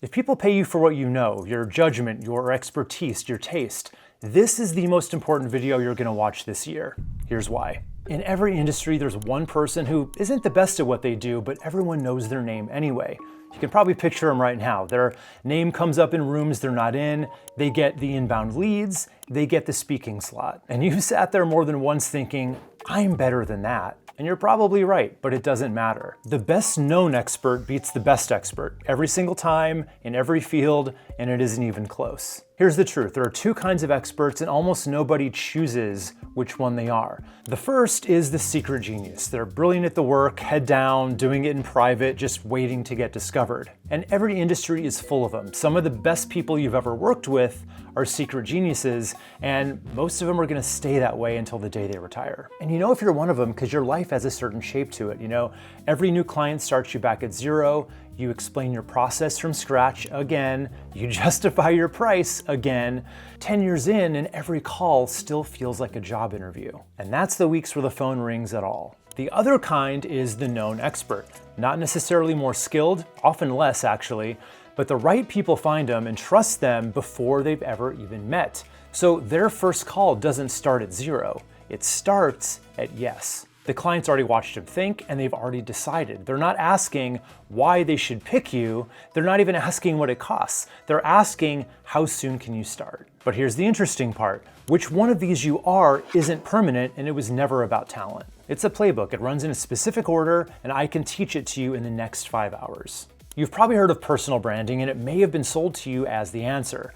If people pay you for what you know, your judgment, your expertise, your taste, this is the most important video you're going to watch this year. Here's why. In every industry, there's one person who isn't the best at what they do, but everyone knows their name anyway. You can probably picture them right now. Their name comes up in rooms they're not in, they get the inbound leads, they get the speaking slot. And you've sat there more than once thinking, I'm better than that. And you're probably right, but it doesn't matter. The best known expert beats the best expert every single time, in every field, and it isn't even close. Here's the truth. There are two kinds of experts and almost nobody chooses which one they are. The first is the secret genius. They're brilliant at the work, head down, doing it in private, just waiting to get discovered. And every industry is full of them. Some of the best people you've ever worked with are secret geniuses, and most of them are gonna stay that way until the day they retire. And you know if you're one of them because your life has a certain shape to it. You know, every new client starts you back at zero, you explain your process from scratch again, you justify your price again. 10 years in, and every call still feels like a job interview. And that's the weeks where the phone rings at all. The other kind is the known expert. Not necessarily more skilled, often less actually, but the right people find them and trust them before they've ever even met. So their first call doesn't start at zero, it starts at yes. The client's already watched them think and they've already decided. They're not asking why they should pick you. They're not even asking what it costs. They're asking, how soon can you start? But here's the interesting part. Which one of these you are isn't permanent, and it was never about talent. It's a playbook. It runs in a specific order, and I can teach it to you in the next 5 hours. You've probably heard of personal branding, and it may have been sold to you as the answer.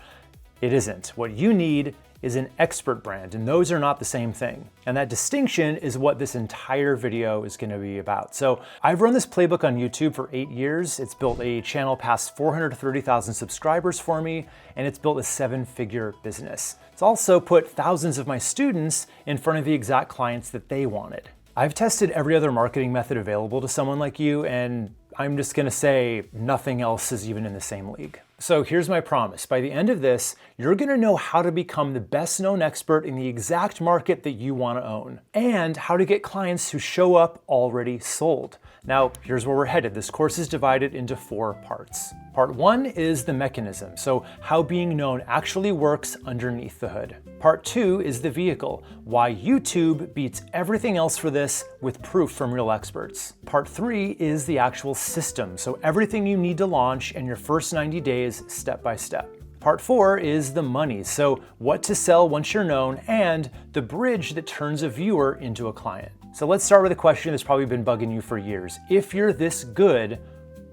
It isn't. What you need is an expert brand, and those are not the same thing. And that distinction is what this entire video is gonna be about. So I've run this playbook on YouTube for 8 years. It's built a channel past 430,000 subscribers for me, and it's built a 7-figure business. It's also put thousands of my students in front of the exact clients that they wanted. I've tested every other marketing method available to someone like you, and I'm just gonna say nothing else is even in the same league. So here's my promise. By the end of this, you're gonna know how to become the best known expert in the exact market that you wanna own, and how to get clients who show up already sold. Now, here's where we're headed. This course is divided into 4 parts. Part 1 is the mechanism, so how being known actually works underneath the hood. Part 2 is the vehicle, why YouTube beats everything else for this with proof from real experts. Part 3 is the actual system, so everything you need to launch in your first 90 days, step by step. Part 4 is the money, so what to sell once you're known, and the bridge that turns a viewer into a client. So let's start with a question that's probably been bugging you for years. If you're this good,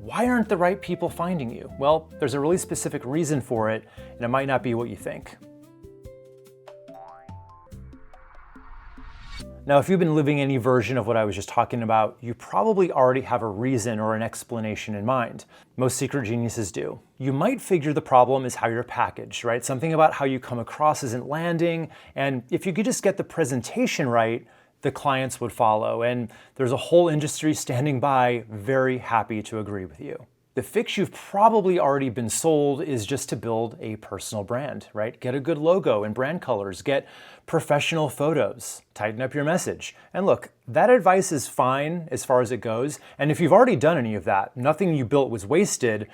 why aren't the right people finding you? Well, there's a really specific reason for it, and it might not be what you think. Now, if you've been living any version of what I was just talking about, you probably already have a reason or an explanation in mind. Most secret geniuses do. You might figure the problem is how you're packaged, right? Something about how you come across isn't landing, and if you could just get the presentation right, the clients would follow, and there's a whole industry standing by very happy to agree with you. The fix you've probably already been sold is just to build a personal brand, right? Get a good logo and brand colors, get professional photos, tighten up your message. And look, that advice is fine as far as it goes. And if you've already done any of that, nothing you built was wasted.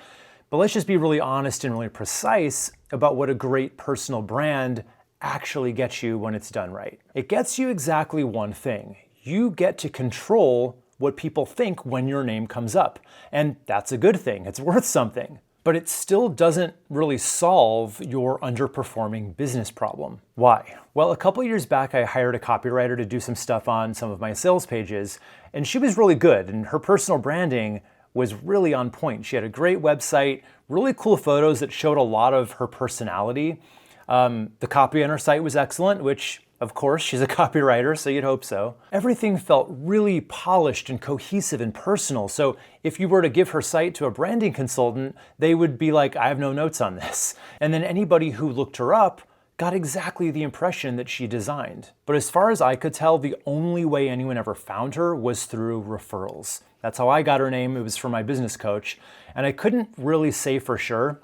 But let's just be really honest and really precise about what a great personal brand actually gets you when it's done right. It gets you exactly one thing. You get to control what people think when your name comes up. And that's a good thing, it's worth something. But it still doesn't really solve your underperforming business problem. Why? Well, a couple years back, I hired a copywriter to do some stuff on some of my sales pages, and she was really good, and her personal branding was really on point. She had a great website, really cool photos that showed a lot of her personality. The copy on her site was excellent, which of course, she's a copywriter, so you'd hope so. Everything felt really polished and cohesive and personal. So if you were to give her site to a branding consultant, they would be like, I have no notes on this. And then anybody who looked her up got exactly the impression that she designed. But as far as I could tell, the only way anyone ever found her was through referrals. That's how I got her name. It was from my business coach. And I couldn't really say for sure,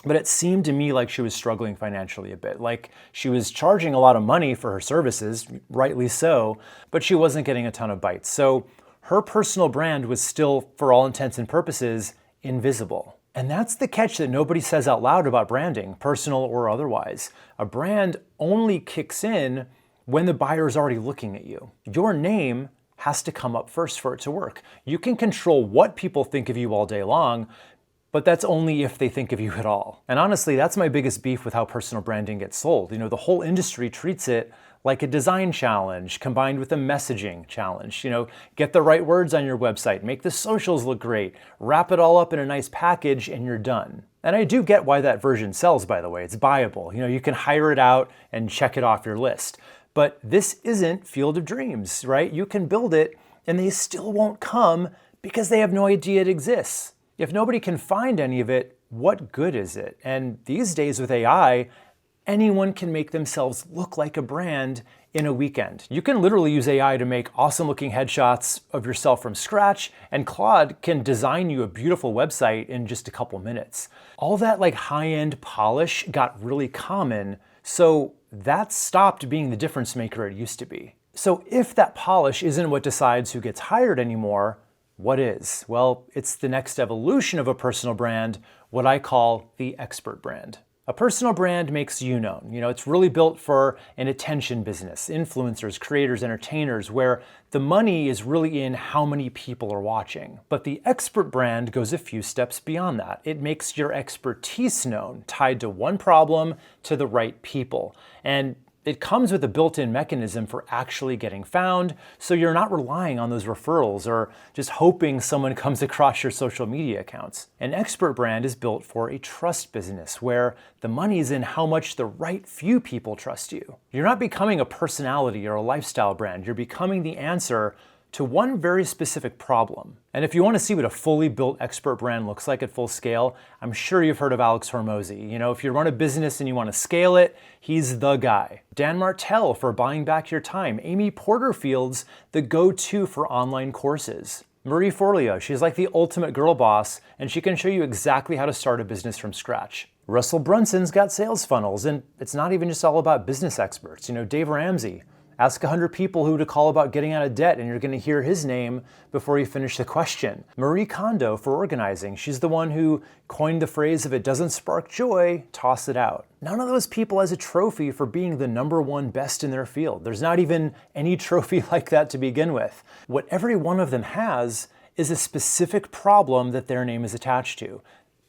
but it seemed to me like she was struggling financially a bit. Like she was charging a lot of money for her services, rightly so, but she wasn't getting a ton of bites. So her personal brand was still, for all intents and purposes, invisible. And that's the catch that nobody says out loud about branding, personal or otherwise. A brand only kicks in when the buyer is already looking at you. Your name has to come up first for it to work. You can control what people think of you all day long, but that's only if they think of you at all. And honestly, that's my biggest beef with how personal branding gets sold. The whole industry treats it like a design challenge combined with a messaging challenge. Get the right words on your website, make the socials look great, wrap it all up in a nice package, and you're done. And I do get why that version sells, by the way. It's buyable. You can hire it out and check it off your list. But this isn't Field of Dreams, right? You can build it and they still won't come because they have no idea it exists. If nobody can find any of it, what good is it? And these days with AI, anyone can make themselves look like a brand in a weekend. You can literally use AI to make awesome looking headshots of yourself from scratch, and Claude can design you a beautiful website in just a couple minutes. All that high-end polish got really common, so that stopped being the difference maker it used to be. So if that polish isn't what decides who gets hired anymore, what is? Well, it's the next evolution of a personal brand, what I call the expert brand. A personal brand makes you known. It's really built for an attention business, influencers, creators, entertainers, where the money is really in how many people are watching. But the expert brand goes a few steps beyond that. It makes your expertise known, tied to one problem, to the right people. And it comes with a built-in mechanism for actually getting found, so you're not relying on those referrals or just hoping someone comes across your social media accounts. An expert brand is built for a trust business where the money is in how much the right few people trust you. You're not becoming a personality or a lifestyle brand, you're becoming the answer to one very specific problem. And if you want to see what a fully built expert brand looks like at full scale, I'm sure you've heard of Alex Hormozi. If you run a business and you want to scale it, he's the guy. Dan Martell for buying back your time. Amy Porterfield's the go-to for online courses. Marie Forleo, she's like the ultimate girl boss, and she can show you exactly how to start a business from scratch. Russell Brunson's got sales funnels, and it's not even just all about business experts. Dave Ramsey, ask 100 people who to call about getting out of debt, and you're going to hear his name before you finish the question. Marie Kondo for organizing. She's the one who coined the phrase, if it doesn't spark joy, toss it out. None of those people has a trophy for being the #1 best in their field. There's not even any trophy like that to begin with. What every one of them has is a specific problem that their name is attached to.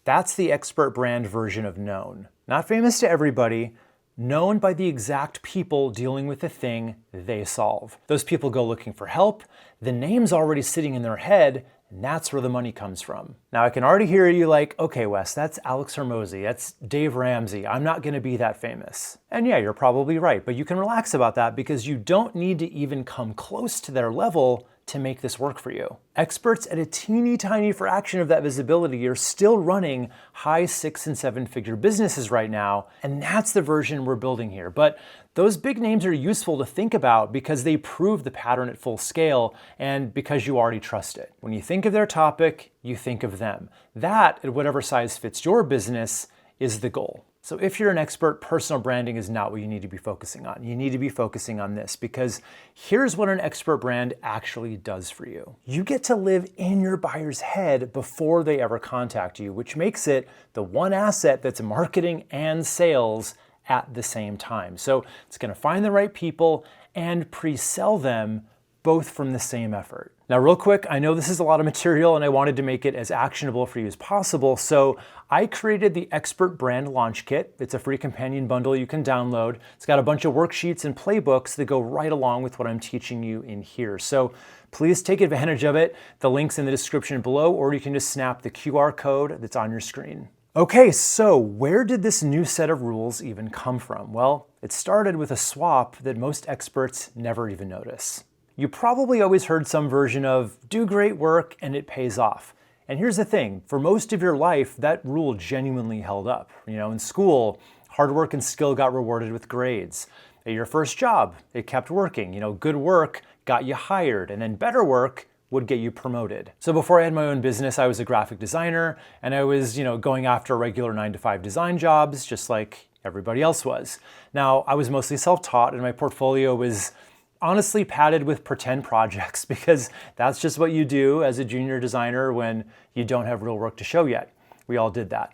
That's the expert brand version of known. Not famous to everybody, known by the exact people dealing with the thing they solve. Those people go looking for help, the name's already sitting in their head, and that's where the money comes from. Now I can already hear you like, okay Wes, that's Alex Hormozi, that's Dave Ramsey, I'm not gonna be that famous. And yeah, you're probably right, but you can relax about that because you don't need to even come close to their level to make this work for you. Experts at a teeny tiny fraction of that visibility are still running high 6- and 7-figure businesses right now, and that's the version we're building here. But those big names are useful to think about because they prove the pattern at full scale and because you already trust it. When you think of their topic, you think of them. That, at whatever size fits your business, is the goal. So if you're an expert, personal branding is not what you need to be focusing on. You need to be focusing on this because here's what an expert brand actually does for you. You get to live in your buyer's head before they ever contact you, which makes it the one asset that's marketing and sales at the same time. So it's going to find the right people and pre-sell them both from the same effort. Now, real quick, I know this is a lot of material and I wanted to make it as actionable for you as possible, so I created the Expert Brand Launch Kit. It's a free companion bundle you can download. It's got a bunch of worksheets and playbooks that go right along with what I'm teaching you in here. So please take advantage of it. The link's in the description below, or you can just snap the QR code that's on your screen. Okay, so where did this new set of rules even come from? Well, it started with a swap that most experts never even notice. You probably always heard some version of do great work and it pays off. And here's the thing, for most of your life, that rule genuinely held up. In school, hard work and skill got rewarded with grades. At your first job, it kept working. Good work got you hired, and then better work would get you promoted. So before I had my own business, I was a graphic designer, and I was, going after regular 9-to-5 design jobs, just like everybody else was. Now, I was mostly self-taught, and my portfolio was honestly padded with pretend projects because that's just what you do as a junior designer when you don't have real work to show yet. We all did that.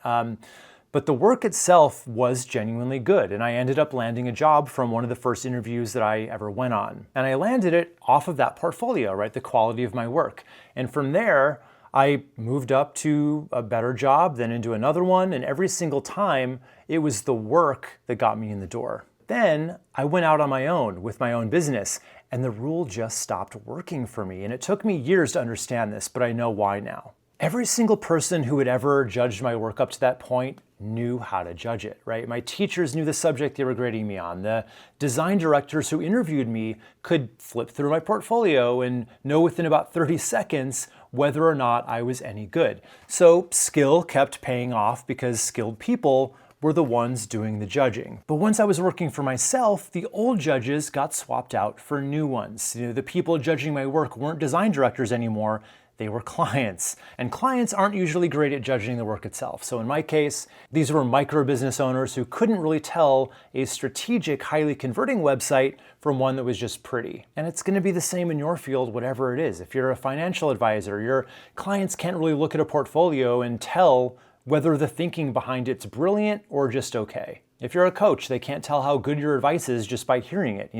But the work itself was genuinely good, and I ended up landing a job from one of the first interviews that I ever went on. And I landed it off of that portfolio, right? The quality of my work. And from there, I moved up to a better job, then into another one, and every single time, it was the work that got me in the door. Then I went out on my own with my own business, and the rule just stopped working for me. And it took me years to understand this, but I know why now. Every single person who had ever judged my work up to that point knew how to judge it, right? My teachers knew the subject they were grading me on. The design directors who interviewed me could flip through my portfolio and know within about 30 seconds whether or not I was any good. So skill kept paying off because skilled people were the ones doing the judging. But once I was working for myself, the old judges got swapped out for new ones. The people judging my work weren't design directors anymore. They were clients, and clients aren't usually great at judging the work itself. So in my case, these were micro business owners who couldn't really tell a strategic, highly converting website from one that was just pretty. And it's gonna be the same in your field, whatever it is. If you're a financial advisor, your clients can't really look at a portfolio and tell whether the thinking behind it's brilliant or just okay. If you're a coach, they can't tell how good your advice is just by hearing it.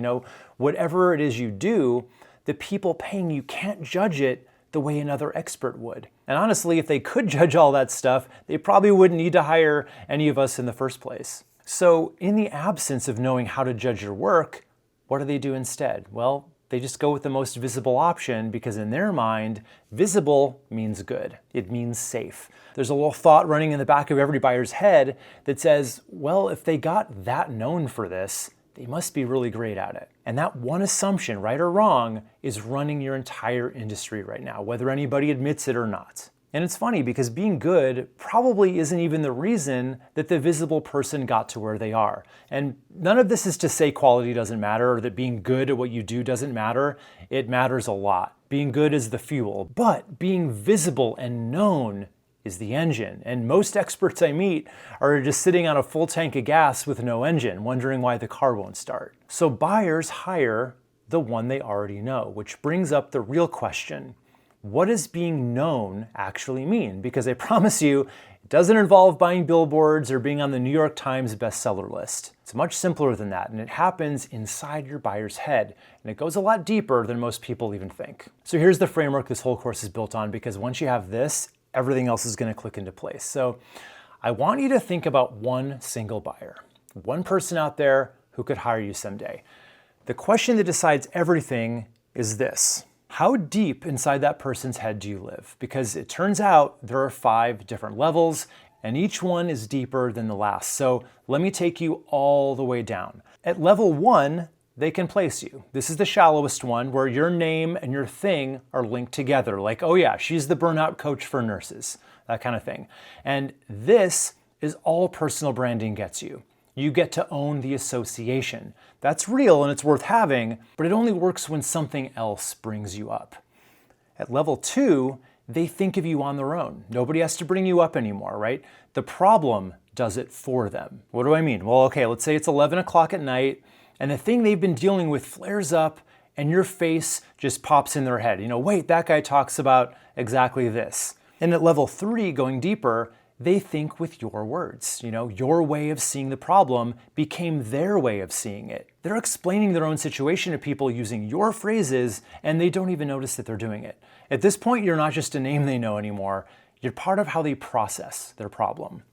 Whatever it is you do, the people paying you can't judge it the way another expert would. And honestly, if they could judge all that stuff, they probably wouldn't need to hire any of us in the first place. So in the absence of knowing how to judge your work, what do they do instead? Well, they just go with the most visible option because in their mind, visible means good. It means safe. There's a little thought running in the back of every buyer's head that says, well, if they got that known for this, they must be really great at it. And that one assumption, right or wrong, is running your entire industry right now, whether anybody admits it or not. And it's funny because being good probably isn't even the reason that the visible person got to where they are. And none of this is to say quality doesn't matter or that being good at what you do doesn't matter. It matters a lot. Being good is the fuel, but being visible and known is the engine. And most experts I meet are just sitting on a full tank of gas with no engine, wondering why the car won't start. So buyers hire the one they already know, which brings up the real question. What does being known actually mean? Because I promise you, it doesn't involve buying billboards or being on the New York Times bestseller list. It's much simpler than that, and it happens inside your buyer's head, and it goes a lot deeper than most people even think. So here's the framework this whole course is built on, because once you have this, everything else is going to click into place. So I want you to think about one single buyer, one person out there who could hire you someday. The question that decides everything is this: how deep inside that person's head do you live? Because it turns out there are 5 different levels, and each one is deeper than the last. So let me take you all the way down. At level 1, they can place you. This is the shallowest one, where your name and your thing are linked together. Like, oh yeah, she's the burnout coach for nurses, that kind of thing. And this is all personal branding gets you. You get to own the association. That's real and it's worth having, but it only works when something else brings you up. At level 2, they think of you on their own. Nobody has to bring you up anymore, right? The problem does it for them. What do I mean? Well, okay, let's say it's 11 o'clock at night, and the thing they've been dealing with flares up and your face just pops in their head. Wait, that guy talks about exactly this. And at level 3, going deeper, they think with your words. Your way of seeing the problem became their way of seeing it. They're explaining their own situation to people using your phrases, and they don't even notice that they're doing it. At this point, you're not just a name they know anymore. You're part of how they process their problem.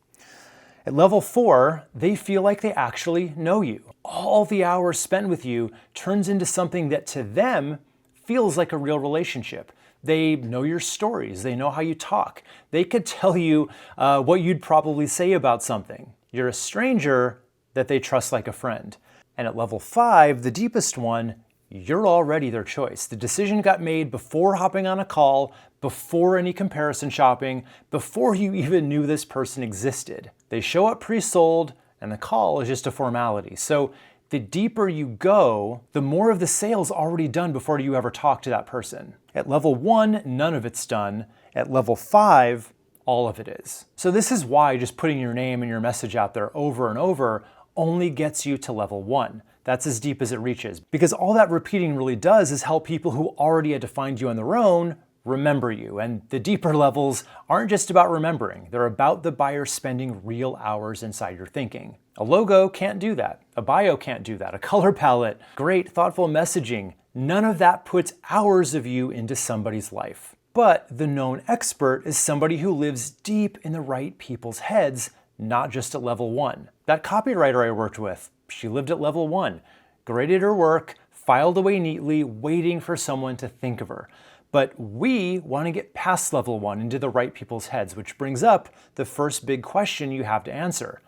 At level 4, they feel like they actually know you. All the hours spent with you turns into something that to them feels like a real relationship. They know your stories. They know how you talk. They could tell you what you'd probably say about something. You're a stranger that they trust like a friend. And at level 5, the deepest one, you're already their choice. The decision got made before hopping on a call, before any comparison shopping, before you even knew this person existed. They show up pre-sold, and the call is just a formality. So the deeper you go, the more of the sale's already done before you ever talk to that person. At level 1, none of it's done. At level 5, all of it is. So this is why just putting your name and your message out there over and over only gets you to level 1. That's as deep as it reaches. Because all that repeating really does is help people who already had to find you on their own remember you. And the deeper levels aren't just about remembering. They're about the buyer spending real hours inside your thinking. A logo can't do that. A bio can't do that. A color palette, great, thoughtful messaging. None of that puts hours of you into somebody's life. But the known expert is somebody who lives deep in the right people's heads, not just at level 1. That copywriter I worked with, she lived at level 1, graded her work, filed away neatly, waiting for someone to think of her. But we want to get past level 1 into the right people's heads, which brings up the first big question you have to answer.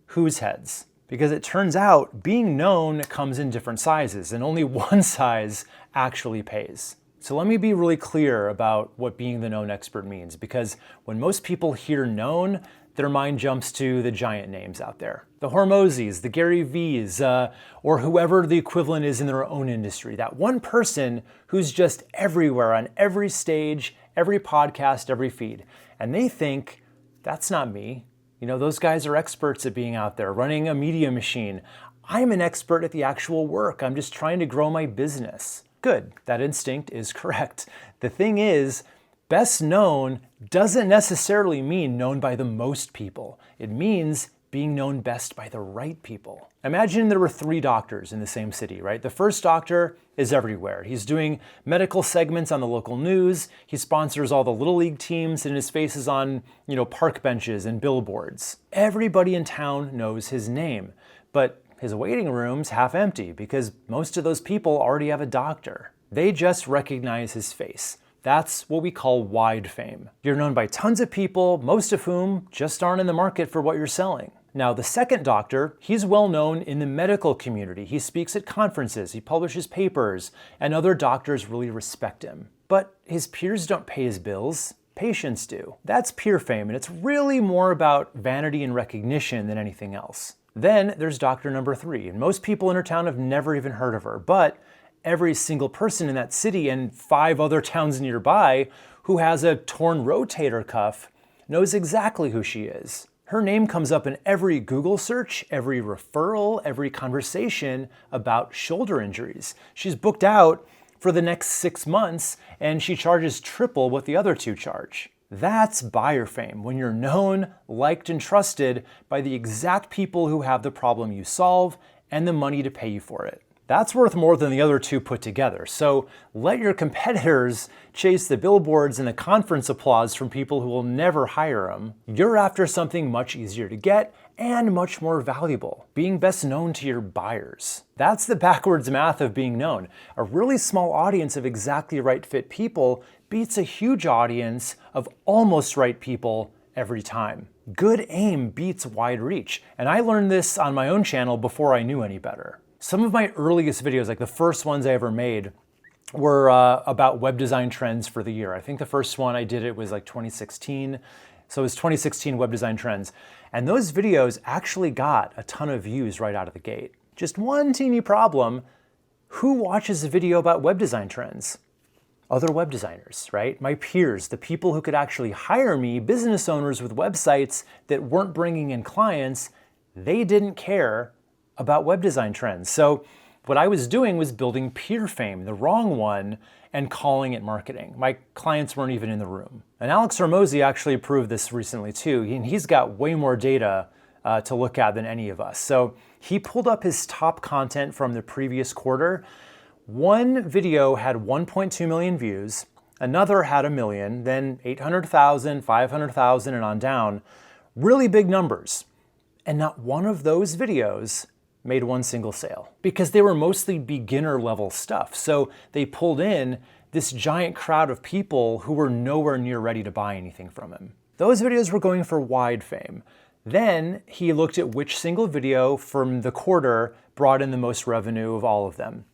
Whose heads? Because it turns out being known comes in different sizes, and only one size actually pays. So let me be really clear about what being the known expert means, because when most people hear known, their mind jumps to the giant names out there. The Hormozis, the Gary V's, or whoever the equivalent is in their own industry. That one person who's just everywhere on every stage, every podcast, every feed. And they think, that's not me. You know, those guys are experts at being out there, running a media machine. I'm an expert at the actual work. I'm just trying to grow my business. Good, that instinct is correct. The thing is, best known doesn't necessarily mean known by the most people. It means being known best by the right people. Imagine there were 3 doctors in the same city, right? The first doctor is everywhere. He's doing medical segments on the local news. He sponsors all the little league teams, and his face is on, park benches and billboards. Everybody in town knows his name, but his waiting room's half empty because most of those people already have a doctor. They just recognize his face. That's what we call wide fame. You're known by tons of people, most of whom just aren't in the market for what you're selling. Now, the second doctor, he's well known in the medical community. He speaks at conferences, he publishes papers, and other doctors really respect him. But his peers don't pay his bills. Patients do. That's peer fame, and it's really more about vanity and recognition than anything else. Then there's doctor number 3, and most people in her town have never even heard of her, but every single person in that city and 5 other towns nearby who has a torn rotator cuff knows exactly who she is. Her name comes up in every Google search, every referral, every conversation about shoulder injuries. She's booked out for the next 6 months, and she charges triple what the other 2 charge. That's buyer fame, when you're known, liked, and trusted by the exact people who have the problem you solve and the money to pay you for it. That's worth more than the other 2 put together. So let your competitors chase the billboards and the conference applause from people who will never hire them. You're after something much easier to get and much more valuable, being best known to your buyers. That's the backwards math of being known. A really small audience of exactly right fit people beats a huge audience of almost right people every time. Good aim beats wide reach. And I learned this on my own channel before I knew any better. Some of my earliest videos, like the first ones I ever made, were about web design trends for the year. I think the first one I did, it was like 2016. So it was 2016 web design trends. And those videos actually got a ton of views right out of the gate. Just one teeny problem: who watches a video about web design trends? Other web designers, right? My peers, the people who could actually hire me, business owners with websites that weren't bringing in clients. They didn't care about web design trends. So what I was doing was building peer fame, the wrong one, and calling it marketing. My clients weren't even in the room. And Alex Hormozi actually proved this recently too. He's got way more data to look at than any of us. So he pulled up his top content from the previous quarter. One video had 1.2 million views, another had 1 million, then 800,000, 500,000, and on down. Really big numbers. And not one of those videos made one single sale because they were mostly beginner level stuff. So they pulled in this giant crowd of people who were nowhere near ready to buy anything from him. Those videos were going for wide fame. Then he looked at which single video from the quarter brought in the most revenue of all of them.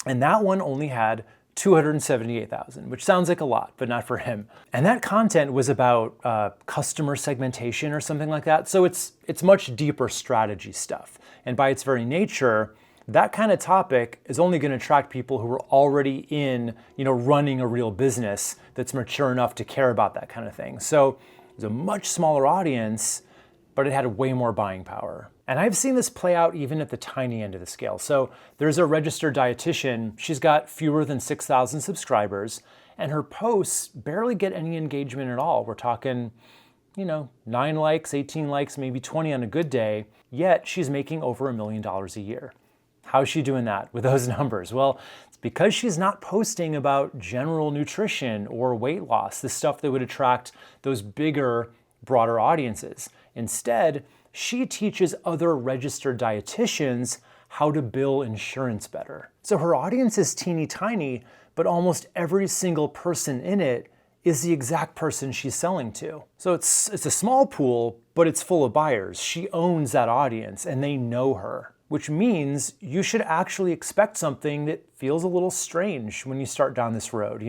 And that one only had 278,000, which sounds like a lot, but not for him. And that content was about customer segmentation or something like that. So it's much deeper strategy stuff. And by its very nature, that kind of topic is only going to attract people who are already in, running a real business that's mature enough to care about that kind of thing. So it's a much smaller audience, but it had way more buying power. And I've seen this play out even at the tiny end of the scale. So there's a registered dietitian. She's got fewer than 6,000 subscribers, and her posts barely get any engagement at all. We're talking, 9 likes, 18 likes, maybe 20 on a good day, yet she's making over $1 million a year. How's she doing that with those numbers? Well, it's because she's not posting about general nutrition or weight loss, the stuff that would attract those bigger, broader audiences. Instead, she teaches other registered dietitians how to bill insurance better. So her audience is teeny tiny, but almost every single person in it is the exact person she's selling to. So it's a small pool, but it's full of buyers. She owns that audience and they know her, which means you should actually expect something that feels a little strange when you start down this road.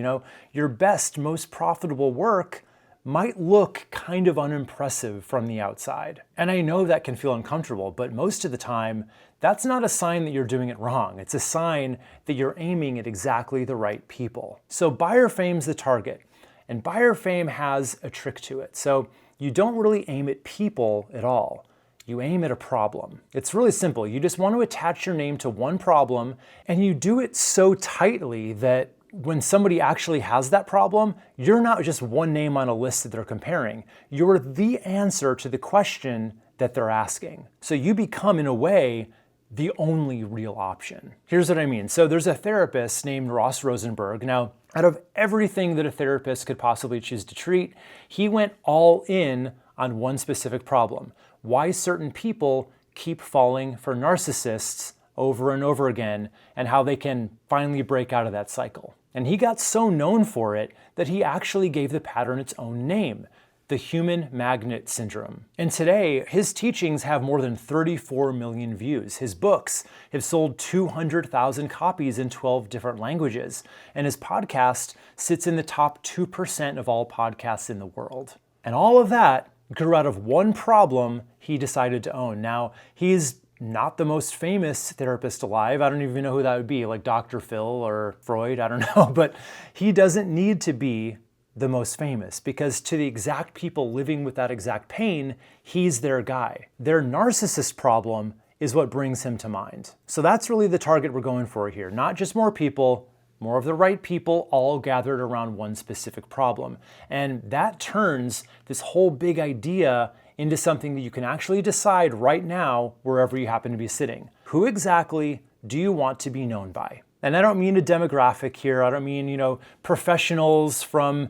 Your best, most profitable work might look kind of unimpressive from the outside. And I know that can feel uncomfortable, but most of the time, that's not a sign that you're doing it wrong. It's a sign that you're aiming at exactly the right people. So buyer fame's the target, and buyer fame has a trick to it. So you don't really aim at people at all. You aim at a problem. It's really simple. You just want to attach your name to one problem, and you do it so tightly that when somebody actually has that problem, you're not just one name on a list that they're comparing. You're the answer to the question that they're asking. So you become, in a way, the only real option. Here's what I mean. So there's a therapist named Ross Rosenberg. Now, out of everything that a therapist could possibly choose to treat, he went all in on one specific problem: why certain people keep falling for narcissists over and over again, and how they can finally break out of that cycle. And he got so known for it that he actually gave the pattern its own name: the human magnet syndrome. And today, his teachings have more than 34 million views. His books have sold 200,000 copies in 12 different languages. And his podcast sits in the top 2% of all podcasts in the world. And all of that grew out of one problem he decided to own. Now, he's not the most famous therapist alive. I don't even know who that would be, like Dr. Phil or Freud, I don't know. But he doesn't need to be the most famous, because to the exact people living with that exact pain, he's their guy. Their narcissist problem is what brings him to mind. So that's really the target we're going for here. Not just more people, more of the right people all gathered around one specific problem. And that turns this whole big idea into something that you can actually decide right now, wherever you happen to be sitting. Who exactly do you want to be known by? And I don't mean a demographic here. I don't mean, professionals from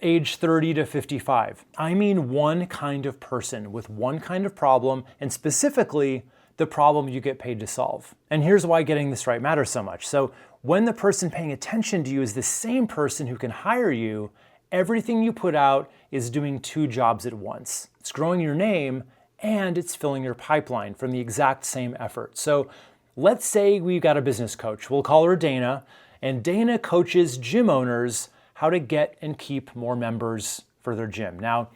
age 30 to 55. I mean one kind of person with one kind of problem, and specifically the problem you get paid to solve. And here's why getting this right matters so much. So when the person paying attention to you is the same person who can hire you, everything you put out is doing two jobs at once. It's growing your name and it's filling your pipeline from the exact same effort. So let's say we've got a business coach. We'll call her Dana, and Dana coaches gym owners how to get and keep more members for their gym. Now,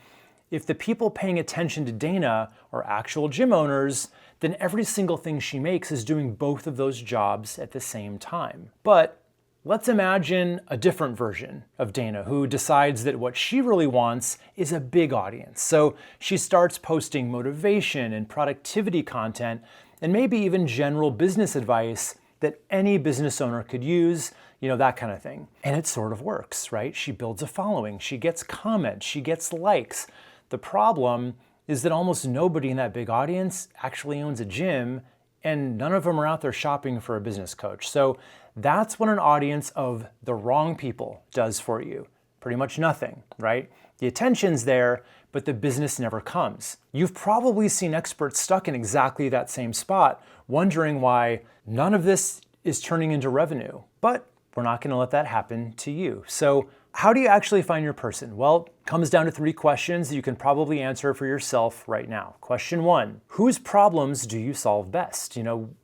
if the people paying attention to Dana are actual gym owners, then every single thing she makes is doing both of those jobs at the same time. But let's imagine a different version of Dana who decides that what she really wants is a big audience. So she starts posting motivation and productivity content, and maybe even general business advice that any business owner could use, that kind of thing. And it sort of works, right? She builds a following, she gets comments, she gets likes. The problem is that almost nobody in that big audience actually owns a gym, and none of them are out there shopping for a business coach. So that's what an audience of the wrong people does for you. Pretty much nothing, right? The attention's there, but the business never comes. You've probably seen experts stuck in exactly that same spot, wondering why none of this is turning into revenue. But we're not going to let that happen to you. So how do you actually find your person? Well, it comes down to 3 questions that you can probably answer for yourself right now. Question 1, whose problems do you solve best?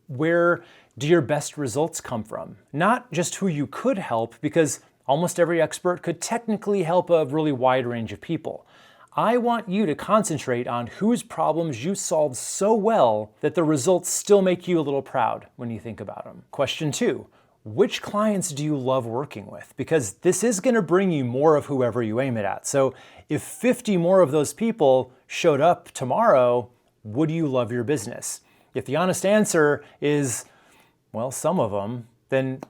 Where do your best results come from? Not just who you could help, because almost every expert could technically help a really wide range of people. I want you to concentrate on whose problems you solve so well that the results still make you a little proud when you think about them. Question 2, which clients do you love working with? Because this is going to bring you more of whoever you aim it at. So if 50 more of those people showed up tomorrow, would you love your business? If the honest answer is, well, some of them, then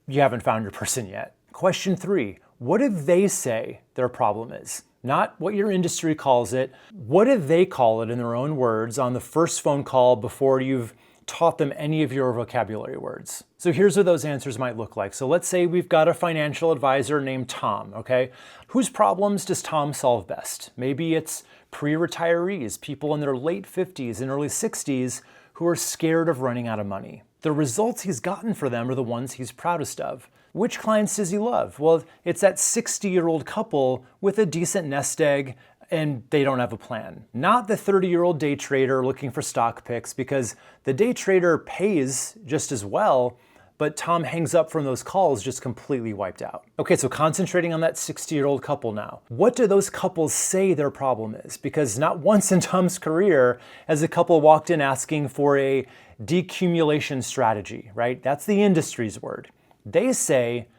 you haven't found your person yet. Question 3, What do they say their problem is? Not what your industry calls it. What do they call it in their own words on the first phone call before you've taught them any of your vocabulary words? So here's what those answers might look like. So let's say we've got a financial advisor named Tom, okay? Whose problems does Tom solve best? Maybe it's pre-retirees, people in their late 50s and early 60s who are scared of running out of money. The results he's gotten for them are the ones he's proudest of. Which clients does he love? Well, it's that 60-year-old couple with a decent nest egg and they don't have a plan. Not the 30-year-old day trader looking for stock picks, because the day trader pays just as well, but Tom hangs up from those calls just completely wiped out. Okay, so concentrating on that 60-year-old couple now. What do those couples say their problem is? Because not once in Tom's career has a couple walked in asking for a decumulation strategy, right? That's the industry's word. They say,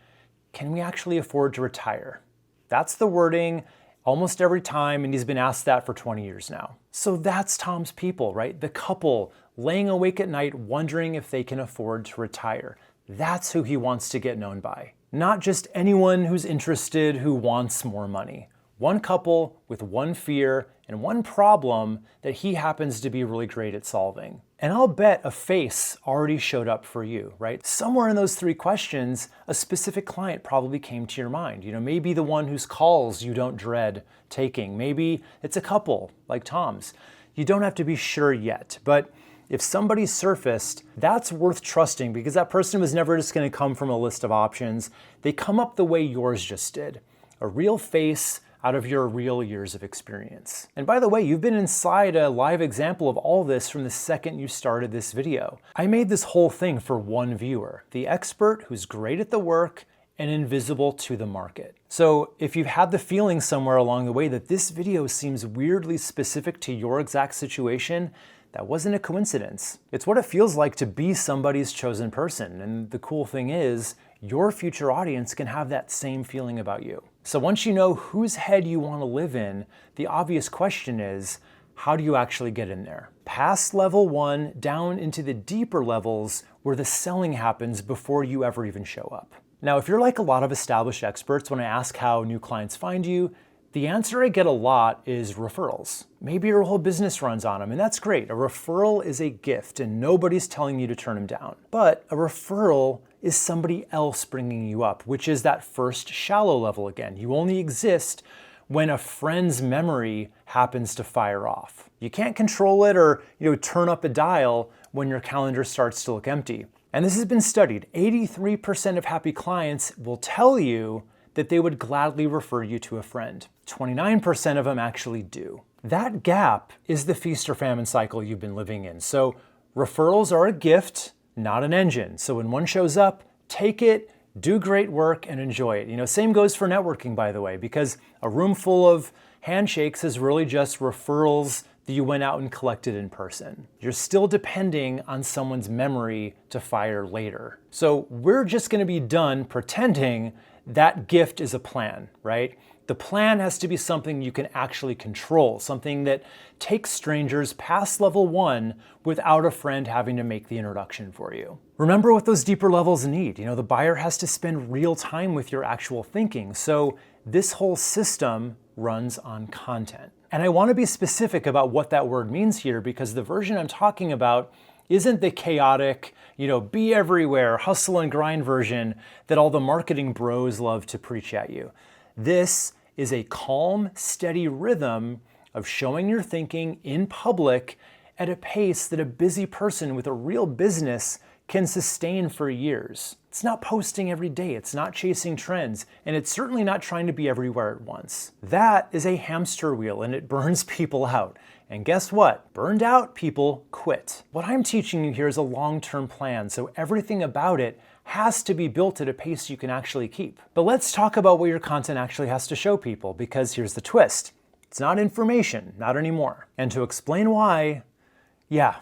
can we actually afford to retire? That's the wording almost every time, and he's been asked that for 20 years now. So that's Tom's people, right? The couple laying awake at night wondering if they can afford to retire. That's who he wants to get known by. Not just anyone who's interested who wants more money. One couple with one fear and one problem that he happens to be really great at solving. And I'll bet a face already showed up for you, right? Somewhere in those three questions, a specific client probably came to your mind. Maybe the one whose calls you don't dread taking. Maybe it's a couple like Tom's. You don't have to be sure yet, but if somebody surfaced, that's worth trusting, because that person was never just going to come from a list of options. They come up the way yours just did. A real face out of your real years of experience. And by the way, you've been inside a live example of all this from the second you started this video. I made this whole thing for one viewer, the expert who's great at the work and invisible to the market. So if you've had the feeling somewhere along the way that this video seems weirdly specific to your exact situation, that wasn't a coincidence. It's what it feels like to be somebody's chosen person. And the cool thing is, your future audience can have that same feeling about you. So once you know whose head you want to live in, the obvious question is, how do you actually get in there? Past level 1, down into the deeper levels where the selling happens before you ever even show up. Now, if you're like a lot of established experts, when I ask how new clients find you, the answer I get a lot is referrals. Maybe your whole business runs on them, and that's great. A referral is a gift, and nobody's telling you to turn them down. But a referral is somebody else bringing you up, which is that first shallow level again. You only exist when a friend's memory happens to fire off. You can't control it or turn up a dial when your calendar starts to look empty. And this has been studied. 83% of happy clients will tell you that they would gladly refer you to a friend. 29% of them actually do. That gap is the feast or famine cycle you've been living in. So referrals are a gift, not an engine. So when one shows up, take it, do great work, and enjoy it. Same goes for networking, by the way, because a room full of handshakes is really just referrals that you went out and collected in person. You're still depending on someone's memory to fire later. So we're just gonna be done pretending that gift is a plan, right? The plan has to be something you can actually control, something that takes strangers past level 1 without a friend having to make the introduction for you. Remember what those deeper levels need. The buyer has to spend real time with your actual thinking. So this whole system runs on content. And I want to be specific about what that word means here, because the version I'm talking about isn't the chaotic, be everywhere, hustle and grind version that all the marketing bros love to preach at you. This is a calm, steady rhythm of showing your thinking in public at a pace that a busy person with a real business can sustain for years. It's not posting every day, it's not chasing trends, and it's certainly not trying to be everywhere at once. That is a hamster wheel, and it burns people out. And guess what? Burned out people quit. What I'm teaching you here is a long-term plan, so everything about it has to be built at a pace you can actually keep. But let's talk about what your content actually has to show people, because here's the twist. It's not information, not anymore. And to explain why,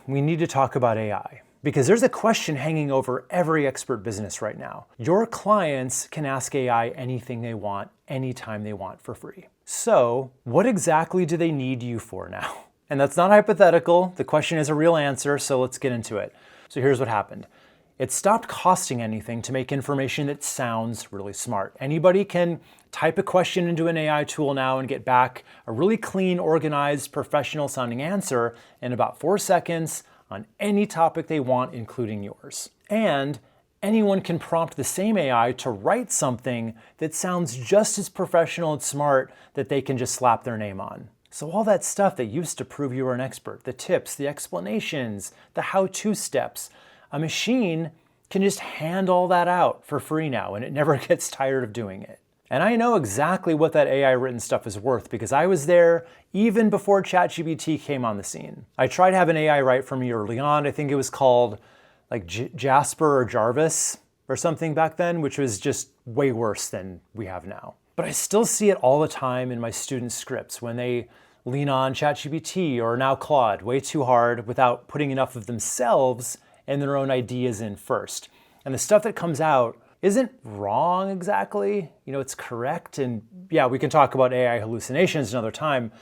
we need to talk about AI. Because there's a question hanging over every expert business right now. Your clients can ask AI anything they want, anytime they want for free. So what exactly do they need you for now? And that's not hypothetical. The question is a real answer, so let's get into it. So here's what happened. it stopped costing anything to make information that sounds really smart. Anybody can type a question into an AI tool now and get back a really clean, organized, professional sounding answer in about 4 seconds on any topic they want, including yours. And anyone can prompt the same AI to write something that sounds just as professional and smart that they can just slap their name on. So all that stuff that used to prove you were an expert, the tips, the explanations, the how-to steps, a machine can just hand all that out for free now, and it never gets tired of doing it. And I know exactly what that AI written stuff is worth because I was there even before ChatGPT came on the scene. I tried to have an AI write for me early on. I think it was called like Jasper or Jarvis or something back then, which was just way worse than we have now. But I still see it all the time in my student scripts when they lean on ChatGPT or now Claude way too hard without putting enough of themselves and their own ideas in first. And the stuff that comes out isn't wrong exactly. You know, it's correct. And yeah, we can talk about AI hallucinations another time,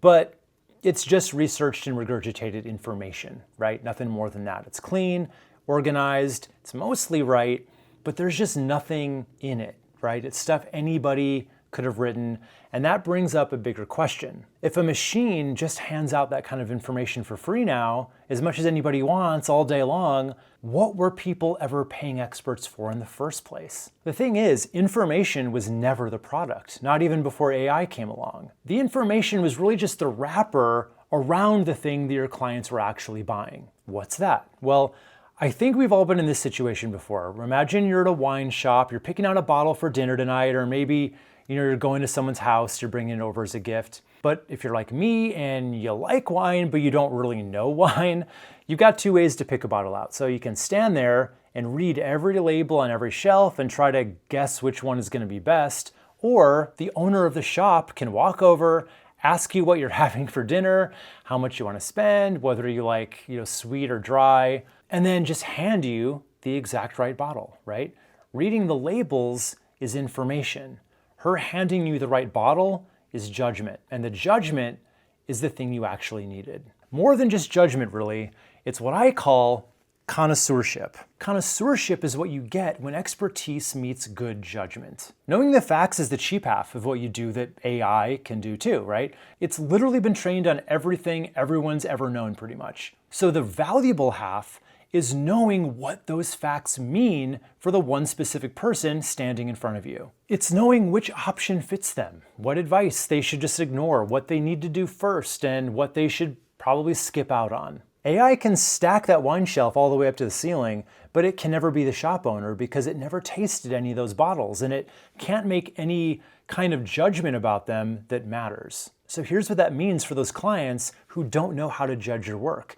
but it's just researched and regurgitated information, right? Nothing more than that. It's clean, organized, it's mostly right, but there's just nothing in it, right? It's stuff anybody could have written. And that brings up a bigger question. If a machine just hands out that kind of information for free now, as much as anybody wants all day long, what were people ever paying experts for in the first place? The thing is, information was never the product, not even before AI came along. The information was really just the wrapper around the thing that your clients were actually buying. What's that? Well, I think we've all been in this situation before. Imagine you're at a wine shop, you're picking out a bottle for dinner tonight, or maybe you're going to someone's house, you're bringing it over as a gift. But if you're like me and you like wine, but you don't really know wine, you've got 2 ways to pick a bottle out. So you can stand there and read every label on every shelf and try to guess which one is going to be best. Or the owner of the shop can walk over, ask you what you're having for dinner, how much you want to spend, whether you like, sweet or dry, and then just hand you the exact right bottle, right? Reading the labels is information. Her handing you the right bottle is judgment, and the judgment is the thing you actually needed. More than just judgment, really, it's what I call connoisseurship. Connoisseurship is what you get when expertise meets good judgment. Knowing the facts is the cheap half of what you do that AI can do too, right? It's literally been trained on everything everyone's ever known pretty much. So the valuable half is knowing what those facts mean for the one specific person standing in front of you. It's knowing which option fits them, what advice they should just ignore, what they need to do first, and what they should probably skip out on. AI can stack that wine shelf all the way up to the ceiling, but it can never be the shop owner because it never tasted any of those bottles, and it can't make any kind of judgment about them that matters. So here's what that means for those clients who don't know how to judge your work.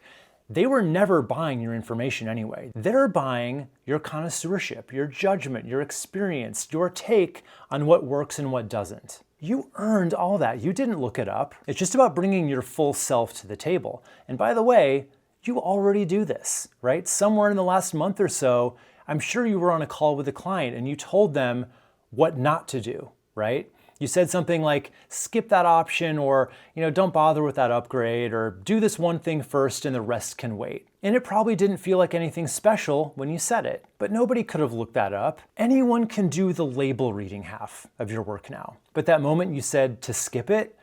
They were never buying your information anyway. They're buying your connoisseurship, your judgment, your experience, your take on what works and what doesn't. You earned all that. You didn't look it up. It's just about bringing your full self to the table. And by the way, you already do this, right? Somewhere in the last month or so, I'm sure you were on a call with a client and you told them what not to do, right? You said something like, skip that option, or don't bother with that upgrade, or do this one thing first and the rest can wait. And it probably didn't feel like anything special when you said it, but nobody could have looked that up. Anyone can do the label reading half of your work now. But that moment you said to skip it,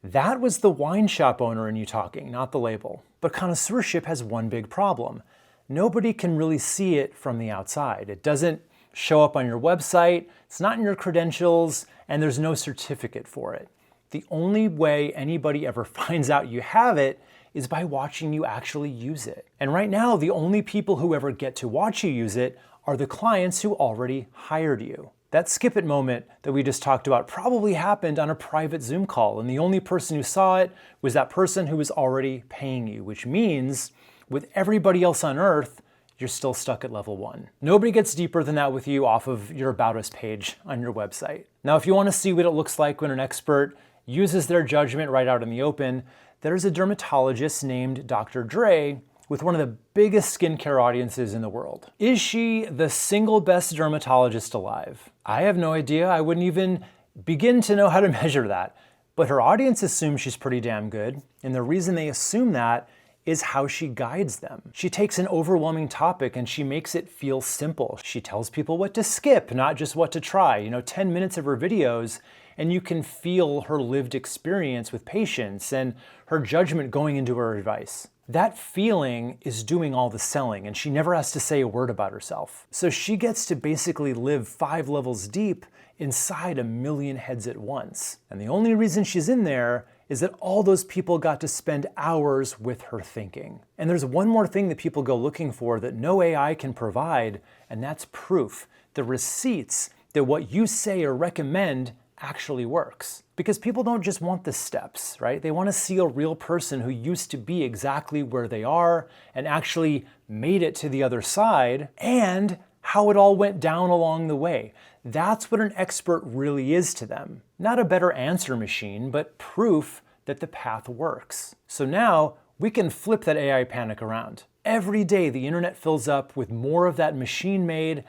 that was the wine shop owner in you talking, not the label. But connoisseurship has one big problem. Nobody can really see it from the outside. It doesn't show up on your website, it's not in your credentials, and there's no certificate for it. The only way anybody ever finds out you have it is by watching you actually use it. And right now, the only people who ever get to watch you use it are the clients who already hired you. That skip it moment that we just talked about probably happened on a private Zoom call, and the only person who saw it was that person who was already paying you, which means with everybody else on Earth, you're still stuck at level 1. Nobody gets deeper than that with you off of your About Us page on your website. Now, if you want to see what it looks like when an expert uses their judgment right out in the open, there's a dermatologist named Dr. Dre with one of the biggest skincare audiences in the world. Is she the single best dermatologist alive? I have no idea. I wouldn't even begin to know how to measure that. But her audience assumes she's pretty damn good. And the reason they assume that is how she guides them. She takes an overwhelming topic and she makes it feel simple. She tells people what to skip, not just what to try. 10 minutes of her videos, and you can feel her lived experience with patients and her judgment going into her advice. That feeling is doing all the selling, and she never has to say a word about herself. So she gets to basically live 5 levels deep inside a million heads at once. And the only reason she's in there is that all those people got to spend hours with her thinking. And there's one more thing that people go looking for that no AI can provide, and that's proof. The receipts that what you say or recommend actually works. Because people don't just want the steps, right? They want to see a real person who used to be exactly where they are and actually made it to the other side, and how it all went down along the way. That's what an expert really is to them. Not a better answer machine, but proof that the path works. So now we can flip that AI panic around. Every day the internet fills up with more of that machine-made,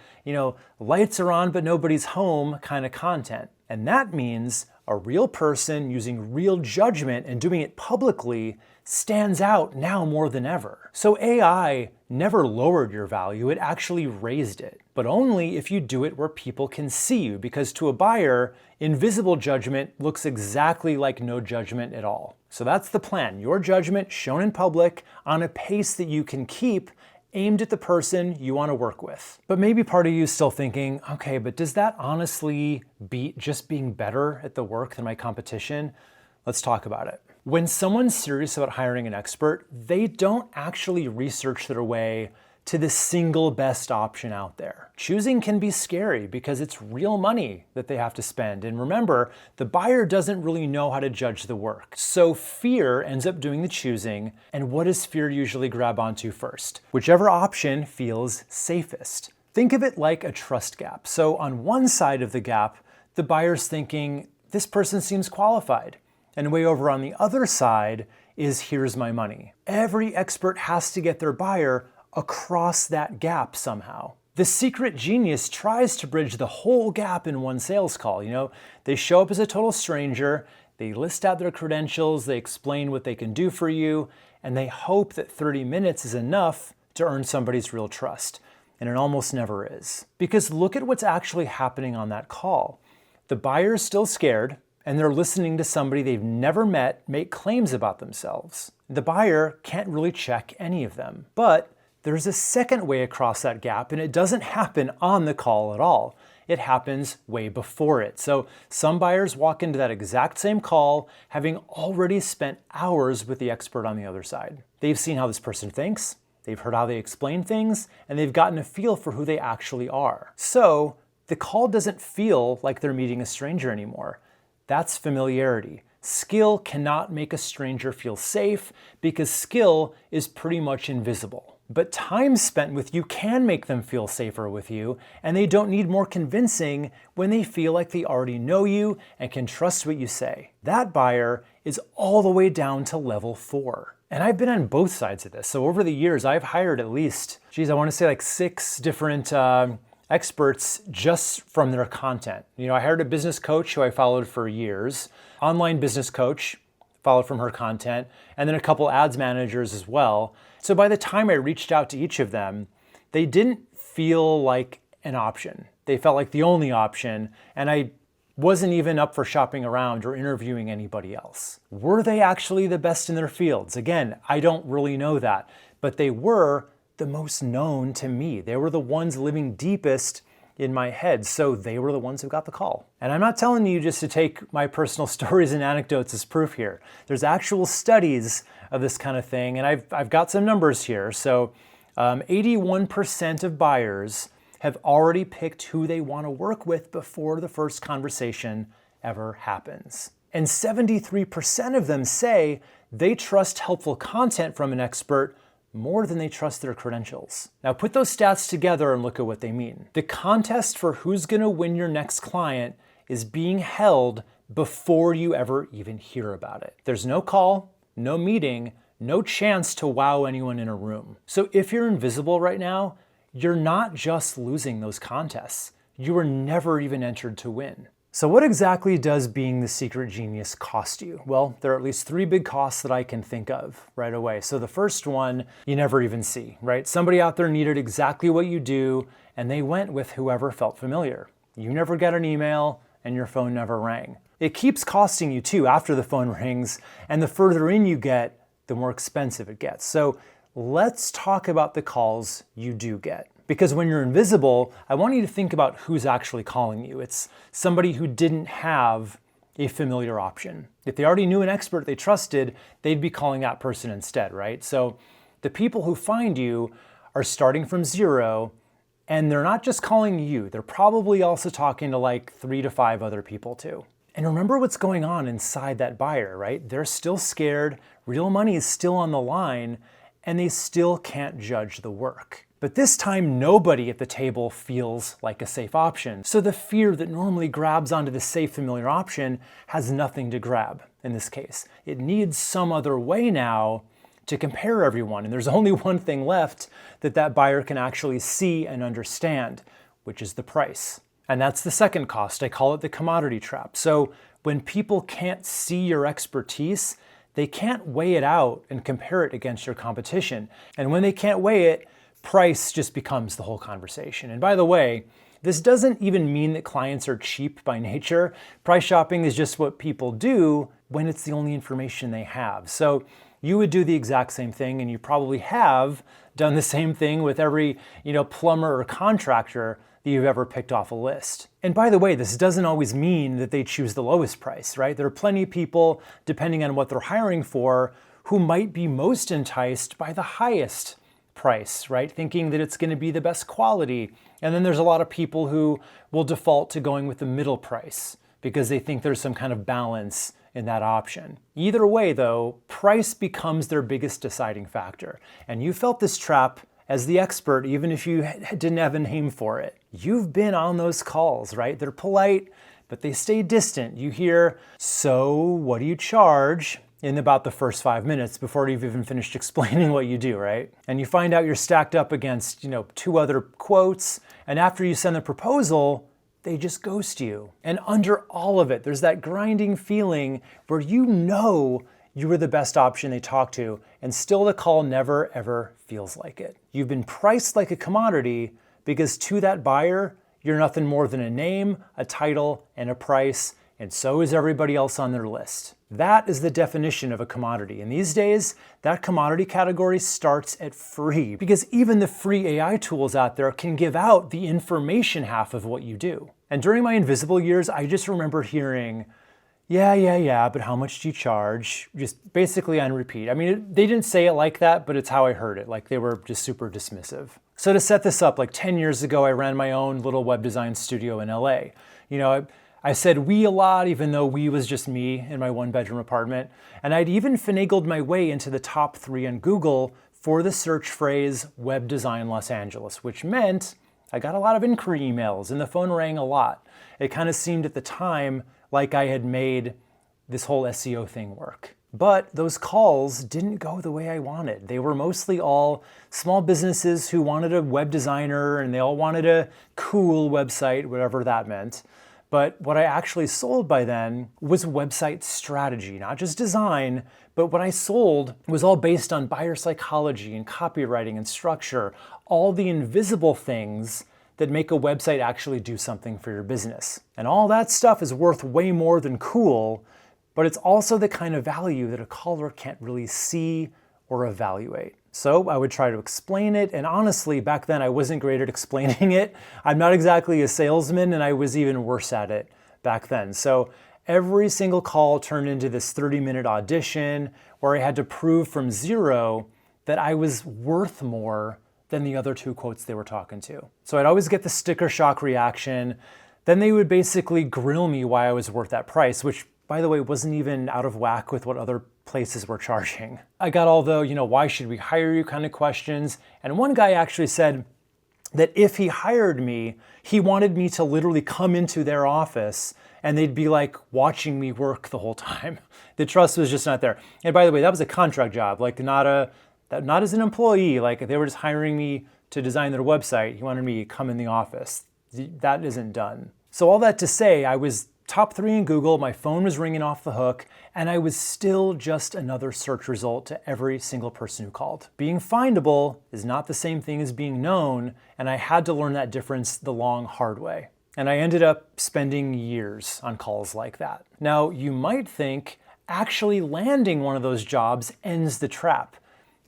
lights are on but nobody's home kind of content. And that means a real person using real judgment and doing it publicly stands out now more than ever. So AI never lowered your value, it actually raised it. But only if you do it where people can see you, because to a buyer, invisible judgment looks exactly like no judgment at all. So that's the plan. Your judgment shown in public on a pace that you can keep, aimed at the person you want to work with. But maybe part of you is still thinking, okay, but does that honestly beat just being better at the work than my competition? Let's talk about it. When someone's serious about hiring an expert, they don't actually research their way to the single best option out there. Choosing can be scary because it's real money that they have to spend. And remember, the buyer doesn't really know how to judge the work. So fear ends up doing the choosing. And what does fear usually grab onto first? Whichever option feels safest. Think of it like a trust gap. So on one side of the gap, the buyer's thinking, this person seems qualified. And way over on the other side is, here's my money. Every expert has to get their buyer across that gap somehow. The secret genius tries to bridge the whole gap in one sales call. They show up as a total stranger, they list out their credentials, they explain what they can do for you, and they hope that 30 minutes is enough to earn somebody's real trust. And it almost never is. Because look at what's actually happening on that call. The buyer's still scared, and they're listening to somebody they've never met make claims about themselves. The buyer can't really check any of them. But there's a second way across that gap, and it doesn't happen on the call at all. It happens way before it. So some buyers walk into that exact same call having already spent hours with the expert on the other side. They've seen how this person thinks, they've heard how they explain things, and they've gotten a feel for who they actually are. So the call doesn't feel like they're meeting a stranger anymore. That's familiarity. Skill cannot make a stranger feel safe because skill is pretty much invisible. But time spent with you can make them feel safer with you, and they don't need more convincing when they feel like they already know you and can trust what you say. That buyer is all the way down to level 4. And I've been on both sides of this. So over the years, I've hired at least, I want to say like 6 different experts just from their content. I hired a business coach who I followed for years, online business coach, followed from her content, and then a couple ads managers as well. So by the time I reached out to each of them, they didn't feel like an option. They felt like the only option, and I wasn't even up for shopping around or interviewing anybody else. Were they actually the best in their fields? Again, I don't really know that, but they were the most known to me. They were the ones living deepest in my head, so they were the ones who got the call. And I'm not telling you just to take my personal stories and anecdotes as proof here. There's actual studies of this kind of thing, and I've got some numbers here. So 81% of buyers have already picked who they want to work with before the first conversation ever happens. And 73% of them say they trust helpful content from an expert more than they trust their credentials. Now put those stats together and look at what they mean. The contest for who's going to win your next client is being held before you ever even hear about it. There's no call, no meeting, no chance to wow anyone in a room. So if you're invisible right now, you're not just losing those contests. You were never even entered to win. So what exactly does being the secret genius cost you? Well, there are at least 3 big costs that I can think of right away. So the first one, you never even see, right? Somebody out there needed exactly what you do, and they went with whoever felt familiar. You never get an email, and your phone never rang. It keeps costing you too after the phone rings, and the further in you get, the more expensive it gets. So let's talk about the calls you do get. Because when you're invisible, I want you to think about who's actually calling you. It's somebody who didn't have a familiar option. If they already knew an expert they trusted, they'd be calling that person instead, right? So the people who find you are starting from zero, and they're not just calling you, they're probably also talking to like 3 to 5 other people too. And remember what's going on inside that buyer, right? They're still scared, real money is still on the line, and they still can't judge the work. But this time, nobody at the table feels like a safe option. So the fear that normally grabs onto the safe, familiar option has nothing to grab in this case. It needs some other way now to compare everyone. And there's only one thing left that buyer can actually see and understand, which is the price. And that's the second cost. I call it the commodity trap. So when people can't see your expertise, they can't weigh it out and compare it against your competition. And when they can't weigh it, price just becomes the whole conversation. And by the way, this doesn't even mean that clients are cheap by nature. Price shopping is just what people do when it's the only information they have. So you would do the exact same thing, and you probably have done the same thing with every, plumber or contractor that you've ever picked off a list. And by the way, this doesn't always mean that they choose the lowest price, right? There are plenty of people, depending on what they're hiring for, who might be most enticed by the highest price, right? Thinking that it's going to be the best quality. And then there's a lot of people who will default to going with the middle price because they think there's some kind of balance in that option. Either way though, price becomes their biggest deciding factor. And you felt this trap as the expert, even if you didn't have a name for it. You've been on those calls, right? They're polite, but they stay distant. You hear, "So what do you charge?" in about the first 5 minutes before you've even finished explaining what you do, right? And you find out you're stacked up against, 2 other quotes, and after you send the proposal, they just ghost you. And under all of it, there's that grinding feeling where you were the best option they talked to, and still the call never ever feels like it. You've been priced like a commodity because to that buyer, you're nothing more than a name, a title, and a price, and so is everybody else on their list. That is the definition of a commodity. And these days, that commodity category starts at free because even the free AI tools out there can give out the information half of what you do. And during my invisible years, I just remember hearing, yeah, but how much do you charge? Just basically on repeat. I mean, they didn't say it like that, but it's how I heard it. Like they were just super dismissive. So to set this up, like 10 years ago, I ran my own little web design studio in LA. I said we a lot, even though we was just me in my 1-bedroom apartment. And I'd even finagled my way into the top 3 on Google for the search phrase web design Los Angeles, which meant I got a lot of inquiry emails and the phone rang a lot. It kind of seemed at the time like I had made this whole SEO thing work. But those calls didn't go the way I wanted. They were mostly all small businesses who wanted a web designer and they all wanted a cool website, whatever that meant. But what I actually sold by then was website strategy, not just design, but what I sold was all based on buyer psychology and copywriting and structure, all the invisible things that make a website actually do something for your business. And all that stuff is worth way more than cool, but it's also the kind of value that a caller can't really see or evaluate. So I would try to explain it, and honestly, back then I wasn't great at explaining it. I'm not exactly a salesman, and I was even worse at it back then. So every single call turned into this 30-minute audition where I had to prove from zero that I was worth more than the other 2 quotes they were talking to. So I'd always get the sticker shock reaction. Then they would basically grill me why I was worth that price, which, by the way, wasn't even out of whack with what other places were charging. I got all the, why should we hire you kind of questions. And one guy actually said that if he hired me, he wanted me to literally come into their office and they'd be like watching me work the whole time. The trust was just not there. And by the way, that was a contract job, like not as an employee. Like they were just hiring me to design their website. He wanted me to come in the office. That isn't done. So all that to say, I was Top 3 in Google, my phone was ringing off the hook, and I was still just another search result to every single person who called. Being findable is not the same thing as being known, and I had to learn that difference the long, hard way. And I ended up spending years on calls like that. Now, you might think actually landing one of those jobs ends the trap.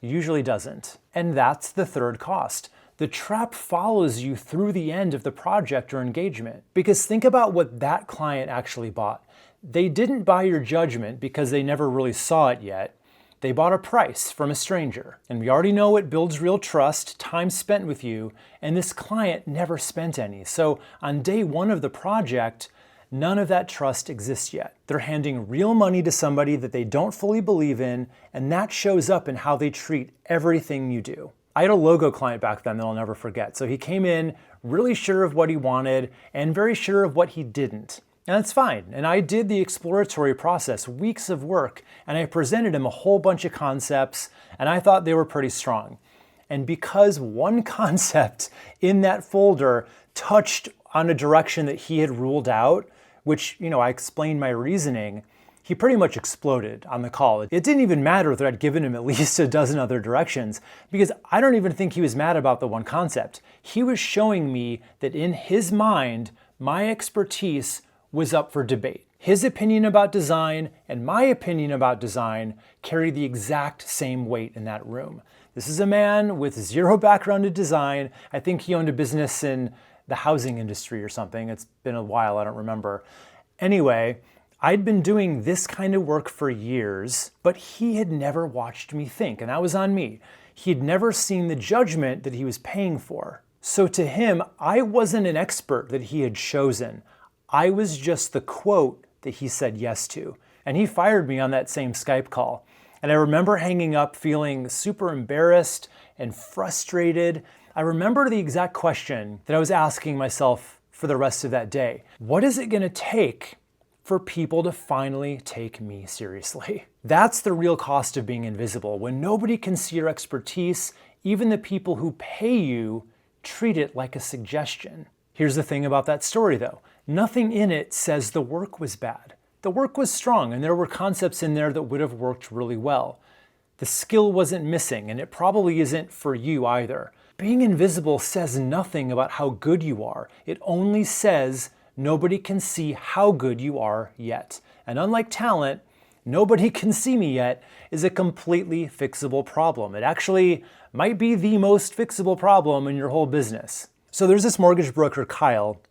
It usually doesn't. And that's the third cost. The trap follows you through the end of the project or engagement. Because think about what that client actually bought. They didn't buy your judgment because they never really saw it yet. They bought a price from a stranger. And we already know it builds real trust, time spent with you, and this client never spent any. So on day one of the project, none of that trust exists yet. They're handing real money to somebody that they don't fully believe in, and that shows up in how they treat everything you do. I had a logo client back then that I'll never forget. So he came in really sure of what he wanted and very sure of what he didn't. And that's fine. And I did the exploratory process, weeks of work, and I presented him a whole bunch of concepts, and I thought they were pretty strong. And because one concept in that folder touched on a direction that he had ruled out, which, I explained my reasoning, he pretty much exploded on the call. It didn't even matter that I'd given him at least a dozen other directions, because I don't even think he was mad about the one concept. He was showing me that in his mind, my expertise was up for debate. His opinion about design and my opinion about design carried the exact same weight in that room. This is a man with zero background in design. I think he owned a business in the housing industry or something. It's been a while, I don't remember. Anyway, I'd been doing this kind of work for years, but he had never watched me think, and that was on me. He'd never seen the judgment that he was paying for. So to him, I wasn't an expert that he had chosen. I was just the quote that he said yes to. And he fired me on that same Skype call. And I remember hanging up feeling super embarrassed and frustrated. I remember the exact question that I was asking myself for the rest of that day. What is it going to take for people to finally take me seriously? That's the real cost of being invisible. When nobody can see your expertise, even the people who pay you treat it like a suggestion. Here's the thing about that story though. Nothing in it says the work was bad. The work was strong and there were concepts in there that would have worked really well. The skill wasn't missing and it probably isn't for you either. Being invisible says nothing about how good you are. It only says nobody can see how good you are yet. And unlike talent, nobody can see me yet is a completely fixable problem. It actually might be the most fixable problem in your whole business. So there's this mortgage broker, Kyle,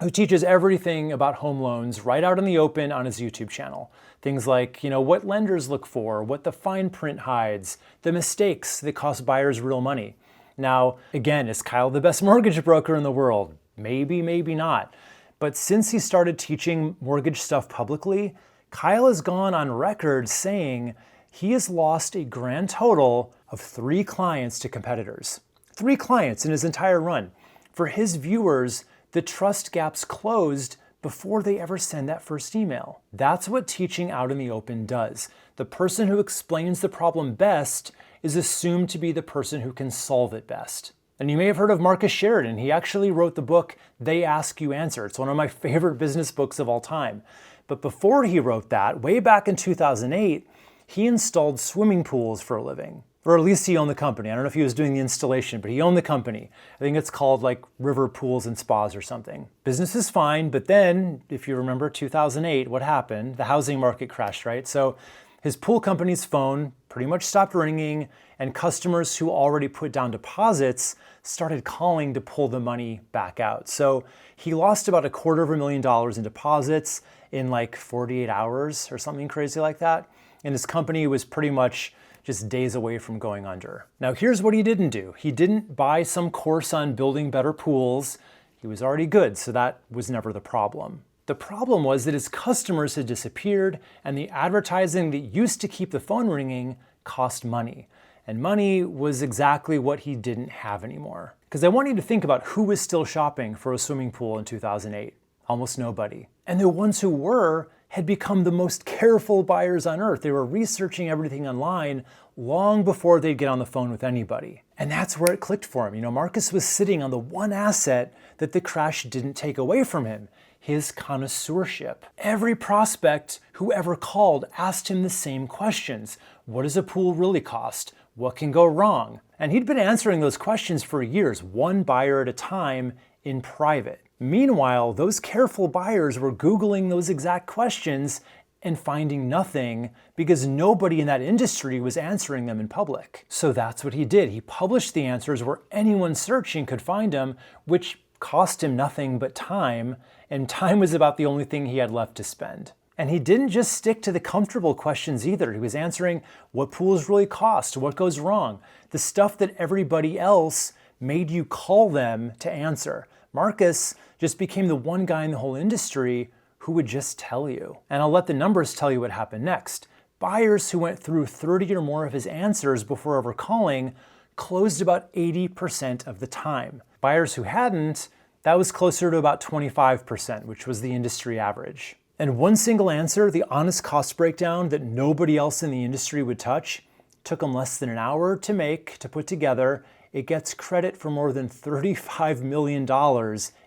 who teaches everything about home loans right out in the open on his YouTube channel. Things like, what lenders look for, what the fine print hides, the mistakes that cost buyers real money. Now, again, is Kyle the best mortgage broker in the world? Maybe, maybe not. But since he started teaching mortgage stuff publicly, Kyle has gone on record saying he has lost a grand total of 3 clients to competitors. 3 clients in his entire run. For his viewers, the trust gaps closed before they ever send that first email. That's what teaching out in the open does. The person who explains the problem best is assumed to be the person who can solve it best. And you may have heard of Marcus Sheridan. He actually wrote the book, They Ask You Answer. It's one of my favorite business books of all time. But before he wrote that, way back in 2008, he installed swimming pools for a living. Or at least he owned the company. I don't know if he was doing the installation, but he owned the company. I think it's called like River Pools and Spas or something. Business is fine, but then, if you remember 2008, what happened? The housing market crashed, right? So his pool company's phone pretty much stopped ringing, and customers who already put down deposits started calling to pull the money back out. So he lost about $250,000 in deposits in like 48 hours or something crazy like that. And his company was pretty much just days away from going under. Now here's what he didn't do. He didn't buy some course on building better pools. He was already good, so that was never the problem. The problem was that his customers had disappeared and the advertising that used to keep the phone ringing cost money. And money was exactly what he didn't have anymore. Because I want you to think about who was still shopping for a swimming pool in 2008. Almost nobody. And the ones who were had become the most careful buyers on earth. They were researching everything online long before they'd get on the phone with anybody. And that's where it clicked for him. Marcus was sitting on the one asset that the crash didn't take away from him. his connoisseurship. Every prospect who ever called asked him the same questions. What does a pool really cost? What can go wrong? And he'd been answering those questions for years, one buyer at a time in private. Meanwhile, those careful buyers were Googling those exact questions and finding nothing because nobody in that industry was answering them in public. So that's what he did. He published the answers where anyone searching could find them, which cost him nothing but time, and time was about the only thing he had left to spend. And he didn't just stick to the comfortable questions either. He was answering what pools really cost, what goes wrong, the stuff that everybody else made you call them to answer. Marcus just became the one guy in the whole industry who would just tell you. And I'll let the numbers tell you what happened next. Buyers who went through 30 or more of his answers before ever calling closed about 80% of the time. Buyers who hadn't, that was closer to about 25%, which was the industry average. And one single answer, the honest cost breakdown that nobody else in the industry would touch, took him less than an hour to put together. It gets credit for more than $35 million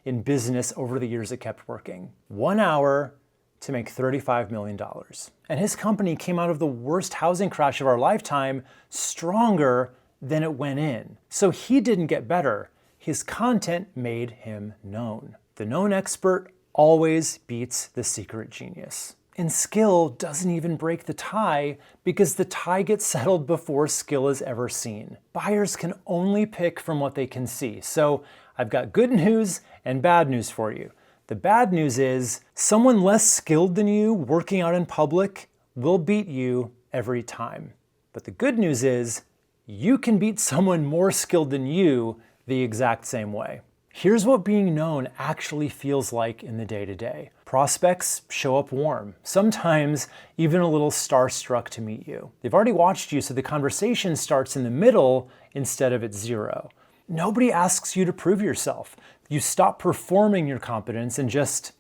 in business over the years it kept working. 1 hour to make $35 million. And his company came out of the worst housing crash of our lifetime stronger than it went in. So he didn't get better. His content made him known. The known expert always beats the secret genius. And skill doesn't even break the tie because the tie gets settled before skill is ever seen. Buyers can only pick from what they can see. So I've got good news and bad news for you. The bad news is someone less skilled than you working out in public will beat you every time. But the good news is you can beat someone more skilled than you the exact same way. Here's what being known actually feels like in the day-to-day. Prospects show up warm, sometimes even a little starstruck to meet you. They've already watched you, so the conversation starts in the middle instead of at zero. Nobody asks you to prove yourself. You stop performing your competence and just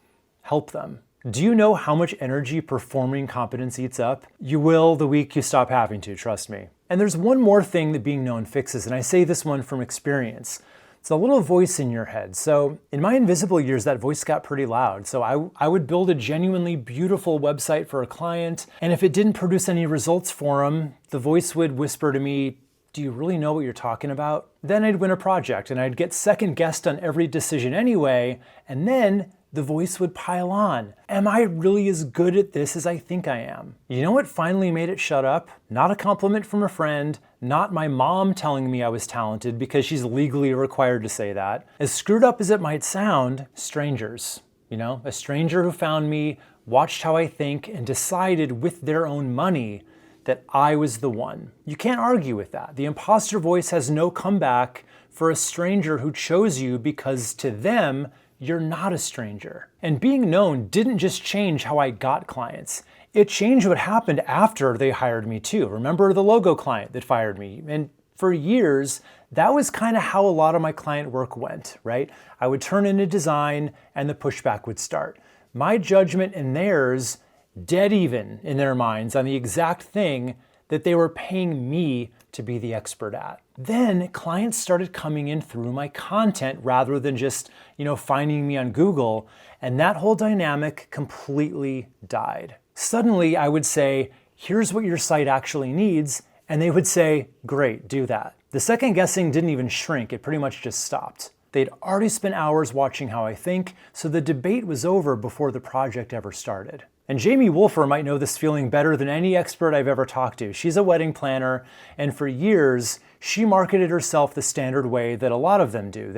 help them. Do you know how much energy performing competence eats up? You will the week you stop having to, trust me. And there's one more thing that being known fixes, and I say this one from experience. It's a little voice in your head. So in my invisible years, that voice got pretty loud. So I would build a genuinely beautiful website for a client, and if it didn't produce any results for them, the voice would whisper to me, "Do you really know what you're talking about?" Then I'd win a project, and I'd get second guessed on every decision anyway, and then the voice would pile on. Am I really as good at this as I think I am? You know what finally made it shut up? Not a compliment from a friend, not my mom telling me I was talented because she's legally required to say that. As screwed up as it might sound, strangers. A stranger who found me, watched how I think, and decided with their own money that I was the one. You can't argue with that. The imposter voice has no comeback for a stranger who chose you because to them, you're not a stranger. And being known didn't just change how I got clients. It changed what happened after they hired me too. Remember the logo client that fired me? And for years, that was kind of how a lot of my client work went, right? I would turn in a design and the pushback would start. My judgment and theirs dead even in their minds on the exact thing that they were paying me to be the expert at. Then clients started coming in through my content rather than just, finding me on Google, and that whole dynamic completely died. Suddenly I would say, "Here's what your site actually needs," and they would say, "Great, do that." The second guessing didn't even shrink, it pretty much just stopped. They'd already spent hours watching how I think, so the debate was over before the project ever started. And Jamie Wolfer might know this feeling better than any expert I've ever talked to. She's a wedding planner, and for years, she marketed herself the standard way that a lot of them do.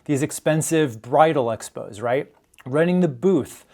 These expensive bridal expos, right? Renting the booth,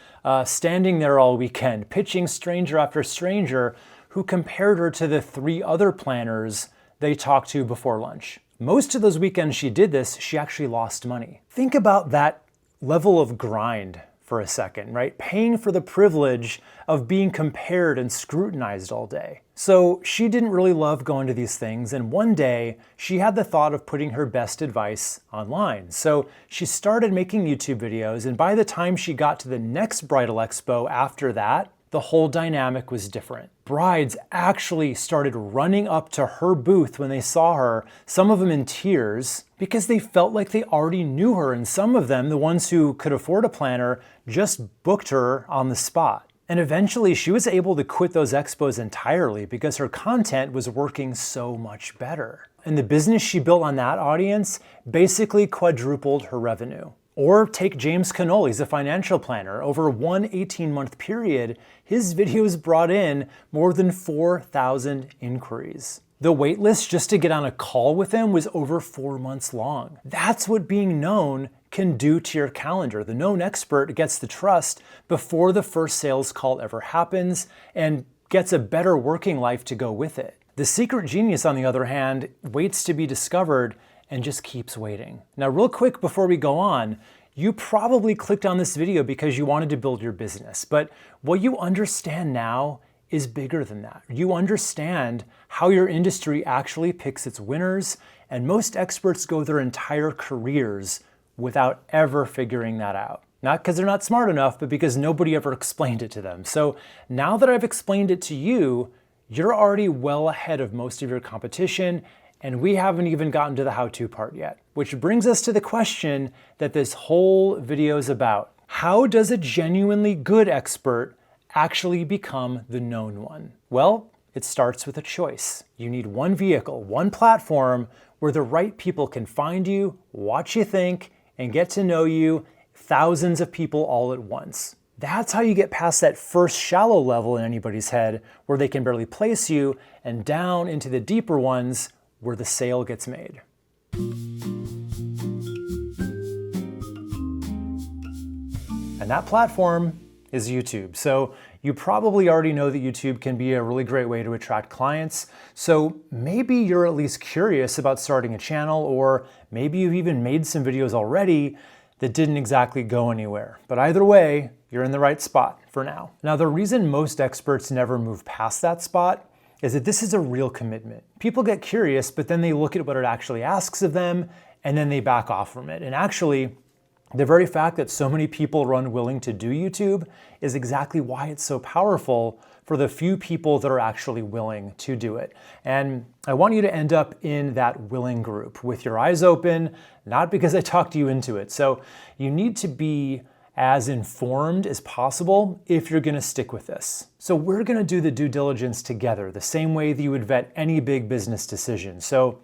standing there all weekend, pitching stranger after stranger who compared her to the 3 other planners they talked to before lunch. Most of those weekends she did this, she actually lost money. Think about that level of grind for a second, right? Paying for the privilege of being compared and scrutinized all day. So she didn't really love going to these things, and one day she had the thought of putting her best advice online. So she started making YouTube videos, and by the time she got to the next bridal expo after that, the whole dynamic was different. Brides actually started running up to her booth when they saw her, some of them in tears, because they felt like they already knew her, and some of them, the ones who could afford a planner, just booked her on the spot. And eventually she was able to quit those expos entirely because her content was working so much better. And the business she built on that audience basically quadrupled her revenue. Or take James Cannoli, he's a financial planner. Over one 18-month period, his videos brought in more than 4,000 inquiries. The wait list just to get on a call with him was over 4 months long. That's what being known can do to your calendar. The known expert gets the trust before the first sales call ever happens and gets a better working life to go with it. The secret genius, on the other hand, waits to be discovered and just keeps waiting. Now, real quick before we go on, you probably clicked on this video because you wanted to build your business, but what you understand now is bigger than that. You understand how your industry actually picks its winners, and most experts go their entire careers without ever figuring that out. Not because they're not smart enough, but because nobody ever explained it to them. So now that I've explained it to you, you're already well ahead of most of your competition, and we haven't even gotten to the how-to part yet. Which brings us to the question that this whole video is about. How does a genuinely good expert actually become the known one? Well, it starts with a choice. You need one vehicle, one platform where the right people can find you, watch you think, and get to know you, thousands of people all at once. That's how you get past that first shallow level in anybody's head where they can barely place you, and down into the deeper ones where the sale gets made. And that platform is YouTube. So you probably already know that YouTube can be a really great way to attract clients. So maybe you're at least curious about starting a channel, or maybe you've even made some videos already that didn't exactly go anywhere. But either way, you're in the right spot for now. Now, the reason most experts never move past that spot is that this is a real commitment. People get curious, but then they look at what it actually asks of them, and then they back off from it. And actually, the very fact that so many people are unwilling to do YouTube is exactly why it's so powerful for the few people that are actually willing to do it. And I want you to end up in that willing group with your eyes open, not because I talked you into it. So you need to be as informed as possible if you're gonna stick with this. So we're gonna do the due diligence together, the same way that you would vet any big business decision. So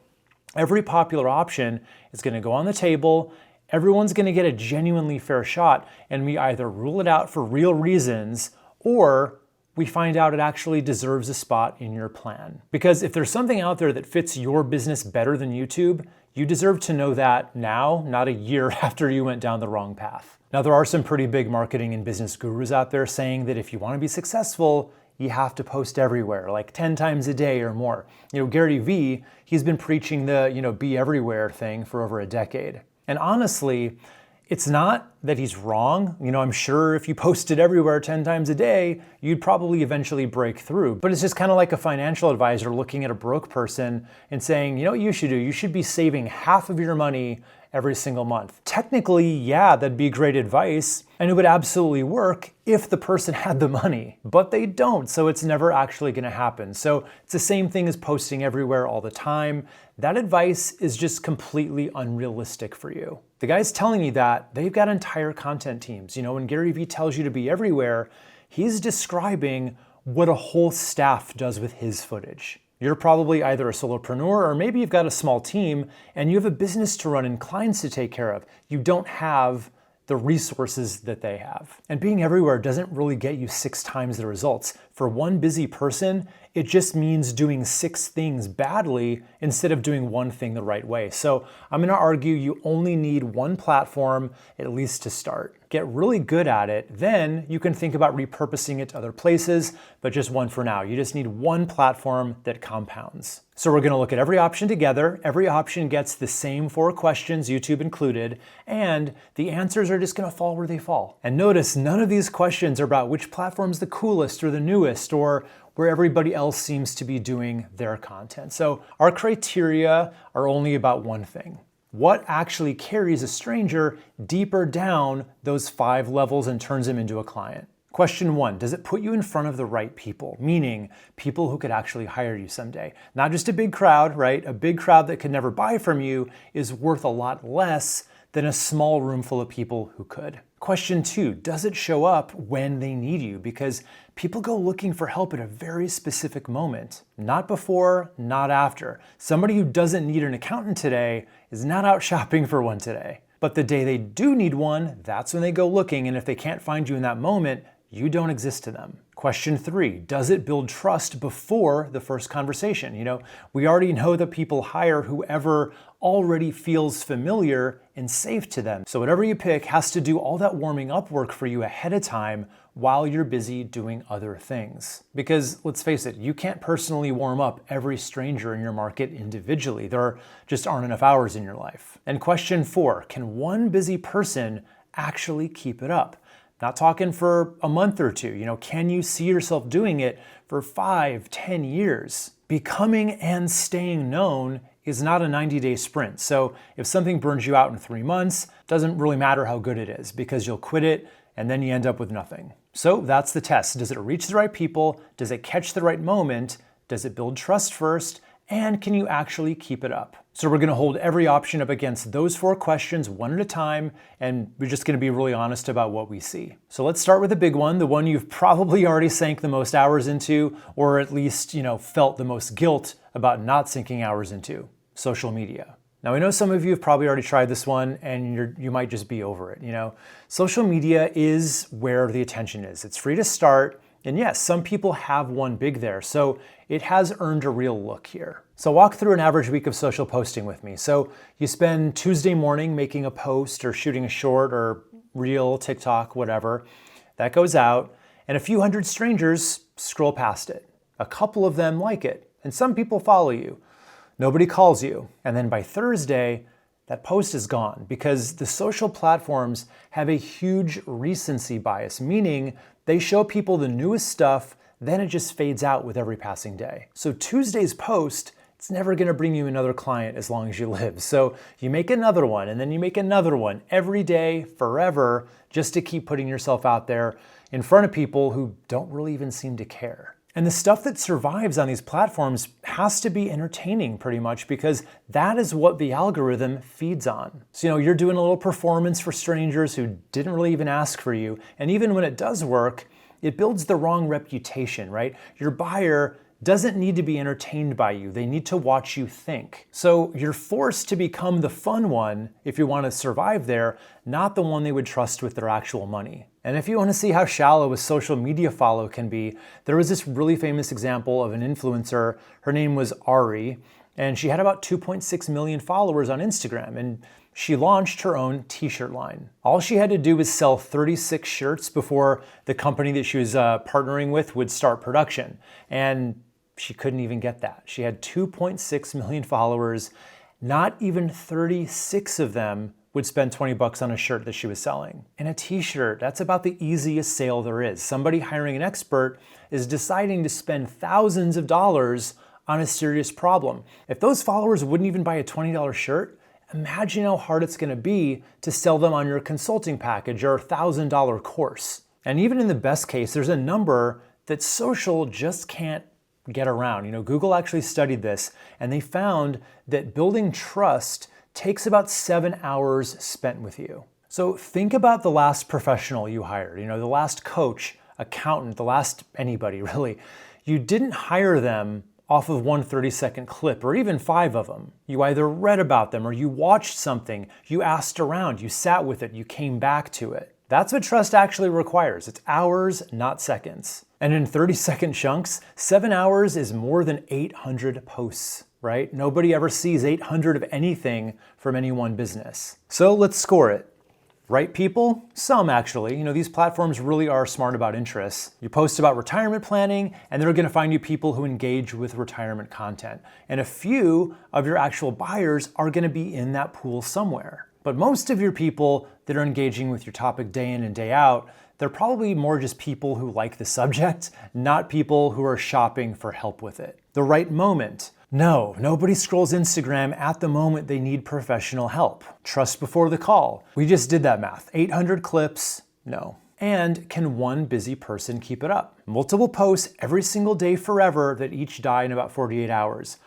every popular option is gonna go on the table, everyone's gonna get a genuinely fair shot, and we either rule it out for real reasons, or we find out it actually deserves a spot in your plan. Because if there's something out there that fits your business better than YouTube, you deserve to know that now, not a year after you went down the wrong path. Now, there are some pretty big marketing and business gurus out there saying that if you want to be successful, you have to post everywhere, like 10 times a day or more. Gary Vee, he's been preaching the, be everywhere thing for over a decade. And honestly, it's not that he's wrong. I'm sure if you posted everywhere 10 times a day, you'd probably eventually break through. But it's just kind of like a financial advisor looking at a broke person and saying, you know what you should do? You should be saving half of your money every single month. Technically, yeah, that'd be great advice, and it would absolutely work if the person had the money, but they don't, so it's never actually gonna happen. So it's the same thing as posting everywhere all the time. That advice is just completely unrealistic for you. The guys telling you that, they've got entire content teams. When Gary Vee tells you to be everywhere, he's describing what a whole staff does with his footage. You're probably either a solopreneur, or maybe you've got a small team and you have a business to run and clients to take care of. You don't have the resources that they have. And being everywhere doesn't really get you 6 times the results. For one busy person, it just means doing 6 things badly instead of doing one thing the right way. So I'm gonna argue you only need one platform, at least to start. Get really good at it, then you can think about repurposing it to other places, but just one for now. You just need one platform that compounds. So we're gonna look at every option together. Every option gets the same 4 questions, YouTube included, and the answers are just gonna fall where they fall. And notice none of these questions are about which platform's the coolest or the newest or where everybody else seems to be doing their content. So our criteria are only about one thing. What actually carries a stranger deeper down those 5 levels and turns him into a client? Question 1, does it put you in front of the right people? Meaning people who could actually hire you someday. Not just a big crowd, right? A big crowd that could never buy from you is worth a lot less than a small room full of people who could. Question 2, does it show up when they need you? Because people go looking for help at a very specific moment. Not before, not after. Somebody who doesn't need an accountant today is not out shopping for one today. But the day they do need one, that's when they go looking, and if they can't find you in that moment, you don't exist to them. Question 3, does it build trust before the first conversation? We already know that people hire whoever already feels familiar and safe to them. So whatever you pick has to do all that warming up work for you ahead of time while you're busy doing other things. Because let's face it, you can't personally warm up every stranger in your market individually. There just aren't enough hours in your life. And question 4, can one busy person actually keep it up? Not talking for a month or two. Can you see yourself doing it for 5, 10 years? Becoming and staying known is not a 90-day sprint. So if something burns you out in 3 months, doesn't really matter how good it is because you'll quit it and then you end up with nothing. So that's the test. Does it reach the right people? Does it catch the right moment? Does it build trust first? And can you actually keep it up? So we're gonna hold every option up against those 4 questions one at a time, and we're just gonna be really honest about what we see. So let's start with the big one, the one you've probably already sank the most hours into, or at least, felt the most guilt about not sinking hours into, social media. Now I know some of you have probably already tried this one and you might just be over it. Social media is where the attention is. It's free to start. And yes, some people have one big there, so it has earned a real look here. So walk through an average week of social posting with me. So you spend Tuesday morning making a post or shooting a short or reel, TikTok, whatever. That goes out, and a few hundred strangers scroll past it. A couple of them like it, and some people follow you. Nobody calls you. And then by Thursday, that post is gone because the social platforms have a huge recency bias, meaning they show people the newest stuff, then it just fades out with every passing day. So Tuesday's post, it's never gonna bring you another client as long as you live. So you make another one, and then you make another one every day, forever, just to keep putting yourself out there in front of people who don't really even seem to care. And the stuff that survives on these platforms has to be entertaining pretty much because that is what the algorithm feeds on. So, you're doing a little performance for strangers who didn't really even ask for you. And even when it does work, it builds the wrong reputation, right? Your buyer doesn't need to be entertained by you. They need to watch you think. So you're forced to become the fun one if you want to survive there, not the one they would trust with their actual money. And if you want to see how shallow a social media follow can be, there was this really famous example of an influencer. Her name was Ari, and she had about 2.6 million followers on Instagram, and she launched her own t-shirt line. All she had to do was sell 36 shirts before the company that she was partnering with would start production. And she couldn't even get that. She had 2.6 million followers. Not even 36 of them would spend 20 bucks on a shirt that she was selling. And a t-shirt, that's about the easiest sale there is. Somebody hiring an expert is deciding to spend thousands of dollars on a serious problem. If those followers wouldn't even buy a $20 shirt, imagine how hard it's gonna be to sell them on your consulting package or $1,000 course. And even in the best case, there's a number that social just can't get around. Google actually studied this, and they found that building trust takes about 7 hours spent with you. So think about the last professional you hired, the last coach, accountant, the last anybody really. You didn't hire them off of one 30-second clip or even 5 of them. You either read about them or you watched something, you asked around, you sat with it, you came back to it. That's what trust actually requires. It's hours, not seconds. And in 30-second chunks, 7 hours is more than 800 posts, right? Nobody ever sees 800 of anything from any one business. So let's score it. Right people? Some actually. These platforms really are smart about interests. You post about retirement planning, and they're gonna find you people who engage with retirement content. And a few of your actual buyers are gonna be in that pool somewhere. But most of your people that are engaging with your topic day in and day out, they're probably more just people who like the subject, not people who are shopping for help with it. The right moment. No, nobody scrolls Instagram at the moment they need professional help. Trust before the call. We just did that math. 800 clips, no. And can one busy person keep it up? Multiple posts every single day forever that each die in about 48 hours.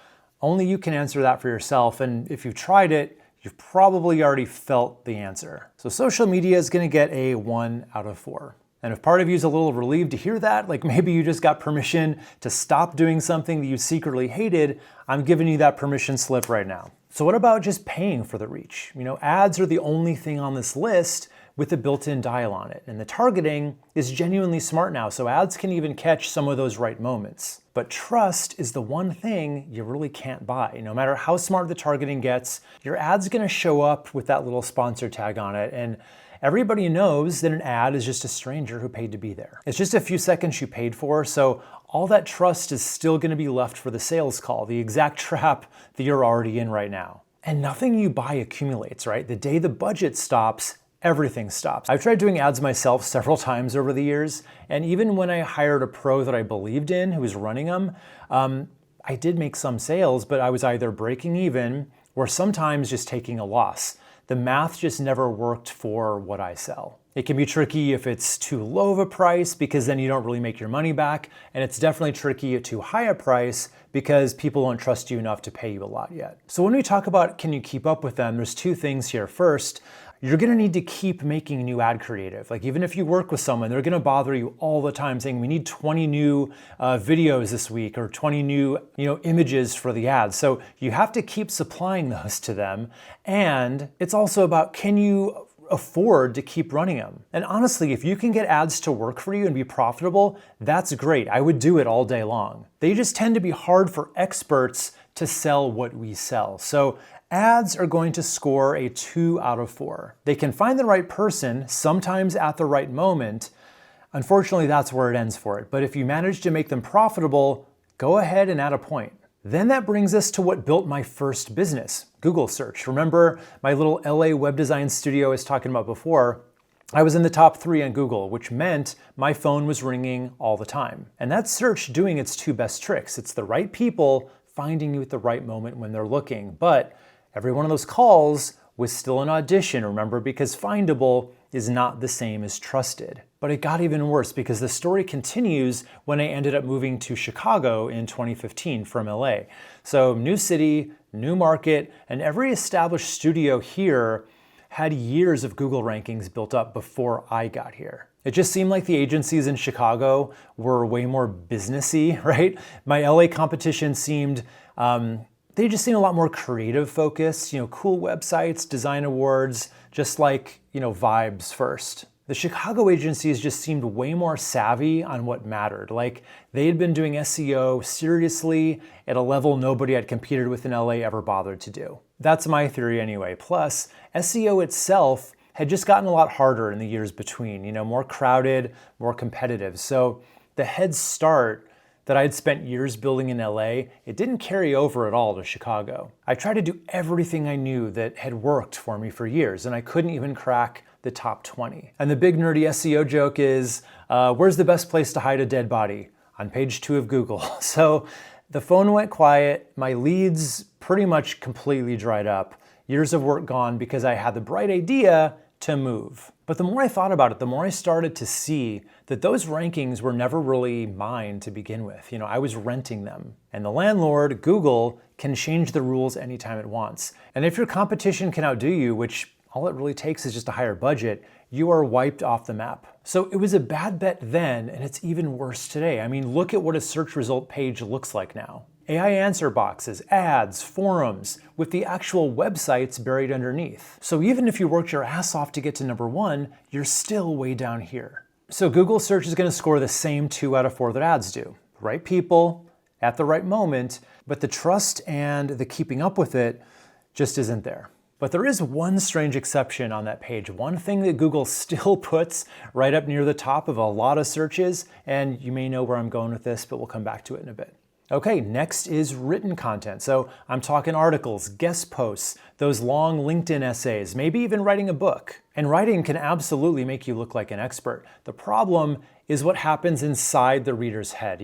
Only you can answer that for yourself, and if you've tried it, you've probably already felt the answer. So social media is gonna get a 1 out of 4. And if part of you is a little relieved to hear that, like maybe you just got permission to stop doing something that you secretly hated, I'm giving you that permission slip right now. So what about just paying for the reach? Ads are the only thing on this list with a built-in dial on it. And the targeting is genuinely smart now, so ads can even catch some of those right moments. But trust is the one thing you really can't buy. No matter how smart the targeting gets, your ad's gonna show up with that little sponsor tag on it, and everybody knows that an ad is just a stranger who paid to be there. It's just a few seconds you paid for, so all that trust is still gonna be left for the sales call, the exact trap that you're already in right now. And nothing you buy accumulates, right? The day the budget stops, everything stops. I've tried doing ads myself several times over the years, and even when I hired a pro that I believed in who was running them, I did make some sales, but I was either breaking even or sometimes just taking a loss. The math just never worked for what I sell. It can be tricky if it's too low of a price because then you don't really make your money back, and it's definitely tricky at too high a price because people don't trust you enough to pay you a lot yet. So when we talk about can you keep up with them, there's two things here. First, you're gonna need to keep making new ad creative. Like even if you work with someone, they're gonna bother you all the time saying, we need 20 new videos this week or 20 new images for the ads. So you have to keep supplying those to them. And it's also about, can you afford to keep running them? And honestly, if you can get ads to work for you and be profitable, that's great. I would do it all day long. They just tend to be hard for experts to sell what we sell. So ads are going to score a 2 out of 4. They can find the right person, sometimes at the right moment. Unfortunately, that's where it ends for it. But if you manage to make them profitable, go ahead and add a point. Then that brings us to what built my first business, Google search. Remember my little LA web design studio I was talking about before? I was in the top 3 on Google, which meant my phone was ringing all the time. And that's search doing its 2 best tricks. It's the right people finding you at the right moment when they're looking. But every one of those calls was still an audition, remember, because findable is not the same as trusted. But it got even worse because the story continues when I ended up moving to Chicago in 2015 from LA. So new city, new market, and every established studio here had years of Google rankings built up before I got here. It just seemed like the agencies in Chicago were way more businessy, right? My LA competition seemed, they just seemed a lot more creative focused, cool websites, design awards, just like, vibes first. The Chicago agencies just seemed way more savvy on what mattered. Like they had been doing SEO seriously at a level nobody I'd competed with in LA ever bothered to do. That's my theory anyway. Plus, SEO itself had just gotten a lot harder in the years between, more crowded, more competitive. So the head start that I'd spent years building in LA, it didn't carry over at all to Chicago. I tried to do everything I knew that had worked for me for years, and I couldn't even crack the top 20. And the big nerdy SEO joke is, where's the best place to hide a dead body? On page 2 of Google. So the phone went quiet, my leads pretty much completely dried up, years of work gone because I had the bright idea to move. But the more I thought about it, the more I started to see that those rankings were never really mine to begin with. I was renting them. And the landlord, Google, can change the rules anytime it wants. And if your competition can outdo you, which all it really takes is just a higher budget, you are wiped off the map. So it was a bad bet then, and it's even worse today. I mean, look at what a search result page looks like now. AI answer boxes, ads, forums, with the actual websites buried underneath. So even if you worked your ass off to get to number 1, you're still way down here. So Google search is gonna score the same 2 out of 4 that ads do. Right people, at the right moment, but the trust and the keeping up with it just isn't there. But there is one strange exception on that page, one thing that Google still puts right up near the top of a lot of searches, and you may know where I'm going with this, but we'll come back to it in a bit. Okay, next is written content. So I'm talking articles, guest posts, those long LinkedIn essays, maybe even writing a book. And writing can absolutely make you look like an expert. The problem is what happens inside the reader's head.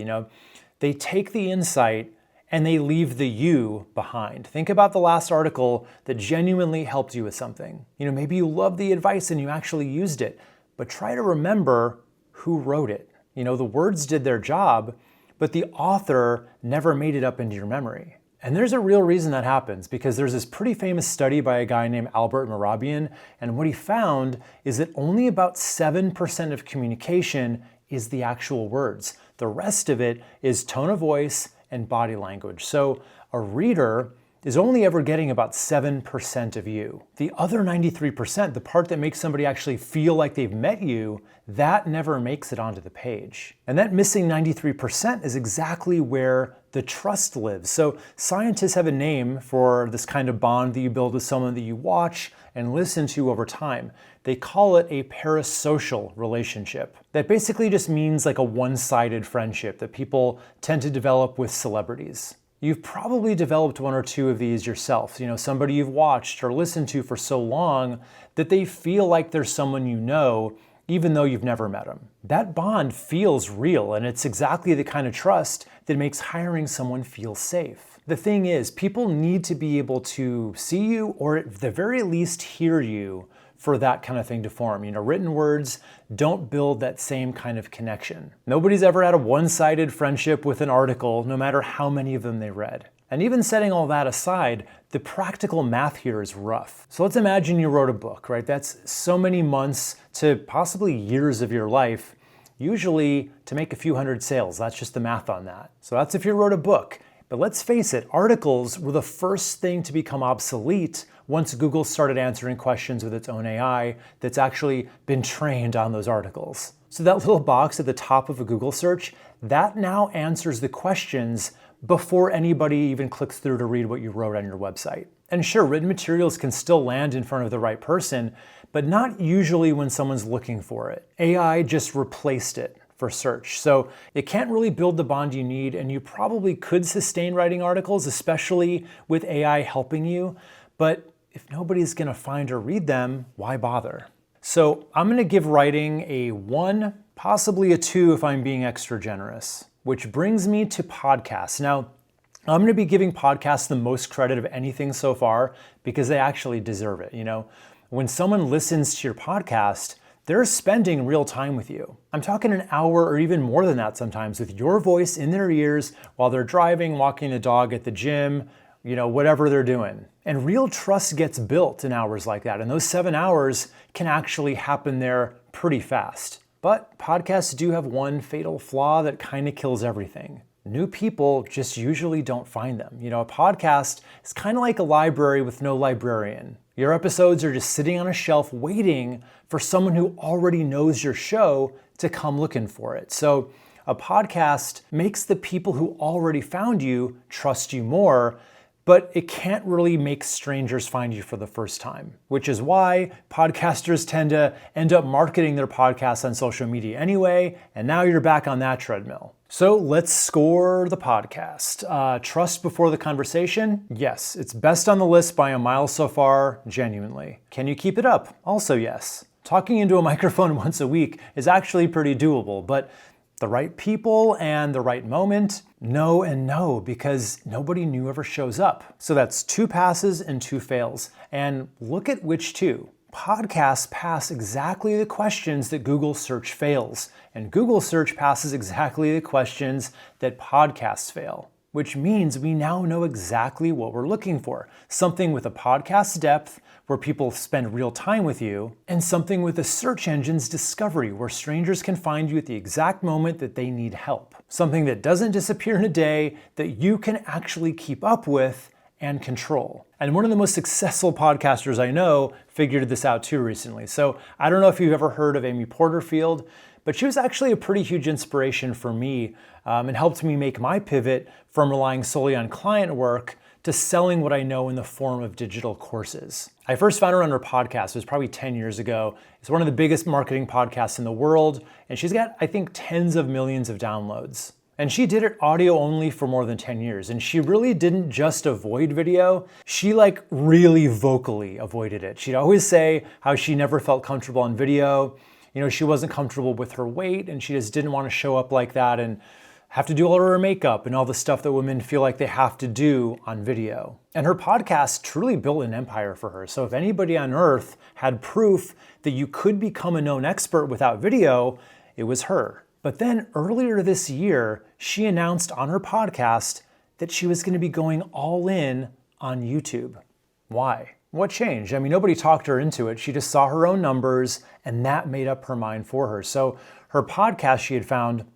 They take the insight and they leave the you behind. Think about the last article that genuinely helped you with something. Maybe you loved the advice and you actually used it, but try to remember who wrote it. The words did their job, but the author never made it up into your memory. And there's a real reason that happens, because there's this pretty famous study by a guy named Albert Mehrabian, and what he found is that only about 7% of communication is the actual words. The rest of it is tone of voice and body language. So a reader is only ever getting about 7% of you. The other 93%, the part that makes somebody actually feel like they've met you, that never makes it onto the page. And that missing 93% is exactly where the trust lives. So scientists have a name for this kind of bond that you build with someone that you watch and listen to over time. They call it a parasocial relationship. That basically just means like a one-sided friendship that people tend to develop with celebrities. You've probably developed one or two of these yourself. Somebody you've watched or listened to for so long that they feel like there's someone you know, even though you've never met them. That bond feels real, and it's exactly the kind of trust that makes hiring someone feel safe. The thing is, people need to be able to see you, or at the very least hear you, for that kind of thing to form. Written words don't build that same kind of connection. Nobody's ever had a one-sided friendship with an article, no matter how many of them they read. And even setting all that aside, the practical math here is rough. So let's imagine you wrote a book, right? That's so many months to possibly years of your life, usually to make a few hundred sales. That's just the math on that. So that's if you wrote a book. But let's face it, articles were the first thing to become obsolete once Google started answering questions with its own AI that's actually been trained on those articles. So that little box at the top of a Google search, that now answers the questions before anybody even clicks through to read what you wrote on your website. And sure, written materials can still land in front of the right person, but not usually when someone's looking for it. AI just replaced it for search. So it can't really build the bond you need, and you probably could sustain writing articles, especially with AI helping you, but if nobody's gonna find or read them, why bother? So I'm gonna give writing a 1, possibly a 2 if I'm being extra generous, which brings me to podcasts. Now, I'm gonna be giving podcasts the most credit of anything so far because they actually deserve it. When someone listens to your podcast, they're spending real time with you. I'm talking an hour or even more than that sometimes with your voice in their ears while they're driving, walking the dog at the gym, whatever they're doing. And real trust gets built in hours like that. And those 7 hours can actually happen there pretty fast. But podcasts do have one fatal flaw that kind of kills everything. New people just usually don't find them. A podcast is kind of like a library with no librarian. Your episodes are just sitting on a shelf waiting for someone who already knows your show to come looking for it. So a podcast makes the people who already found you trust you more, but it can't really make strangers find you for the first time, which is why podcasters tend to end up marketing their podcasts on social media anyway, and now you're back on that treadmill. So let's score the podcast. Trust before the conversation? Yes, it's best on the list by a mile so far, genuinely. Can you keep it up? Also yes. Talking into a microphone once a week is actually pretty doable, but the right people and the right moment, no and no, because nobody new ever shows up. So that's 2 passes and 2 fails. And look at which 2. Podcasts pass exactly the questions that Google search fails, and Google search passes exactly the questions that podcasts fail, which means we now know exactly what we're looking for. Something with a podcast depth, where people spend real time with you, and something with a search engine's discovery, where strangers can find you at the exact moment that they need help. Something that doesn't disappear in a day, that you can actually keep up with and control. And one of the most successful podcasters I know figured this out too recently. So I don't know if you've ever heard of Amy Porterfield, but she was actually a pretty huge inspiration for me and helped me make my pivot from relying solely on client work to selling what I know in the form of digital courses. I first found her on her podcast. It was probably 10 years ago. It's one of the biggest marketing podcasts in the world, and she's got, I think, tens of millions of downloads. And she did it audio only for more than 10 years. And she really didn't just avoid video. She really vocally avoided it. She'd always say how she never felt comfortable on video. She wasn't comfortable with her weight and she just didn't want to show up like that and have to do all of her makeup and all the stuff that women feel like they have to do on video. And her podcast truly built an empire for her. So if anybody on earth had proof that you could become a known expert without video, it was her. But then earlier this year, she announced on her podcast that she was going to be going all in on YouTube. Why? What changed? I mean, nobody talked her into it. She just saw her own numbers and that made up her mind for her. So her podcast, she had found,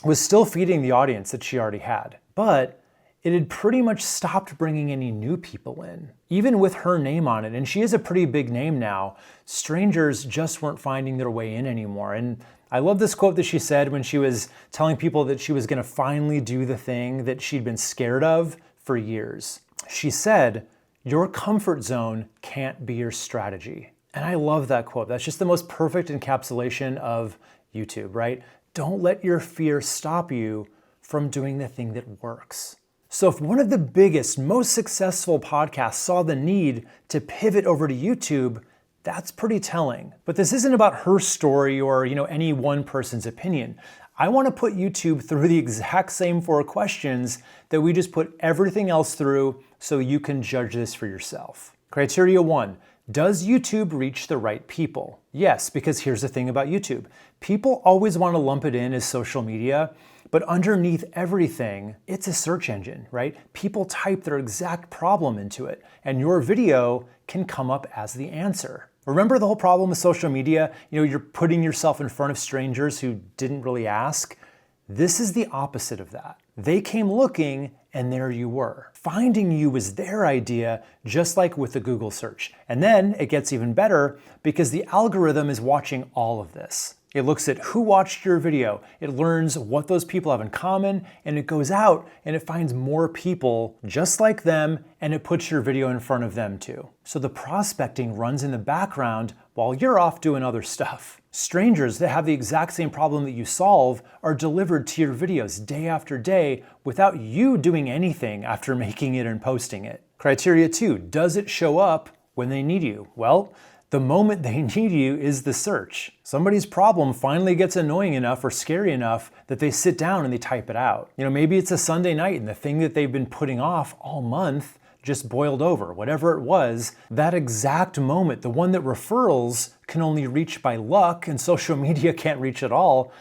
was still feeding the audience that she already had, but it had pretty much stopped bringing any new people in, even with her name on it. And she is a pretty big name now. Strangers just weren't finding their way in anymore. And I love this quote that she said when she was telling people that she was going to finally do the thing that she'd been scared of for years. She said, "Your comfort zone can't be your strategy." And I love that quote. That's just the most perfect encapsulation of YouTube, right? Don't let your fear stop you from doing the thing that works. So if one of the biggest, most successful podcasts saw the need to pivot over to YouTube, that's pretty telling. But this isn't about her story or, any one person's opinion. I want to put YouTube through the exact same 4 questions that we just put everything else through so you can judge this for yourself. Criteria 1, does YouTube reach the right people? Yes, because here's the thing about YouTube. People always want to lump it in as social media, but underneath everything, it's a search engine, right? People type their exact problem into it, and your video can come up as the answer. Remember the whole problem with social media? You're putting yourself in front of strangers who didn't really ask. This is the opposite of that. They came looking and there you were. Finding you was their idea, just like with the Google search. And then it gets even better because the algorithm is watching all of this. It looks at who watched your video, it learns what those people have in common, and it goes out and it finds more people just like them, and it puts your video in front of them too. So the prospecting runs in the background while you're off doing other stuff. Strangers that have the exact same problem that you solve are delivered to your videos day after day without you doing anything after making it and posting it. Criteria 2, does it show up when they need you? Well, the moment they need you is the search. Somebody's problem finally gets annoying enough or scary enough that they sit down and they type it out. Maybe it's a Sunday night and the thing that they've been putting off all month just boiled over, whatever it was. That exact moment, the one that referrals can only reach by luck and social media can't reach at all,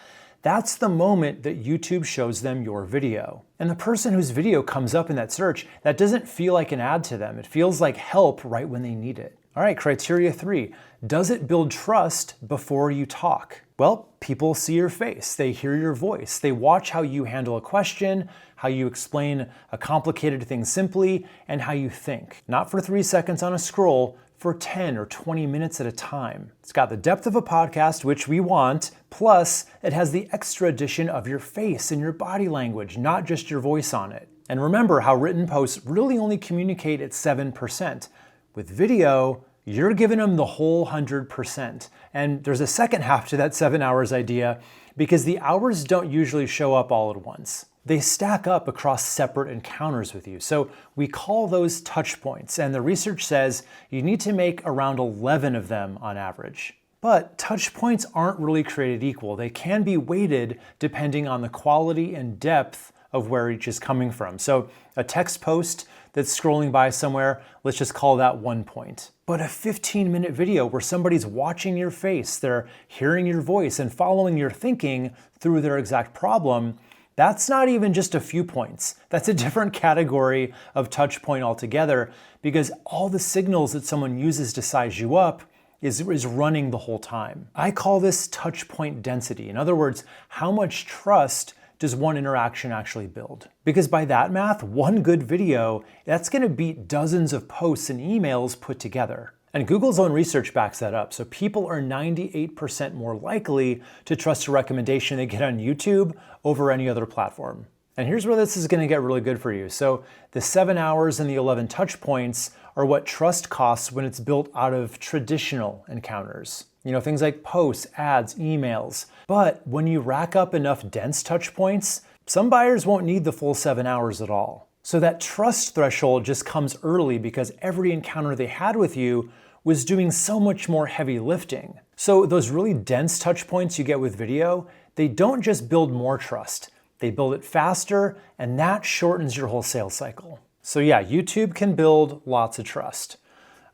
that's the moment that YouTube shows them your video. And the person whose video comes up in that search, that doesn't feel like an ad to them. It feels like help right when they need it. All right, criteria 3, does it build trust before you talk? Well, people see your face, they hear your voice, they watch how you handle a question, how you explain a complicated thing simply, and how you think. Not for 3 seconds on a scroll, for 10 or 20 minutes at a time. It's got the depth of a podcast, which we want, plus it has the extra addition of your face and your body language, not just your voice on it. And remember how written posts really only communicate at 7%. With video, you're giving them the whole 100%. And there's a second half to that 7 hours idea because the hours don't usually show up all at once. They stack up across separate encounters with you. So we call those touch points. And the research says you need to make around 11 of them on average. But touch points aren't really created equal. They can be weighted depending on the quality and depth of where each is coming from. So a text post that's scrolling by somewhere, let's just call that 1 point. But a 15-minute video where somebody's watching your face, they're hearing your voice and following your thinking through their exact problem, that's not even just a few points. That's a different category of touch point altogether because all the signals that someone uses to size you up is running the whole time. I call this touch point density. In other words, how much trust does one interaction actually build? Because by that math, one good video, that's gonna beat dozens of posts and emails put together. And Google's own research backs that up. So people are 98% more likely to trust a recommendation they get on YouTube over any other platform. And here's where this is gonna get really good for you. So the 7 hours and the 11 touch points are what trust costs when it's built out of traditional encounters. Things like posts, ads, emails. But when you rack up enough dense touch points, some buyers won't need the full 7 hours at all. So that trust threshold just comes early because every encounter they had with you was doing so much more heavy lifting. So those really dense touch points you get with video, they don't just build more trust. they build it faster, and that shortens your whole sales cycle. So yeah, YouTube can build lots of trust.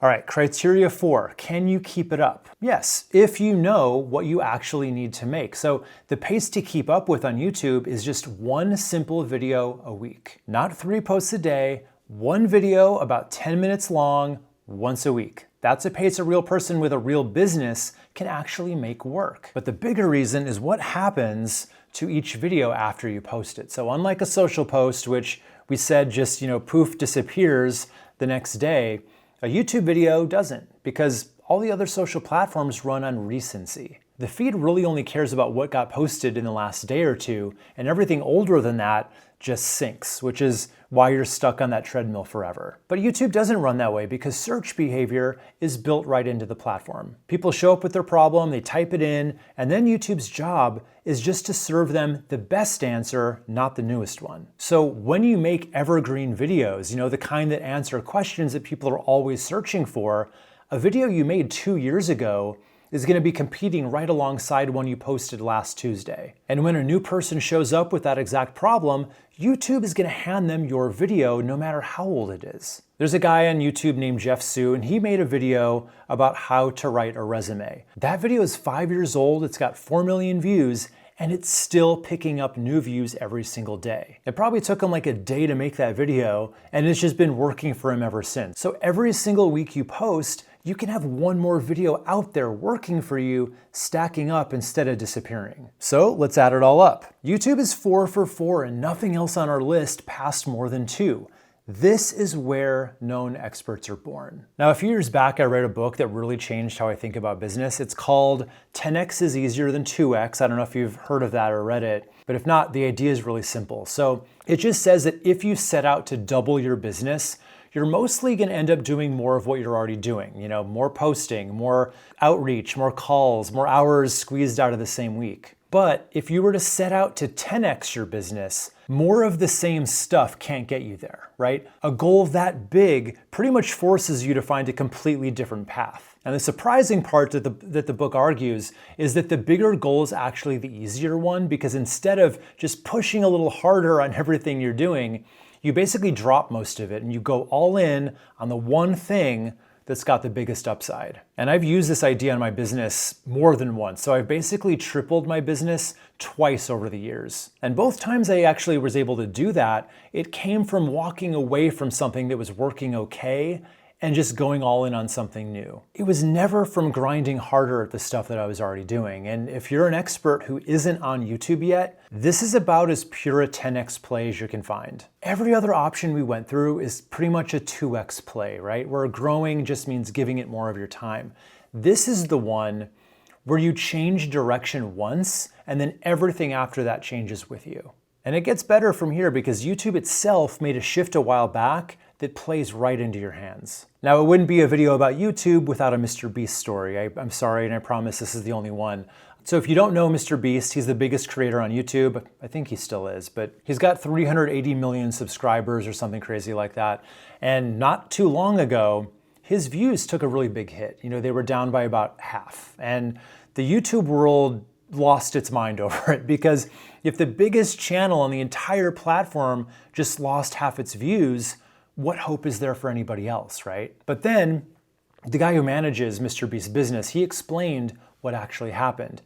All right, criteria 4, can you keep it up? Yes, if you know what you actually need to make. So the pace to keep up with on YouTube is just one simple video a week. Not 3 posts a day, one video about 10 minutes long, once a week. That's a pace a real person with a real business can actually make work. But the bigger reason is what happens to each video after you post it. So unlike a social post, which we said just, poof, disappears the next day, a YouTube video doesn't, because all the other social platforms run on recency. The feed really only cares about what got posted in the last day or two, and everything older than that just sinks, which is why you're stuck on that treadmill forever. But YouTube doesn't run that way because search behavior is built right into the platform. People show up with their problem, they type it in, and then YouTube's job is just to serve them the best answer, not the newest one. So when you make evergreen videos, the kind that answer questions that people are always searching for, a video you made 2 years ago is going to be competing right alongside one you posted last Tuesday. And when a new person shows up with that exact problem, YouTube is going to hand them your video no matter how old it is. There's a guy on YouTube named Jeff Sue, and he made a video about how to write a resume. That video is 5 years old, it's got 4 million views, and it's still picking up new views every single day. It probably took him like a day to make that video, and it's just been working for him ever since. So every single week you post, you can have one more video out there working for you, stacking up instead of disappearing. So let's add it all up. YouTube is 4 for 4 and nothing else on our list passed more than 2. This is where known experts are born. Now, a few years back, I read a book that really changed how I think about business. It's called 10x is easier than 2x. I don't know if you've heard of that or read it, but if not, the idea is really simple. So it just says that if you set out to double your business, you're mostly going to end up doing more of what you're already doing. More posting, more outreach, more calls, more hours squeezed out of the same week. But if you were to set out to 10x your business, more of the same stuff can't get you there, right? A goal that big pretty much forces you to find a completely different path. And the surprising part that the book argues is that the bigger goal is actually the easier one, because instead of just pushing a little harder on everything you're doing, you basically drop most of it and you go all in on the one thing that's got the biggest upside. And I've used this idea in my business more than once. So I've basically tripled my business twice over the years. And both times I actually was able to do that, it came from walking away from something that was working okay and just going all in on something new. It was never from grinding harder at the stuff that I was already doing. And if you're an expert who isn't on YouTube yet, this is about as pure a 10x play as you can find. Every other option we went through is pretty much a 2x play, right? Where growing just means giving it more of your time. This is the one where you change direction once and then everything after that changes with you. And it gets better from here because YouTube itself made a shift a while back that plays right into your hands. Now, it wouldn't be a video about YouTube without a Mr. Beast story. I'm sorry, and I promise this is the only one. So if you don't know Mr. Beast, he's the biggest creator on YouTube. I think he still is, but he's got 380 million subscribers or something crazy like that. And not too long ago, his views took a really big hit. They were down by about half. And the YouTube world lost its mind over it, because if the biggest channel on the entire platform just lost half its views, what hope is there for anybody else, right? But then the guy who manages Mr. Beast's business, he explained what actually happened.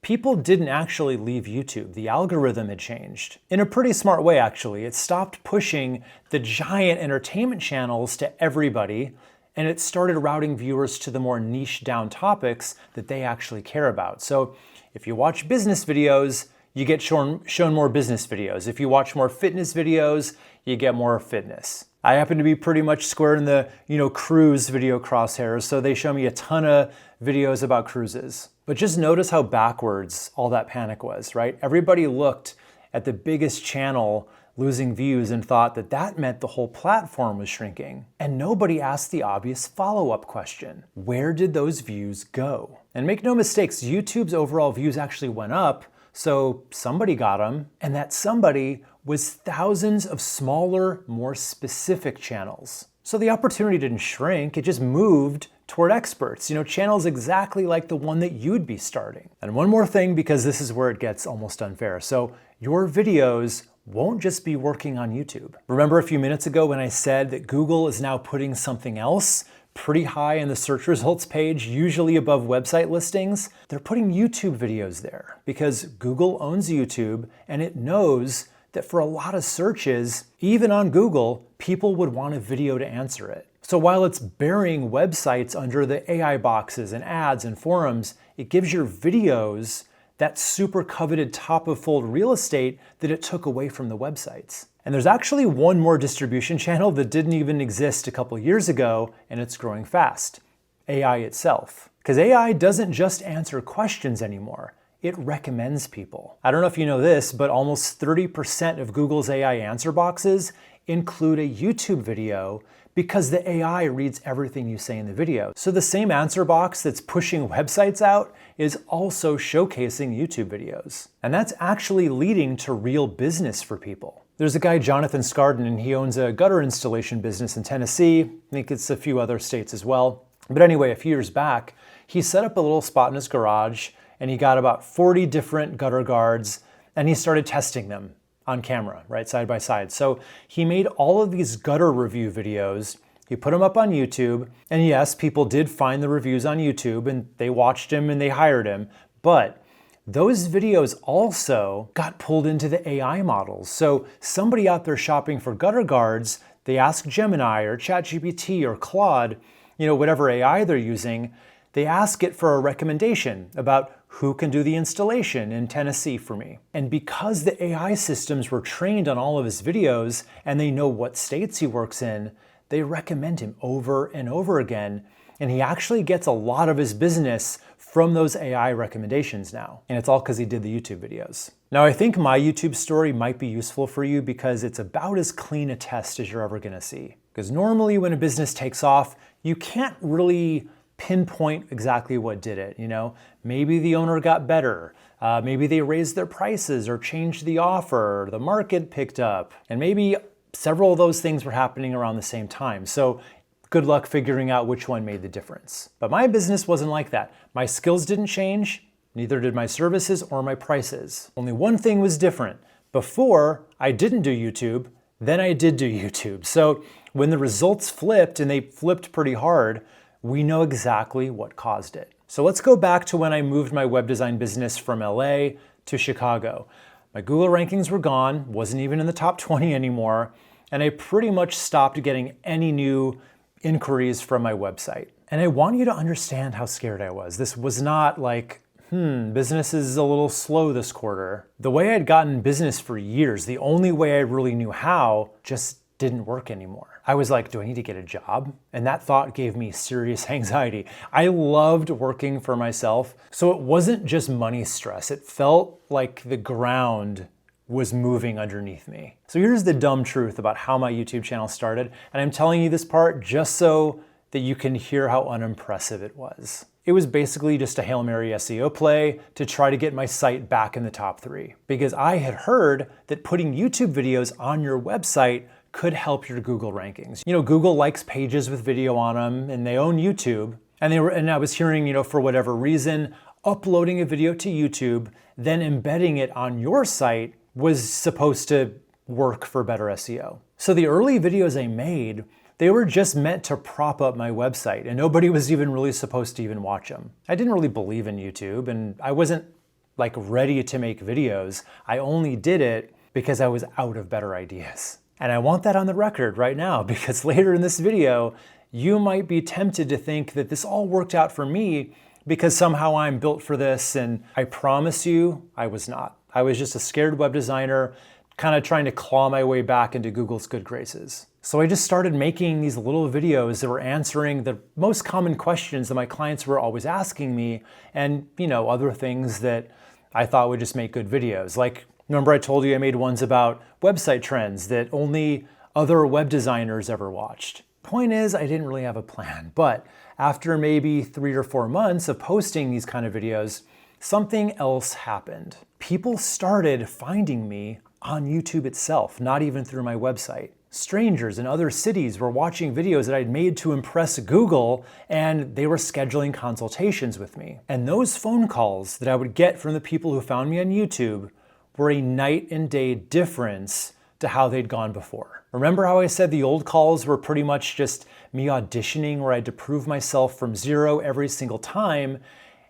People didn't actually leave YouTube. The algorithm had changed. In a pretty smart way, actually. It stopped pushing the giant entertainment channels to everybody, and it started routing viewers to the more niche down topics that they actually care about. So if you watch business videos, you get shown more business videos. If you watch more fitness videos, you get more fitness. I happen to be pretty much square in the, cruise video crosshairs, so they show me a ton of videos about cruises. But just notice how backwards all that panic was, right? Everybody looked at the biggest channel losing views and thought that that meant the whole platform was shrinking. And nobody asked the obvious follow-up question. Where did those views go? And make no mistakes, YouTube's overall views actually went up, so somebody got them, and that somebody was thousands of smaller, more specific channels. So the opportunity didn't shrink, it just moved toward experts, channels exactly like the one that you'd be starting. And one more thing, because this is where it gets almost unfair. So your videos won't just be working on YouTube. Remember a few minutes ago when I said that Google is now putting something else pretty high in the search results page, usually above website listings? They're putting YouTube videos there because Google owns YouTube and it knows that for a lot of searches, even on Google, people would want a video to answer it. So while it's burying websites under the AI boxes and ads and forums, it gives your videos that super coveted top of fold real estate that it took away from the websites. And there's actually one more distribution channel that didn't even exist a couple years ago, and it's growing fast: AI itself. Because AI doesn't just answer questions anymore, it recommends people. I don't know if you know this, but almost 30% of Google's AI answer boxes include a YouTube video because the AI reads everything you say in the video. So the same answer box that's pushing websites out is also showcasing YouTube videos. And that's actually leading to real business for people. There's a guy, Jonathan Scarden, and he owns a gutter installation business in Tennessee. I think it's a few other states as well. But anyway, a few years back, he set up a little spot in his garage and he got about 40 different gutter guards and he started testing them on camera, right, side by side. So he made all of these gutter review videos. He put them up on YouTube, and yes, people did find the reviews on YouTube and they watched him and they hired him, but those videos also got pulled into the AI models. So somebody out there shopping for gutter guards, they ask Gemini or ChatGPT or Claude, whatever AI they're using, they ask it for a recommendation about who can do the installation in Tennessee for me. And because the AI systems were trained on all of his videos and they know what states he works in, they recommend him over and over again. And he actually gets a lot of his business from those AI recommendations now. And it's all because he did the YouTube videos. Now, I think my YouTube story might be useful for you because it's about as clean a test as you're ever gonna see. Because normally when a business takes off, you can't really pinpoint exactly what did it. Maybe the owner got better. Maybe they raised their prices or changed the offer, or the market picked up. And maybe several of those things were happening around the same time. So good luck figuring out which one made the difference. But my business wasn't like that. My skills didn't change, neither did my services or my prices. Only one thing was different. Before, I didn't do YouTube, then I did do YouTube. So when the results flipped, and they flipped pretty hard, we know exactly what caused it. So let's go back to when I moved my web design business from LA to Chicago. My Google rankings were gone, wasn't even in the top 20 anymore, and I pretty much stopped getting any new inquiries from my website. And I want you to understand how scared I was. This was not like, business is a little slow this quarter. The way I'd gotten business for years, the only way I really knew how, just didn't work anymore. I was like, do I need to get a job? And that thought gave me serious anxiety. I loved working for myself, so it wasn't just money stress. It felt like the ground was moving underneath me. So here's the dumb truth about how my YouTube channel started, and I'm telling you this part just so that you can hear how unimpressive it was. It was basically just a Hail Mary SEO play to try to get my site back in the top 3. Because I had heard that putting YouTube videos on your website could help your Google rankings. Google likes pages with video on them, and they own YouTube. And I was hearing, for whatever reason, uploading a video to YouTube, then embedding it on your site was supposed to work for better SEO. So the early videos I made, they were just meant to prop up my website, and nobody was even really supposed to even watch them. I didn't really believe in YouTube, and I wasn't ready to make videos. I only did it because I was out of better ideas. And I want that on the record right now, because later in this video, you might be tempted to think that this all worked out for me because somehow I'm built for this, and I promise you, I was not. I was just a scared web designer, kind of trying to claw my way back into Google's good graces. So I just started making these little videos that were answering the most common questions that my clients were always asking me, and other things that I thought would just make good videos. Remember I told you I made ones about website trends that only other web designers ever watched. Point is, I didn't really have a plan, but after maybe 3 or 4 months of posting these kind of videos, something else happened. People started finding me on YouTube itself, not even through my website. Strangers in other cities were watching videos that I'd made to impress Google, and they were scheduling consultations with me. And those phone calls that I would get from the people who found me on YouTube were a night and day difference to how they'd gone before. Remember how I said the old calls were pretty much just me auditioning where I had to prove myself from zero every single time,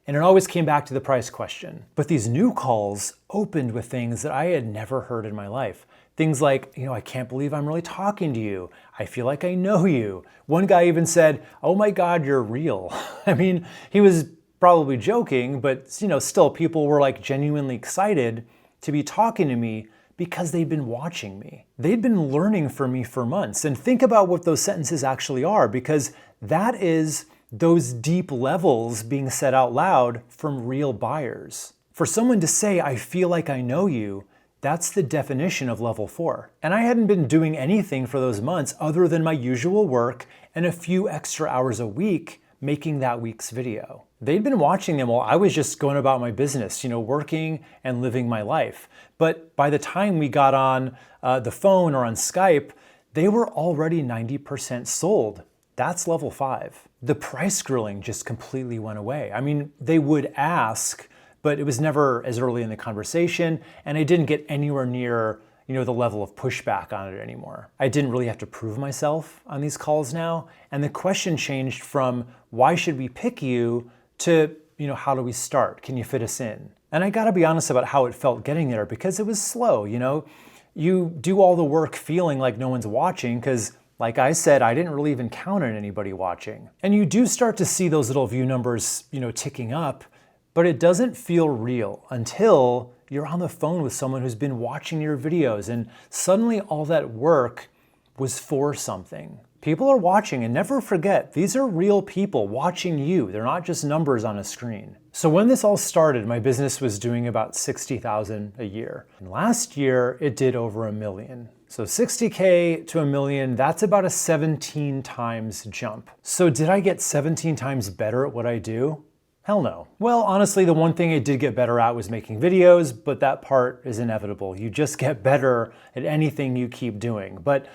and it always came back to the price question. But these new calls opened with things that I had never heard in my life. Things like, I can't believe I'm really talking to you. I feel like I know you. One guy even said, oh my God, you're real. I mean, he was probably joking, but still people were like genuinely excited to be talking to me because they'd been watching me. They'd been learning from me for months. And think about what those sentences actually are, because that is those deep levels being said out loud from real buyers. For someone to say, I feel like I know you, that's the definition of level 4. And I hadn't been doing anything for those months other than my usual work and a few extra hours a week making that week's video. They'd been watching them while I was just going about my business, working and living my life. But by the time we got on the phone or on Skype, they were already 90% sold. That's level 5. The price grilling just completely went away. I mean, they would ask, but it was never as early in the conversation, and I didn't get anywhere near the level of pushback on it anymore. I didn't really have to prove myself on these calls now, and the question changed from why should we pick you to how do we start? Can you fit us in? And I gotta be honest about how it felt getting there, because it was slow. You do all the work feeling like no one's watching, because like I said, I didn't really even count on anybody watching. And you do start to see those little view numbers ticking up, but it doesn't feel real until you're on the phone with someone who's been watching your videos, and suddenly all that work was for something. People are watching, and never forget, these are real people watching you. They're not just numbers on a screen. So when this all started, my business was doing about $60,000 a year. And last year, it did over $1 million. So 60K to $1 million, that's about a 17 times jump. So did I get 17 times better at what I do? Hell no. Well, honestly, the one thing I did get better at was making videos, but that part is inevitable. You just get better at anything you keep doing. But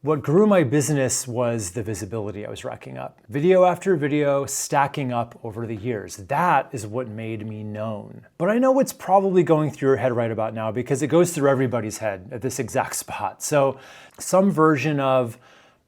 what grew my business was the visibility I was racking up. Video after video stacking up over the years. That is what made me known. But I know what's probably going through your head right about now, because it goes through everybody's head at this exact spot. So some version of,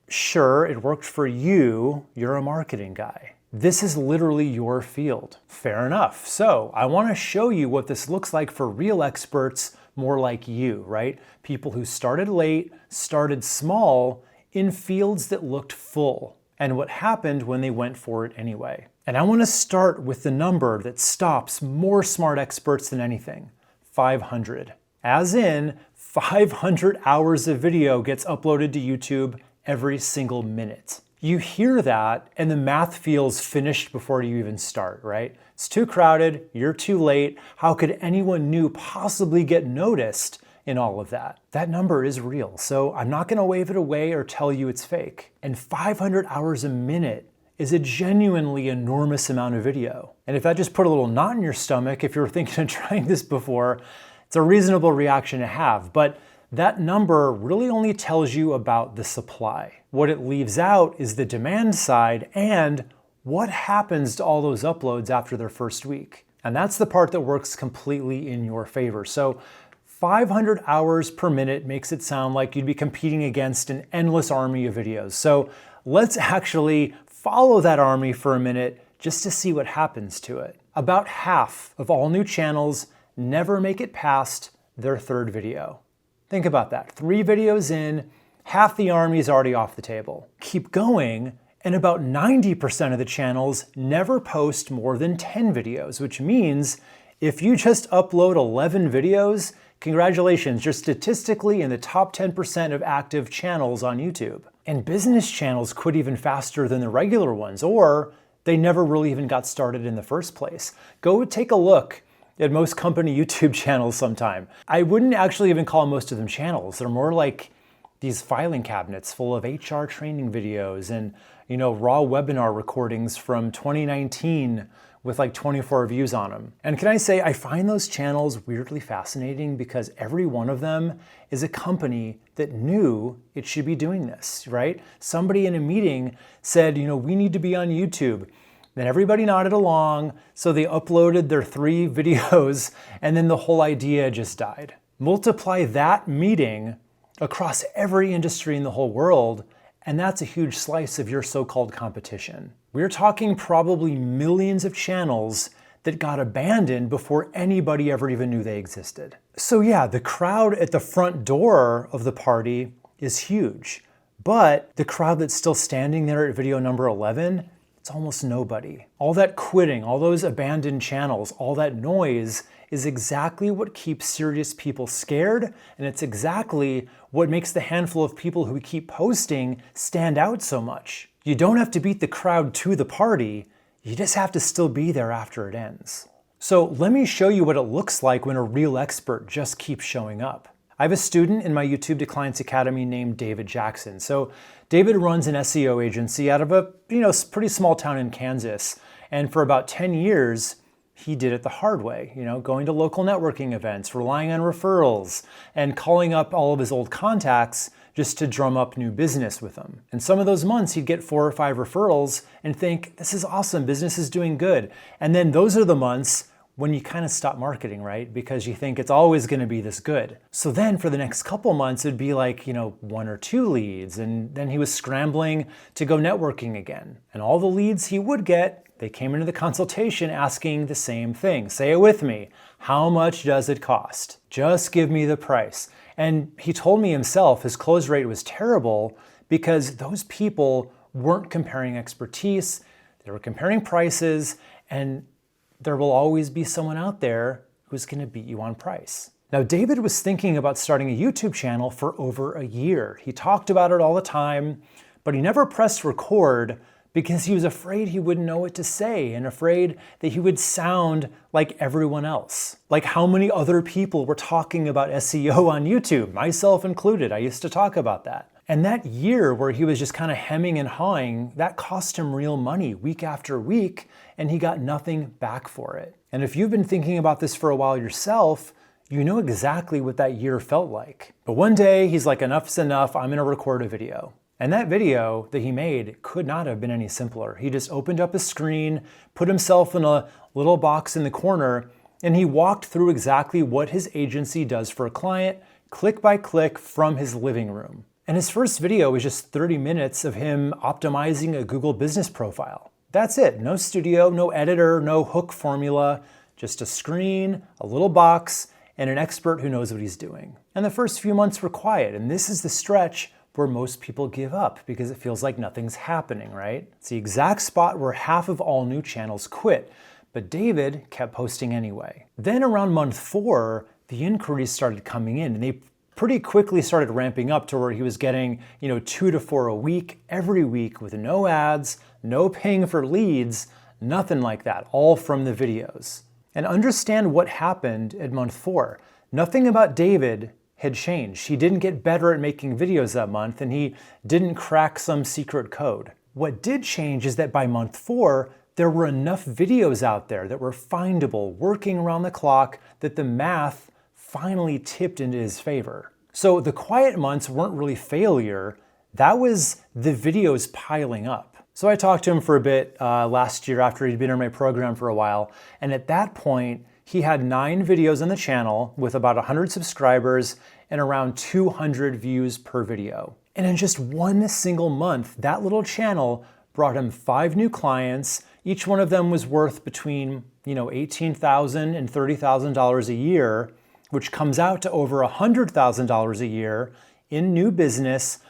sure, it worked for you, you're a marketing guy. This is literally your field. Fair enough. So I want to show you what this looks like for real experts more like you, right? People who started late, started small, in fields that looked full, and what happened when they went for it anyway. And I want to start with the number that stops more smart experts than anything, 500. As in, 500 hours of video gets uploaded to YouTube every single minute. You hear that and the math feels finished before you even start, right? It's too crowded, you're too late. How could anyone new possibly get noticed in all of that? That number is real, so I'm not gonna wave it away or tell you it's fake. And 500 hours a minute is a genuinely enormous amount of video. And if that just put a little knot in your stomach, if you were thinking of trying this before, it's a reasonable reaction to have. But that number really only tells you about the supply. What it leaves out is the demand side and what happens to all those uploads after their first week. And that's the part that works completely in your favor. So 500 hours per minute makes it sound like you'd be competing against an endless army of videos. So let's actually follow that army for a minute just to see what happens to it. About half of all new channels never make it past their third video. Think about that. 3 videos in, half the army is already off the table. Keep going, and about 90% of the channels never post more than 10 videos, which means if you just upload 11 videos, congratulations, you're statistically in the top 10% of active channels on YouTube. And business channels quit even faster than the regular ones, or they never really even got started in the first place. Go take a look at most company YouTube channels sometime. I wouldn't actually even call most of them channels. They're more like these filing cabinets full of HR training videos and raw webinar recordings from 2019 with like 24 views on them. And can I say, I find those channels weirdly fascinating because every one of them is a company that knew it should be doing this, right? Somebody in a meeting said, we need to be on YouTube. Then everybody nodded along, so they uploaded their 3 videos, and then the whole idea just died. Multiply that meeting across every industry in the whole world, and that's a huge slice of your so-called competition. We're talking probably millions of channels that got abandoned before anybody ever even knew they existed. So yeah, the crowd at the front door of the party is huge, but the crowd that's still standing there at video number 11, it's almost nobody. All that quitting, all those abandoned channels, all that noise is exactly what keeps serious people scared, and it's exactly what makes the handful of people who keep posting stand out so much. You don't have to beat the crowd to the party, you just have to still be there after it ends. So let me show you what it looks like when a real expert just keeps showing up. I have a student in my YouTube to Clients Academy named David Jackson. So David runs an SEO agency out of a pretty small town in Kansas. And for about 10 years, he did it the hard way, going to local networking events, relying on referrals, and calling up all of his old contacts just to drum up new business with them. And some of those months he'd get 4 or 5 referrals and think, this is awesome, business is doing good. And then those are the months when you kind of stop marketing, right? Because you think it's always going to be this good. So then for the next couple months, it'd be like, 1 or 2 leads. And then he was scrambling to go networking again. And all the leads he would get, they came into the consultation asking the same thing. Say it with me. How much does it cost? Just give me the price. And he told me himself his close rate was terrible because those people weren't comparing expertise. They were comparing prices, and there will always be someone out there who's going to beat you on price. Now, David was thinking about starting a YouTube channel for over a year. He talked about it all the time, but he never pressed record because he was afraid he wouldn't know what to say and afraid that he would sound like everyone else. Like how many other people were talking about SEO on YouTube, myself included. I used to talk about that. And that year where he was just kind of hemming and hawing, that cost him real money week after week, and he got nothing back for it. And if you've been thinking about this for a while yourself, you know exactly what that year felt like. But one day he's like, enough's enough, I'm gonna record a video. And that video that he made could not have been any simpler. He just opened up a screen, put himself in a little box in the corner, and he walked through exactly what his agency does for a client, click by click from his living room. And his first video was just 30 minutes of him optimizing a Google business profile. That's it. No studio, no editor, no hook formula, just a screen, a little box, and an expert who knows what he's doing. And the first few months were quiet, and this is the stretch where most people give up because it feels like nothing's happening, right? It's the exact spot where half of all new channels quit, but David kept posting anyway. Then around month 4, the inquiries started coming in, and they pretty quickly started ramping up to where he was getting, 2 to 4 a week, every week with no ads, no paying for leads, nothing like that, all from the videos. And understand what happened at month 4. Nothing about David had changed. He didn't get better at making videos that month, and he didn't crack some secret code. What did change is that by month 4, there were enough videos out there that were findable, working around the clock, that the math finally tipped into his favor. So the quiet months weren't really failure, that was the videos piling up. So I talked to him for a bit last year after he'd been in my program for a while, and at that point, he had 9 videos on the channel with about 100 subscribers and around 200 views per video. And in just one single month, that little channel brought him 5 new clients. Each one of them was worth between $18,000 and $30,000 a year, which comes out to over $100,000 a year in new business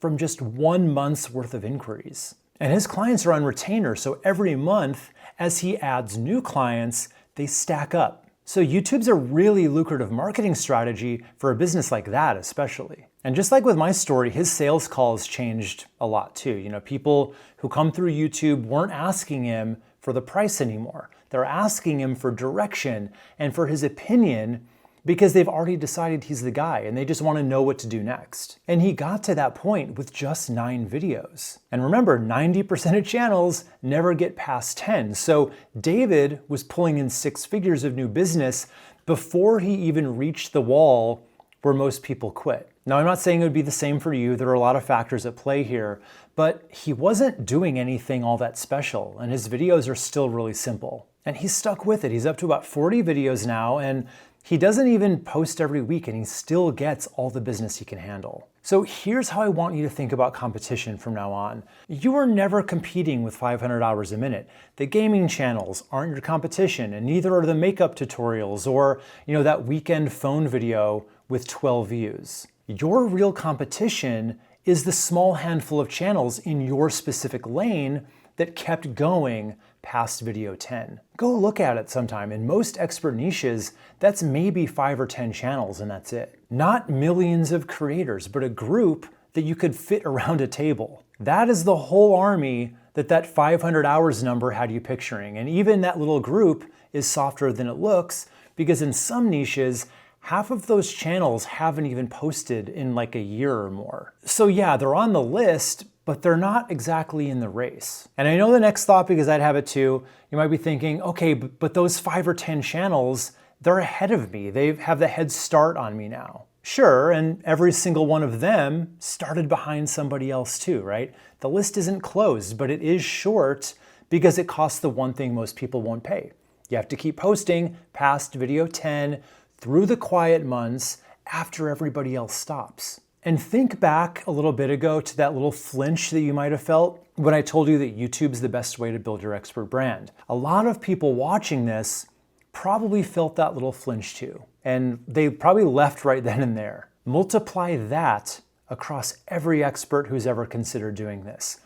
from just 1 month's worth of inquiries. And his clients are on retainer, so every month, as he adds new clients, they stack up. So YouTube's a really lucrative marketing strategy for a business like that especially. And just like with my story, his sales calls changed a lot too. People who come through YouTube weren't asking him for the price anymore. They're asking him for direction and for his opinion because they've already decided he's the guy and they just want to know what to do next. And he got to that point with just 9 videos. And remember, 90% of channels never get past 10. So David was pulling in 6 figures of new business before he even reached the wall where most people quit. Now, I'm not saying it would be the same for you. There are a lot of factors at play here, but he wasn't doing anything all that special, and his videos are still really simple. And he's stuck with it. He's up to about 40 videos now, and he doesn't even post every week, and he still gets all the business he can handle. So here's how I want you to think about competition from now on. You are never competing with 500 hours a minute. The gaming channels aren't your competition, and neither are the makeup tutorials or, that weekend phone video with 12 views. Your real competition is the small handful of channels in your specific lane that kept going past video 10. Go look at it sometime. In most expert niches, that's maybe 5 or 10 channels and that's it. Not millions of creators, but a group that you could fit around a table. That is the whole army that 500 hours number had you picturing. And even that little group is softer than it looks, because in some niches, half of those channels haven't even posted in like a year or more. So yeah, they're on the list, but they're not exactly in the race. And I know the next thought, because I'd have it too, you might be thinking, okay, but those 5 or 10 channels, they're ahead of me. They have the head start on me now. Sure, and every single one of them started behind somebody else too, right? The list isn't closed, but it is short because it costs the one thing most people won't pay. You have to keep posting past video 10 through the quiet months after everybody else stops. And think back a little bit ago to that little flinch that you might have felt when I told you that YouTube's the best way to build your expert brand. A lot of people watching this probably felt that little flinch too, and they probably left right then and there. Multiply that across every expert who's ever considered doing this.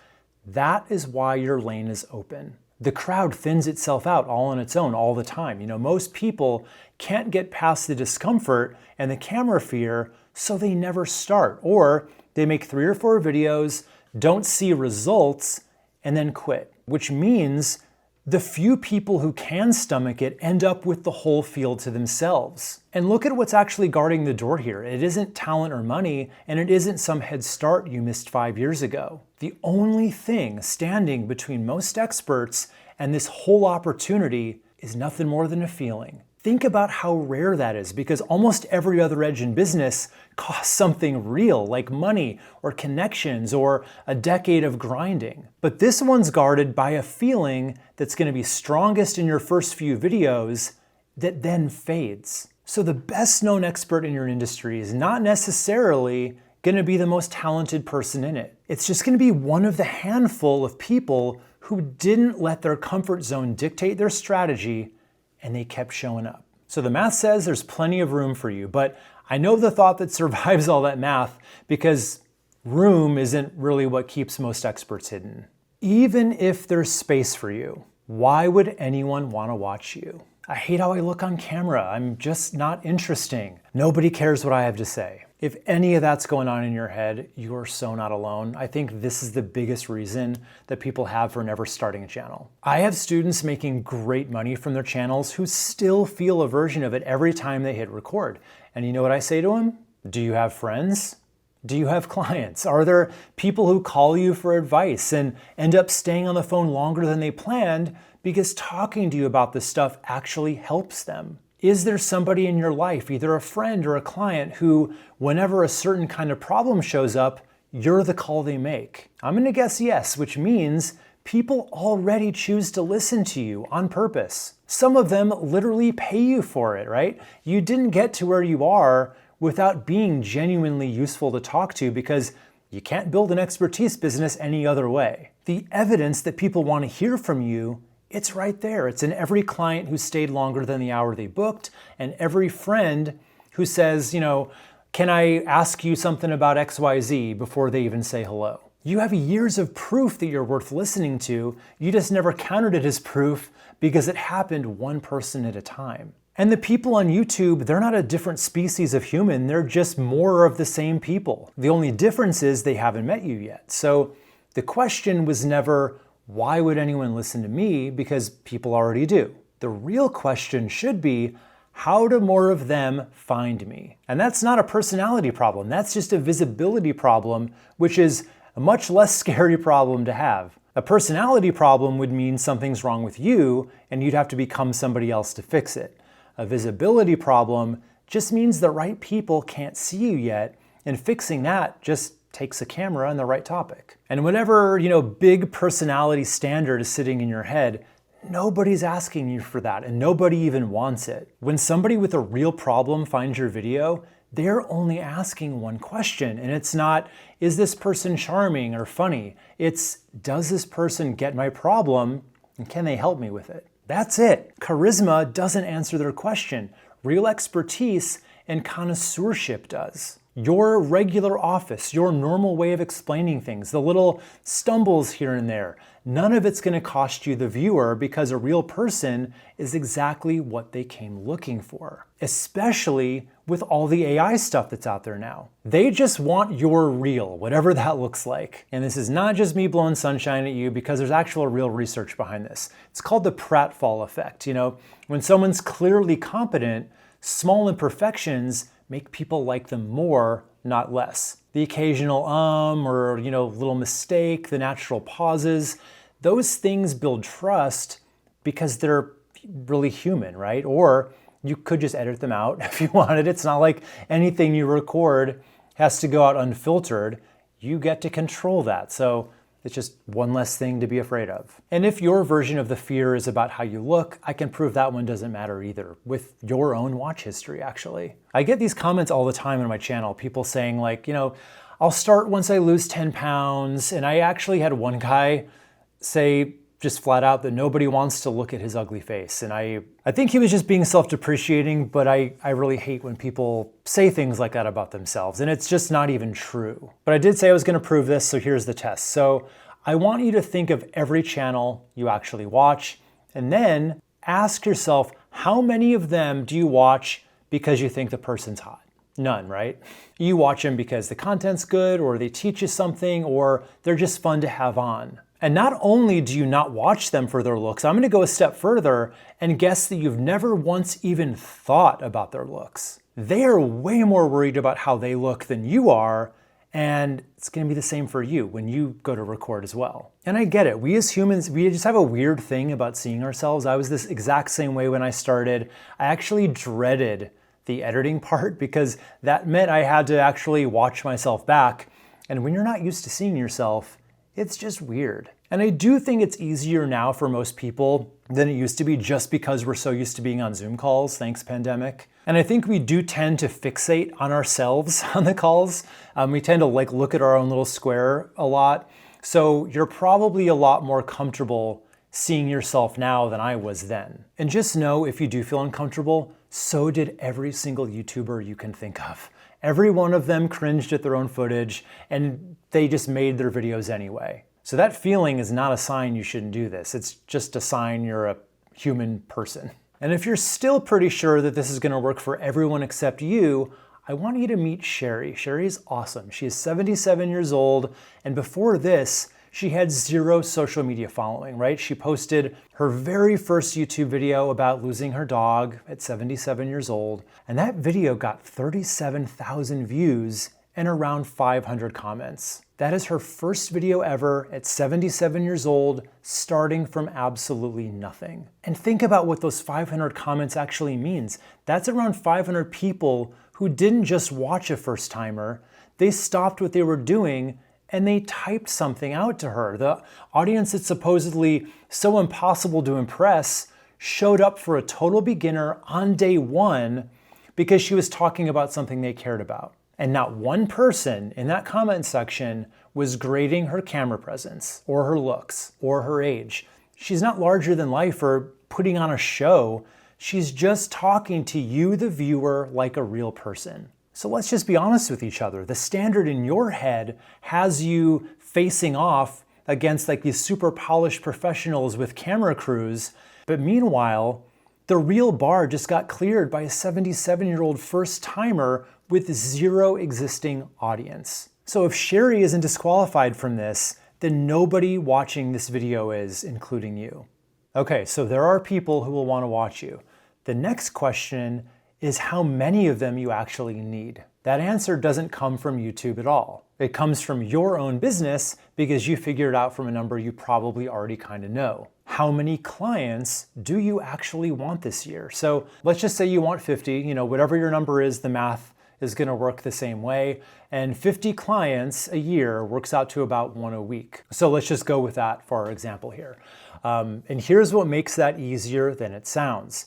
That is why your lane is open. The crowd thins itself out all on its own all the time. Most people can't get past the discomfort and the camera fear, so they never start. Or they make 3 or 4 videos, don't see results, and then quit. Which means the few people who can stomach it end up with the whole field to themselves. And look at what's actually guarding the door here. It isn't talent or money, and it isn't some head start you missed 5 years ago. The only thing standing between most experts and this whole opportunity is nothing more than a feeling. Think about how rare that is, because almost every other edge in business costs something real, like money or connections or a decade of grinding. But this one's guarded by a feeling that's going to be strongest in your first few videos that then fades. So the best known expert in your industry is not necessarily going to be the most talented person in it. It's just going to be one of the handful of people who didn't let their comfort zone dictate their strategy, and they kept showing up. So the math says there's plenty of room for you, but I know the thought that survives all that math, because room isn't really what keeps most experts hidden. Even if there's space for you, why would anyone want to watch you? I hate how I look on camera. I'm just not interesting. Nobody cares what I have to say. If any of that's going on in your head, you're so not alone. I think this is the biggest reason that people have for never starting a channel. I have students making great money from their channels who still feel a version of it every time they hit record. And you know what I say to them? Do you have friends? Do you have clients? Are there people who call you for advice and end up staying on the phone longer than they planned because talking to you about this stuff actually helps them? Is there somebody in your life, either a friend or a client, who, whenever a certain kind of problem shows up, you're the call they make? I'm going to guess yes, which means people already choose to listen to you on purpose. Some of them literally pay you for it, right? You didn't get to where you are without being genuinely useful to talk to, because you can't build an expertise business any other way. The evidence that people want to hear from you, it's right there. It's in every client who stayed longer than the hour they booked, and every friend who says, can I ask you something about XYZ before they even say hello? You have years of proof that you're worth listening to. You just never counted it as proof because it happened one person at a time. And the people on YouTube, they're not a different species of human. They're just more of the same people. The only difference is they haven't met you yet. So the question was never, why would anyone listen to me? Because people already do. The real question should be, How do more of them find me? And that's not a personality problem. That's just a visibility problem, which is a much less scary problem to have. A personality problem would mean something's wrong with you and you'd have to become somebody else to fix it. A visibility problem just means the right people can't see you yet, and fixing that just takes a camera and the right topic. And whatever, big personality standard is sitting in your head, nobody's asking you for that and nobody even wants it. When somebody with a real problem finds your video, they're only asking one question, and it's not, is this person charming or funny? It's, does this person get my problem and can they help me with it? That's it. Charisma doesn't answer their question. Real expertise and connoisseurship does. Your regular office, your normal way of explaining things, the little stumbles here and there, none of it's going to cost you the viewer, because a real person is exactly what they came looking for, especially with all the AI stuff that's out there now. They just want your real, whatever that looks like. And this is not just me blowing sunshine at you, because there's actual real research behind this. It's called the pratfall effect. When someone's clearly competent, small imperfections make people like them more, not less. The occasional or little mistake, the natural pauses, those things build trust because they're really human, right? Or you could just edit them out if you wanted. It's not like anything you record has to go out unfiltered. You get to control that. So it's just one less thing to be afraid of. And if your version of the fear is about how you look, I can prove that one doesn't matter either, with your own watch history, actually. I get these comments all the time on my channel, people saying like, I'll start once I lose 10 pounds. And I actually had one guy say just flat out that nobody wants to look at his ugly face. And I think he was just being self-depreciating, but I really hate when people say things like that about themselves, and it's just not even true. But I did say I was gonna prove this, so here's the test. So I want you to think of every channel you actually watch, and then ask yourself, how many of them do you watch because you think the person's hot? None, right? You watch them because the content's good, or they teach you something, or they're just fun to have on. And not only do you not watch them for their looks, I'm gonna go a step further and guess that you've never once even thought about their looks. They are way more worried about how they look than you are, and it's gonna be the same for you when you go to record as well. And I get it, we as humans, we just have a weird thing about seeing ourselves. I was this exact same way when I started. I actually dreaded the editing part because that meant I had to actually watch myself back. And when you're not used to seeing yourself, it's just weird. And I do think it's easier now for most people than it used to be, just because we're so used to being on Zoom calls, thanks pandemic. And I think we do tend to fixate on ourselves on the calls. We tend to look at our own little square a lot. So you're probably a lot more comfortable seeing yourself now than I was then. And just know, if you do feel uncomfortable, so did every single YouTuber you can think of. Every one of them cringed at their own footage, and they just made their videos anyway. So that feeling is not a sign you shouldn't do this. It's just a sign you're a human person. And if you're still pretty sure that this is gonna work for everyone except you, I want you to meet Sherry. Sherry is awesome. She is 77 years old, and before this, she had zero social media following, right? She posted her very first YouTube video about losing her dog at 77 years old, and that video got 37,000 views and around 500 comments. That is her first video ever at 77 years old, starting from absolutely nothing. And think about what those 500 comments actually means. That's around 500 people who didn't just watch a first timer, they stopped what they were doing and they typed something out to her. The audience that's supposedly so impossible to impress showed up for a total beginner on day one because she was talking about something they cared about. And not one person in that comment section was grading her camera presence or her looks or her age. She's not larger than life or putting on a show. She's just talking to you, the viewer, like a real person. So let's just be honest with each other. The standard in your head has you facing off against these super polished professionals with camera crews. But meanwhile, the real bar just got cleared by a 77-year-old first timer with zero existing audience. So if Sherry isn't disqualified from this, then nobody watching this video is, including you. Okay, so there are people who will want to watch you. The next question is how many of them you actually need. That answer doesn't come from YouTube at all. It comes from your own business because you figured it out from a number you probably already kind of know. How many clients do you actually want this year? So let's just say you want 50, whatever your number is, the math is gonna work the same way. And 50 clients a year works out to about 1 a week. So let's just go with that for our example here. And here's what makes that easier than it sounds.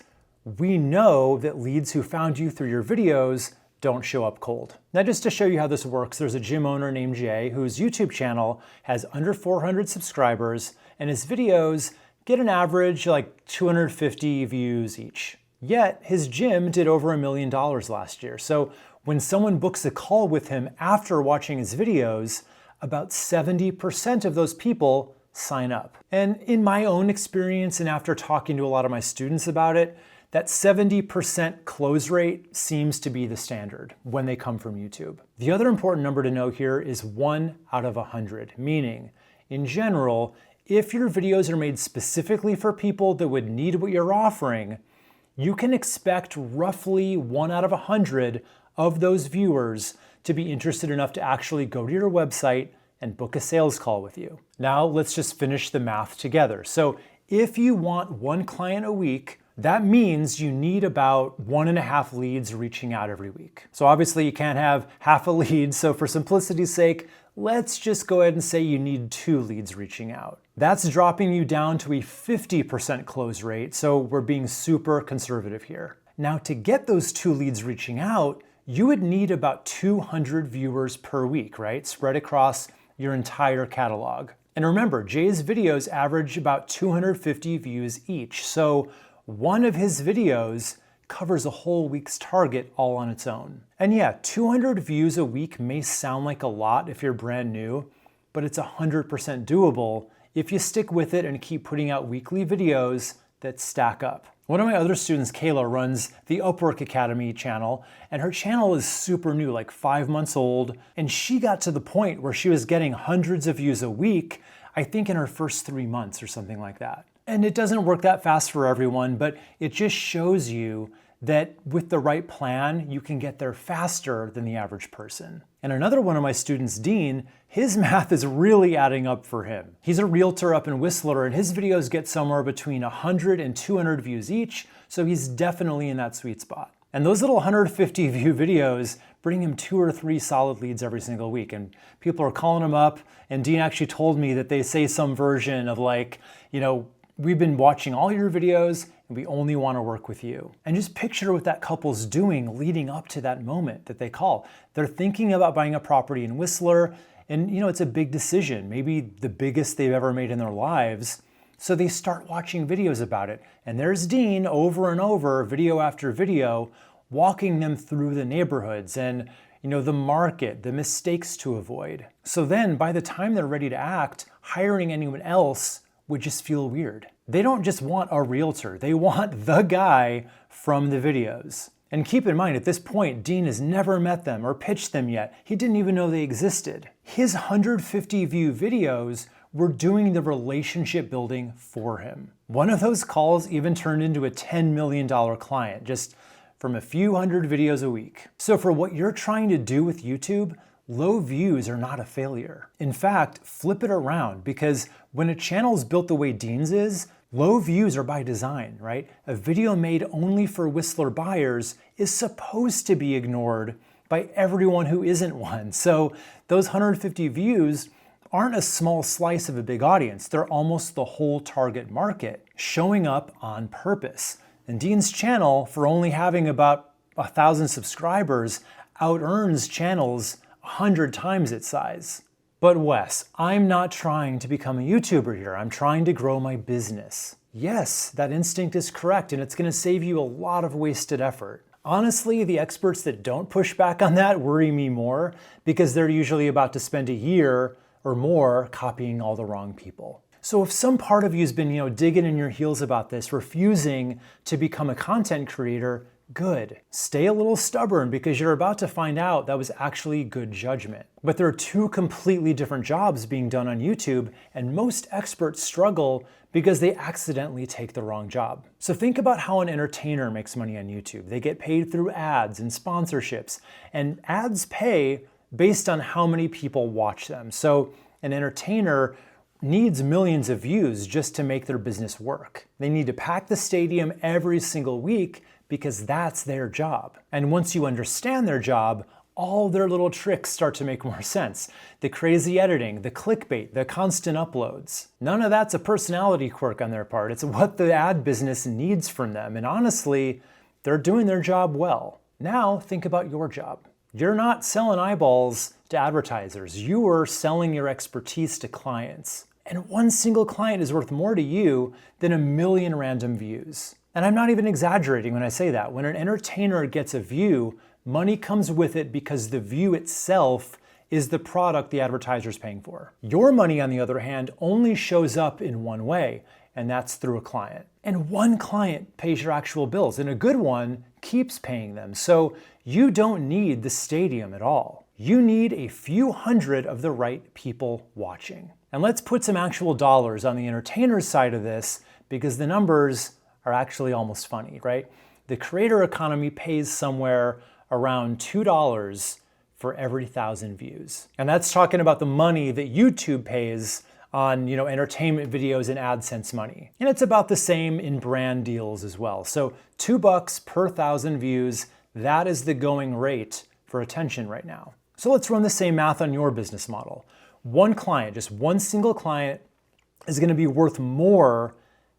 We know that leads who found you through your videos don't show up cold. Now, just to show you how this works, there's a gym owner named Jay whose YouTube channel has under 400 subscribers, and his videos get an average like 250 views each. Yet his gym did over $1 million last year. So when someone books a call with him after watching his videos, about 70% of those people sign up. And in my own experience, and after talking to a lot of my students about it, that 70% close rate seems to be the standard when they come from YouTube. The other important number to know here is 1 out of 100, meaning, in general, if your videos are made specifically for people that would need what you're offering, you can expect roughly 1 out of 100 of those viewers to be interested enough to actually go to your website and book a sales call with you. Now, let's just finish the math together. So if you want 1 client a week, that means you need about 1.5 leads reaching out every week. So obviously you can't have half a lead. So for simplicity's sake, let's just go ahead and say you need 2 leads reaching out. That's dropping you down to a 50% close rate. So we're being super conservative here. Now, to get those 2 leads reaching out, you would need about 200 viewers per week, right? Spread across your entire catalog. And remember, Jay's videos average about 250 views each. So one of his videos covers a whole week's target all on its own. And yeah, 200 views a week may sound like a lot if you're brand new, but it's 100% doable if you stick with it and keep putting out weekly videos that stack up. One of my other students, Kayla, runs the Upwork Academy channel, and her channel is super new, like 5 months old, and she got to the point where she was getting hundreds of views a week, I think in her first 3 months or something like that. And it doesn't work that fast for everyone, but it just shows you that with the right plan, you can get there faster than the average person. And another one of my students, Dean, his math is really adding up for him. He's a realtor up in Whistler, and his videos get somewhere between 100 and 200 views each, so he's definitely in that sweet spot. And those little 150 view videos bring him 2 or 3 solid leads every single week. And people are calling him up, and Dean actually told me that they say some version of like, we've been watching all your videos and we only want to work with you. And just picture what that couple's doing leading up to that moment that they call. They're thinking about buying a property in Whistler, and it's a big decision, maybe the biggest they've ever made in their lives. So they start watching videos about it. And there's Dean over and over, video after video, walking them through the neighborhoods and the market, the mistakes to avoid. So then by the time they're ready to act, hiring anyone else would just feel weird. They don't just want a realtor, they want the guy from the videos. And keep in mind, at this point, Dean has never met them or pitched them yet. He didn't even know they existed. His 150 view videos were doing the relationship building for him. One of those calls even turned into a $10 million client, just from a few hundred videos a week. So for what you're trying to do with YouTube, low views are not a failure. In fact, flip it around, because when a channel is built the way Dean's is, low views are by design, right? A video made only for Whistler buyers is supposed to be ignored by everyone who isn't one. So those 150 views aren't a small slice of a big audience. They're almost the whole target market showing up on purpose. And Dean's channel, for only having about 1,000 subscribers, out-earns channels 100 times its size. But Wes, I'm not trying to become a YouTuber here. I'm trying to grow my business. Yes, that instinct is correct, and it's going to save you a lot of wasted effort. Honestly, the experts that don't push back on that worry me more, because they're usually about to spend a year or more copying all the wrong people. So if some part of you has been, digging in your heels about this, refusing to become a content creator, Good. Stay a little stubborn because you're about to find out that was actually good judgment. But there are two completely different jobs being done on YouTube, and most experts struggle because they accidentally take the wrong job. So think about how an entertainer makes money on YouTube. They get paid through ads and sponsorships, and ads pay based on how many people watch them. So an entertainer needs millions of views just to make their business work. They need to pack the stadium every single week because that's their job. And once you understand their job, all their little tricks start to make more sense. The crazy editing, the clickbait, the constant uploads. None of that's a personality quirk on their part. It's what the ad business needs from them. And honestly, they're doing their job well. Now think about your job. You're not selling eyeballs to advertisers. You are selling your expertise to clients. And one single client is worth more to you than a million random views. And I'm not even exaggerating when I say that. When an entertainer gets a view, money comes with it because the view itself is the product the advertiser's paying for. Your money, on the other hand, only shows up in one way, and that's through a client. And one client pays your actual bills, and a good one keeps paying them. So you don't need the stadium at all. You need a few hundred of the right people watching. And let's put some actual dollars on the entertainer's side of this, because the numbers are actually almost funny, right? The creator economy pays somewhere around $2 for every 1,000 views. And that's talking about the money that YouTube pays on, entertainment videos and AdSense money. And it's about the same in brand deals as well. So $2 per 1,000 views, that is the going rate for attention right now. So let's run the same math on your business model. One client, just one single client, is going to be worth more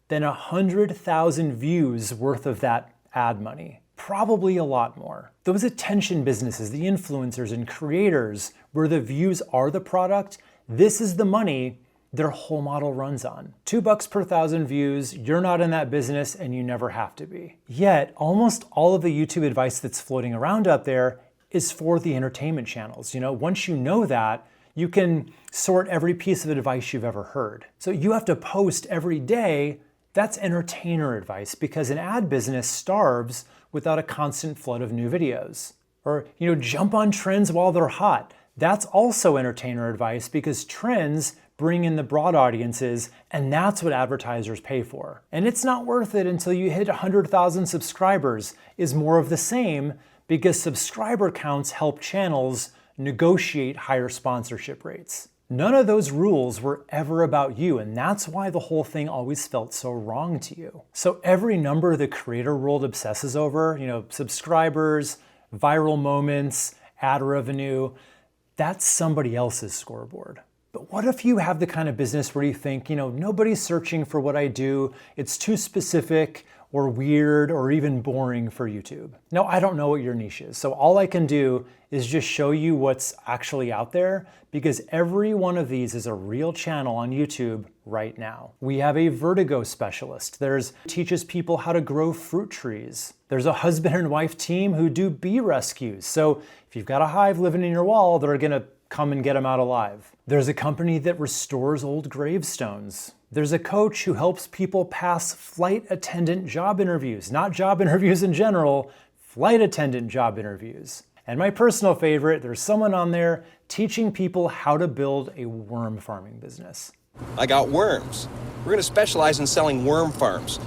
than 100,000 views worth of that ad money. Probably a lot more. Those attention businesses, the influencers and creators, where the views are the product, this is the money their whole model runs on. $2 per 1,000 views, you're not in that business and you never have to be. Yet, almost all of the YouTube advice that's floating around out there is for the entertainment channels. Once you know that, you can sort every piece of advice you've ever heard. So you have to post every day. That's entertainer advice, because an ad business starves without a constant flood of new videos. Or, jump on trends while they're hot. That's also entertainer advice, because trends bring in the broad audiences, and that's what advertisers pay for. And it's not worth it until you hit 100,000 subscribers, is more of the same, because subscriber counts help channels negotiate higher sponsorship rates. None of those rules were ever about you, and that's why the whole thing always felt so wrong to you. So every number the creator world obsesses over, subscribers, viral moments, ad revenue, that's somebody else's scoreboard. But what if you have the kind of business where you think, nobody's searching for what I do, it's too specific or weird or even boring for YouTube? Now, I don't know what your niche is, so all I can do is just show you what's actually out there, because every one of these is a real channel on YouTube right now. We have a vertigo specialist. There's teaches people how to grow fruit trees. There's a husband and wife team who do bee rescues. So if you've got a hive living in your wall, they're gonna come and get them out alive. There's a company that restores old gravestones. There's a coach who helps people pass flight attendant job interviews, not job interviews in general, flight attendant job interviews. And my personal favorite, there's someone on there teaching people how to build a worm farming business. I got worms. We're gonna specialize in selling worm farms.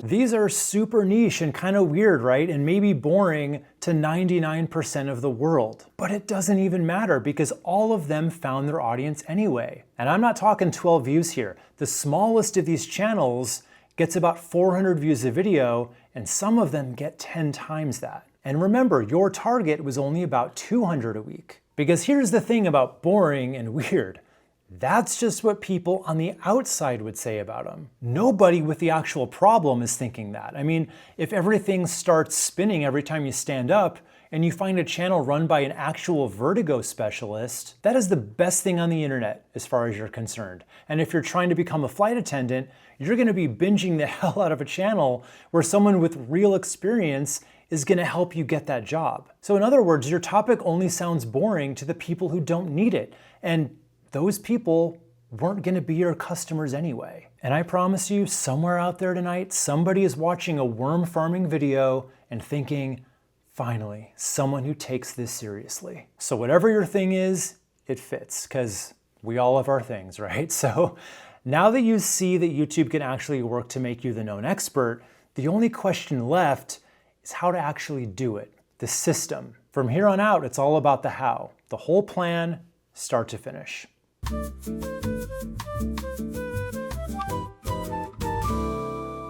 These are super niche and kind of weird, right? And maybe boring to 99% of the world. But it doesn't even matter, because all of them found their audience anyway. And I'm not talking 12 views here. The smallest of these channels gets about 400 views a video, and some of them get 10 times that. And remember, your target was only about 200 a week. Because here's the thing about boring and weird. That's just what people on the outside would say about them. Nobody with the actual problem is thinking that. I mean, if everything starts spinning every time you stand up and you find a channel run by an actual vertigo specialist, that is the best thing on the internet as far as you're concerned. And if you're trying to become a flight attendant, you're gonna be binging the hell out of a channel where someone with real experience is gonna help you get that job. So in other words, your topic only sounds boring to the people who don't need it. And those people weren't gonna be your customers anyway. And I promise you, somewhere out there tonight, somebody is watching a worm farming video and thinking, finally, someone who takes this seriously. So whatever your thing is, it fits, because we all have our things, right? So now that you see that YouTube can actually work to make you the known expert, the only question left is how to actually do it, the system. From here on out, it's all about the how, the whole plan, start to finish.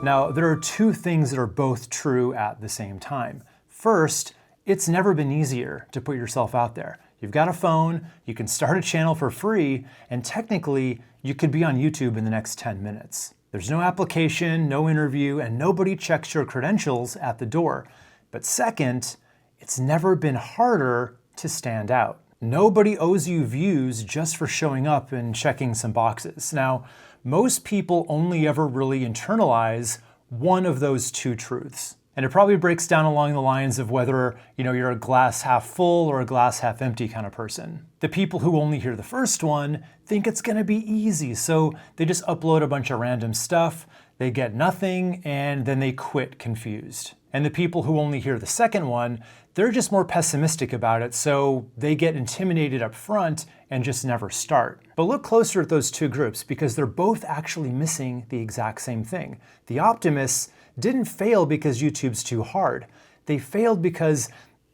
Now, there are two things that are both true at the same time. First, it's never been easier to put yourself out there. You've got a phone, you can start a channel for free, and technically, you could be on YouTube in the next 10 minutes. There's no application, no interview, and nobody checks your credentials at the door. But second, it's never been harder to stand out. Nobody owes you views just for showing up and checking some boxes. Now, most people only ever really internalize one of those two truths. And it probably breaks down along the lines of whether, you're a glass half full or a glass half empty kind of person. The people who only hear the first one think it's gonna be easy, so they just upload a bunch of random stuff, they get nothing, and then they quit confused. And the people who only hear the second one, they're just more pessimistic about it, so they get intimidated up front and just never start. But look closer at those two groups because they're both actually missing the exact same thing. The optimists didn't fail because YouTube's too hard. They failed because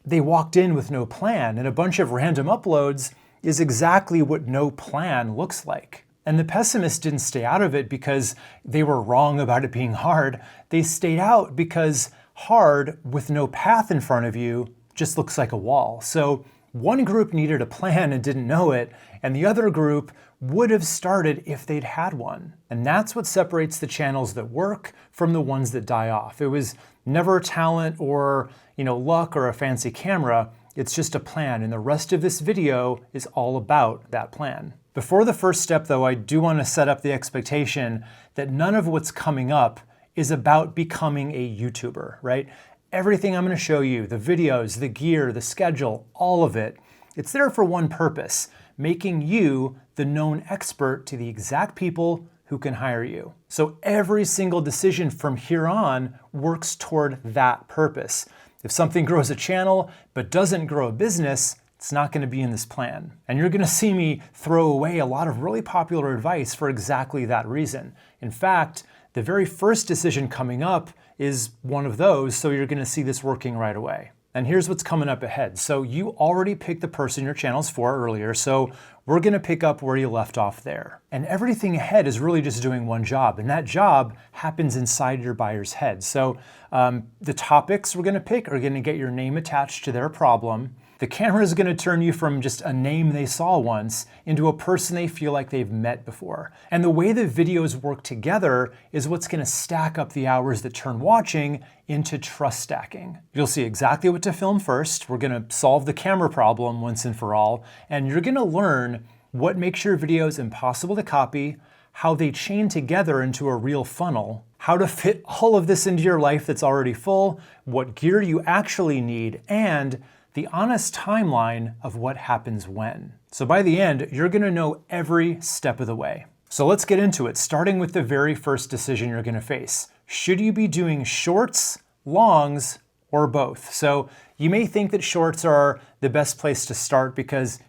they walked in with no plan, and a bunch of random uploads is exactly what no plan looks like. And the pessimists didn't stay out of it because they were wrong about it being hard. They stayed out because hard with no path in front of you just looks like a wall. So one group needed a plan and didn't know it, and the other group would have started if they'd had one. And that's what separates the channels that work from the ones that die off. It was never talent or, luck or a fancy camera. It's just a plan, and the rest of this video is all about that plan. Before the first step, though, I do want to set up the expectation that none of what's coming up is about becoming a YouTuber, right? Everything I'm going to show you, the videos, the gear, the schedule, all of it, it's there for one purpose, making you the known expert to the exact people who can hire you. So every single decision from here on works toward that purpose. If something grows a channel but doesn't grow a business, it's not going to be in this plan. And you're going to see me throw away a lot of really popular advice for exactly that reason. In fact, the very first decision coming up is one of those, so you're going to see this working right away. And here's what's coming up ahead. So you already picked the person your channel's for earlier, so we're going to pick up where you left off there. And everything ahead is really just doing one job, and that job happens inside your buyer's head. So the topics we're going to pick are going to get your name attached to their problem. The camera is going to turn you from just a name they saw once into a person they feel like they've met before. And the way the videos work together is what's going to stack up the hours that turn watching into trust stacking. You'll see exactly what to film first. We're going to solve the camera problem once and for all. And you're going to learn what makes your videos impossible to copy, how they chain together into a real funnel, how to fit all of this into your life that's already full, what gear you actually need, and the honest timeline of what happens when. So by the end, you're gonna know every step of the way. So let's get into it, starting with the very first decision you're gonna face. Should you be doing shorts, longs, or both? So you may think that shorts are the best place to start because,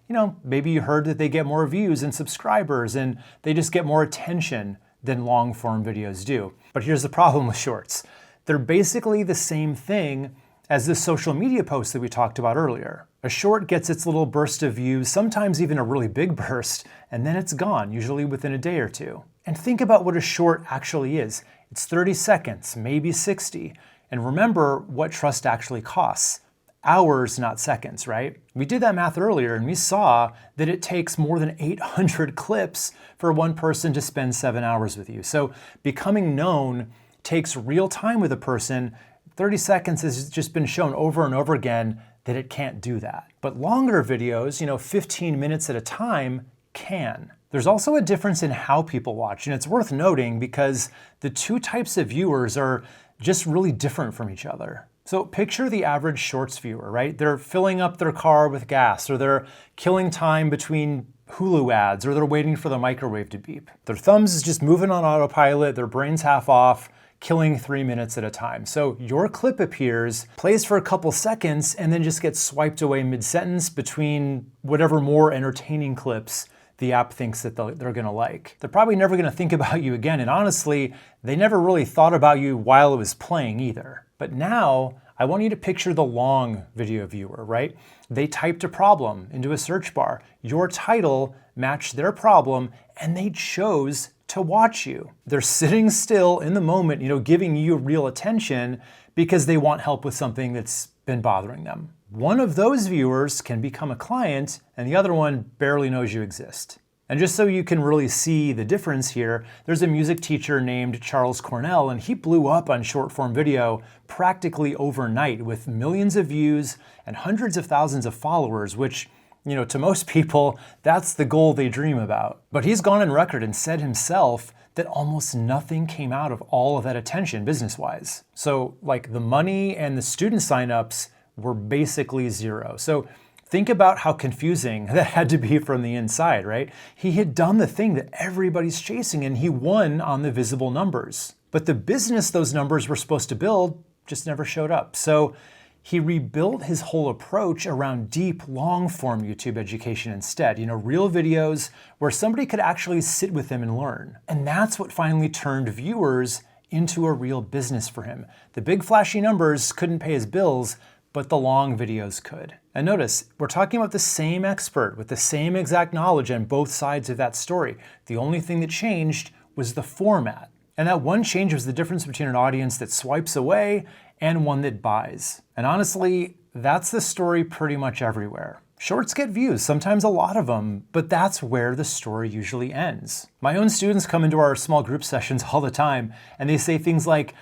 maybe you heard that they get more views and subscribers and they just get more attention than long form videos do. But here's the problem with shorts. They're basically the same thing as the social media post that we talked about earlier. A short gets its little burst of views, sometimes even a really big burst, and then it's gone, usually within a day or two. And think about what a short actually is. It's 30 seconds, maybe 60. And remember what trust actually costs. Hours, not seconds, right? We did that math earlier and we saw that it takes more than 800 clips for one person to spend 7 hours with you. So becoming known takes real time with a person. 30 seconds has just been shown over and over again that it can't do that. But longer videos, 15 minutes at a time, can. There's also a difference in how people watch, and it's worth noting because the two types of viewers are just really different from each other. So picture the average shorts viewer, right? They're filling up their car with gas, or they're killing time between Hulu ads, or they're waiting for the microwave to beep. Their thumbs is just moving on autopilot, their brain's half off, killing 3 minutes at a time. So your clip appears, plays for a couple seconds, and then just gets swiped away mid-sentence between whatever more entertaining clips the app thinks that they're gonna like. They're probably never gonna think about you again, and honestly, they never really thought about you while it was playing either. But now, I want you to picture the long video viewer, right? They typed a problem into a search bar. Your title matched their problem, and they chose to watch you. They're sitting still in the moment, giving you real attention because they want help with something that's been bothering them. One of those viewers can become a client, and the other one barely knows you exist. And just so you can really see the difference here, there's a music teacher named Charles Cornell, and he blew up on short form video practically overnight with millions of views and hundreds of thousands of followers, which, to most people, that's the goal they dream about. But he's gone on record and said himself that almost nothing came out of all of that attention business-wise. So the money and the student signups were basically zero. So think about how confusing that had to be from the inside, right? He had done the thing that everybody's chasing, and he won on the visible numbers. But the business those numbers were supposed to build just never showed up. So he rebuilt his whole approach around deep, long-form YouTube education instead. Real videos where somebody could actually sit with him and learn. And that's what finally turned viewers into a real business for him. The big flashy numbers couldn't pay his bills, but the long videos could. And notice, we're talking about the same expert with the same exact knowledge on both sides of that story. The only thing that changed was the format. And that one change was the difference between an audience that swipes away and one that buys. And honestly, that's the story pretty much everywhere. Shorts get views, sometimes a lot of them, but that's where the story usually ends. My own students come into our small group sessions all the time, and they say things like,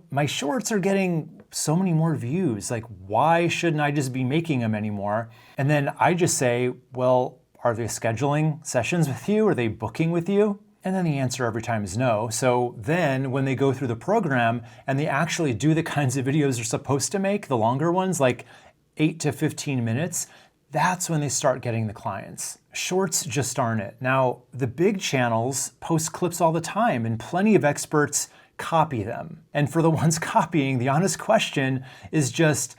my shorts are getting so many more views. Why shouldn't I just be making them anymore? And then I just say, well, are they scheduling sessions with you? Are they booking with you? And then the answer every time is no. So then when they go through the program and they actually do the kinds of videos they're supposed to make, the longer ones, 8 to 15 minutes, that's when they start getting the clients. Shorts just aren't it. Now, the big channels post clips all the time, and plenty of experts copy them. And for the ones copying, the honest question is just,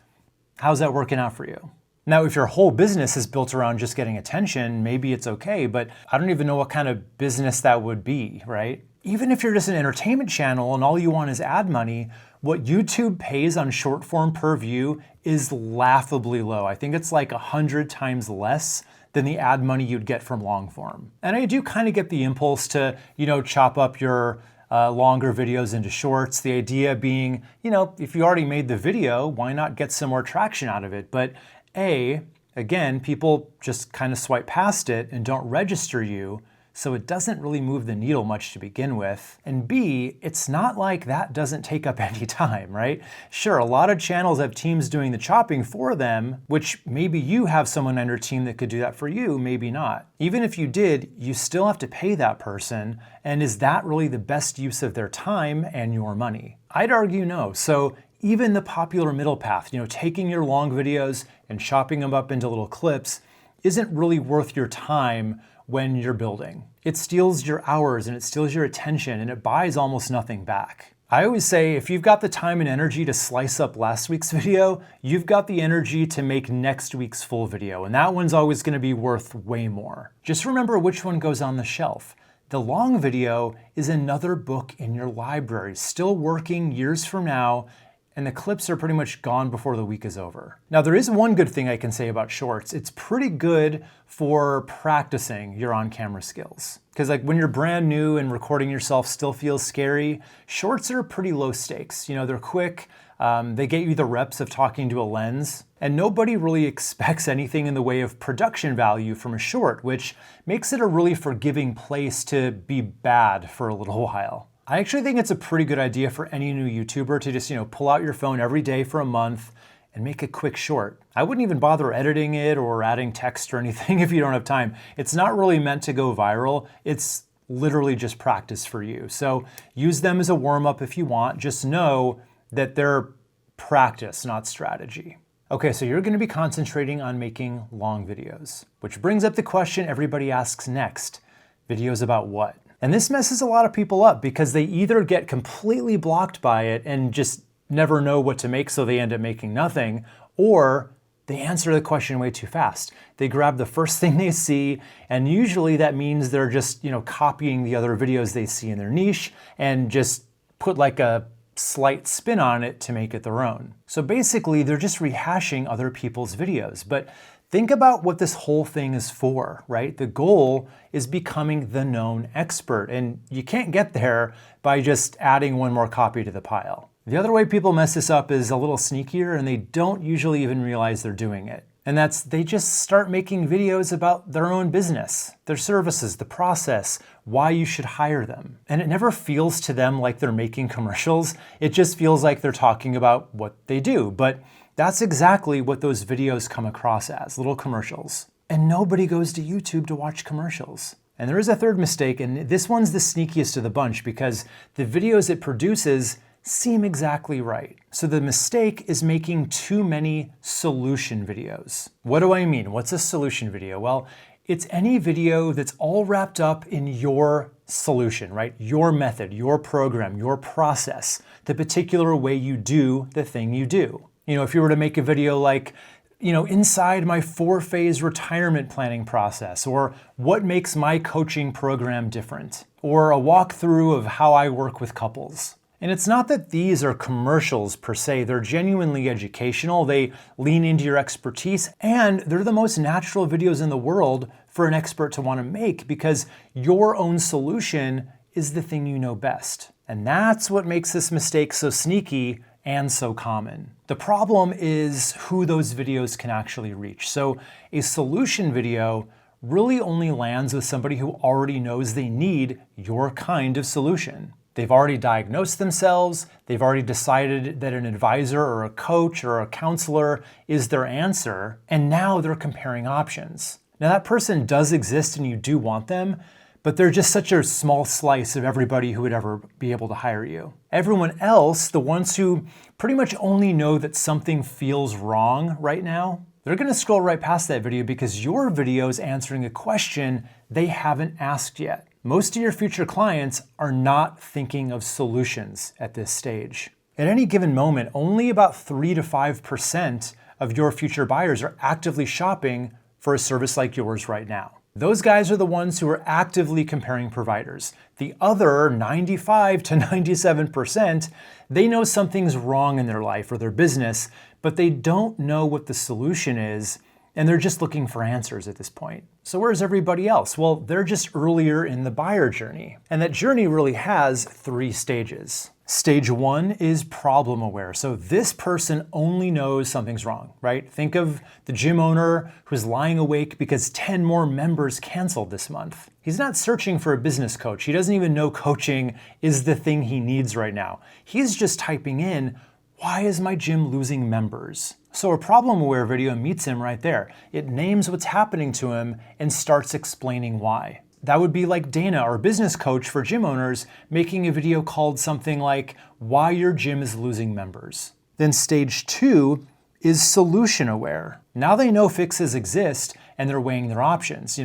how's that working out for you? Now, if your whole business is built around just getting attention, maybe it's okay, but I don't even know what kind of business that would be, right? Even if you're just an entertainment channel and all you want is ad money, what YouTube pays on short form per view is laughably low. I think it's 100 times less than the ad money you'd get from long form. And I do kind of get the impulse to, chop up your longer videos into shorts. The idea being, if you already made the video, why not get some more traction out of it? But again, people just kind of swipe past it and don't register you, so it doesn't really move the needle much to begin with. And B, it's not like that doesn't take up any time, right? Sure, a lot of channels have teams doing the chopping for them, which maybe you have someone on your team that could do that for you, maybe not. Even if you did, you still have to pay that person, and is that really the best use of their time and your money? I'd argue no. So even the popular middle path, taking your long videos and chopping them up into little clips, isn't really worth your time when you're building. It steals your hours and it steals your attention and it buys almost nothing back. I always say if you've got the time and energy to slice up last week's video, you've got the energy to make next week's full video, and that one's always going to be worth way more. Just remember which one goes on the shelf. The long video is another book in your library, still working years from now, and the clips are pretty much gone before the week is over. Now, there is one good thing I can say about shorts. It's pretty good for practicing your on-camera skills. Because when you're brand new and recording yourself still feels scary, shorts are pretty low stakes. They're quick, they get you the reps of talking to a lens, and nobody really expects anything in the way of production value from a short, which makes it a really forgiving place to be bad for a little while. I actually think it's a pretty good idea for any new YouTuber to just, pull out your phone every day for a month and make a quick short. I wouldn't even bother editing it or adding text or anything if you don't have time. It's not really meant to go viral. It's literally just practice for you. So use them as a warm-up if you want. Just know that they're practice, not strategy. Okay, so you're going to be concentrating on making long videos, which brings up the question everybody asks next. Videos about what? And this messes a lot of people up because they either get completely blocked by it and just never know what to make, so they end up making nothing, or they answer the question way too fast. They grab the first thing they see, and usually that means they're just, copying the other videos they see in their niche and just put like a slight spin on it to make it their own. So basically, they're just rehashing other people's videos. But think about what this whole thing is for, right? The goal is becoming the known expert, and you can't get there by just adding one more copy to the pile. The other way people mess this up is a little sneakier, and they don't usually even realize they're doing it. And that's they just start making videos about their own business, their services, the process, why you should hire them. And it never feels to them like they're making commercials. It just feels like they're talking about what they do. But that's exactly what those videos come across as, little commercials. And nobody goes to YouTube to watch commercials. And there is a third mistake, and this one's the sneakiest of the bunch because the videos it produces seem exactly right. So the mistake is making too many solution videos. What do I mean? What's a solution video? Well, it's any video that's all wrapped up in your solution, right? Your method, your program, your process, the particular way you do the thing you do. If you were to make a video like, inside my 4-phase retirement planning process, or what makes my coaching program different, or a walkthrough of how I work with couples. And it's not that these are commercials per se, they're genuinely educational, they lean into your expertise, and they're the most natural videos in the world for an expert to want to make because your own solution is the thing you know best. And that's what makes this mistake so sneaky and so common. The problem is who those videos can actually reach. So a solution video really only lands with somebody who already knows they need your kind of solution. They've already diagnosed themselves, they've already decided that an advisor or a coach or a counselor is their answer, and now they're comparing options. Now that person does exist and you do want them, but they're just such a small slice of everybody who would ever be able to hire you. Everyone else, the ones who pretty much only know that something feels wrong right now, they're gonna scroll right past that video because your video is answering a question they haven't asked yet. Most of your future clients are not thinking of solutions at this stage. At any given moment, only about 3 to 5% of your future buyers are actively shopping for a service like yours right now. Those guys are the ones who are actively comparing providers. The other 95 to 97%, they know something's wrong in their life or their business, but they don't know what the solution is, and they're just looking for answers at this point. So where's everybody else? Well, they're just earlier in the buyer journey. And that journey really has 3 stages. Stage 1 is problem aware. So this person only knows something's wrong, right? Think of the gym owner who's lying awake because 10 more members canceled this month. He's not searching for a business coach. He doesn't even know coaching is the thing he needs right now. He's just typing in, why is my gym losing members? So a problem-aware video meets him right there. It names what's happening to him and starts explaining why. That would be like Dana, our business coach for gym owners, making a video called something like, why your gym is losing members. Then stage 2 is solution-aware. Now they know fixes exist and they're weighing their options.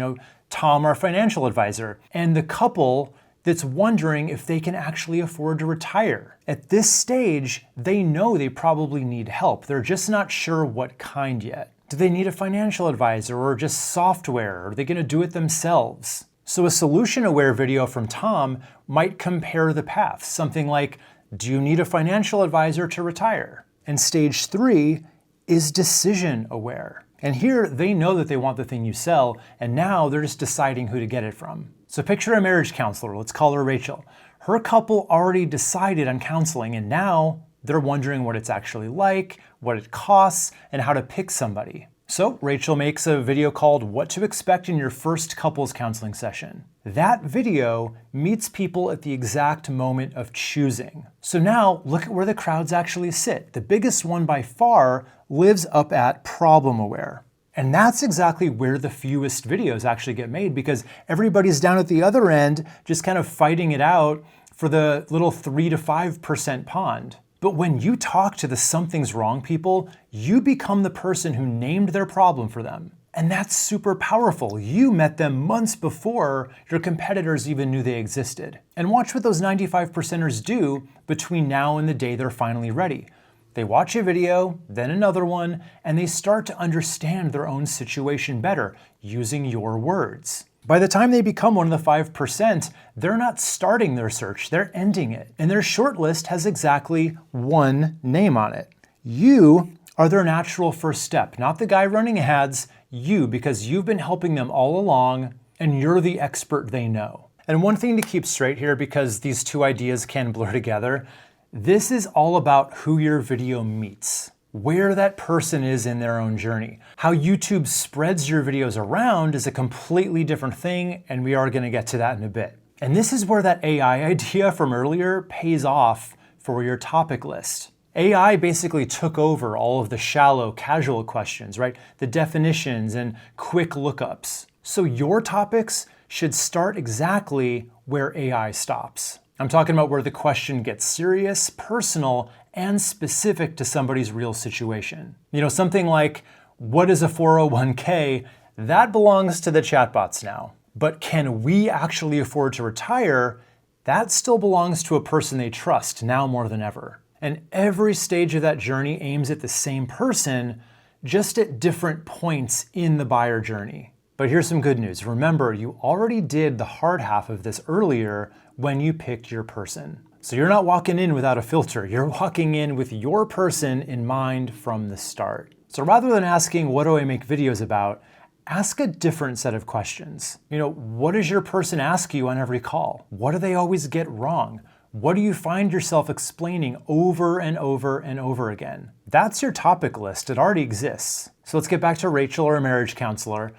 Tom, our financial advisor, and the couple that's wondering if they can actually afford to retire. At this stage, they know they probably need help. They're just not sure what kind yet. Do they need a financial advisor or just software? Are they going to do it themselves? So a solution-aware video from Tom might compare the paths. Something like, do you need a financial advisor to retire? And stage 3 is decision-aware. And here they know that they want the thing you sell, and now they're just deciding who to get it from. So picture a marriage counselor, let's call her Rachel. Her couple already decided on counseling, and now they're wondering what it's actually like, what it costs, and how to pick somebody. So Rachel makes a video called What to Expect in Your First Couples Counseling Session. That video meets people at the exact moment of choosing. So now look at where the crowds actually sit. The biggest one by far lives up at problem aware. And that's exactly where the fewest videos actually get made because everybody's down at the other end just kind of fighting it out for the little 3 to 5% pond. But when you talk to the something's wrong people, you become the person who named their problem for them. And that's super powerful. You met them months before your competitors even knew they existed. And watch what those 95%ers do between now and the day they're finally ready. They watch a video, then another one, and they start to understand their own situation better using your words. By the time they become one of the 5%, they're not starting their search, they're ending it. And their shortlist has exactly one name on it. You are their natural first step, not the guy running ads, you, because you've been helping them all along and you're the expert they know. And one thing to keep straight here, because these two ideas can blur together, this is all about who your video meets, where that person is in their own journey. How YouTube spreads your videos around is a completely different thing, and we are going to get to that in a bit. And this is where that AI idea from earlier pays off for your topic list. AI basically took over all of the shallow, casual questions, right? The definitions and quick lookups. So your topics should start exactly where AI stops. I'm talking about where the question gets serious, personal, and specific to somebody's real situation. You know, something like, what is a 401k? That belongs to the chatbots now. But can we actually afford to retire? That still belongs to a person they trust now more than ever. And every stage of that journey aims at the same person, just at different points in the buyer journey. But here's some good news. Remember, you already did the hard half of this earlier when you picked your person. So you're not walking in without a filter. You're walking in with your person in mind from the start. So rather than asking, what do I make videos about? Ask a different set of questions. You know, what does your person ask you on every call? What do they always get wrong? What do you find yourself explaining over and over and over again? That's your topic list. It already exists. So let's get back to Rachel, or a marriage counselor.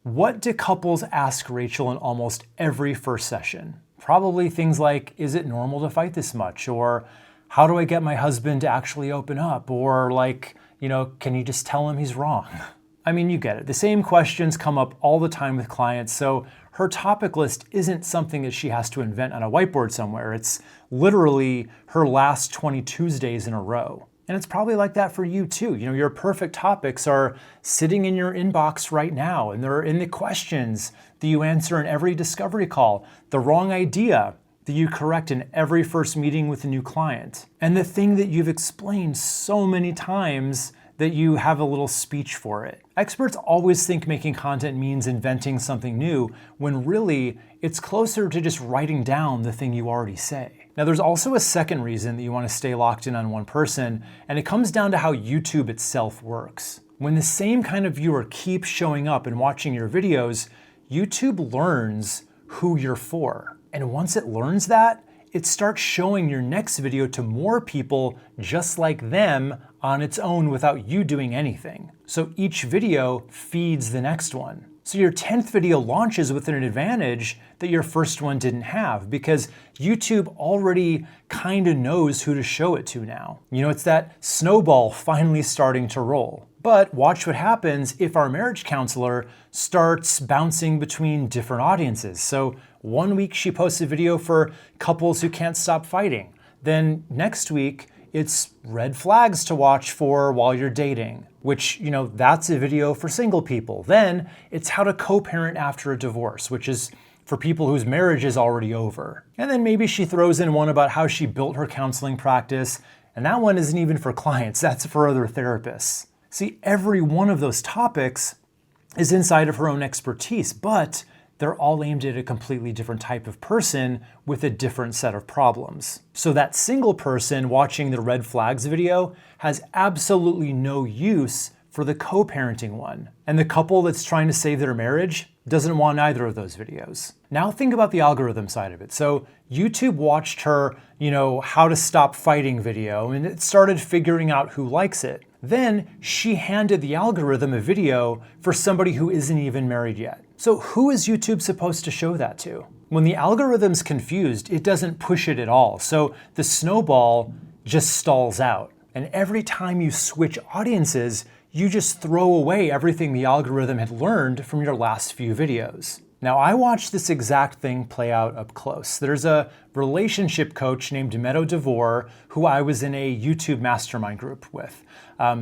What do couples ask Rachel in almost every first session? Probably things like, is it normal to fight this much? Or how do I get my husband to actually open up? Or like, can you just tell him he's wrong? I mean, you get it. The same questions come up all the time with clients, so her topic list isn't something that she has to invent on a whiteboard somewhere. It's literally her last 20 Tuesdays in a row. And it's probably like that for you too. Your perfect topics are sitting in your inbox right now, and they're in the questions that you answer in every discovery call, the wrong idea that you correct in every first meeting with a new client, and the thing that you've explained so many times that you have a little speech for it. Experts always think making content means inventing something new, when really it's closer to just writing down the thing you already say. Now, there's also a second reason that you want to stay locked in on one person, and it comes down to how YouTube itself works. When the same kind of viewer keeps showing up and watching your videos, YouTube learns who you're for. And once it learns that, it starts showing your next video to more people just like them on its own without you doing anything. So each video feeds the next one. So your 10th video launches with an advantage that your first one didn't have, because YouTube already kind of knows who to show it to now. It's that snowball finally starting to roll. But watch what happens if our marriage counselor starts bouncing between different audiences. So one week she posts a video for couples who can't stop fighting. Then next week, it's red flags to watch for while you're dating, which, that's a video for single people. Then it's how to co-parent after a divorce, which is for people whose marriage is already over. And then maybe she throws in one about how she built her counseling practice, and that one isn't even for clients, that's for other therapists. See, every one of those topics is inside of her own expertise, but they're all aimed at a completely different type of person with a different set of problems. So that single person watching the red flags video has absolutely no use for the co-parenting one. And the couple that's trying to save their marriage doesn't want either of those videos. Now think about the algorithm side of it. So YouTube watched her, how to stop fighting video, and it started figuring out who likes it. Then she handed the algorithm a video for somebody who isn't even married yet. So who is YouTube supposed to show that to? When the algorithm's confused, it doesn't push it at all. So the snowball just stalls out. And every time you switch audiences, you just throw away everything the algorithm had learned from your last few videos. Now, I watched this exact thing play out up close. There's a relationship coach named Meadow DeVore who I was in a YouTube mastermind group with.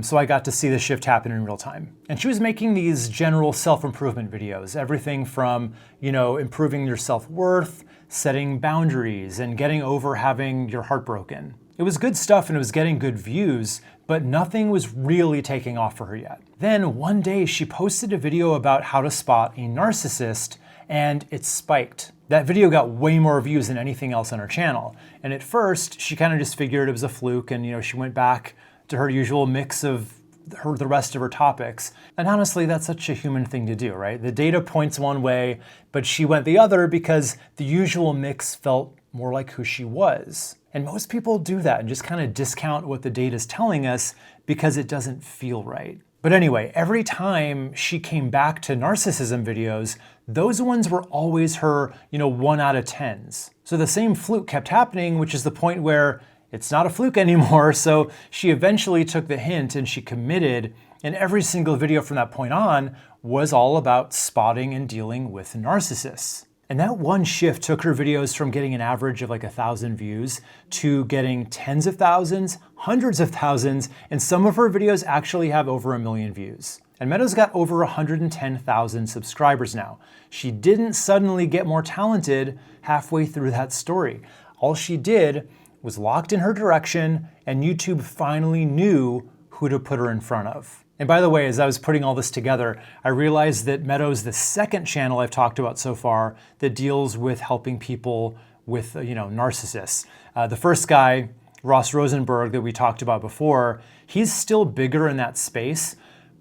So I got to see the shift happen in real time. And she was making these general self-improvement videos, everything from, improving your self-worth, setting boundaries, and getting over having your heart broken. It was good stuff and it was getting good views, but nothing was really taking off for her yet. Then one day she posted a video about how to spot a narcissist, and it spiked. That video got way more views than anything else on her channel. And at first, she kind of just figured it was a fluke, and she went back to her usual mix of the rest of her topics. And honestly, that's such a human thing to do, right? The data points one way, but she went the other because the usual mix felt more like who she was. And most people do that and just kind of discount what the data is telling us because it doesn't feel right. But anyway, every time she came back to narcissism videos, those ones were always her, 1 out of 10s. So the same fluke kept happening, which is the point where it's not a fluke anymore. So she eventually took the hint and she committed, and every single video from that point on was all about spotting and dealing with narcissists. And that one shift took her videos from getting an average of like 1,000 views to getting tens of thousands, hundreds of thousands, and some of her videos actually have over 1 million views. And Meadow's got over 110,000 subscribers now. She didn't suddenly get more talented halfway through that story. All she did was locked in her direction, and YouTube finally knew who to put her in front of. And by the way, as I was putting all this together, I realized that Meadow's the second channel I've talked about so far that deals with helping people with, narcissists. The first guy, Ross Rosenberg, that we talked about before, he's still bigger in that space,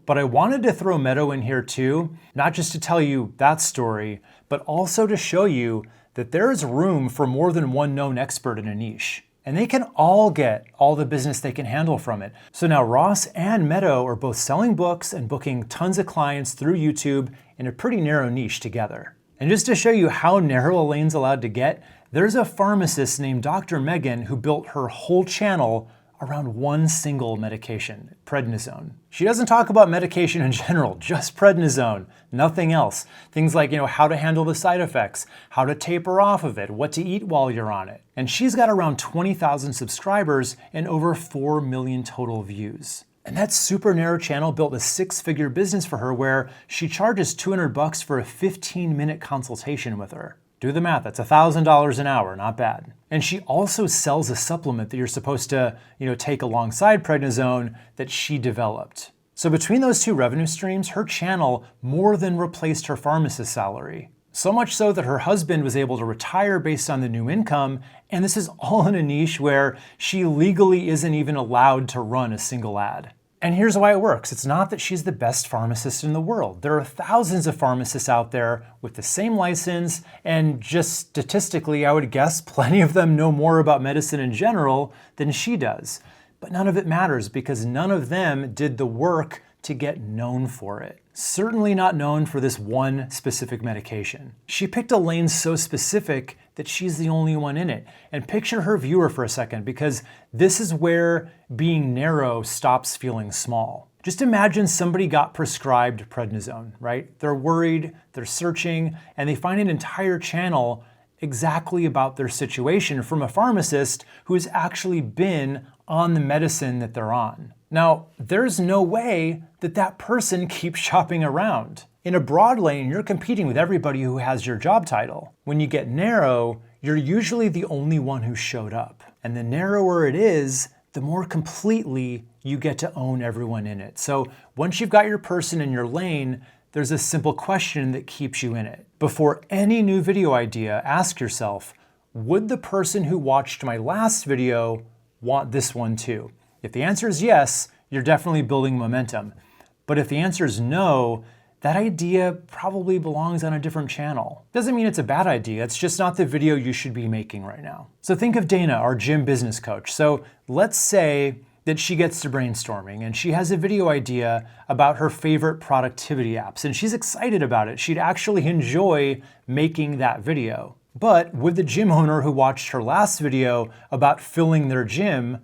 but I wanted to throw Meadow in here too, not just to tell you that story, but also to show you that there is room for more than one known expert in a niche. And they can all get all the business they can handle from it. So now Ross and Meadow are both selling books and booking tons of clients through YouTube in a pretty narrow niche together. And just to show you how narrow a lane's allowed to get, there's a pharmacist named Dr. Megan who built her whole channel around one single medication, prednisone. She doesn't talk about medication in general, just prednisone, nothing else. Things like, how to handle the side effects, how to taper off of it, what to eat while you're on it. And she's got around 20,000 subscribers and over 4 million total views. And that super narrow channel built a 6-figure business for her where she charges $200 for a 15-minute consultation with her. Do the math, that's $1,000 an hour, not bad. And she also sells a supplement that you're supposed to, take alongside prednisone that she developed. So between those two revenue streams, her channel more than replaced her pharmacist salary. So much so that her husband was able to retire based on the new income, and this is all in a niche where she legally isn't even allowed to run a single ad. And here's why it works. It's not that she's the best pharmacist in the world. There are thousands of pharmacists out there with the same license, and just statistically, I would guess plenty of them know more about medicine in general than she does. But none of it matters because none of them did the work to get known for it. Certainly not known for this one specific medication. She picked a lane so specific that she's the only one in it. And picture her viewer for a second, because this is where being narrow stops feeling small. Just imagine somebody got prescribed prednisone, right? They're worried, they're searching, and they find an entire channel exactly about their situation from a pharmacist who has actually been on the medicine that they're on. Now, there's no way that that person keeps shopping around. In a broad lane, you're competing with everybody who has your job title. When you get narrow, you're usually the only one who showed up. And the narrower it is, the more completely you get to own everyone in it. So once you've got your person in your lane, there's a simple question that keeps you in it. Before any new video idea, ask yourself, would the person who watched my last video want this one too? If the answer is yes, you're definitely building momentum. But if the answer is no, that idea probably belongs on a different channel. Doesn't mean it's a bad idea, it's just not the video you should be making right now. So think of Dana, our gym business coach. So let's say that she gets to brainstorming and she has a video idea about her favorite productivity apps and she's excited about it. She'd actually enjoy making that video. But would the gym owner who watched her last video about filling their gym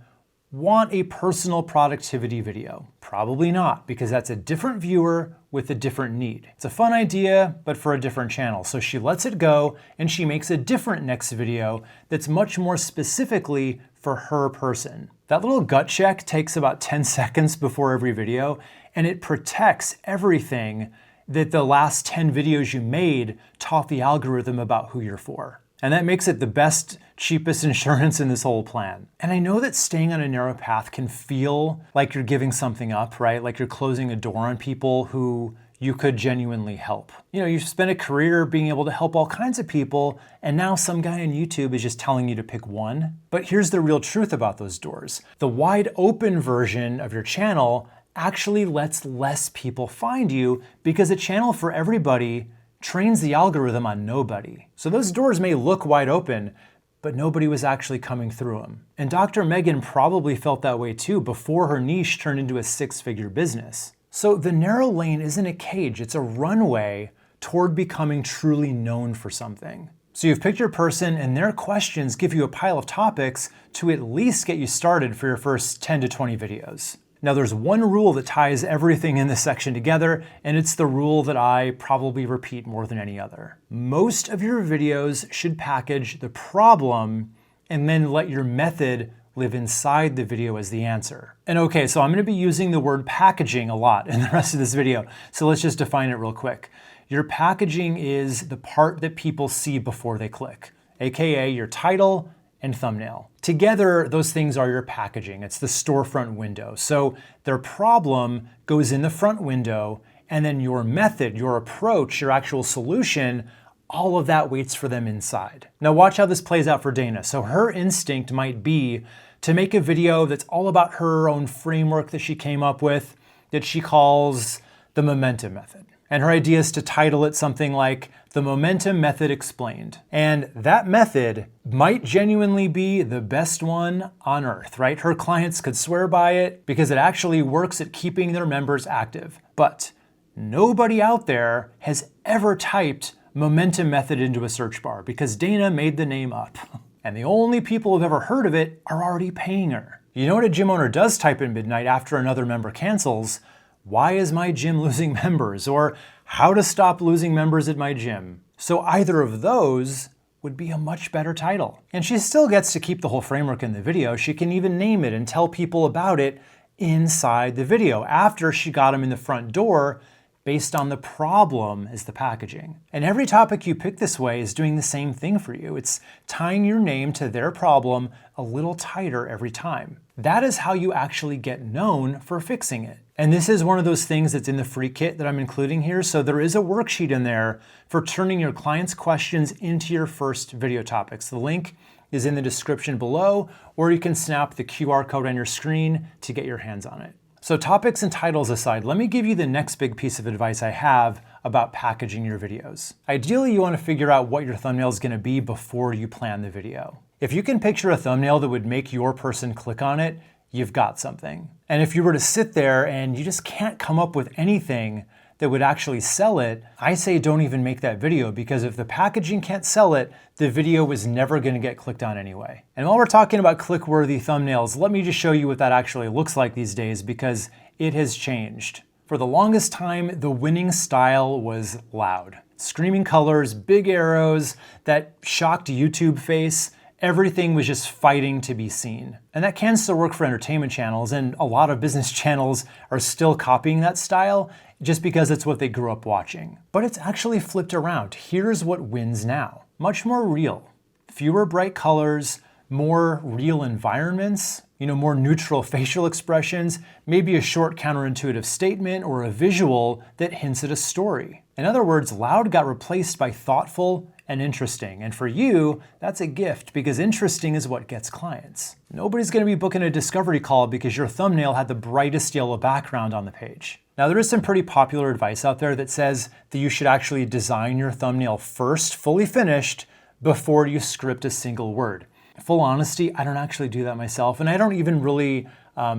want a personal productivity video? Probably not, because that's a different viewer with a different need. It's a fun idea, but for a different channel. So she lets it go and she makes a different next video that's much more specifically for her person. That little gut check takes about 10 seconds before every video, and it protects everything that the last 10 videos you made taught the algorithm about who you're for. And that makes it the best, cheapest insurance in this whole plan. And I know that staying on a narrow path can feel like you're giving something up, right? Like you're closing a door on people who you could genuinely help. You know, you've spent a career being able to help all kinds of people, and now some guy on YouTube is just telling you to pick one. But here's the real truth about those doors. The wide open version of your channel actually lets less people find you, because a channel for everybody trains the algorithm on nobody. So those doors may look wide open, but nobody was actually coming through them. And Dr. Megan probably felt that way too before her niche turned into a 6-figure business. So the narrow lane isn't a cage, it's a runway toward becoming truly known for something. So you've picked your person, and their questions give you a pile of topics to at least get you started for your first 10 to 20 videos. Now there's one rule that ties everything in this section together, and it's the rule that I probably repeat more than any other. Most of your videos should package the problem and then let your method live inside the video as the answer. And okay, so I'm gonna be using the word packaging a lot in the rest of this video, so let's just define it real quick. Your packaging is the part that people see before they click, AKA your title and thumbnail. Together, those things are your packaging. It's the storefront window. So their problem goes in the front window, and then your method, your approach, your actual solution, all of that waits for them inside. Now watch how this plays out for Dana. So her instinct might be to make a video that's all about her own framework that she came up with, that she calls the momentum method. And her idea is to title it something like The Momentum Method Explained. And that method might genuinely be the best one on earth, right? Her clients could swear by it because it actually works at keeping their members active. But nobody out there has ever typed momentum method into a search bar because Dana made the name up. And the only people who've ever heard of it are already paying her. You know what a gym owner does type in midnight after another member cancels? Why is my gym losing members? Or how to stop losing members at my gym? So either of those would be a much better title. And she still gets to keep the whole framework in the video. She can even name it and tell people about it inside the video after she got them in the front door based on the problem as the packaging. And every topic you pick this way is doing the same thing for you. It's tying your name to their problem a little tighter every time. That is how you actually get known for fixing it. And this is one of those things that's in the free kit that I'm including here. So there is a worksheet in there for turning your clients' questions into your first video topics. The link is in the description below, or you can snap the QR code on your screen to get your hands on it. So topics and titles aside, let me give you the next big piece of advice I have about packaging your videos. Ideally, you want to figure out what your thumbnail is going to be before you plan the video. If you can picture a thumbnail that would make your person click on it, you've got something. And if you were to sit there and you just can't come up with anything that would actually sell it, I say don't even make that video, because if the packaging can't sell it, the video was never going to get clicked on anyway. And while we're talking about click-worthy thumbnails, let me just show you what that actually looks like these days, because it has changed. For the longest time, the winning style was loud. Screaming colors, big arrows, that shocked YouTube face. Everything was just fighting to be seen. And that can still work for entertainment channels, and a lot of business channels are still copying that style just because it's what they grew up watching. But it's actually flipped around. Here's what wins now. Much more real. Fewer bright colors, more real environments, more neutral facial expressions, maybe a short counterintuitive statement or a visual that hints at a story. In other words, loud got replaced by thoughtful and interesting. And for you, that's a gift, because interesting is what gets clients. Nobody's going to be booking a discovery call because your thumbnail had the brightest yellow background on the page. Now, there is some pretty popular advice out there that says that you should actually design your thumbnail first, fully finished, before you script a single word. Full honesty, I don't actually do that myself, and I don't even really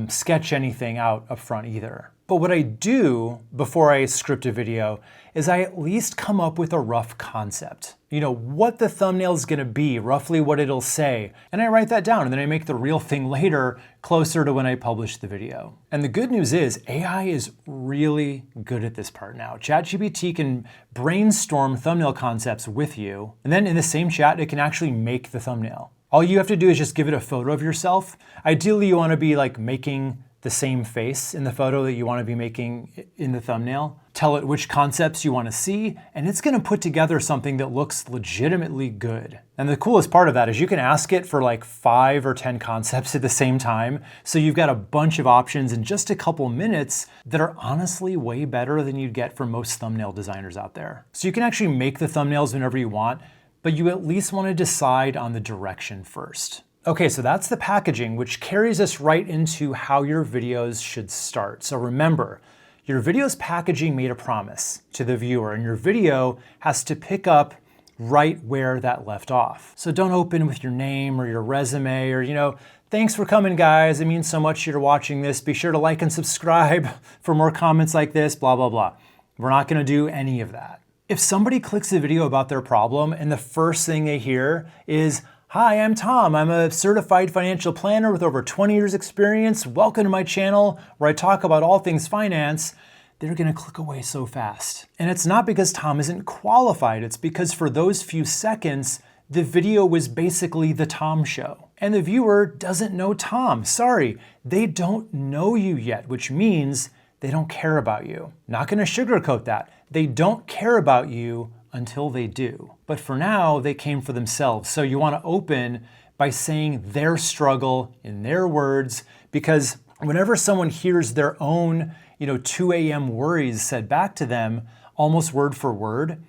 sketch anything out up front either. But what I do before I script a video is I at least come up with a rough concept. You know, what the thumbnail is gonna be, roughly what it'll say. And I write that down, and then I make the real thing later closer to when I publish the video. And the good news is AI is really good at this part now. ChatGPT can brainstorm thumbnail concepts with you, and then in the same chat, it can actually make the thumbnail. All you have to do is just give it a photo of yourself. Ideally, you wanna be like making the same face in the photo that you want to be making in the thumbnail. Tell it which concepts you want to see, and it's going to put together something that looks legitimately good. And the coolest part of that is you can ask it for like 5 or 10 concepts at the same time. So you've got a bunch of options in just a couple minutes that are honestly way better than you'd get from most thumbnail designers out there. So you can actually make the thumbnails whenever you want, but you at least want to decide on the direction first. Okay, so that's the packaging, which carries us right into how your videos should start. So remember, your video's packaging made a promise to the viewer, and your video has to pick up right where that left off. So don't open with your name or your resume or, you know, thanks for coming, guys. It means so much you're watching this. Be sure to like and subscribe for more comments like this, blah, blah, blah. We're not gonna do any of that. If somebody clicks a video about their problem and the first thing they hear is, "Hi, I'm Tom. I'm a certified financial planner with over 20 years experience. Welcome to my channel where I talk about all things finance," they're gonna click away so fast. And it's not because Tom isn't qualified. It's because for those few seconds, the video was basically the Tom show. And the viewer doesn't know Tom. Sorry, they don't know you yet, which means they don't care about you. Not gonna sugarcoat that. They don't care about you until they do. But for now, they came for themselves. So you want to open by saying their struggle in their words, because whenever someone hears their own, 2 a.m. worries said back to them, almost word for word,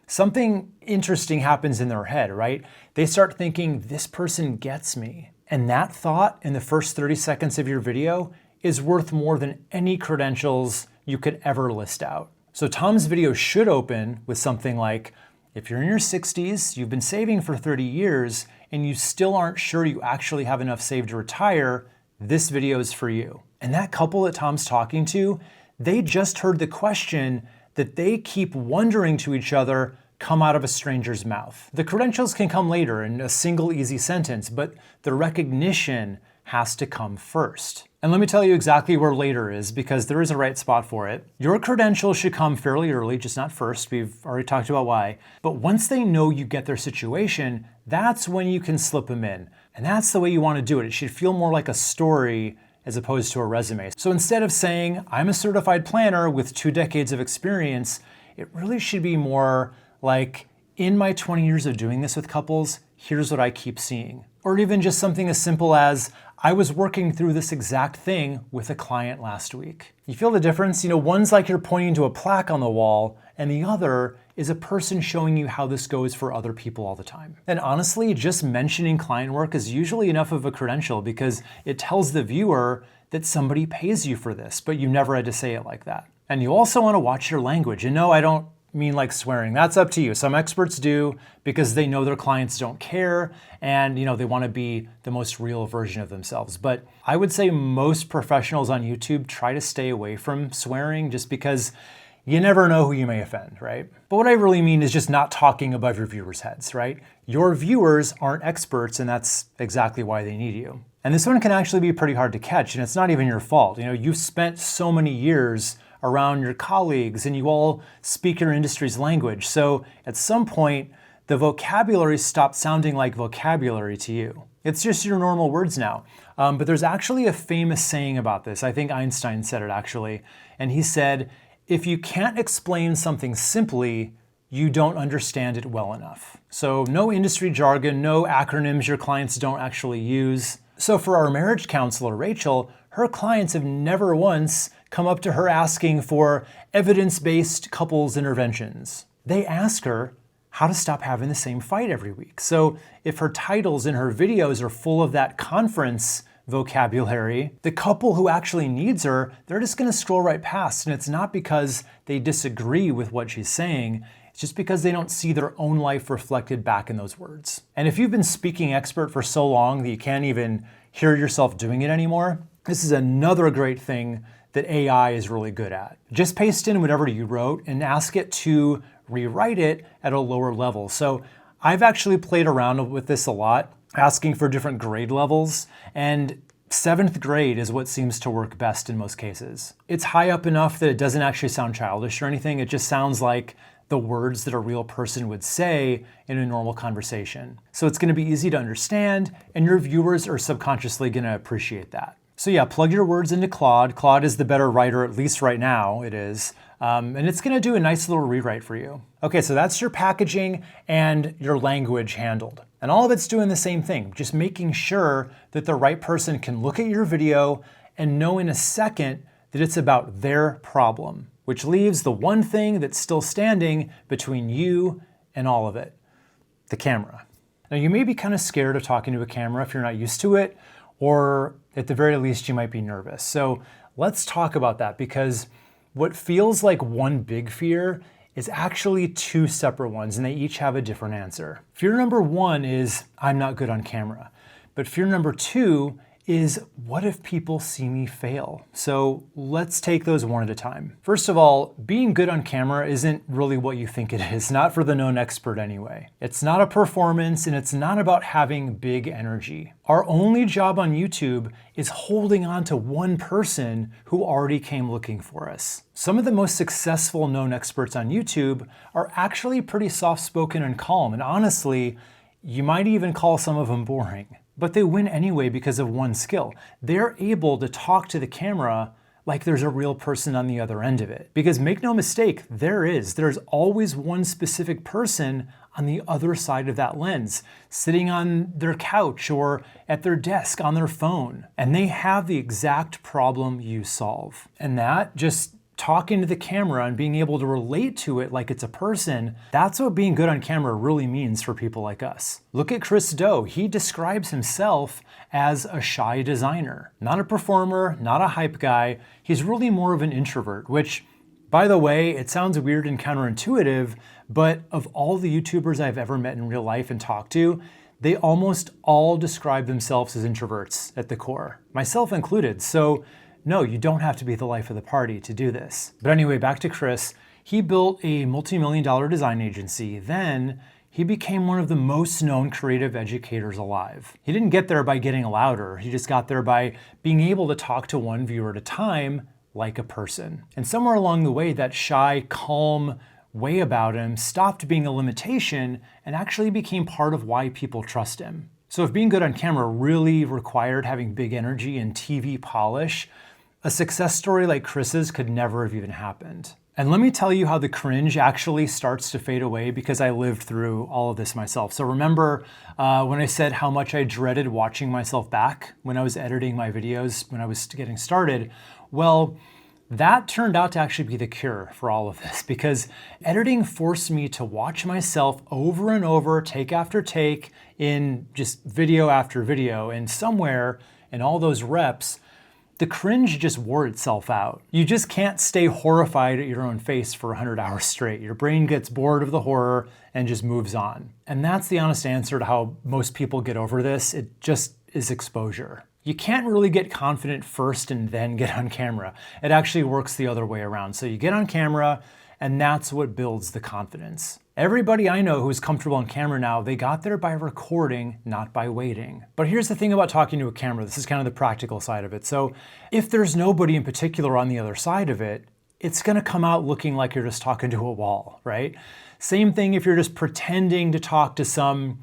something interesting happens in their head, right? They start thinking, this person gets me. And that thought in the first 30 seconds of your video is worth more than any credentials you could ever list out. So Tom's video should open with something like, if you're in your 60s, you've been saving for 30 years, and you still aren't sure you actually have enough saved to retire, this video is for you. And that couple that Tom's talking to, they just heard the question that they keep wondering to each other come out of a stranger's mouth. The credentials can come later in a single easy sentence, but the recognition has to come first. And let me tell you exactly where later is, because there is a right spot for it. Your credentials should come fairly early, just not first. We've already talked about why. But once they know you get their situation, that's when you can slip them in. And that's the way you want to do it. It should feel more like a story as opposed to a resume. So instead of saying, I'm a certified planner with 2 decades of experience, it really should be more like, in my 20 years of doing this with couples, here's what I keep seeing. Or even just something as simple as, I was working through this exact thing with a client last week. You feel the difference? One's like you're pointing to a plaque on the wall, and the other is a person showing you how this goes for other people all the time. And honestly, just mentioning client work is usually enough of a credential because it tells the viewer that somebody pays you for this, but you never had to say it like that. And you also want to watch your language. And no, I don't mean like swearing. That's up to you. Some experts do because they know their clients don't care and they want to be the most real version of themselves. But I would say most professionals on YouTube try to stay away from swearing just because you never know who you may offend, right? But what I really mean is just not talking above your viewers' heads, right? Your viewers aren't experts, and that's exactly why they need you. And this one can actually be pretty hard to catch, and it's not even your fault. You've spent so many years around your colleagues and you all speak your industry's language. So at some point, the vocabulary stopped sounding like vocabulary to you. It's just your normal words now. But there's actually a famous saying about this. I think Einstein said it actually. And he said, if you can't explain something simply, you don't understand it well enough. So no industry jargon, no acronyms your clients don't actually use. So for our marriage counselor, Rachel, her clients have never once come up to her asking for evidence-based couples interventions. They ask her how to stop having the same fight every week. So if her titles in her videos are full of that conference vocabulary, the couple who actually needs her, they're just gonna scroll right past. And it's not because they disagree with what she's saying, it's just because they don't see their own life reflected back in those words. And if you've been speaking expert for so long that you can't even hear yourself doing it anymore, This is another great thing that AI is really good at. Just paste in whatever you wrote and ask it to rewrite it at a lower level. So I've actually played around with this a lot, asking for different grade levels, and 7th grade is what seems to work best in most cases. It's high up enough that it doesn't actually sound childish or anything. It just sounds like the words that a real person would say in a normal conversation. So it's gonna be easy to understand, and your viewers are subconsciously gonna appreciate that. So yeah, plug your words into Claude. Claude is the better writer, at least right now it is. And it's gonna do a nice little rewrite for you. Okay, so that's your packaging and your language handled. And all of it's doing the same thing, just making sure that the right person can look at your video and know in a second that it's about their problem, which leaves the one thing that's still standing between you and all of it, the camera. Now you may be kind of scared of talking to a camera if you're not used to it, or at the very least you might be nervous. So let's talk about that, because what feels like one big fear is actually two separate ones, and they each have a different answer. Fear number one is, I'm not good on camera. But fear number two is, what if people see me fail? So let's take those one at a time. First of all, being good on camera isn't really what you think it is, not for the known expert anyway. It's not a performance, and it's not about having big energy. Our only job on YouTube is holding on to one person who already came looking for us. Some of the most successful known experts on YouTube are actually pretty soft-spoken and calm, and honestly, you might even call some of them boring. But they win anyway because of one skill. They're able to talk to the camera like there's a real person on the other end of it. Because make no mistake, there's always one specific person on the other side of that lens, sitting on their couch or at their desk on their phone. And they have the exact problem you solve. And that, just talking to the camera and being able to relate to it like it's a person, that's what being good on camera really means for people like us. Look at Chris Do. He describes himself as a shy designer. Not a performer, not a hype guy. He's really more of an introvert, which, by the way, it sounds weird and counterintuitive, but of all the YouTubers I've ever met in real life and talked to, they almost all describe themselves as introverts at the core, myself included. So no, you don't have to be the life of the party to do this. But anyway, back to Chris. He built a multi-million-dollar design agency. Then he became one of the most known creative educators alive. He didn't get there by getting louder. He just got there by being able to talk to one viewer at a time like a person. And somewhere along the way, that shy, calm way about him stopped being a limitation and actually became part of why people trust him. So if being good on camera really required having big energy and TV polish, a success story like Chris's could never have even happened. And let me tell you how the cringe actually starts to fade away, because I lived through all of this myself. So remember when I said how much I dreaded watching myself back when I was editing my videos when I was getting started? Well, that turned out to actually be the cure for all of this, because editing forced me to watch myself over and over, take after take, in just video after video, and somewhere in all those reps, the cringe just wore itself out. You just can't stay horrified at your own face for 100 hours straight. Your brain gets bored of the horror and just moves on. And that's the honest answer to how most people get over this. It just is exposure. You can't really get confident first and then get on camera. It actually works the other way around. So you get on camera, and that's what builds the confidence. Everybody I know who's comfortable on camera now, they got there by recording, not by waiting. But here's the thing about talking to a camera. This is kind of the practical side of it. So if there's nobody in particular on the other side of it, it's gonna come out looking like you're just talking to a wall, right? Same thing if you're just pretending to talk to some,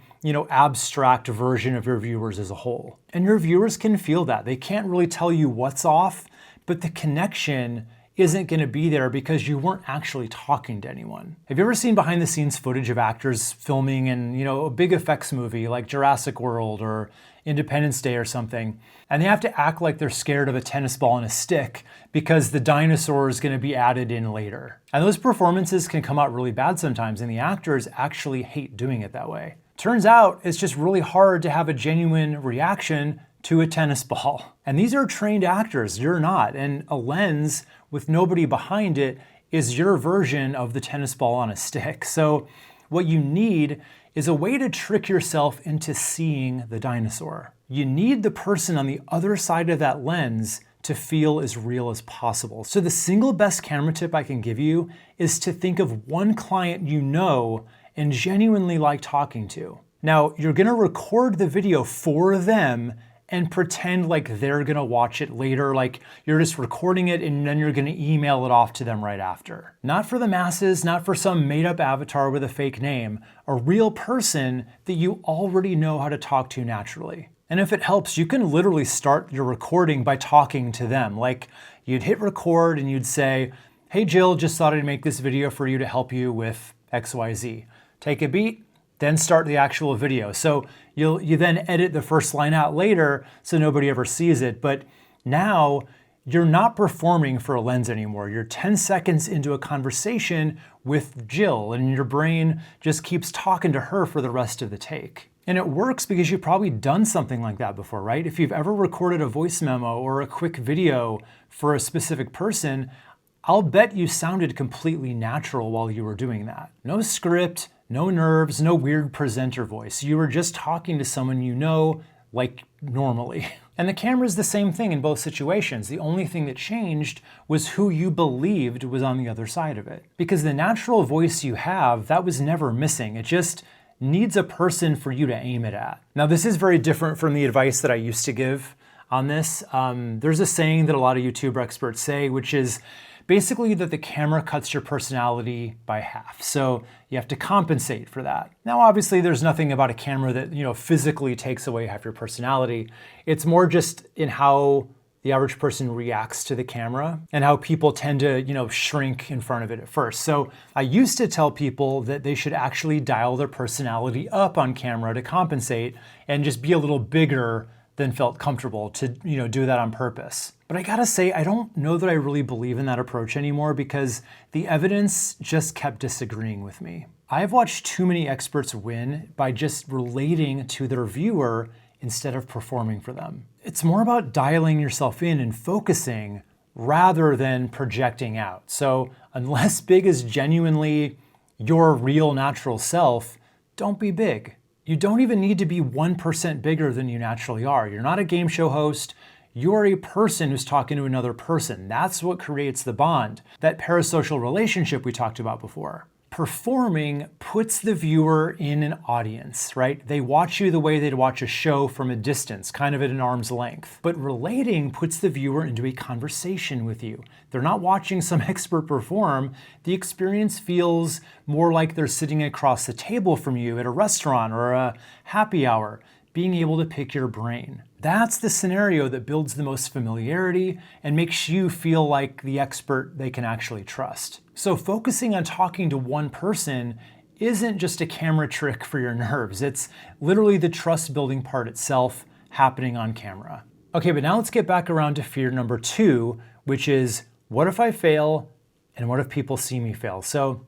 abstract version of your viewers as a whole. And your viewers can feel that. They can't really tell you what's off, but the connection isn't going to be there because you weren't actually talking to anyone. Have you ever seen behind the scenes footage of actors filming in, a big effects movie like Jurassic World or Independence Day or something, and they have to act like they're scared of a tennis ball and a stick because the dinosaur is going to be added in later? And those performances can come out really bad sometimes, and the actors actually hate doing it that way. Turns out it's just really hard to have a genuine reaction to a tennis ball. And these are trained actors, you're not. And a lens with nobody behind it is your version of the tennis ball on a stick. So What you need is a way to trick yourself into seeing the dinosaur. You need the person on the other side of that lens to feel as real as possible. So the single best camera tip I can give you is to think of one client you know and genuinely like talking to. Now, you're gonna record the video for them and pretend like they're gonna watch it later, like you're just recording it and then you're gonna email it off to them right after. Not for the masses, not for some made-up avatar with a fake name, a real person that you already know how to talk to naturally. And if it helps, you can literally start your recording by talking to them. Like you'd hit record and you'd say, "Hey Jill, just thought I'd make this video for you to help you with XYZ. Take a beat, then start the actual video." So you then edit the first line out later so nobody ever sees it. But now you're not performing for a lens anymore. You're 10 seconds into a conversation with Jill and your brain just keeps talking to her for the rest of the take. And it works because you've probably done something like that before, right? If you've ever recorded a voice memo or a quick video for a specific person, I'll bet you sounded completely natural while you were doing that. No script, no nerves, no weird presenter voice. You were just talking to someone you know, like normally. And the camera's the same thing in both situations. The only thing that changed was who you believed was on the other side of it. Because the natural voice you have, that was never missing. It just needs a person for you to aim it at. Now, this is very different from the advice that I used to give on this. There's a saying that a lot of YouTuber experts say, which is basically that the camera cuts your personality by half. So you have to compensate for that. Now, obviously, there's nothing about a camera that, physically takes away half your personality. It's more just in how the average person reacts to the camera and how people tend to, shrink in front of it at first. So I used to tell people that they should actually dial their personality up on camera to compensate and just be a little bigger than felt comfortable to, do that on purpose. But I gotta say, I don't know that I really believe in that approach anymore because the evidence just kept disagreeing with me. I've watched too many experts win by just relating to their viewer instead of performing for them. It's more about dialing yourself in and focusing rather than projecting out. So unless big is genuinely your real natural self, don't be big. You don't even need to be 1% bigger than you naturally are. You're not a game show host. You're a person who's talking to another person. That's what creates the bond, that parasocial relationship we talked about before. Performing puts the viewer in an audience, right? They watch you the way they'd watch a show from a distance, kind of at an arm's length. But relating puts the viewer into a conversation with you. They're not watching some expert perform. The experience feels more like they're sitting across the table from you at a restaurant or a happy hour, being able to pick your brain. That's the scenario that builds the most familiarity and makes you feel like the expert they can actually trust. So focusing on talking to one person isn't just a camera trick for your nerves. It's literally the trust building part itself happening on camera. Okay, but now let's get back around to fear number 2, which is what if I fail and what if people see me fail? So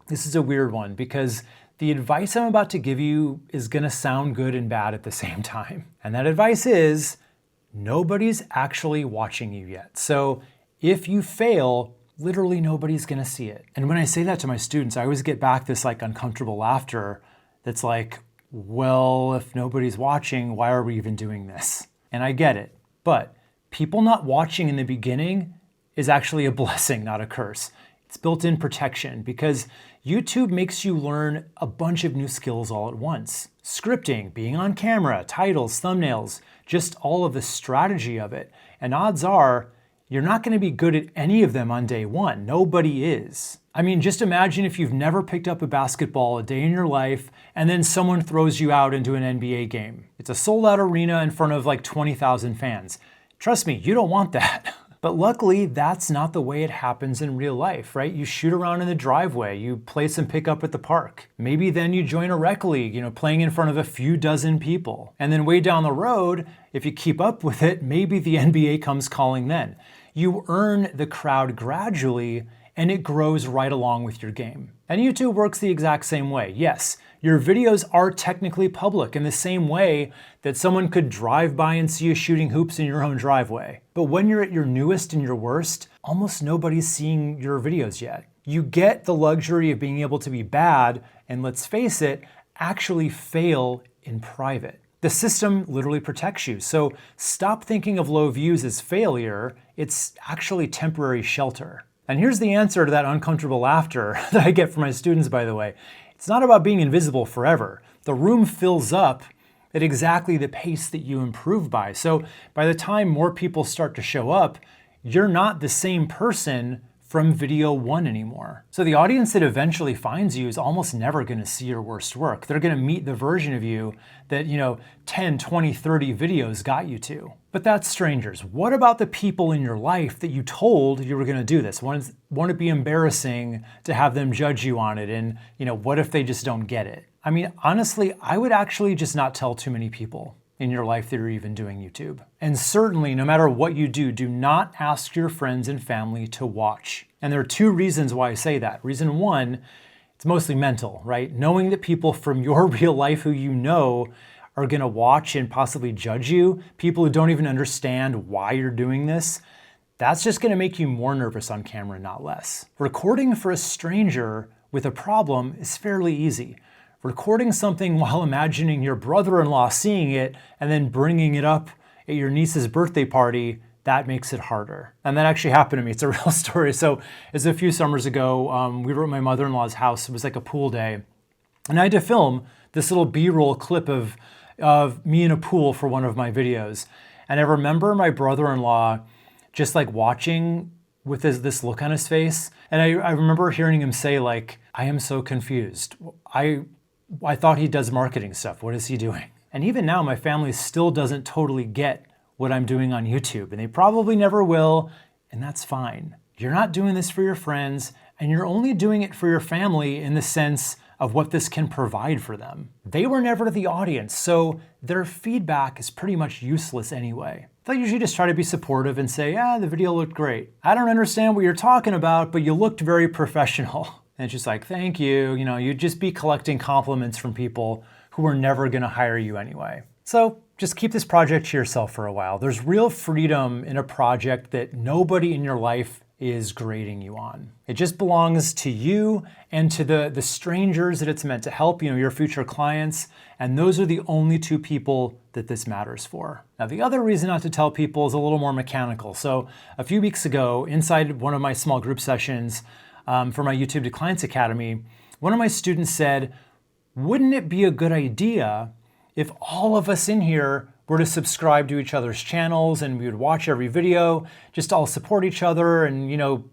this is a weird one because the advice I'm about to give you is gonna sound good and bad at the same time. And that advice is nobody's actually watching you yet. So if you fail, literally nobody's gonna see it. And when I say that to my students, I always get back this uncomfortable laughter that's like, well, if nobody's watching, why are we even doing this? And I get it, but people not watching in the beginning is actually a blessing, not a curse. It's built-in protection because YouTube makes you learn a bunch of new skills all at once. Scripting, being on camera, titles, thumbnails, just all of the strategy of it. And odds are, you're not gonna be good at any of them on day one. Nobody is. I mean, just imagine if you've never picked up a basketball a day in your life and then someone throws you out into an NBA game. It's a sold-out arena in front of 20,000 fans. Trust me, you don't want that. But luckily, that's not the way it happens in real life, right? You shoot around in the driveway, you play some pickup at the park. Maybe then you join a rec league, playing in front of a few dozen people. And then way down the road, if you keep up with it, maybe the NBA comes calling then. You earn the crowd gradually, and it grows right along with your game. And YouTube works the exact same way. Yes, your videos are technically public in the same way that someone could drive by and see you shooting hoops in your own driveway. But when you're at your newest and your worst, almost nobody's seeing your videos yet. You get the luxury of being able to be bad, and let's face it, actually fail in private. The system literally protects you. So stop thinking of low views as failure. It's actually temporary shelter. And here's the answer to that uncomfortable laughter that I get from my students, by the way. It's not about being invisible forever. The room fills up at exactly the pace that you improve by. So by the time more people start to show up, you're not the same person from video one anymore. So the audience that eventually finds you is almost never going to see your worst work. They're going to meet the version of you that, 10, 20, 30 videos got you to. But that's strangers. What about the people in your life that you told you were going to do this? Won't it be embarrassing to have them judge you on it? And, what if they just don't get it? I mean, honestly, I would actually just not tell too many people in your life that are even doing YouTube. And certainly, no matter what you do, do not ask your friends and family to watch. And there are two reasons why I say that. Reason one, it's mostly mental, right? Knowing that people from your real life who you know are gonna watch and possibly judge you, people who don't even understand why you're doing this, that's just gonna make you more nervous on camera, not less. Recording for a stranger with a problem is fairly easy. Recording something while imagining your brother-in-law seeing it and then bringing it up at your niece's birthday party, that makes it harder. And that actually happened to me. It's a real story. So it's a few summers ago. We were at my mother-in-law's house. It was like a pool day. And I had to film this little B-roll clip of me in a pool for one of my videos. And I remember my brother-in-law just like watching with this look on his face. And I remember hearing him say like, I am so confused. I thought he does marketing stuff. What is he doing? And even now, my family still doesn't totally get what I'm doing on YouTube, and they probably never will, and that's fine. You're not doing this for your friends, and you're only doing it for your family in the sense of what this can provide for them. They were never the audience, so their feedback is pretty much useless anyway. They'll usually just try to be supportive and say, the video looked great. I don't understand what you're talking about, but you looked very professional. And it's just like, thank you. You'd just be collecting compliments from people who are never gonna hire you anyway. So just keep this project to yourself for a while. There's real freedom in a project that nobody in your life is grading you on. It just belongs to you and to the strangers that it's meant to help, your future clients. And those are the only two people that this matters for. Now, the other reason not to tell people is a little more mechanical. So a few weeks ago, inside one of my small group sessions, for my YouTube to Clients Academy, one of my students said, wouldn't it be a good idea if all of us in here were to subscribe to each other's channels and we would watch every video, just all support each other and,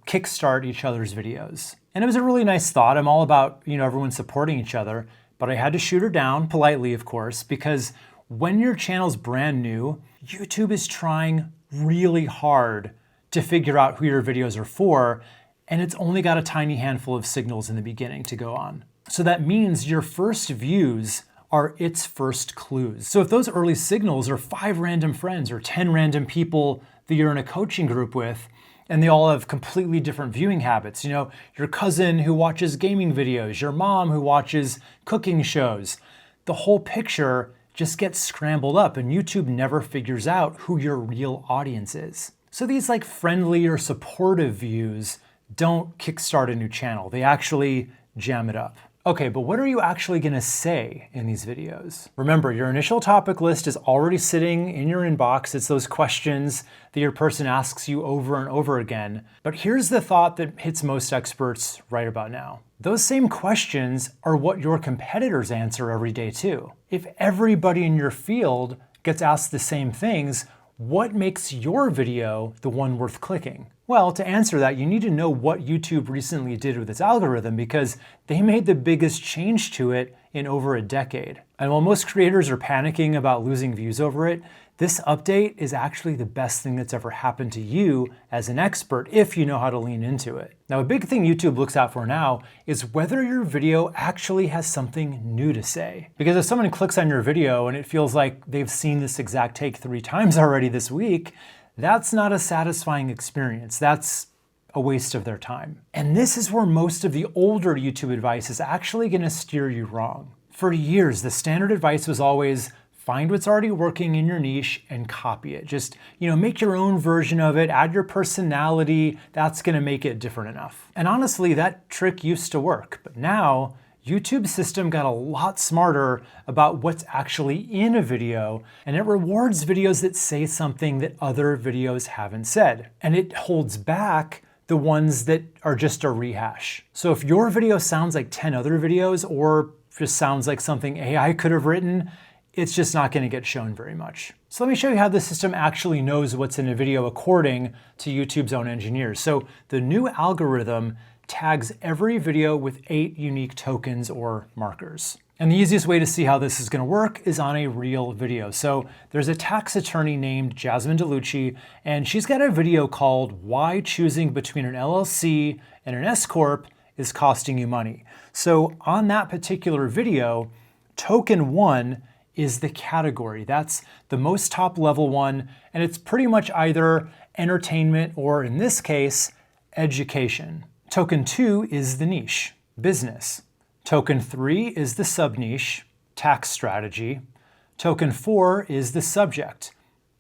kickstart each other's videos? And it was a really nice thought. I'm all about, everyone supporting each other, but I had to shoot her down politely, of course, because when your channel's brand new, YouTube is trying really hard to figure out who your videos are for, and it's only got a tiny handful of signals in the beginning to go on. So that means your first views are its first clues. So if those early signals are 5 random friends or 10 random people that you're in a coaching group with, and they all have completely different viewing habits, your cousin who watches gaming videos, your mom who watches cooking shows, the whole picture just gets scrambled up and YouTube never figures out who your real audience is. So these like friendly or supportive views don't kickstart a new channel. They actually jam it up. Okay, but what are you actually gonna say in these videos? Remember, your initial topic list is already sitting in your inbox. It's those questions that your person asks you over and over again. But here's the thought that hits most experts right about now. Those same questions are what your competitors answer every day too. If everybody in your field gets asked the same things, what makes your video the one worth clicking? Well, to answer that, you need to know what YouTube recently did with its algorithm because they made the biggest change to it in over a decade. And while most creators are panicking about losing views over it, this update is actually the best thing that's ever happened to you as an expert if you know how to lean into it. Now, a big thing YouTube looks out for now is whether your video actually has something new to say. Because if someone clicks on your video and it feels like they've seen this exact take 3 times already this week, that's not a satisfying experience. That's a waste of their time. And this is where most of the older YouTube advice is actually gonna steer you wrong. For years, the standard advice was always Find what's already working in your niche and copy it. Just, make your own version of it, add your personality. That's gonna make it different enough. And honestly, that trick used to work, but now YouTube's system got a lot smarter about what's actually in a video, and it rewards videos that say something that other videos haven't said. And it holds back the ones that are just a rehash. So if your video sounds like 10 other videos or just sounds like something AI could have written, it's just not gonna get shown very much. So let me show you how the system actually knows what's in a video according to YouTube's own engineers. So the new algorithm tags every video with 8 unique tokens or markers. And the easiest way to see how this is gonna work is on a real video. So there's a tax attorney named Jasmine DeLucci, and she's got a video called Why Choosing Between an LLC and an S Corp is Costing You Money. So on that particular video, token 1 is the category. That's the most top level one, and it's pretty much either entertainment or, in this case, education. Token 2 is the niche, business. Token 3 is the sub-niche, tax strategy. Token 4 is the subject,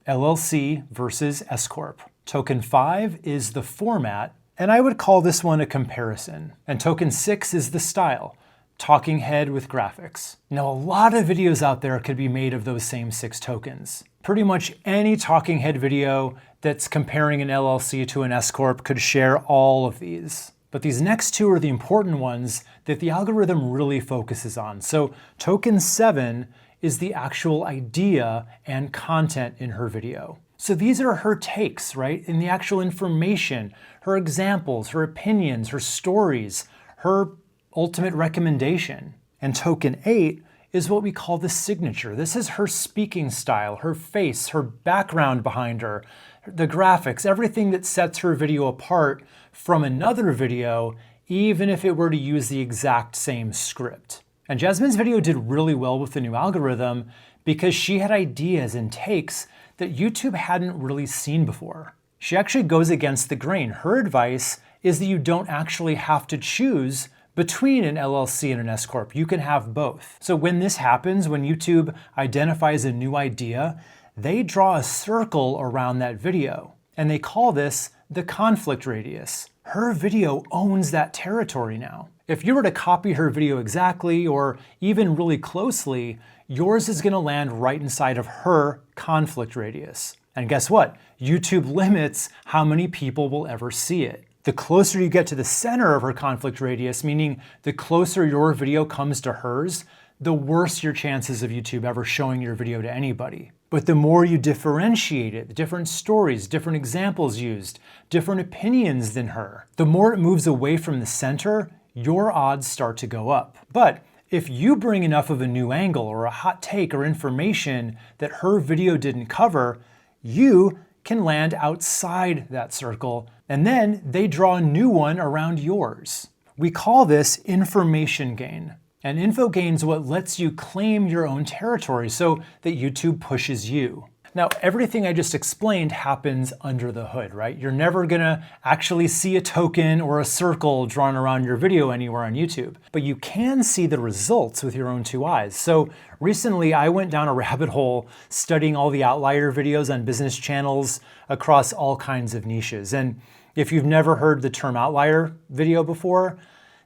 LLC versus S Corp. Token 5 is the format, and I would call this one a comparison. And token 6 is the style, talking head with graphics. Now, a lot of videos out there could be made of those same 6 tokens. Pretty much any talking head video that's comparing an LLC to an S Corp could share all of these. But these next 2 are the important ones that the algorithm really focuses on. So token 7 is the actual idea and content in her video. So these are her takes, right? In the actual information, her examples, her opinions, her stories, her ultimate recommendation. And token 8 is what we call the signature. This is her speaking style, her face, her background behind her, the graphics, everything that sets her video apart from another video, even if it were to use the exact same script. And Jasmine's video did really well with the new algorithm because she had ideas and takes that YouTube hadn't really seen before. She actually goes against the grain. Her advice is that you don't actually have to choose between an LLC and an S Corp. You can have both. So when this happens, when YouTube identifies a new idea, they draw a circle around that video, and they call this the conflict radius. Her video owns that territory now. If you were to copy her video exactly, or even really closely, yours is gonna land right inside of her conflict radius. And guess what? YouTube limits how many people will ever see it. The closer you get to the center of her conflict radius, meaning the closer your video comes to hers, the worse your chances of YouTube ever showing your video to anybody. But the more you differentiate it, the different stories, different examples used, different opinions than her, the more it moves away from the center, your odds start to go up. But if you bring enough of a new angle or a hot take or information that her video didn't cover, you can land outside that circle, and then they draw a new one around yours. We call this information gain. And info gain is what lets you claim your own territory so that YouTube pushes you. Now, everything I just explained happens under the hood, right? You're never gonna actually see a token or a circle drawn around your video anywhere on YouTube, but you can see the results with your own 2 eyes. So recently I went down a rabbit hole studying all the outlier videos on business channels across all kinds of niches. And if you've never heard the term outlier video before,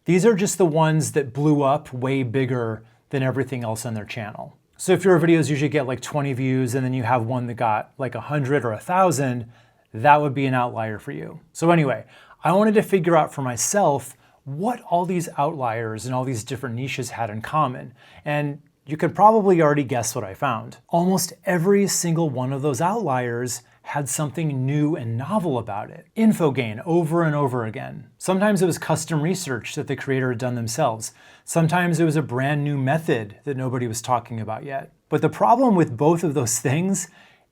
these are just the ones that blew up way bigger than everything else on their channel. So if your videos usually get like 20 views and then you have one that got like 100 or 1,000, that would be an outlier for you. So anyway, I wanted to figure out for myself what all these outliers and all these different niches had in common. And you could probably already guess what I found. Almost every single one of those outliers had something new and novel about it. Info gain over and over again. Sometimes it was custom research that the creator had done themselves. Sometimes it was a brand new method that nobody was talking about yet. But the problem with both of those things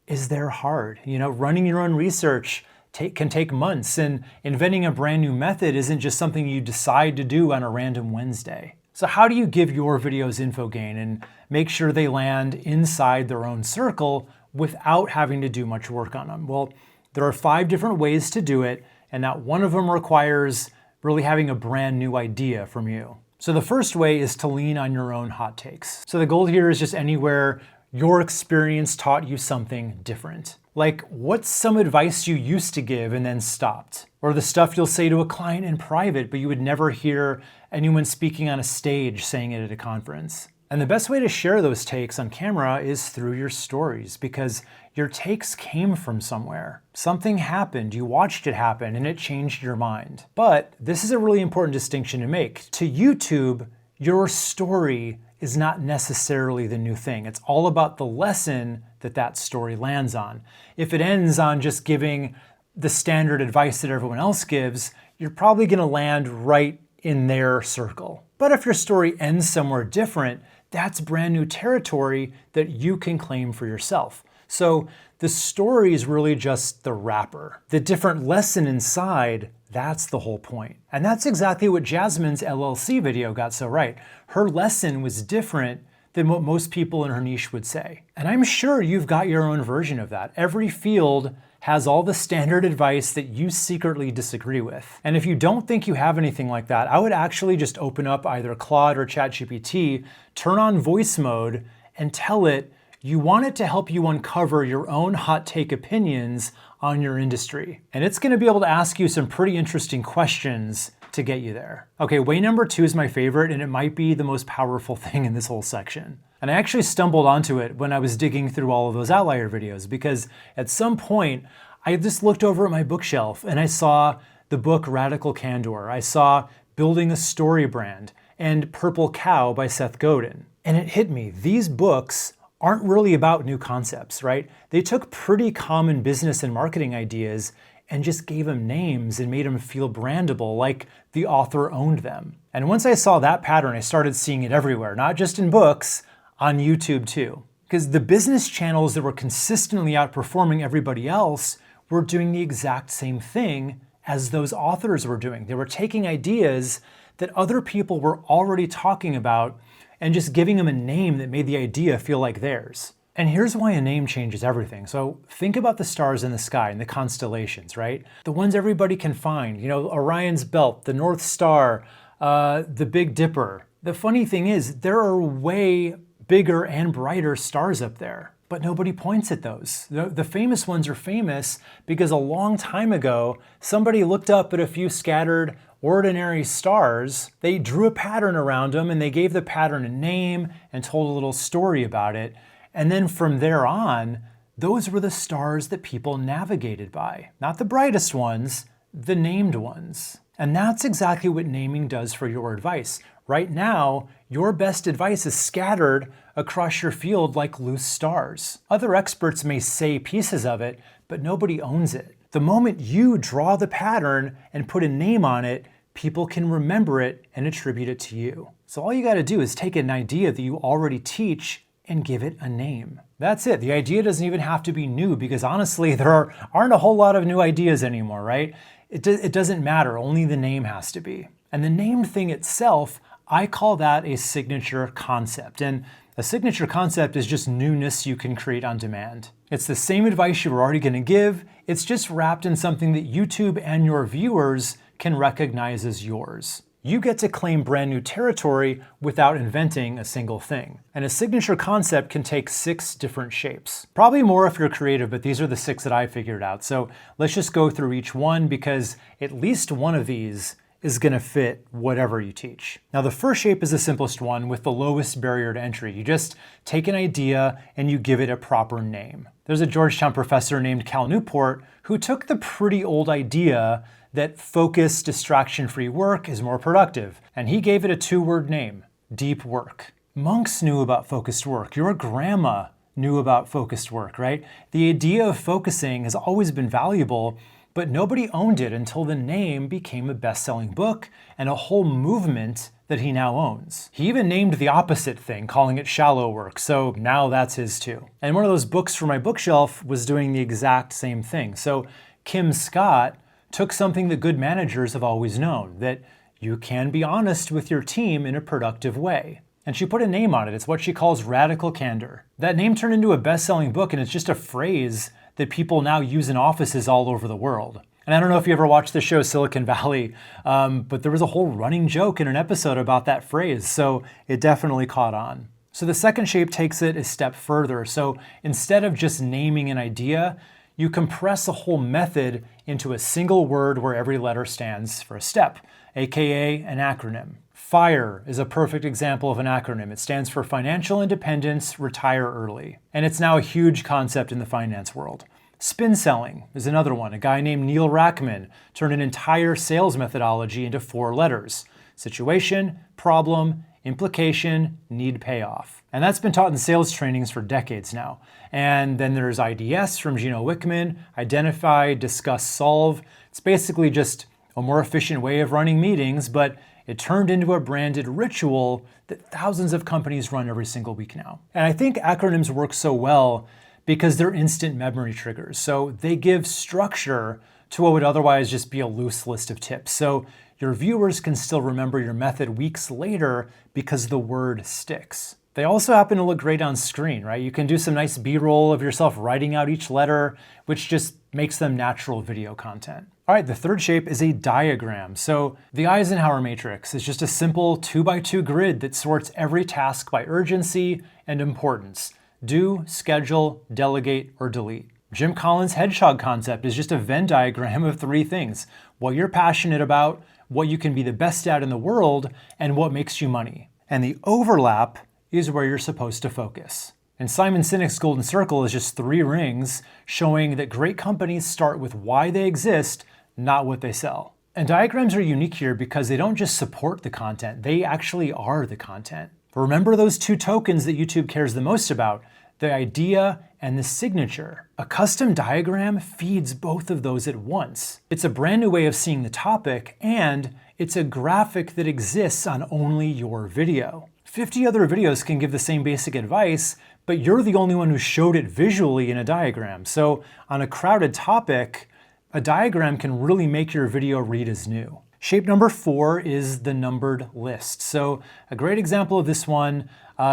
is they're hard. Running your own research can take months, and inventing a brand new method isn't just something you decide to do on a random Wednesday. So how do you give your videos info gain and make sure they land inside their own circle without having to do much work on them? Well, there are 5 different ways to do it, and not one of them requires really having a brand new idea from you. So the first way is to lean on your own hot takes. So the goal here is just anywhere Your experience taught you something different. Like, what's some advice you used to give and then stopped? Or the stuff you'll say to a client in private, but you would never hear anyone speaking on a stage saying it at a conference. And the best way to share those takes on camera is through your stories, because your takes came from somewhere. Something happened, you watched it happen, and it changed your mind. But this is a really important distinction to make. To YouTube, your story is not necessarily the new thing. It's all about the lesson that that story lands on. If it ends on just giving the standard advice that everyone else gives, you're probably gonna land right in their circle. But if your story ends somewhere different, that's brand new territory that you can claim for yourself. So the story is really just the wrapper. The different lesson inside, that's the whole point. And that's exactly what Jasmine's LLC video got so right. Her lesson was different than what most people in her niche would say. And I'm sure you've got your own version of that. Every field has all the standard advice that you secretly disagree with. And if you don't think you have anything like that, I would actually just open up either Claude or ChatGPT, turn on voice mode, and tell it you want it to help you uncover your own hot take opinions on your industry. And it's gonna be able to ask you some pretty interesting questions to get you there. Okay, way number 2 is my favorite, and it might be the most powerful thing in this whole section. And I actually stumbled onto it when I was digging through all of those outlier videos, because at some point, I just looked over at my bookshelf and I saw the book Radical Candor. I saw Building a Story Brand and Purple Cow by Seth Godin. And it hit me, these books aren't really about new concepts, right? They took pretty common business and marketing ideas and just gave them names and made them feel brandable, like the author owned them. And once I saw that pattern, I started seeing it everywhere, not just in books, on YouTube too. Because the business channels that were consistently outperforming everybody else were doing the exact same thing as those authors were doing. They were taking ideas that other people were already talking about and just giving them a name that made the idea feel like theirs. And here's why a name changes everything. So think about the stars in the sky and the constellations, right? The ones everybody can find, you know, Orion's Belt, the North Star, the Big Dipper. The funny thing is, there are way bigger and brighter stars up there, but nobody points at those. The famous ones are famous because a long time ago, somebody looked up at a few scattered ordinary stars, they drew a pattern around them, and they gave the pattern a name and told a little story about it. And then from there on, those were the stars that people navigated by. Not the brightest ones, the named ones. And that's exactly what naming does for your advice. Right now, your best advice is scattered across your field like loose stars. Other experts may say pieces of it, but nobody owns it. The moment you draw the pattern and put a name on it, people can remember it and attribute it to you. So all you gotta do is take an idea that you already teach and give it a name. That's it. The idea doesn't even have to be new, because honestly, there aren't a whole lot of new ideas anymore, right? It doesn't matter, only the name has to be. And the named thing itself, I call that a signature concept. And a signature concept is just newness you can create on demand. It's the same advice you were already gonna give, it's just wrapped in something that YouTube and your viewers can recognize as yours. You get to claim brand new territory without inventing a single thing. And a signature concept can take 6 different shapes. Probably more if you're creative, but these are the 6 that I figured out. So let's just go through each one, because at least one of these is gonna fit whatever you teach. Now the first shape is the simplest one with the lowest barrier to entry. You just take an idea and you give it a proper name. There's a Georgetown professor named Cal Newport who took the pretty old idea that focused, distraction-free work is more productive, and he gave it a 2-word name, deep work. Monks knew about focused work. Your grandma knew about focused work, right? The idea of focusing has always been valuable, but nobody owned it until the name became a best-selling book and a whole movement that he now owns. He even named the opposite thing, calling it shallow work, so now that's his too. And one of those books from my bookshelf was doing the exact same thing. So Kim Scott took something that good managers have always known, that you can be honest with your team in a productive way. And she put a name on it. It's what she calls Radical Candor. That name turned into a best-selling book, and it's just a phrase that people now use in offices all over the world. And I don't know if you ever watched the show Silicon Valley, but there was a whole running joke in an episode about that phrase, so it definitely caught on. So the second shape takes it a step further. So instead of just naming an idea, you compress a whole method into a single word where every letter stands for a step, aka an acronym. FIRE is a perfect example of an acronym. It stands for Financial Independence, Retire Early. And it's now a huge concept in the finance world. Spin selling is another one. A guy named Neil Rackman turned an entire sales methodology into 4 letters. Situation, problem, implication, need, payoff. And that's been taught in sales trainings for decades now. And then there's IDS from Gino Wickman, identify, discuss, solve. It's basically just a more efficient way of running meetings, but it turned into a branded ritual that thousands of companies run every single week now. And I think acronyms work so well because they're instant memory triggers. So they give structure to what would otherwise just be a loose list of tips. So your viewers can still remember your method weeks later because the word sticks. They also happen to look great on screen, right? You can do some nice B-roll of yourself writing out each letter, which just makes them natural video content. All right, the third shape is a diagram. So the Eisenhower matrix is just a simple 2x2 grid that sorts every task by urgency and importance. Do, schedule, delegate, or delete. Jim Collins' hedgehog concept is just a Venn diagram of 3 things: what you're passionate about, what you can be the best at in the world, and what makes you money. And the overlap is where you're supposed to focus. And Simon Sinek's Golden Circle is just 3 rings showing that great companies start with why they exist, not what they sell. And diagrams are unique here because they don't just support the content, they actually are the content. Remember those 2 tokens that YouTube cares the most about, the idea and the signature. A custom diagram feeds both of those at once. It's a brand new way of seeing the topic, and it's a graphic that exists on only your video. 50 other videos can give the same basic advice, but you're the only one who showed it visually in a diagram. So on a crowded topic, a diagram can really make your video read as new. Shape number 4 is the numbered list. So a great example of this one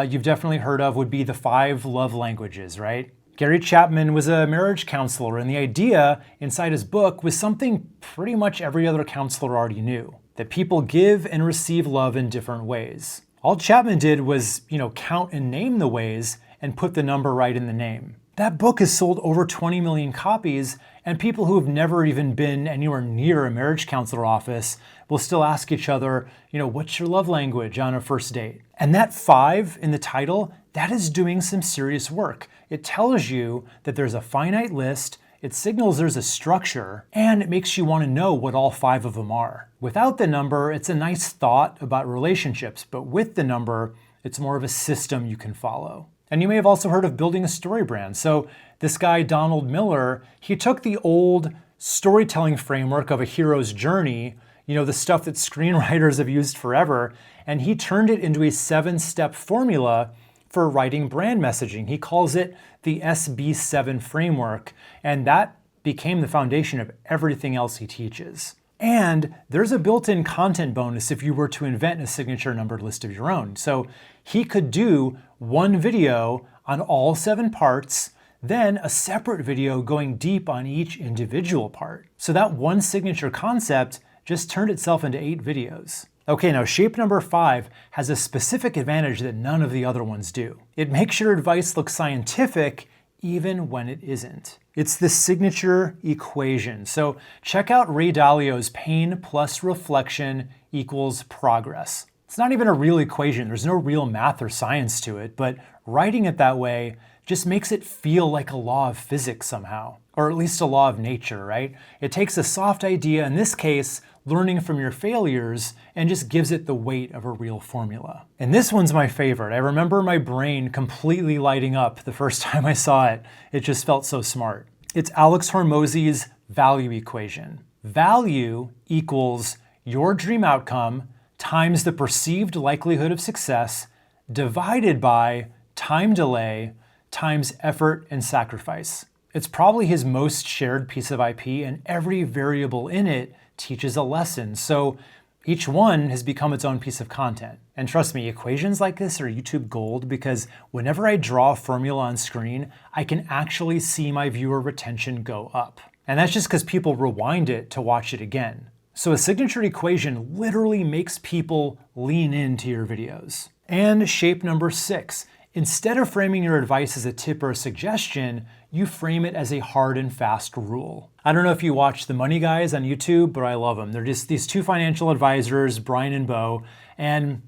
you've definitely heard of would be the 5 love languages, right? Gary Chapman was a marriage counselor, and the idea inside his book was something pretty much every other counselor already knew, that people give and receive love in different ways. All Chapman did was, count and name the ways and put the number right in the name. That book has sold over 20 million copies, and people who have never even been anywhere near a marriage counselor office will still ask each other, what's your love language on a first date? And that 5 in the title, that is doing some serious work. It tells you that there's a finite list, it signals there's a structure, and it makes you want to know what all 5 of them are. Without the number, it's a nice thought about relationships, but with the number, it's more of a system you can follow. And you may have also heard of building a story brand. So this guy, Donald Miller, he took the old storytelling framework of a hero's journey, the stuff that screenwriters have used forever, and he turned it into a 7-step formula for writing brand messaging. He calls it the SB7 framework, and that became the foundation of everything else he teaches. And there's a built-in content bonus if you were to invent a signature numbered list of your own. So he could do one video on all 7 parts, then a separate video going deep on each individual part. So that one signature concept just turned itself into 8 videos. Okay, now shape number 5 has a specific advantage that none of the other ones do. It makes your advice look scientific even when it isn't. It's the signature equation. So check out Ray Dalio's pain plus reflection equals progress. It's not even a real equation. There's no real math or science to it, but writing it that way just makes it feel like a law of physics somehow, or at least a law of nature, right? It takes a soft idea, in this case, learning from your failures, and just gives it the weight of a real formula. And this one's my favorite. I remember my brain completely lighting up the first time I saw it. It just felt so smart. It's Alex Hormozi's value equation. Value equals your dream outcome times the perceived likelihood of success divided by time delay times effort and sacrifice. It's probably his most shared piece of IP, and every variable in it teaches a lesson. So each one has become its own piece of content. And trust me, equations like this are YouTube gold because whenever I draw a formula on screen, I can actually see my viewer retention go up. And that's just because people rewind it to watch it again. So a signature equation literally makes people lean into your videos. And shape number 6, instead of framing your advice as a tip or a suggestion, you frame it as a hard and fast rule. I don't know if you watch the Money Guys on YouTube, but I love them. They're just these two financial advisors, Brian and Bo, and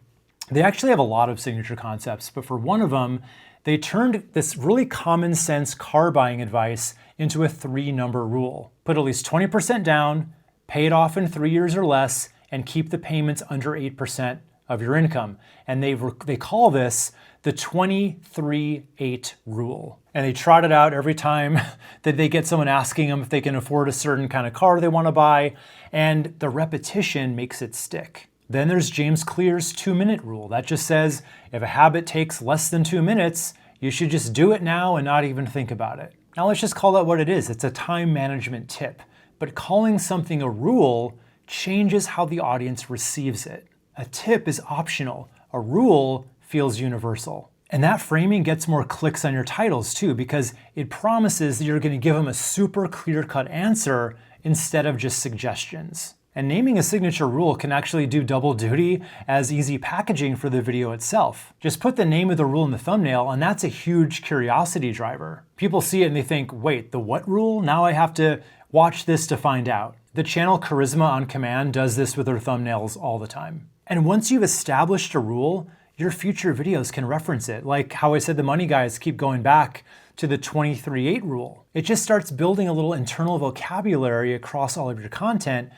they actually have a lot of signature concepts, but for one of them, they turned this really common sense car buying advice into a 3-number rule. Put at least 20% down, pay it off in 3 years or less, and keep the payments under 8% of your income. And they call this the 23-8 rule. And they trot it out every time that they get someone asking them if they can afford a certain kind of car they want to buy, and the repetition makes it stick. Then there's James Clear's 2-minute rule. That just says if a habit takes less than 2 minutes, you should just do it now and not even think about it. Now let's just call that what it is. It's a time management tip. But calling something a rule changes how the audience receives it. A tip is optional. A rule feels universal. And that framing gets more clicks on your titles too, because it promises that you're going to give them a super clear-cut answer instead of just suggestions. And naming a signature rule can actually do double duty as easy packaging for the video itself. Just put the name of the rule in the thumbnail, and that's a huge curiosity driver. People see it and they think, wait, the what rule? Now I have to watch this to find out. The channel Charisma on Command does this with their thumbnails all the time. And once you've established a rule, your future videos can reference it. Like how I said the Money Guys keep going back to the 23-8 rule. It just starts building a little internal vocabulary across all of your content,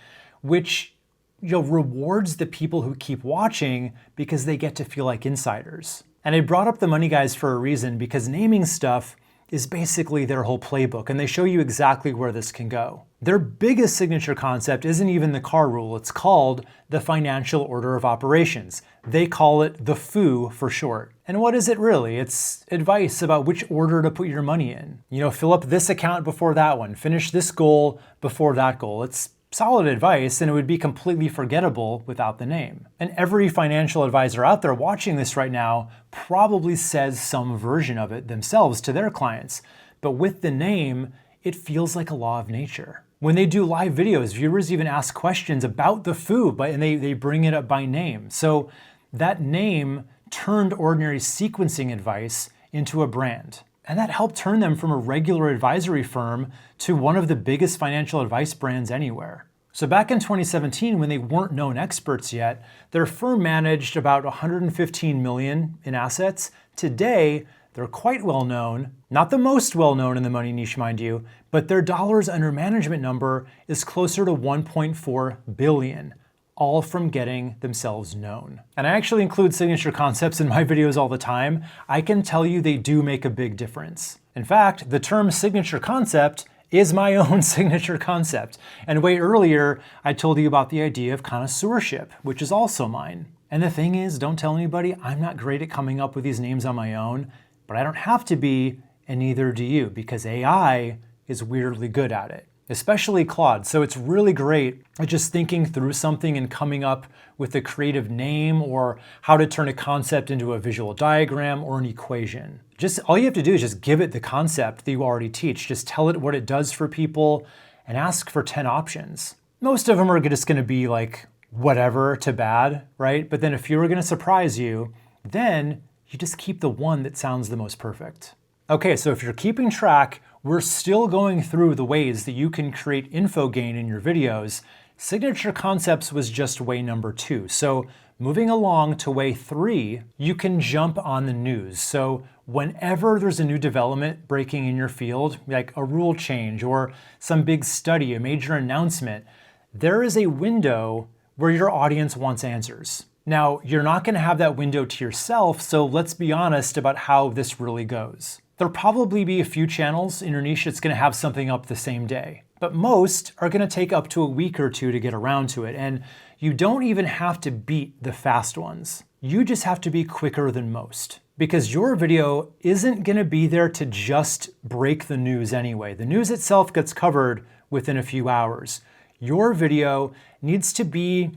which rewards the people who keep watching because they get to feel like insiders. And I brought up the Money Guys for a reason, because naming stuff is basically their whole playbook, and they show you exactly where this can go. Their biggest signature concept isn't even the car rule. It's called the financial order of operations. They call it the FOO for short. And what is it really? It's advice about which order to put your money in. Fill up this account before that one, finish this goal before that goal. It's solid advice, and it would be completely forgettable without the name. And every financial advisor out there watching this right now probably says some version of it themselves to their clients. But with the name, it feels like a law of nature. When they do live videos, viewers even ask questions about the FOO, and they bring it up by name. So that name turned ordinary sequencing advice into a brand. And that helped turn them from a regular advisory firm to one of the biggest financial advice brands anywhere. So back in 2017, when they weren't known experts yet, their firm managed about $115 million in assets. Today, they're quite well known, not the most well known in the money niche, mind you, but their dollars under management number is closer to $1.4 billion. All from getting themselves known. And I actually include signature concepts in my videos all the time. I can tell you they do make a big difference. In fact, the term signature concept is my own signature concept. And way earlier, I told you about the idea of connoisseurship, which is also mine. And the thing is, don't tell anybody, I'm not great at coming up with these names on my own, but I don't have to be, and neither do you, because AI is weirdly good at it. Especially Claude. So it's really great at just thinking through something and coming up with a creative name or how to turn a concept into a visual diagram or an equation. Just all you have to do is just give it the concept that you already teach. Just tell it what it does for people and ask for 10 options. Most of them are just going to be like whatever to bad, right? But then a few are going to surprise you. Then you just keep the one that sounds the most perfect. Okay, so if you're keeping track, we're still going through the ways that you can create info gain in your videos. Signature concepts was just way number 2. So moving along to way 3, you can jump on the news. So whenever there's a new development breaking in your field, like a rule change or some big study, a major announcement, there is a window where your audience wants answers. Now, you're not going to have that window to yourself, so let's be honest about how this really goes. There'll probably be a few channels in your niche that's going to have something up the same day, but most are going to take up to a week or 2 to get around to it, and you don't even have to beat the fast ones. You just have to be quicker than most, because your video isn't going to be there to just break the news anyway. The news itself gets covered within a few hours. Your video needs to be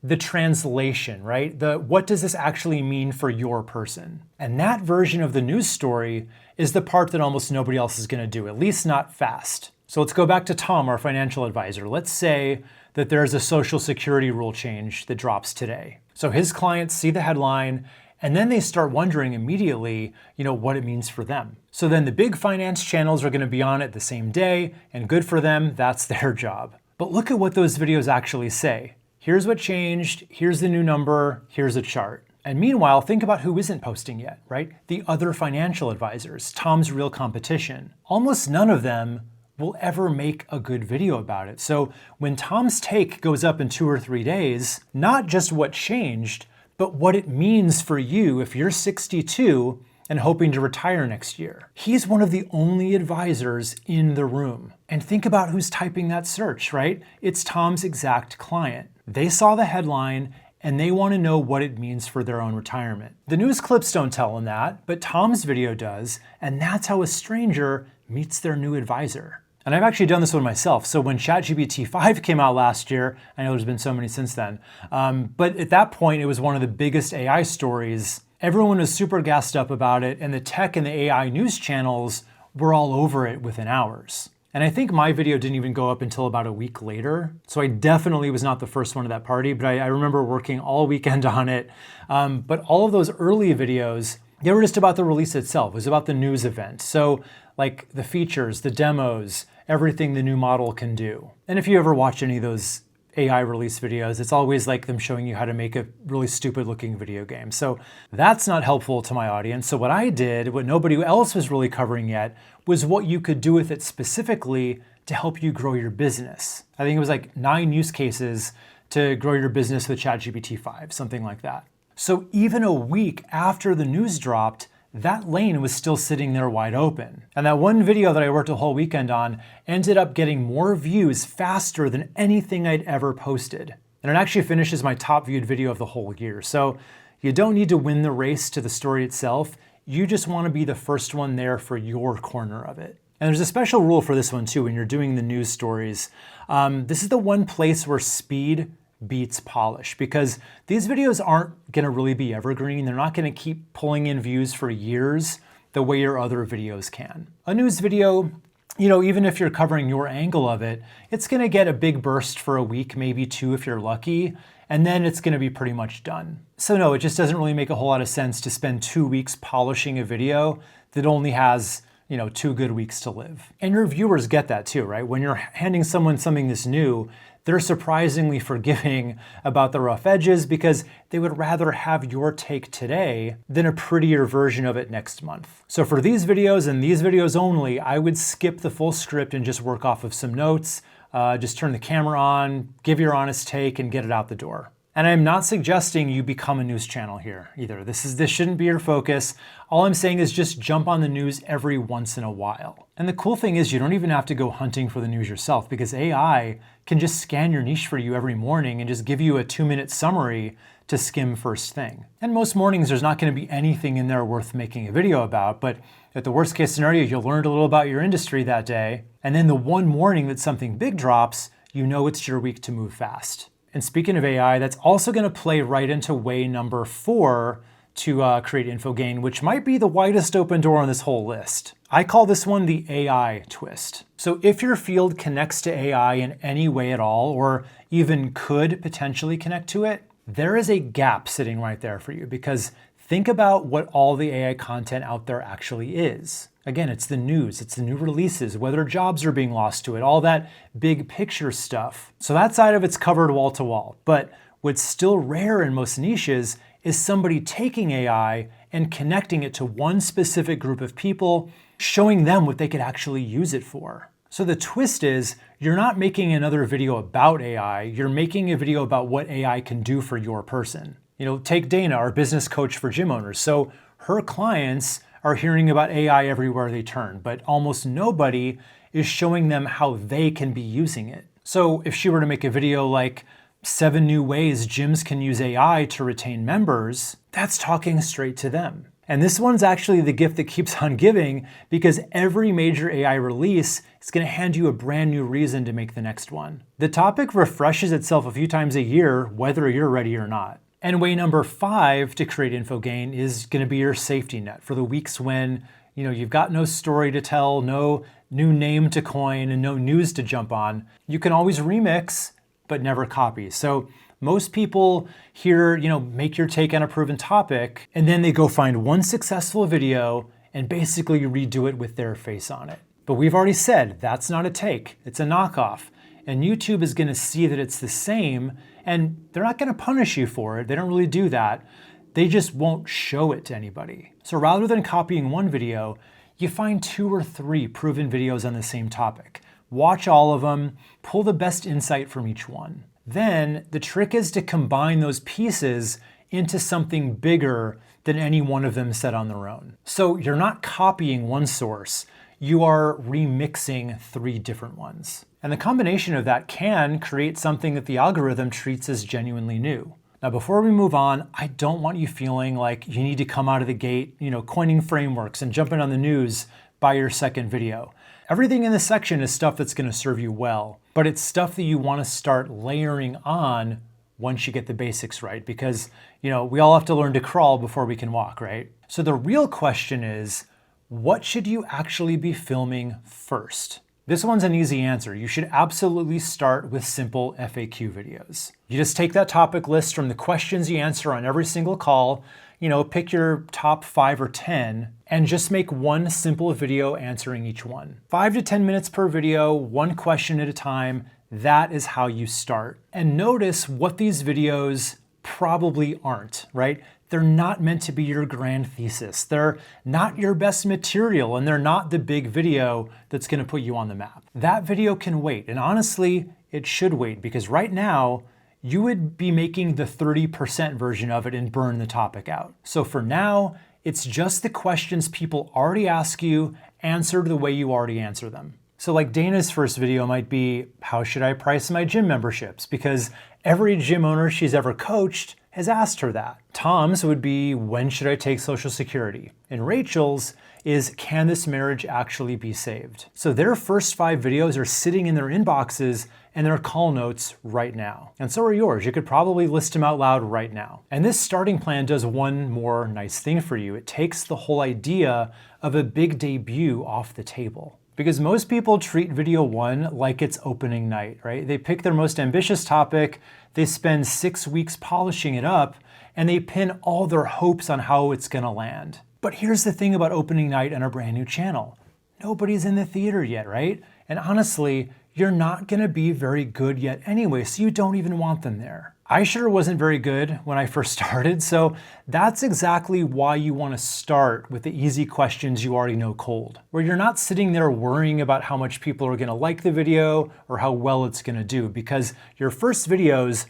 the translation, right? What does this actually mean for your person? And that version of the news story is the part that almost nobody else is going to do, at least not fast. So let's go back to Tom, our financial advisor. Let's say that there's a Social Security rule change that drops today. So his clients see the headline, and then they start wondering immediately, what it means for them. So then the big finance channels are going to be on it the same day, and good for them, that's their job. But look at what those videos actually say. Here's what changed, here's the new number, here's a chart. And meanwhile, think about who isn't posting yet, right? The other financial advisors, Tom's real competition. Almost none of them will ever make a good video about it. So when Tom's take goes up in 2 or 3 days, not just what changed, but what it means for you if you're 62 and hoping to retire next year. He's one of the only advisors in the room. And think about who's typing that search, right? It's Tom's exact client. They saw the headline and they want to know what it means for their own retirement. The news clips don't tell them that, but Tom's video does, and that's how a stranger meets their new advisor. And I've actually done this one myself. So when ChatGPT 5 came out last year, I know there's been so many since then, but at that point it was one of the biggest AI stories. Everyone was super gassed up about it, and the tech and the AI news channels were all over it within hours. And I think my video didn't even go up until about a week later. So I definitely was not the first one at that party, but I remember working all weekend on it. But all of those early videos, they were just about the release itself. It was about the news event. So like the features, the demos, everything the new model can do. And if you ever watch any of those AI release videos, it's always like them showing you how to make a really stupid looking video game. So that's not helpful to my audience. So what I did, what nobody else was really covering yet, was what you could do with it specifically to help you grow your business. I think it was like 9 use cases to grow your business with ChatGPT 5, something like that. So even a week after the news dropped, that lane was still sitting there wide open. And that one video that I worked a whole weekend on ended up getting more views faster than anything I'd ever posted. And it actually finishes my top viewed video of the whole year. So you don't need to win the race to the story itself. You just want to be the first one there for your corner of it. And there's a special rule for this one too when you're doing the news stories. This is the one place where speed beats polish, because these videos aren't going to really be evergreen. They're not going to keep pulling in views for years the way your other videos can. A news video, even if you're covering your angle of it, it's going to get a big burst for a week, maybe 2 if you're lucky, and then it's going to be pretty much done. So no, it just doesn't really make a whole lot of sense to spend 2 weeks polishing a video that only has 2 good weeks to live. And your viewers get that too, right? When you're handing someone something that's new, they're surprisingly forgiving about the rough edges because they would rather have your take today than a prettier version of it next month. So for these videos and these videos only, I would skip the full script and just work off of some notes, just turn the camera on, give your honest take, and get it out the door. And I'm not suggesting you become a news channel here either. This shouldn't be your focus. All I'm saying is just jump on the news every once in a while. And the cool thing is you don't even have to go hunting for the news yourself, because AI can just scan your niche for you every morning and just give you a 2-minute summary to skim first thing. And most mornings there's not going to be anything in there worth making a video about, but at the worst case scenario, you'll learn a little about your industry that day. And then the one morning that something big drops, it's your week to move fast. And speaking of AI, that's also going to play right into way number 4 to create info gain, which might be the widest open door on this whole list. I call this one the AI twist. So if your field connects to AI in any way at all, or even could potentially connect to it, there is a gap sitting right there for you, because think about what all the AI content out there actually is. Again, it's the news, it's the new releases, whether jobs are being lost to it, all that big picture stuff. So that side of it's covered wall to wall. But what's still rare in most niches is somebody taking AI and connecting it to one specific group of people, showing them what they could actually use it for. So the twist is, you're not making another video about AI, you're making a video about what AI can do for your person. Take Dana, our business coach for gym owners. So her clients are hearing about AI everywhere they turn, but almost nobody is showing them how they can be using it. So if she were to make a video like 7 new ways gyms can use AI to retain members, that's talking straight to them. And this one's actually the gift that keeps on giving, because every major AI release is going to hand you a brand new reason to make the next one. The topic refreshes itself a few times a year, whether you're ready or not. And way number 5 to create info gain is going to be your safety net for the weeks when you've got no story to tell, no new name to coin, and no news to jump on. You can always remix but never copies. So most people hear, make your take on a proven topic, and then they go find one successful video and basically redo it with their face on it. But we've already said that's not a take, it's a knockoff. And YouTube is gonna see that it's the same, and they're not gonna punish you for it. They don't really do that. They just won't show it to anybody. So rather than copying one video, you find 2 or 3 proven videos on the same topic. Watch all of them, pull the best insight from each one. Then the trick is to combine those pieces into something bigger than any one of them said on their own. So you're not copying one source, you are remixing 3 different ones. And the combination of that can create something that the algorithm treats as genuinely new. Now, before we move on, I don't want you feeling like you need to come out of the gate, coining frameworks and jumping on the news by your second video. Everything in this section is stuff that's going to serve you well, but it's stuff that you want to start layering on once you get the basics right, because, we all have to learn to crawl before we can walk, right? So the real question is, what should you actually be filming first? This one's an easy answer. You should absolutely start with simple FAQ videos. You just take that topic list from the questions you answer on every single call, pick your top 5 or 10, and just make one simple video answering each one. 5 to 10 minutes per video, one question at a time. That is how you start. And notice what these videos probably aren't, right? They're not meant to be your grand thesis. They're not your best material, and they're not the big video that's gonna put you on the map. That video can wait, and honestly, it should wait, because right now, you would be making the 30% version of it and burn the topic out. So for now, it's just the questions people already ask you, answered the way you already answer them. So like Dana's first video might be, how should I price my gym memberships? Because every gym owner she's ever coached has asked her that. Tom's would be, when should I take Social Security? And Rachel's is, can this marriage actually be saved? So their first 5 videos are sitting in their inboxes and their call notes right now. And so are yours. You could probably list them out loud right now. And this starting plan does one more nice thing for you. It takes the whole idea of a big debut off the table. Because most people treat video 1 like it's opening night, right? They pick their most ambitious topic, they spend 6 weeks polishing it up, and they pin all their hopes on how it's gonna land. But here's the thing about opening night on a brand new channel. Nobody's in the theater yet, right? And honestly, you're not gonna be very good yet anyway, so you don't even want them there. I sure wasn't very good when I first started, so that's exactly why you want to start with the easy questions you already know cold, where you're not sitting there worrying about how much people are going to like the video or how well it's going to do, because your first videos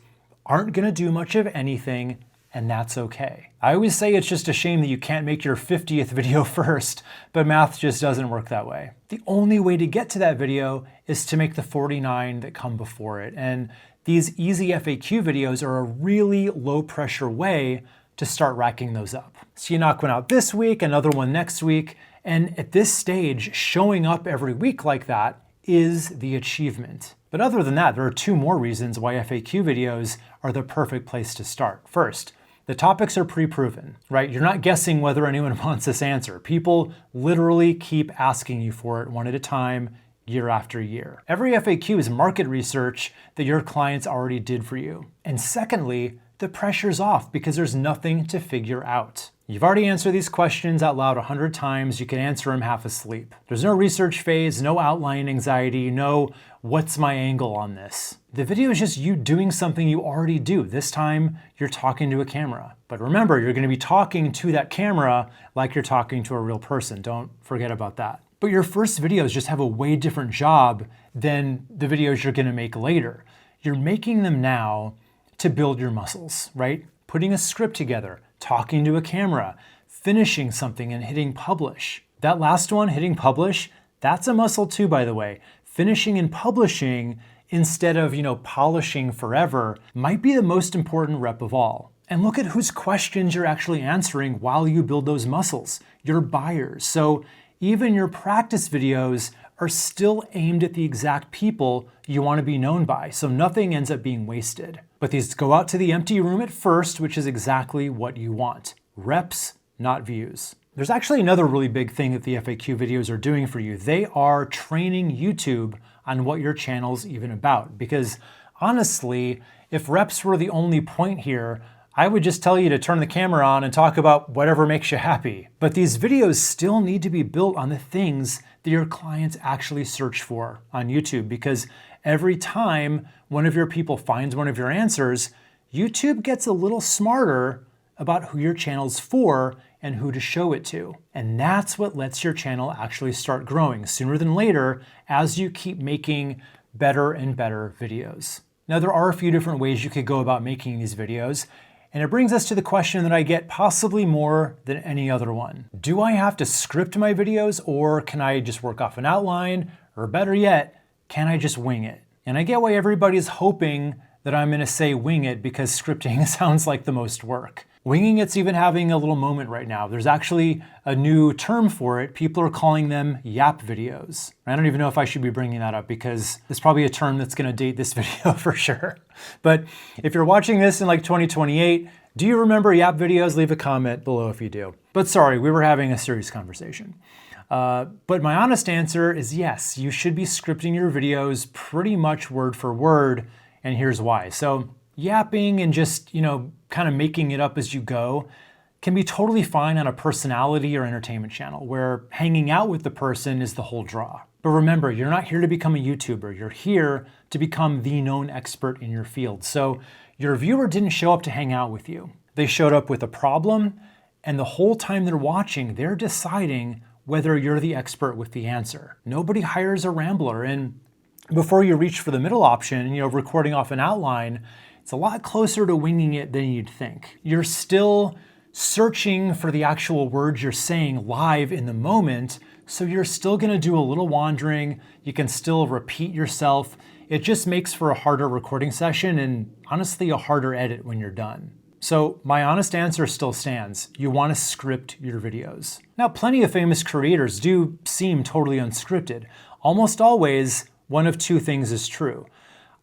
aren't going to do much of anything, and that's okay. I always say it's just a shame that you can't make your 50th video first, but math just doesn't work that way. The only way to get to that video is to make the 49 that come before it, and these easy FAQ videos are a really low pressure way to start racking those up. So you knock one out this week, another one next week, and at this stage, showing up every week like that is the achievement. But other than that, there are 2 more reasons why FAQ videos are the perfect place to start. First, the topics are pre-proven, right? You're not guessing whether anyone wants this answer. People literally keep asking you for it one at a time, year after year. Every FAQ is market research that your clients already did for you. And secondly, the pressure's off because there's nothing to figure out. You've already answered these questions out loud 100 times. You can answer them half asleep. There's no research phase, no outline anxiety, no what's my angle on this. The video is just you doing something you already do. This time, you're talking to a camera. But remember, you're gonna be talking to that camera like you're talking to a real person. Don't forget about that. But your first videos just have a way different job than the videos you're gonna make later. You're making them now to build your muscles, right? Putting a script together, talking to a camera, finishing something and hitting publish. That last one, hitting publish, that's a muscle too, by the way. Finishing and publishing instead of, polishing forever might be the most important rep of all. And look at whose questions you're actually answering while you build those muscles, your buyers. So even your practice videos are still aimed at the exact people you want to be known by, so nothing ends up being wasted. But these go out to the empty room at first, which is exactly what you want. Reps, not views. There's actually another really big thing that the FAQ videos are doing for you. They are training YouTube on what your channel's even about, because Honestly, if reps were the only point here, I would just tell you to turn the camera on and talk about whatever makes you happy. But these videos still need to be built on the things that your clients actually search for on YouTube, because every time one of your people finds one of your answers, YouTube gets a little smarter about who your channel's for and who to show it to. And that's what lets your channel actually start growing sooner than later as you keep making better and better videos. Now, there are a few different ways you could go about making these videos, and it brings us to the question that I get possibly more than any other one. Do I have to script my videos, or can I just work off an outline? Or better yet, can I just wing it? And I get why everybody's hoping that I'm gonna say wing it, because scripting sounds like the most work. Winging it's even having a little moment right now. There's actually a new term for it. People are calling them yap videos. I don't even know if I should be bringing that up, because it's probably a term that's gonna date this video for sure. But if you're watching this in like 2028, do you remember yap videos? Leave a comment below if you do. But sorry, we were having a serious conversation. But my honest answer is yes, you should be scripting your videos pretty much word for word, and here's why. So yapping and just, kind of making it up as you go can be totally fine on a personality or entertainment channel where hanging out with the person is the whole draw. But remember, you're not here to become a YouTuber. You're here to become the known expert in your field. So your viewer didn't show up to hang out with you. They showed up with a problem, and the whole time they're watching, they're deciding whether you're the expert with the answer. Nobody hires a rambler, and before you reach for the middle option, recording off an outline, it's a lot closer to winging it than you'd think. You're still searching for the actual words you're saying live in the moment, so you're still gonna do a little wandering. You can still repeat yourself. It just makes for a harder recording session and honestly a harder edit when you're done. So my honest answer still stands. You wanna script your videos. Now, plenty of famous creators do seem totally unscripted. Almost always, one of two things is true.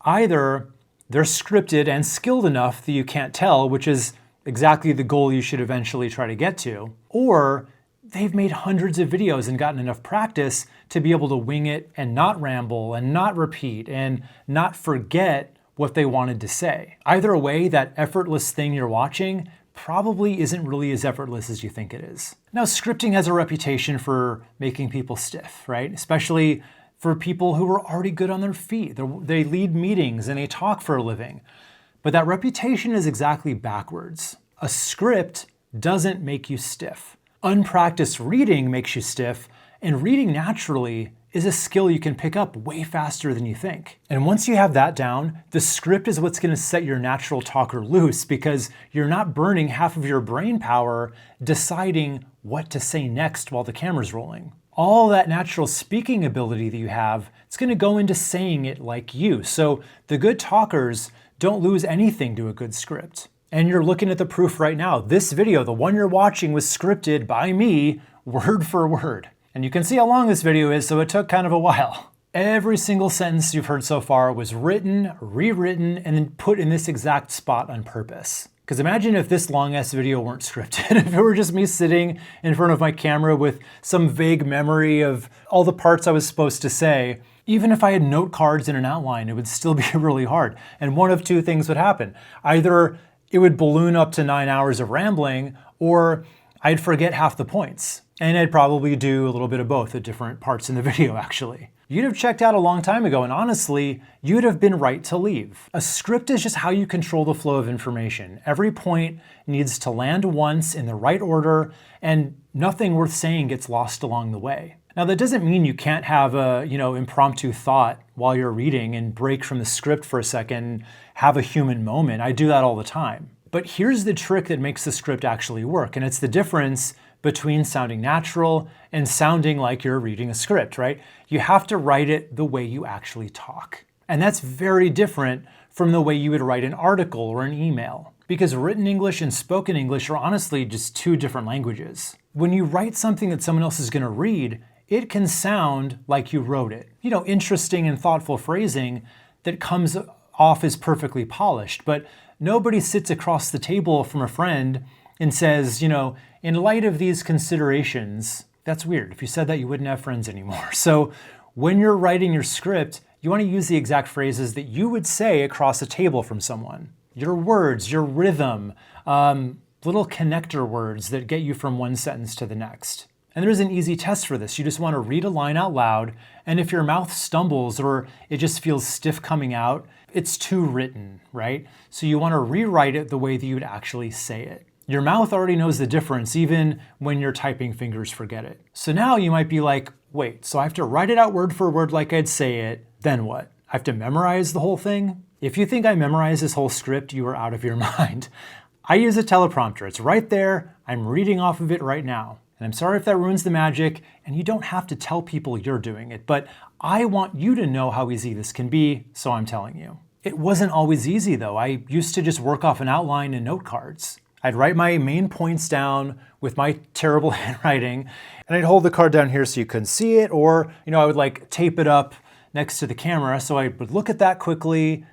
Either they're scripted and skilled enough that you can't tell, which is exactly the goal you should eventually try to get to, or they've made hundreds of videos and gotten enough practice to be able to wing it and not ramble and not repeat and not forget what they wanted to say. Either way, that effortless thing you're watching probably isn't really as effortless as you think it is. Now, scripting has a reputation for making people stiff, right? Especially for people who are already good on their feet. They lead meetings and they talk for a living. But that reputation is exactly backwards. A script doesn't make you stiff. Unpracticed reading makes you stiff, and reading naturally is a skill you can pick up way faster than you think. And once you have that down, the script is what's gonna set your natural talker loose, because you're not burning half of your brain power deciding what to say next while the camera's rolling. All that natural speaking ability that you have, it's gonna go into saying it like you. So the good talkers don't lose anything to a good script. And you're looking at the proof right now. This video, the one you're watching, was scripted by me, word for word. And you can see how long this video is, so it took kind of a while. Every single sentence you've heard so far was written, rewritten, and then put in this exact spot on purpose. Because imagine if this long-ass video weren't scripted, if it were just me sitting in front of my camera with some vague memory of all the parts I was supposed to say. Even if I had note cards and an outline, it would still be really hard. And one of two things would happen. Either it would balloon up to 9 hours of rambling, or I'd forget half the points. And I'd probably do a little bit of both at different parts in the video, actually. You'd have checked out a long time ago, and honestly, you'd have been right to leave. A script is just how you control the flow of information. Every point needs to land once in the right order, and nothing worth saying gets lost along the way. Now, that doesn't mean you can't have a, impromptu thought while you're reading and break from the script for a second, have a human moment. I do that all the time. But here's the trick that makes the script actually work, and it's the difference between sounding natural and sounding like you're reading a script, right? You have to write it the way you actually talk. And that's very different from the way you would write an article or an email, because written English and spoken English are honestly just two different languages. When you write something that someone else is gonna read, it can sound like you wrote it. Interesting and thoughtful phrasing that comes off as perfectly polished, but nobody sits across the table from a friend and says, in light of these considerations. That's weird. If you said that, you wouldn't have friends anymore. So when you're writing your script, You want to use the exact phrases that you would say across a table from someone. Your words, your rhythm, little connector words that get you from one sentence to the next. And there's an easy test for this. You just want to read a line out loud, and if your mouth stumbles or it just feels stiff coming out, it's too written, right? So you want to rewrite it the way that you would actually say it. Your mouth already knows the difference, even when your typing fingers forget it. So now you might be like, wait, so I have to write it out word for word like I'd say it, then what? I have to memorize the whole thing? If you think I memorized this whole script, you are out of your mind. I use a teleprompter. It's right there. I'm reading off of it right now. And I'm sorry if that ruins the magic, and you don't have to tell people you're doing it, but I want you to know how easy this can be, so I'm telling you. It wasn't always easy though. I used to just work off an outline and note cards. I'd write my main points down with my terrible handwriting, and I'd hold the card down here so you couldn't see it, or I would like tape it up next to the camera so I would look at that quickly,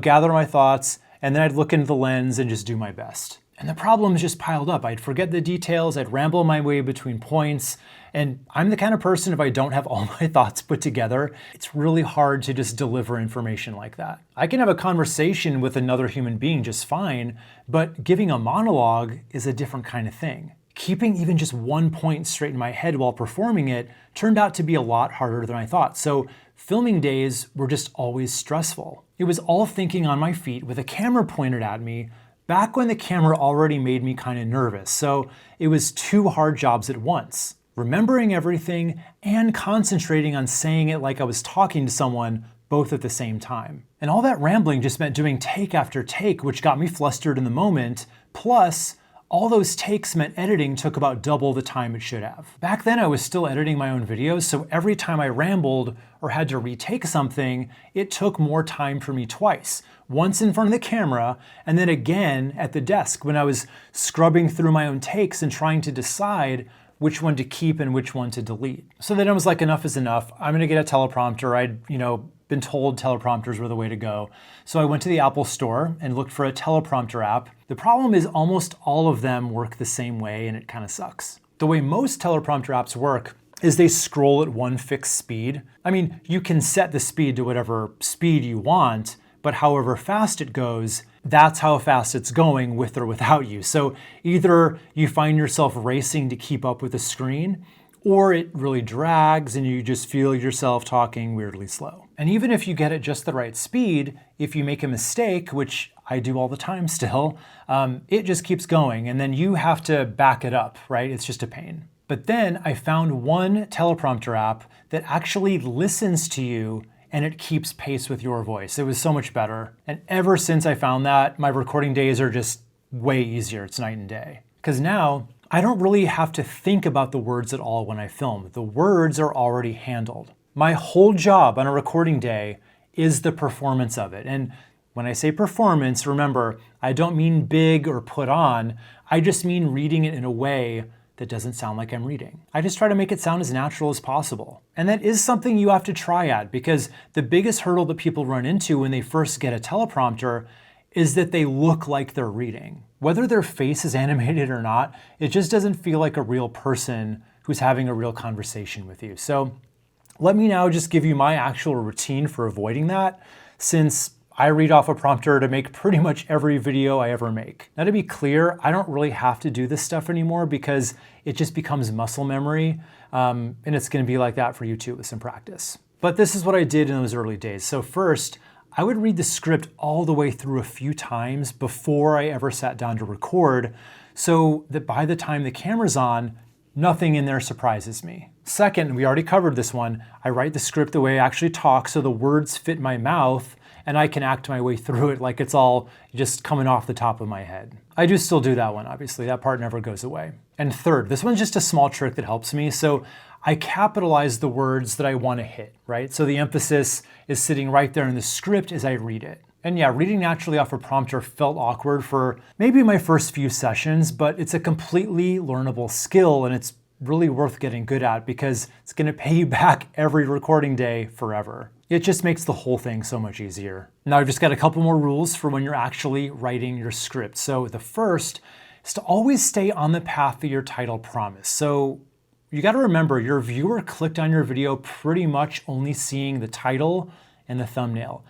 gather my thoughts, and then I'd look into the lens and just do my best. And the problems just piled up. I'd forget the details, I'd ramble my way between points, and I'm the kind of person, if I don't have all my thoughts put together, it's really hard to just deliver information like that. I can have a conversation with another human being just fine, but giving a monologue is a different kind of thing. Keeping even just one point straight in my head while performing it turned out to be a lot harder than I thought. So filming days were just always stressful. It was all thinking on my feet with a camera pointed at me, back when the camera already made me kind of nervous. So it was two hard jobs at once. Remembering everything and concentrating on saying it like I was talking to someone, both at the same time. And all that rambling just meant doing take after take, which got me flustered in the moment. Plus, all those takes meant editing took about double the time it should have. Back then I was still editing my own videos, so every time I rambled or had to retake something, it took more time for me twice. Once in front of the camera, and then again at the desk when I was scrubbing through my own takes and trying to decide which one to keep and which one to delete. So then I was like, enough is enough. I'm gonna get a teleprompter. I'd, been told teleprompters were the way to go. So I went to the Apple store and looked for a teleprompter app. The problem is almost all of them work the same way, and it kind of sucks. The way most teleprompter apps work is they scroll at one fixed speed. I mean, you can set the speed to whatever speed you want, but however fast it goes, that's how fast it's going with or without you. So either you find yourself racing to keep up with the screen, or it really drags and you just feel yourself talking weirdly slow. And even if you get it just the right speed, if you make a mistake, which I do all the time still, it just keeps going and then you have to back it up, right? It's just a pain. But then I found one teleprompter app that actually listens to you and it keeps pace with your voice. It was so much better. And ever since I found that, my recording days are just way easier. It's night and day. Because now, I don't really have to think about the words at all when I film. The words are already handled. My whole job on a recording day is the performance of it. And when I say performance, remember, I don't mean big or put on. I just mean reading it in a way that doesn't sound like I'm reading. I just try to make it sound as natural as possible. And that is something you have to try at, because the biggest hurdle that people run into when they first get a teleprompter is that they look like they're reading. Whether their face is animated or not, it just doesn't feel like a real person who's having a real conversation with you. So let me now just give you my actual routine for avoiding that, since I read off a prompter to make pretty much every video I ever make. Now to be clear, I don't really have to do this stuff anymore because it just becomes muscle memory, and it's gonna be like that for you too with some practice. But this is what I did in those early days. So first, I would read the script all the way through a few times before I ever sat down to record, so that by the time the camera's on, nothing in there surprises me. Second, we already covered this one, I write the script the way I actually talk so the words fit my mouth and I can act my way through it like it's all just coming off the top of my head. I do still do that one, obviously. That part never goes away. And third, this one's just a small trick that helps me. So I capitalize the words that I want to hit, right? So the emphasis is sitting right there in the script as I read it. And yeah, reading naturally off a prompter felt awkward for maybe my first few sessions, but it's a completely learnable skill and it's really worth getting good at because it's going to pay you back every recording day forever. It just makes the whole thing so much easier. Now I've just got a couple more rules for when you're actually writing your script. So the first is to always stay on the path that your title promised. So you got to remember your viewer clicked on your video pretty much only seeing the title and the thumbnail.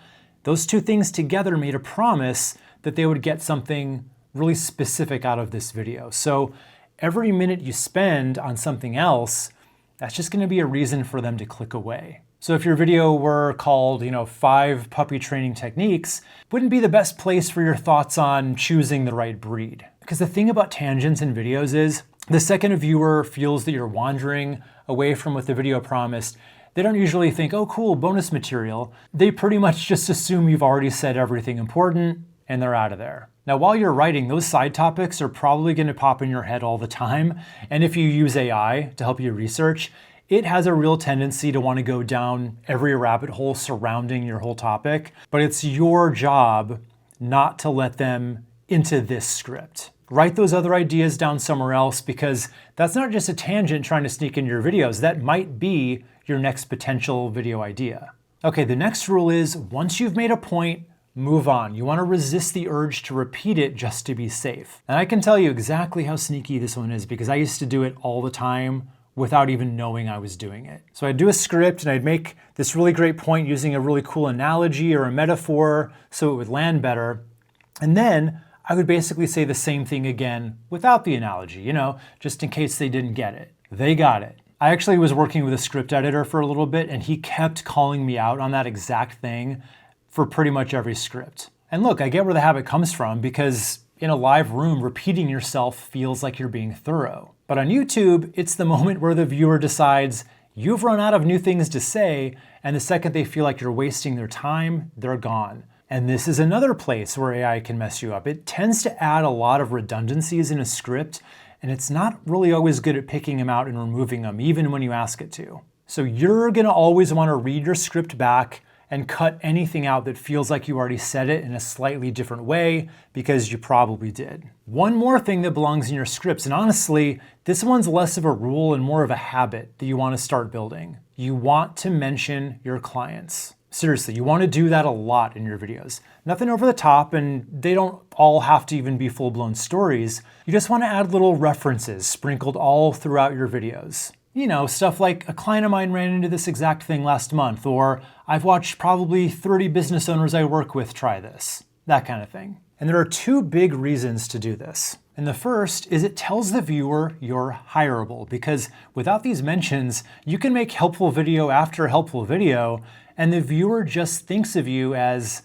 Those two things together made a promise that they would get something really specific out of this video. So every minute you spend on something else, that's just going to be a reason for them to click away. So if your video were called, 5 puppy training techniques, wouldn't be the best place for your thoughts on choosing the right breed. Because the thing about tangents in videos is, the second a viewer feels that you're wandering away from what the video promised, they don't usually think, oh cool, bonus material. They pretty much just assume you've already said everything important and they're out of there. Now, while you're writing, those side topics are probably going to pop in your head all the time. And if you use AI to help you research, it has a real tendency to want to go down every rabbit hole surrounding your whole topic. But it's your job not to let them into this script. Write those other ideas down somewhere else, because that's not just a tangent trying to sneak into your videos. That might be your next potential video idea. Okay, the next rule is, once you've made a point, move on. You want to resist the urge to repeat it just to be safe. And I can tell you exactly how sneaky this one is, because I used to do it all the time without even knowing I was doing it. So I'd do a script and I'd make this really great point using a really cool analogy or a metaphor so it would land better. And then I would basically say the same thing again without the analogy, just in case they didn't get it. They got it. I actually was working with a script editor for a little bit, and he kept calling me out on that exact thing for pretty much every script. And look, I get where the habit comes from, because in a live room, repeating yourself feels like you're being thorough. But on YouTube, it's the moment where the viewer decides you've run out of new things to say, and the second they feel like you're wasting their time, they're gone. And this is another place where AI can mess you up. It tends to add a lot of redundancies in a script, and it's not really always good at picking them out and removing them, even when you ask it to. So you're gonna always wanna read your script back and cut anything out that feels like you already said it in a slightly different way, because you probably did. One more thing that belongs in your scripts, and honestly, this one's less of a rule and more of a habit that you wanna start building. You want to mention your clients. Seriously, you want to do that a lot in your videos. Nothing over the top, and they don't all have to even be full-blown stories. You just want to add little references sprinkled all throughout your videos. Stuff like, a client of mine ran into this exact thing last month, or I've watched probably 30 business owners I work with try this, that kind of thing. And there are 2 big reasons to do this. And the first is it tells the viewer you're hireable, because without these mentions, you can make helpful video after helpful video, and the viewer just thinks of you as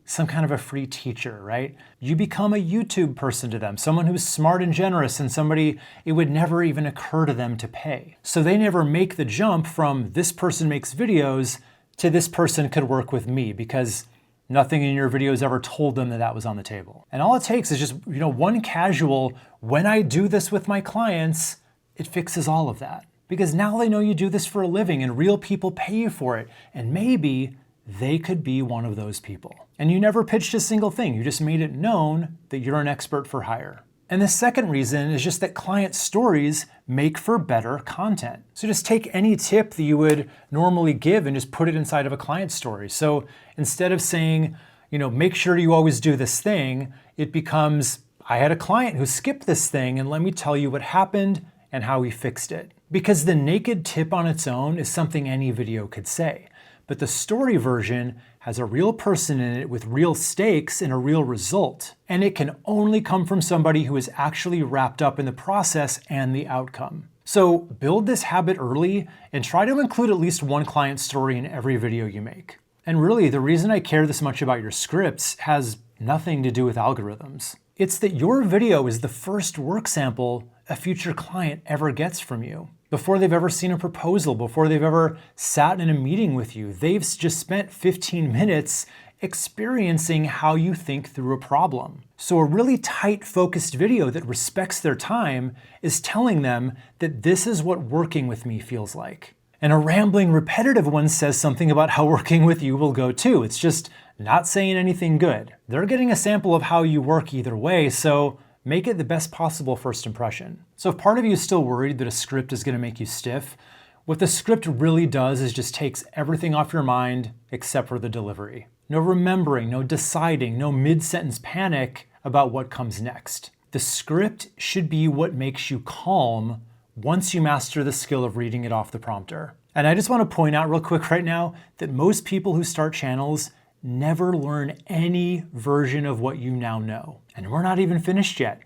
some kind of a free teacher, right? You become a YouTube person to them, someone who's smart and generous, and somebody it would never even occur to them to pay. So they never make the jump from this person makes videos to this person could work with me, because nothing in your videos ever told them that that was on the table. And all it takes is just, one casual, when I do this with my clients, it fixes all of that. Because now they know you do this for a living and real people pay you for it. And maybe they could be one of those people. And you never pitched a single thing. You just made it known that you're an expert for hire. And the second reason is just that client stories make for better content. So just take any tip that you would normally give and just put it inside of a client story. So instead of saying, make sure you always do this thing, it becomes, I had a client who skipped this thing and let me tell you what happened and how we fixed it. Because the naked tip on its own is something any video could say. But the story version has a real person in it with real stakes and a real result. And it can only come from somebody who is actually wrapped up in the process and the outcome. So build this habit early and try to include at least one client story in every video you make. And really, the reason I care this much about your scripts has nothing to do with algorithms. It's that your video is the first work sample a future client ever gets from you. Before they've ever seen a proposal, before they've ever sat in a meeting with you, they've just spent 15 minutes experiencing how you think through a problem. So a really tight, focused video that respects their time is telling them that this is what working with me feels like. And a rambling, repetitive one says something about how working with you will go too. It's just not saying anything good. They're getting a sample of how you work either way, so make it the best possible first impression. So if part of you is still worried that a script is going to make you stiff, what the script really does is just takes everything off your mind except for the delivery. No remembering, no deciding, no mid-sentence panic about what comes next. The script should be what makes you calm once you master the skill of reading it off the prompter. And I just want to point out real quick right now that most people who start channels never learn any version of what you now know. And we're not even finished yet.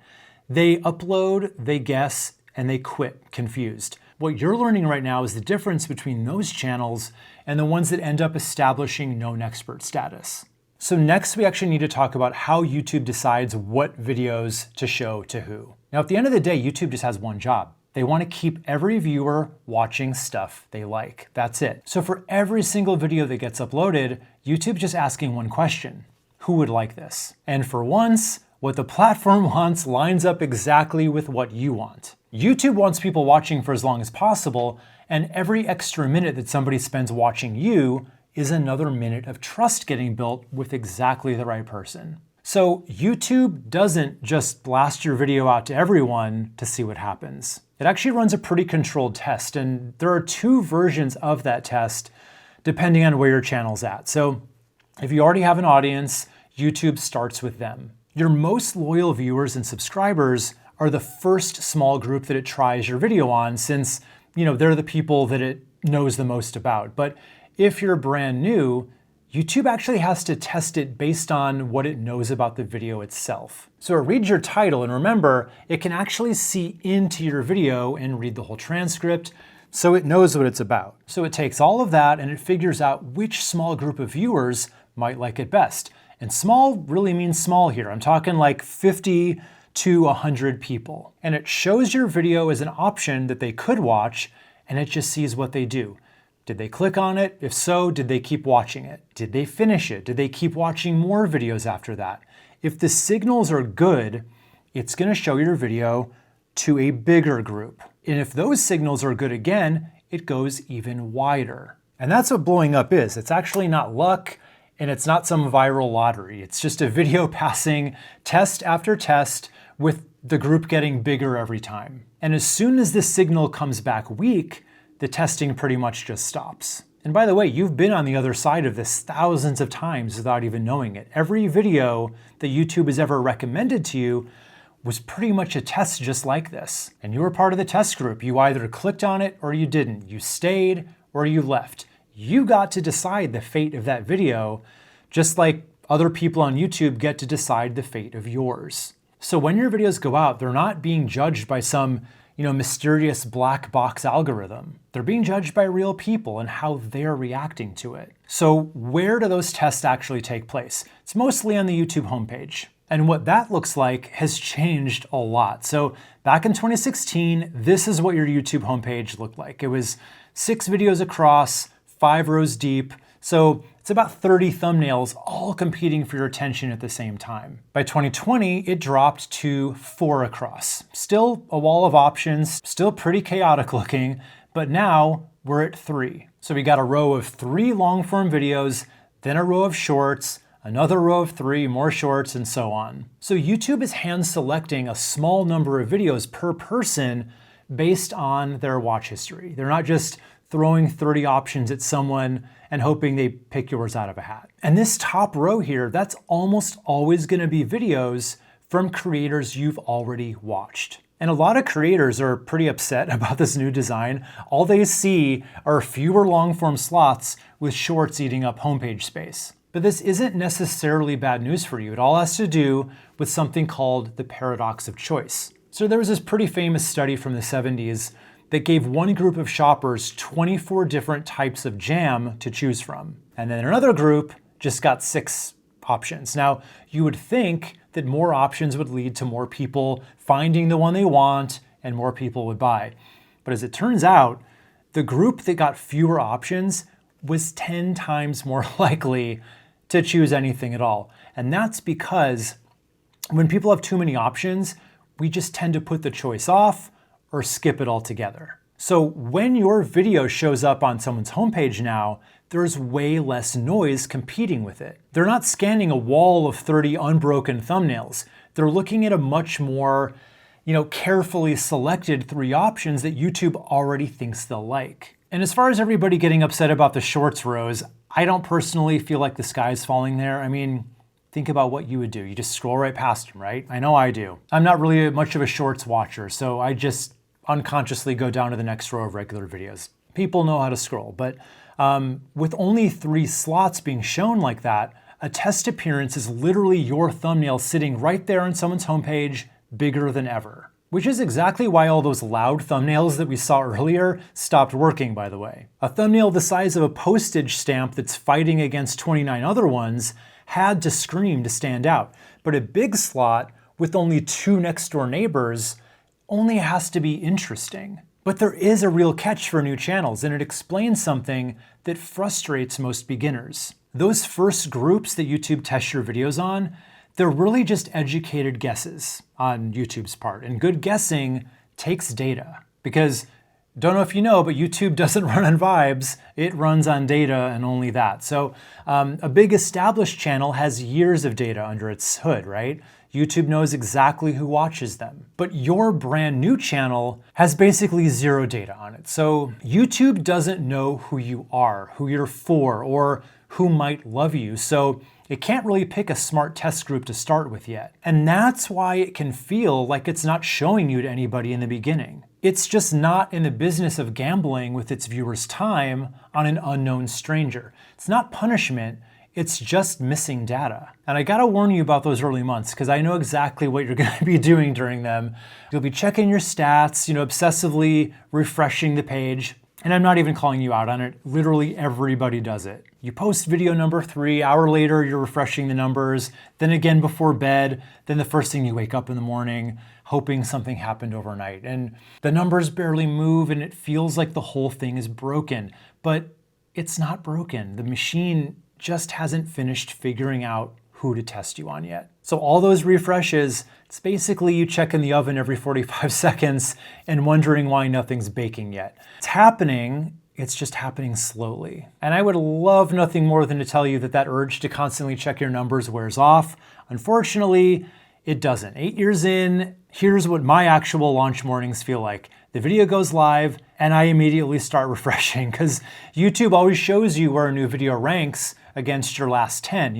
They upload, they guess, and they quit confused. What you're learning right now is the difference between those channels and the ones that end up establishing known expert status. So next, we actually need to talk about how YouTube decides what videos to show to who. Now, at the end of the day, YouTube just has one job. They want to keep every viewer watching stuff they like. That's it. So for every single video that gets uploaded, YouTube's just asking one question: who would like this? And for once, what the platform wants lines up exactly with what you want. YouTube wants people watching for as long as possible, and every extra minute that somebody spends watching you is another minute of trust getting built with exactly the right person. So YouTube doesn't just blast your video out to everyone to see what happens. It actually runs a pretty controlled test, and there are two versions of that test depending on where your channel's at. So if you already have an audience, YouTube starts with them. Your most loyal viewers and subscribers are the first small group that it tries your video on, since they're the people that it knows the most about. But if you're brand new, YouTube actually has to test it based on what it knows about the video itself. So it reads your title, and remember, it can actually see into your video and read the whole transcript, so it knows what it's about. So it takes all of that and it figures out which small group of viewers might like it best. And small really means small here. I'm talking like 50 to 100 people. And it shows your video as an option that they could watch, and it just sees what they do. Did they click on it? If so, did they keep watching it? Did they finish it? Did they keep watching more videos after that? If the signals are good, it's going to show your video to a bigger group. And if those signals are good again, it goes even wider. And that's what blowing up is. It's actually not luck, and it's not some viral lottery. It's just a video passing test after test with the group getting bigger every time. And as soon as the signal comes back weak, the testing pretty much just stops. And by the way, you've been on the other side of this thousands of times without even knowing it. Every video that YouTube has ever recommended to you was pretty much a test just like this. And you were part of the test group. You either clicked on it or you didn't. You stayed or you left. You got to decide the fate of that video, just like other people on YouTube get to decide the fate of yours. So when your videos go out, they're not being judged by some mysterious black box algorithm. They're being judged by real people and how they're reacting to it. So where do those tests actually take place? It's mostly on the YouTube homepage. And what that looks like has changed a lot. So back in 2016, this is what your YouTube homepage looked like. It was 6 videos across, 5 rows deep. So it's about 30 thumbnails all competing for your attention at the same time. By 2020, it dropped to 4 across. Still a wall of options, still pretty chaotic looking, but now we're at 3. So we got a row of 3 long-form videos, then a row of shorts, another row of 3 more shorts, and so on. So YouTube is hand selecting a small number of videos per person based on their watch history. They're not just throwing 30 options at someone and hoping they pick yours out of a hat. And this top row here, that's almost always going to be videos from creators you've already watched. And a lot of creators are pretty upset about this new design. All they see are fewer long-form slots with shorts eating up homepage space. But this isn't necessarily bad news for you. It all has to do with something called the paradox of choice. So there was this pretty famous study from the 70s that gave one group of shoppers 24 different types of jam to choose from. And then another group just got 6 options. Now, you would think that more options would lead to more people finding the one they want and more people would buy. But as it turns out, the group that got fewer options was 10 times more likely to choose anything at all. And that's because when people have too many options, we just tend to put the choice off or skip it altogether. So when your video shows up on someone's homepage now, there's way less noise competing with it. They're not scanning a wall of 30 unbroken thumbnails. They're looking at a much more, carefully selected 3 options that YouTube already thinks they'll like. And as far as everybody getting upset about the shorts rows, I don't personally feel like the sky's falling there. I mean, think about what you would do. You just scroll right past them, right? I know I do. I'm not really much of a shorts watcher, so I just unconsciously go down to the next row of regular videos. People know how to scroll, but with only 3 slots being shown like that, a test appearance is literally your thumbnail sitting right there on someone's homepage, bigger than ever. Which is exactly why all those loud thumbnails that we saw earlier stopped working, by the way. A thumbnail the size of a postage stamp that's fighting against 29 other ones had to scream to stand out. But a big slot with only 2 next door neighbors only has to be interesting. But there is a real catch for new channels, and it explains something that frustrates most beginners. Those first groups that YouTube tests your videos on, they're really just educated guesses on YouTube's part. And good guessing takes data. Because, don't know if you know, but YouTube doesn't run on vibes, it runs on data and only that. So a big established channel has years of data under its hood, right? YouTube knows exactly who watches them. But your brand new channel has basically 0 data on it. So YouTube doesn't know who you are, who you're for, or who might love you. So it can't really pick a smart test group to start with yet. And that's why it can feel like it's not showing you to anybody in the beginning. It's just not in the business of gambling with its viewers' time on an unknown stranger. It's not punishment. It's just missing data. And I gotta warn you about those early months because I know exactly what you're gonna be doing during them. You'll be checking your stats, obsessively refreshing the page. And I'm not even calling you out on it. Literally everybody does it. You post video number 3, hour later, you're refreshing the numbers, then again before bed, then the first thing you wake up in the morning, hoping something happened overnight. And the numbers barely move and it feels like the whole thing is broken. But it's not broken. The machine just hasn't finished figuring out who to test you on yet. So all those refreshes, it's basically you check in the oven every 45 seconds and wondering why nothing's baking yet. It's happening, it's just happening slowly. And I would love nothing more than to tell you that that urge to constantly check your numbers wears off. Unfortunately, it doesn't. 8 years in, here's what my actual launch mornings feel like. The video goes live and I immediately start refreshing because YouTube always shows you where a new video ranks against your last 10,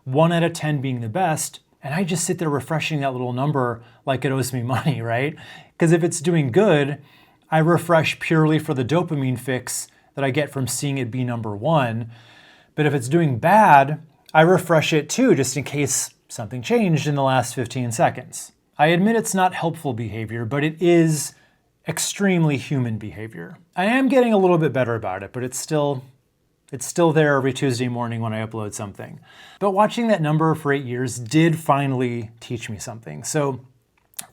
1 out of 10 being the best. And I just sit there refreshing that little number like it owes me money, right? Because if it's doing good, I refresh purely for the dopamine fix that I get from seeing it be number 1. But if it's doing bad, I refresh it too, just in case something changed in the last 15 seconds. I admit it's not helpful behavior, but it is extremely human behavior. I am getting a little bit better about it, but it's still there every Tuesday morning when I upload something. But watching that number for 8 years did finally teach me something. So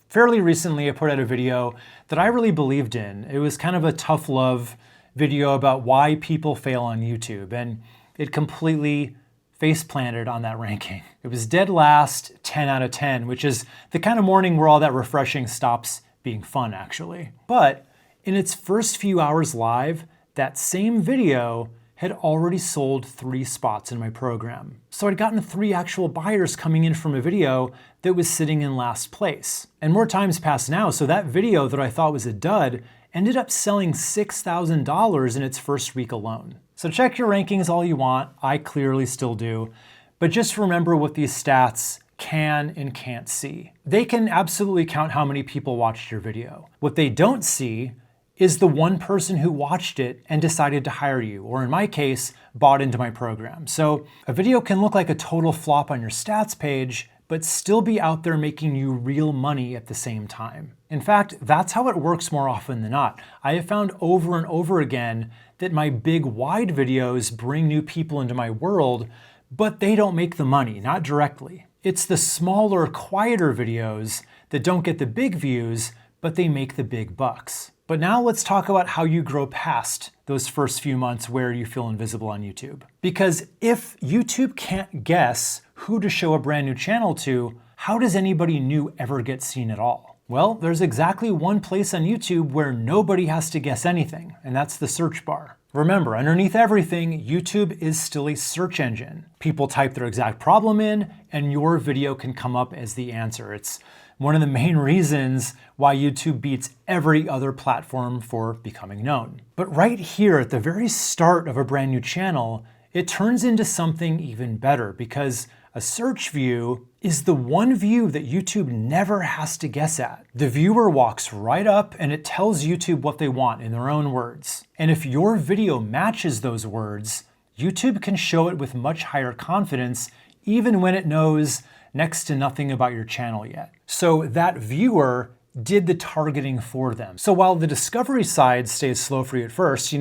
fairly recently, I put out a video that I really believed in. It was kind of a tough love video about why people fail on YouTube, and it completely face planted on that ranking. It was dead last, 10 out of 10, which is the kind of morning where all that refreshing stops being fun, actually. But in its first few hours live, that same video had already sold 3 spots in my program. So I'd gotten 3 actual buyers coming in from a video that was sitting in last place. And more time's passed now, so that video that I thought was a dud ended up selling $6,000 in its first week alone. So check your rankings all you want, I clearly still do, but just remember what these stats can and can't see. They can absolutely count how many people watched your video. What they don't see is the one person who watched it and decided to hire you, or in my case, bought into my program. So a video can look like a total flop on your stats page, but still be out there making you real money at the same time. In fact, that's how it works more often than not. I have found over and over again that my big wide videos bring new people into my world, but they don't make the money, not directly. It's the smaller, quieter videos that don't get the big views, but they make the big bucks. But now let's talk about how you grow past those first few months where you feel invisible on YouTube. Because if YouTube can't guess who to show a brand new channel to, how does anybody new ever get seen at all? Well, there's exactly one place on YouTube where nobody has to guess anything, and that's the search bar. Remember, underneath everything, YouTube is still a search engine. People type their exact problem in, and your video can come up as the answer. It's one of the main reasons why YouTube beats every other platform for becoming known. But right here at the very start of a brand new channel, it turns into something even better because A search view is the one view that YouTube never has to guess at. The viewer walks right up and it tells YouTube what they want in their own words. And if your video matches those words, YouTube can show it with much higher confidence, even when it knows next to nothing about your channel yet. So that viewer did the targeting for them. So while the discovery side stays slow for you at first,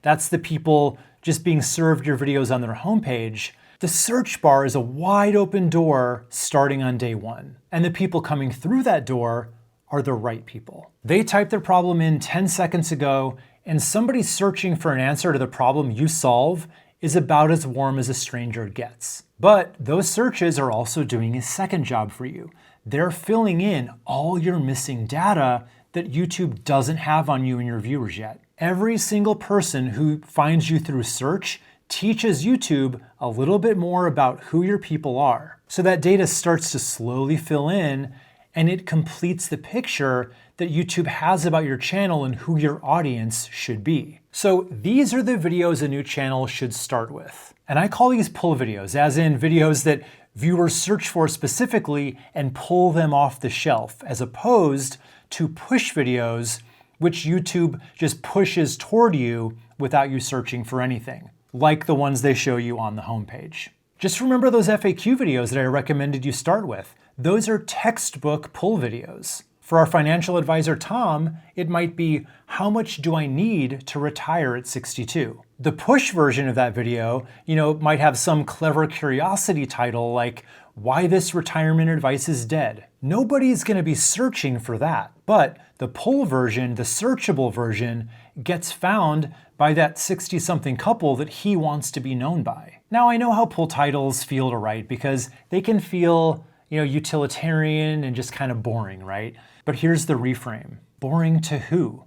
that's the people just being served your videos on their homepage, the search bar is a wide open door starting on day one. And the people coming through that door are the right people. They typed their problem in 10 seconds ago, and somebody searching for an answer to the problem you solve is about as warm as a stranger gets. But those searches are also doing a second job for you. They're filling in all your missing data that YouTube doesn't have on you and your viewers yet. Every single person who finds you through search teaches YouTube a little bit more about who your people are. So that data starts to slowly fill in, and it completes the picture that YouTube has about your channel and who your audience should be. So these are the videos a new channel should start with. And I call these pull videos, as in videos that viewers search for specifically and pull them off the shelf, as opposed to push videos, which YouTube just pushes toward you without you searching for anything, like the ones they show you on the homepage. Just remember those FAQ videos that I recommended you start with. Those are textbook pull videos. For our financial advisor, Tom, it might be, how much do I need to retire at 62? The push version of that video, might have some clever curiosity title like, why this retirement advice is dead. Nobody's gonna be searching for that. But the pull version, the searchable version, gets found by that 60-something couple that he wants to be known by. Now, I know how pull titles feel to write because they can feel, utilitarian and just kind of boring, right? But here's the reframe. Boring to who?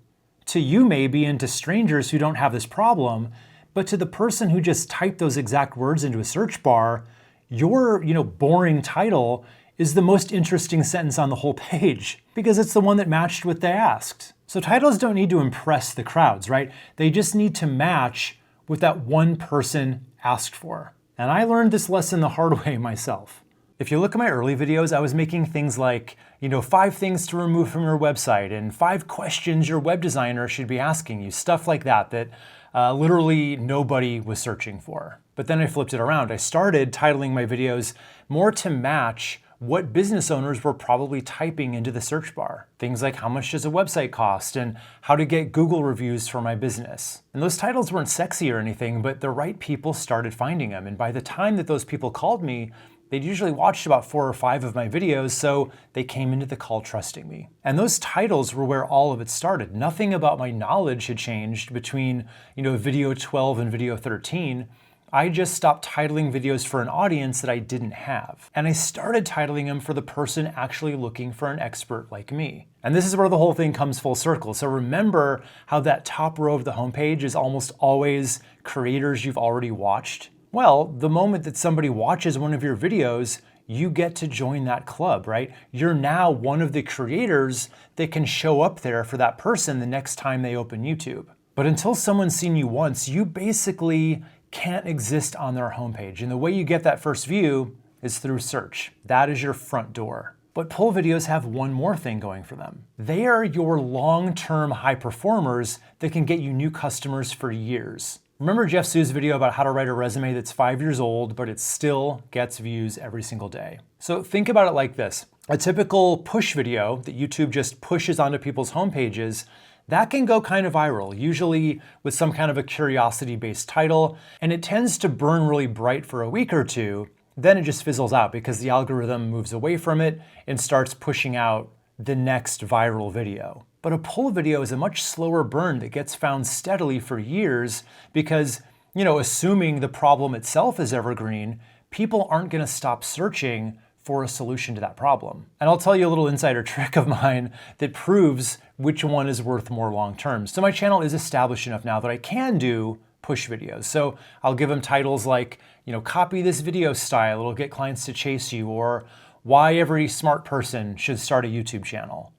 To you maybe, and to strangers who don't have this problem, but to the person who just typed those exact words into a search bar, your, boring title is the most interesting sentence on the whole page because it's the one that matched what they asked. So titles don't need to impress the crowds, right? They just need to match what that one person asked for. And I learned this lesson the hard way myself. If you look at my early videos, I was making things like, 5 things to remove from your website and 5 questions your web designer should be asking you, stuff like that literally nobody was searching for. But then I flipped it around. I started titling my videos more to match what business owners were probably typing into the search bar. Things like, how much does a website cost and how to get Google reviews for my business. And those titles weren't sexy or anything, but the right people started finding them. And by the time that those people called me, they'd usually watched about 4 or 5 of my videos, so they came into the call trusting me. And those titles were where all of it started. Nothing about my knowledge had changed between, video 12 and video 13. I just stopped titling videos for an audience that I didn't have. And I started titling them for the person actually looking for an expert like me. And this is where the whole thing comes full circle. So remember how that top row of the homepage is almost always creators you've already watched? Well, the moment that somebody watches one of your videos, you get to join that club, right? You're now one of the creators that can show up there for that person the next time they open YouTube. But until someone's seen you once, you basically can't exist on their homepage. And the way you get that first view is through search. That is your front door. But pull videos have one more thing going for them. They are your long-term high performers that can get you new customers for years. Remember Jeff Sue's video about how to write a resume that's 5 years old, but it still gets views every single day? So think about it like this. A typical push video that YouTube just pushes onto people's homepages, that can go kind of viral, usually with some kind of a curiosity-based title, and it tends to burn really bright for a week or two, then it just fizzles out because the algorithm moves away from it and starts pushing out the next viral video. But a pull video is a much slower burn that gets found steadily for years because, assuming the problem itself is evergreen, people aren't going to stop searching for a solution to that problem. And I'll tell you a little insider trick of mine that proves which one is worth more long term. So my channel is established enough now that I can do push videos. So I'll give them titles like, copy this video style, it'll get clients to chase you, or why every smart person should start a YouTube channel.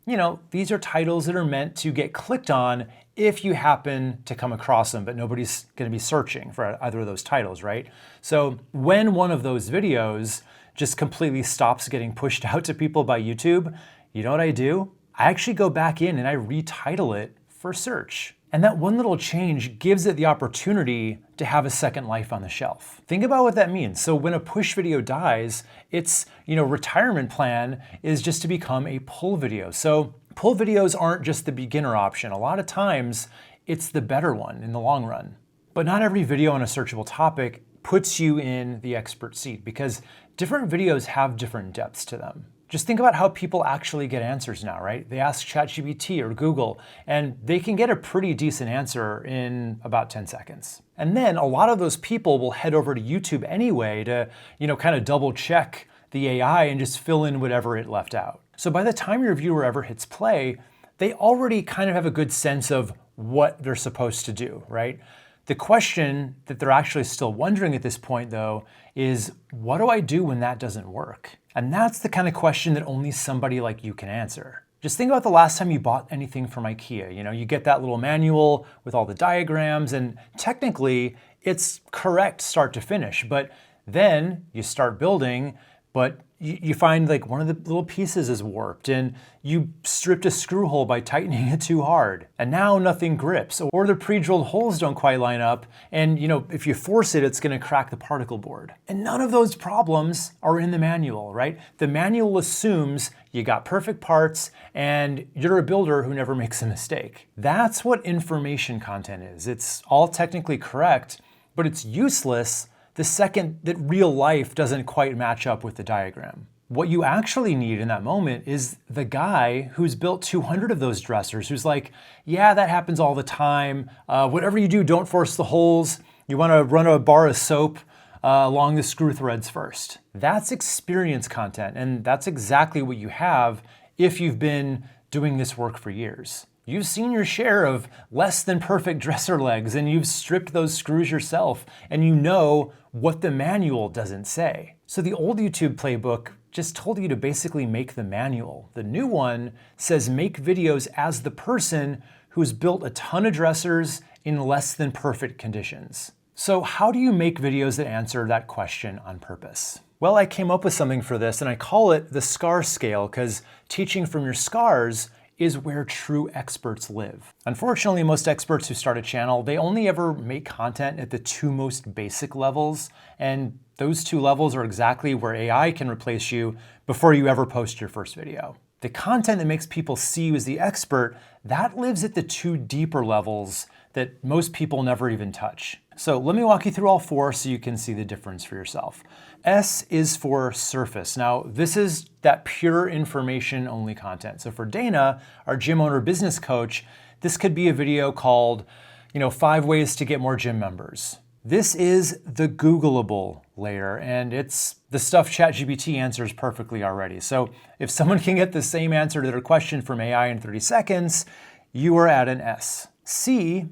These are titles that are meant to get clicked on if you happen to come across them, but nobody's gonna be searching for either of those titles, right? So when one of those videos just completely stops getting pushed out to people by YouTube, you know what I do? I actually go back in and I retitle it for search. And that one little change gives it the opportunity to have a second life on the shelf. Think about what that means. So when a push video dies, its retirement plan is just to become a pull video. So pull videos aren't just the beginner option. A lot of times it's the better one in the long run. But not every video on a searchable topic puts you in the expert seat because different videos have different depths to them. Just think about how people actually get answers now, right? They ask ChatGPT or Google, and they can get a pretty decent answer in about 10 seconds. And then a lot of those people will head over to YouTube anyway to, kind of double check the AI and just fill in whatever it left out. So by the time your viewer ever hits play, they already kind of have a good sense of what they're supposed to do, right? The question that they're actually still wondering at this point, though, is what do I do when that doesn't work? And that's the kind of question that only somebody like you can answer. Just think about the last time you bought anything from IKEA. You get that little manual with all the diagrams, and technically it's correct start to finish, but then you start building, but you find like one of the little pieces is warped and you stripped a screw hole by tightening it too hard. And now nothing grips, or the pre-drilled holes don't quite line up. And if you force it, it's gonna crack the particle board. And none of those problems are in the manual, right? The manual assumes you got perfect parts and you're a builder who never makes a mistake. That's what information content is. It's all technically correct, but it's useless the second that real life doesn't quite match up with the diagram. What you actually need in that moment is the guy who's built 200 of those dressers, who's like, yeah, that happens all the time. Whatever you do, don't force the holes. You wanna run a bar of soap along the screw threads first. That's experience content, and that's exactly what you have if you've been doing this work for years. You've seen your share of less than perfect dresser legs, and you've stripped those screws yourself, and you know what the manual doesn't say. So the old YouTube playbook just told you to basically make the manual. The new one says make videos as the person who's built a ton of dressers in less than perfect conditions. So how do you make videos that answer that question on purpose? Well, I came up with something for this, and I call it the SCAR scale, because teaching from your scars is where true experts live. Unfortunately, most experts who start a channel, they only ever make content at the two most basic levels, and those two levels are exactly where AI can replace you before you ever post your first video. The content that makes people see you as the expert, that lives at the two deeper levels that most people never even touch. So let me walk you through all four so you can see the difference for yourself. S is for surface. Now, this is that pure information only content. So for Dana, our gym owner business coach, this could be a video called, 5 ways to get more gym members. This is the Googleable layer, and it's the stuff ChatGPT answers perfectly already. So if someone can get the same answer to their question from AI in 30 seconds, you are at an S. C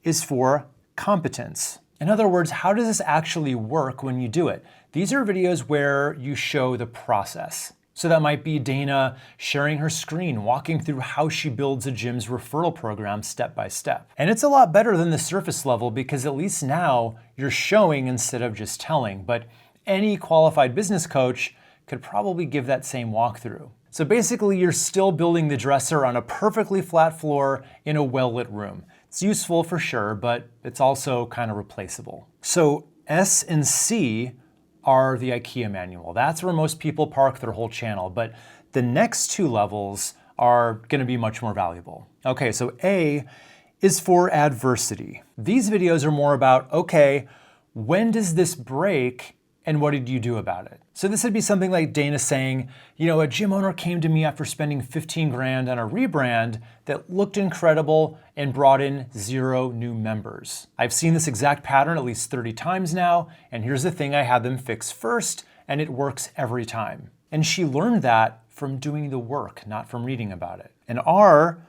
is for competence. In other words, how does this actually work when you do it? These are videos where you show the process. So that might be Dana sharing her screen, walking through how she builds a gym's referral program step by step. And it's a lot better than the surface level because at least now you're showing instead of just telling. But any qualified business coach could probably give that same walkthrough. So basically you're still building the dresser on a perfectly flat floor in a well-lit room. It's useful for sure, but it's also kind of replaceable. So S and C are the IKEA manual. That's where most people park their whole channel, but the next two levels are gonna be much more valuable. Okay, so A is for adversity. These videos are more about, okay, when does this break and what did you do about it? So this would be something like Dana saying, a gym owner came to me after spending 15 grand on a rebrand that looked incredible and brought in 0 new members. I've seen this exact pattern at least 30 times now, and here's the thing I had them fix first, and it works every time. And she learned that from doing the work, not from reading about it. And R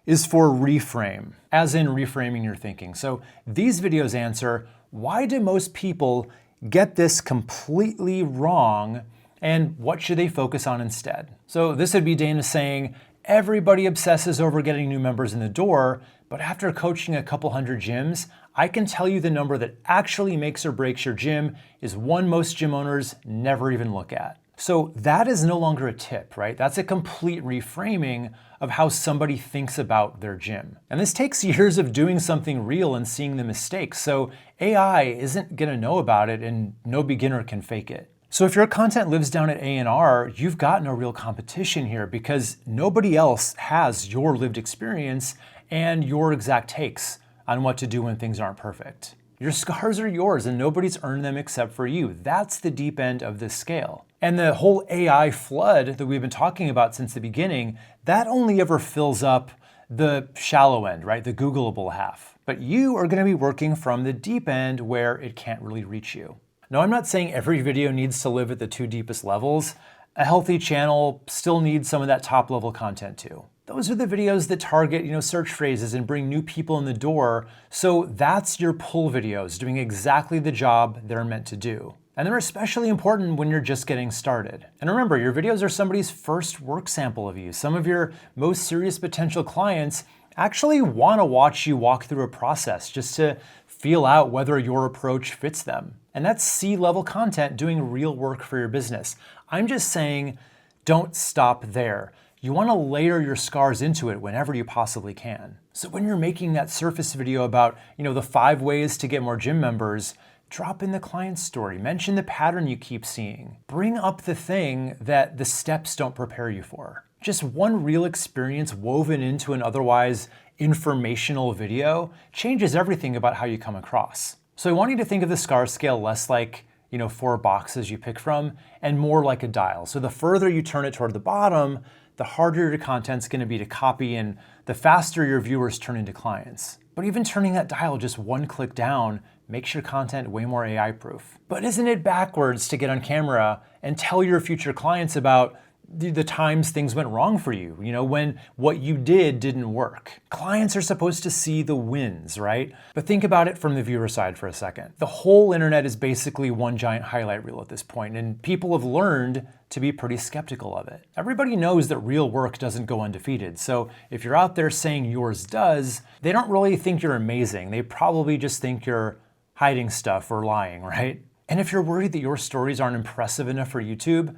is for reframe, as in reframing your thinking. So these videos answer, why do most people get this completely wrong, and what should they focus on instead? So this would be Dana saying, everybody obsesses over getting new members in the door, but after coaching a couple hundred gyms, I can tell you the number that actually makes or breaks your gym is one most gym owners never even look at. So that is no longer a tip, right? That's a complete reframing of how somebody thinks about their gym. And this takes years of doing something real and seeing the mistakes. So AI isn't gonna know about it and no beginner can fake it. So if your content lives down at A&R, you've got no real competition here because nobody else has your lived experience and your exact takes on what to do when things aren't perfect. Your scars are yours and nobody's earned them except for you. That's the deep end of this scale. And the whole AI flood that we've been talking about since the beginning, that only ever fills up the shallow end, right? The Googleable half. But you are gonna be working from the deep end where it can't really reach you. Now, I'm not saying every video needs to live at the two deepest levels. A healthy channel still needs some of that top level content too. Those are the videos that target, search phrases and bring new people in the door. So that's your pull videos doing exactly the job they're meant to do. And they're especially important when you're just getting started. And remember, your videos are somebody's first work sample of you. Some of your most serious potential clients actually want to watch you walk through a process just to feel out whether your approach fits them. And that's C-level content doing real work for your business. I'm just saying, don't stop there. You want to layer your scars into it whenever you possibly can. So when you're making that surface video about, the 5 ways to get more gym members, drop in the client story, mention the pattern you keep seeing. Bring up the thing that the steps don't prepare you for. Just one real experience woven into an otherwise informational video changes everything about how you come across. So I want you to think of the scar scale less like, 4 boxes you pick from and more like a dial. So the further you turn it toward the bottom, the harder your content's gonna be to copy and the faster your viewers turn into clients. But even turning that dial just one click down makes your content way more AI proof. But isn't it backwards to get on camera and tell your future clients about the times things went wrong for you, when what you did didn't work? Clients are supposed to see the wins, right? But think about it from the viewer side for a second. The whole internet is basically one giant highlight reel at this point, and people have learned to be pretty skeptical of it. Everybody knows that real work doesn't go undefeated. So if you're out there saying yours does, they don't really think you're amazing. They probably just think you're hiding stuff or lying, right? And if you're worried that your stories aren't impressive enough for YouTube,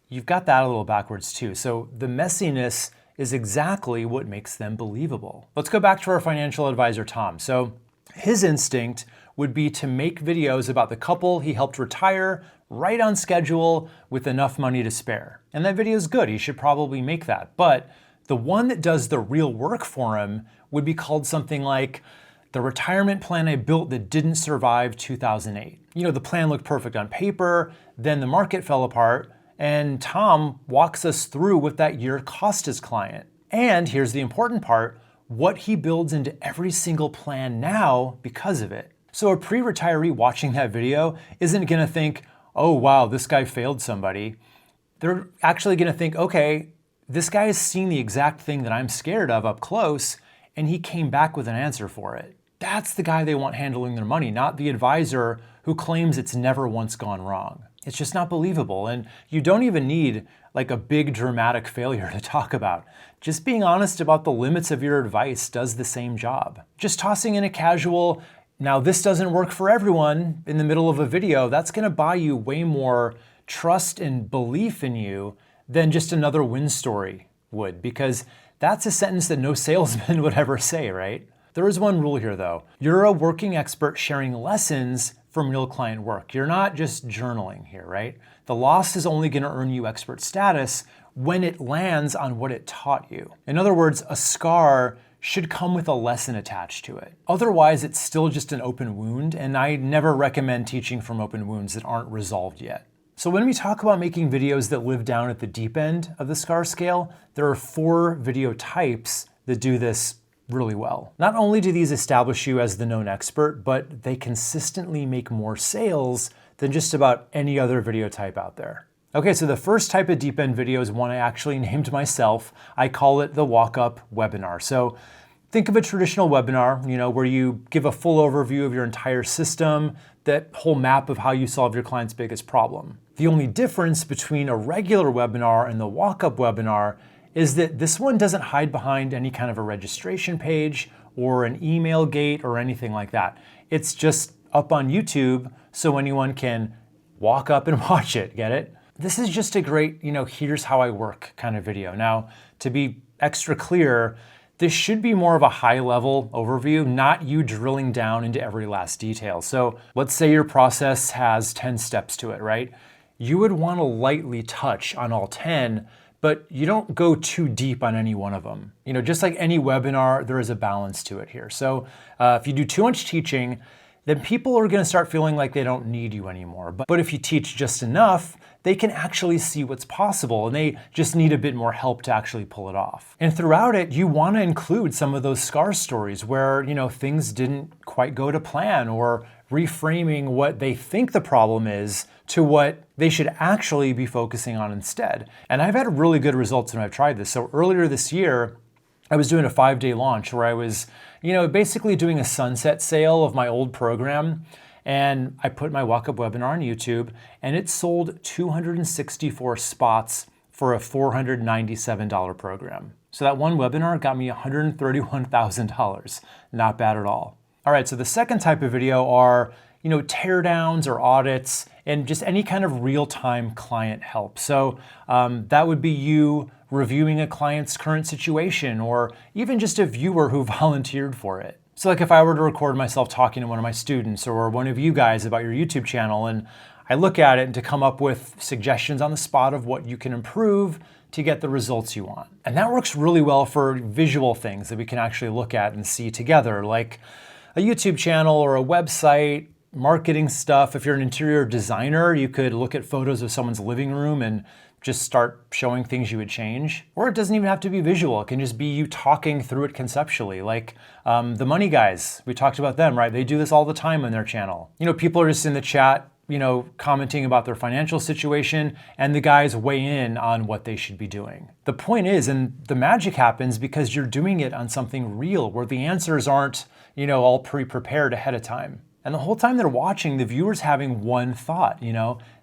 you've got that a little backwards too. So the messiness is exactly what makes them believable. Let's go back to our financial advisor, Tom. So his instinct would be to make videos about the couple he helped retire right on schedule with enough money to spare. And that video is good, he should probably make that. But the one that does the real work for him would be called something like the retirement plan I built that didn't survive 2008. The plan looked perfect on paper, then the market fell apart, and Tom walks us through what that year cost his client. And here's the important part, what he builds into every single plan now because of it. So a pre-retiree watching that video isn't gonna think, oh wow, this guy failed somebody. They're actually gonna think, okay, this guy has seen the exact thing that I'm scared of up close, and he came back with an answer for it. That's the guy they want handling their money, not the advisor who claims it's never once gone wrong. It's just not believable, and you don't even need like a big dramatic failure to talk about. Just being honest about the limits of your advice does the same job. Just tossing in a casual, now this doesn't work for everyone in the middle of a video, that's gonna buy you way more trust and belief in you than just another win story would, because that's a sentence that no salesman would ever say, right? There is one rule here though. You're a working expert sharing lessons from real client work. You're not just journaling here, right? The loss is only gonna earn you expert status when it lands on what it taught you. In other words, a scar should come with a lesson attached to it. Otherwise, it's still just an open wound, and I never recommend teaching from open wounds that aren't resolved yet. So when we talk about making videos that live down at the deep end of the scar scale, there are 4 video types that do this really well. Not only do these establish you as the known expert, but they consistently make more sales than just about any other video type out there. Okay, so the first type of deep end video is one I actually named myself. I call it the walk-up webinar. So think of a traditional webinar, where you give a full overview of your entire system, that whole map of how you solve your client's biggest problem. The only difference between a regular webinar and the walk-up webinar is that this one doesn't hide behind any kind of a registration page or an email gate or anything like that. It's just up on YouTube so anyone can walk up and watch it, get it? This is just a great, here's how I work kind of video. Now, to be extra clear, this should be more of a high-level overview, not you drilling down into every last detail. So let's say your process has 10 steps to it, right? You would want to lightly touch on all 10, but you don't go too deep on any one of them. Just like any webinar, there is a balance to it here. So if you do too much teaching, then people are going to start feeling like they don't need you anymore. But if you teach just enough, they can actually see what's possible, and they just need a bit more help to actually pull it off. And throughout it, you want to include some of those scar stories where, things didn't quite go to plan, or reframing what they think the problem is to what they should actually be focusing on instead. And I've had really good results when I've tried this. So earlier this year, I was doing a 5-day launch where I was, basically doing a sunset sale of my old program. And I put my walk-up webinar on YouTube, and it sold 264 spots for a $497 program. So that one webinar got me $131,000. Not bad at all. All right, so the second type of video are, teardowns or audits and just any kind of real-time client help. So that would be you reviewing a client's current situation, or even just a viewer who volunteered for it. So like if I were to record myself talking to one of my students or one of you guys about your YouTube channel, and I look at it and to come up with suggestions on the spot of what you can improve to get the results you want. And that works really well for visual things that we can actually look at and see together, like a YouTube channel or a website, marketing stuff. If you're an interior designer, you could look at photos of someone's living room and just start showing things you would change. Or it doesn't even have to be visual. It can just be you talking through it conceptually. Like the money guys, we talked about them, right? They do this all the time on their channel. People are just in the chat, commenting about their financial situation, and the guys weigh in on what they should be doing. The point is, and the magic happens because you're doing it on something real where the answers aren't, all pre-prepared ahead of time. And the whole time they're watching, the viewer's having one thought,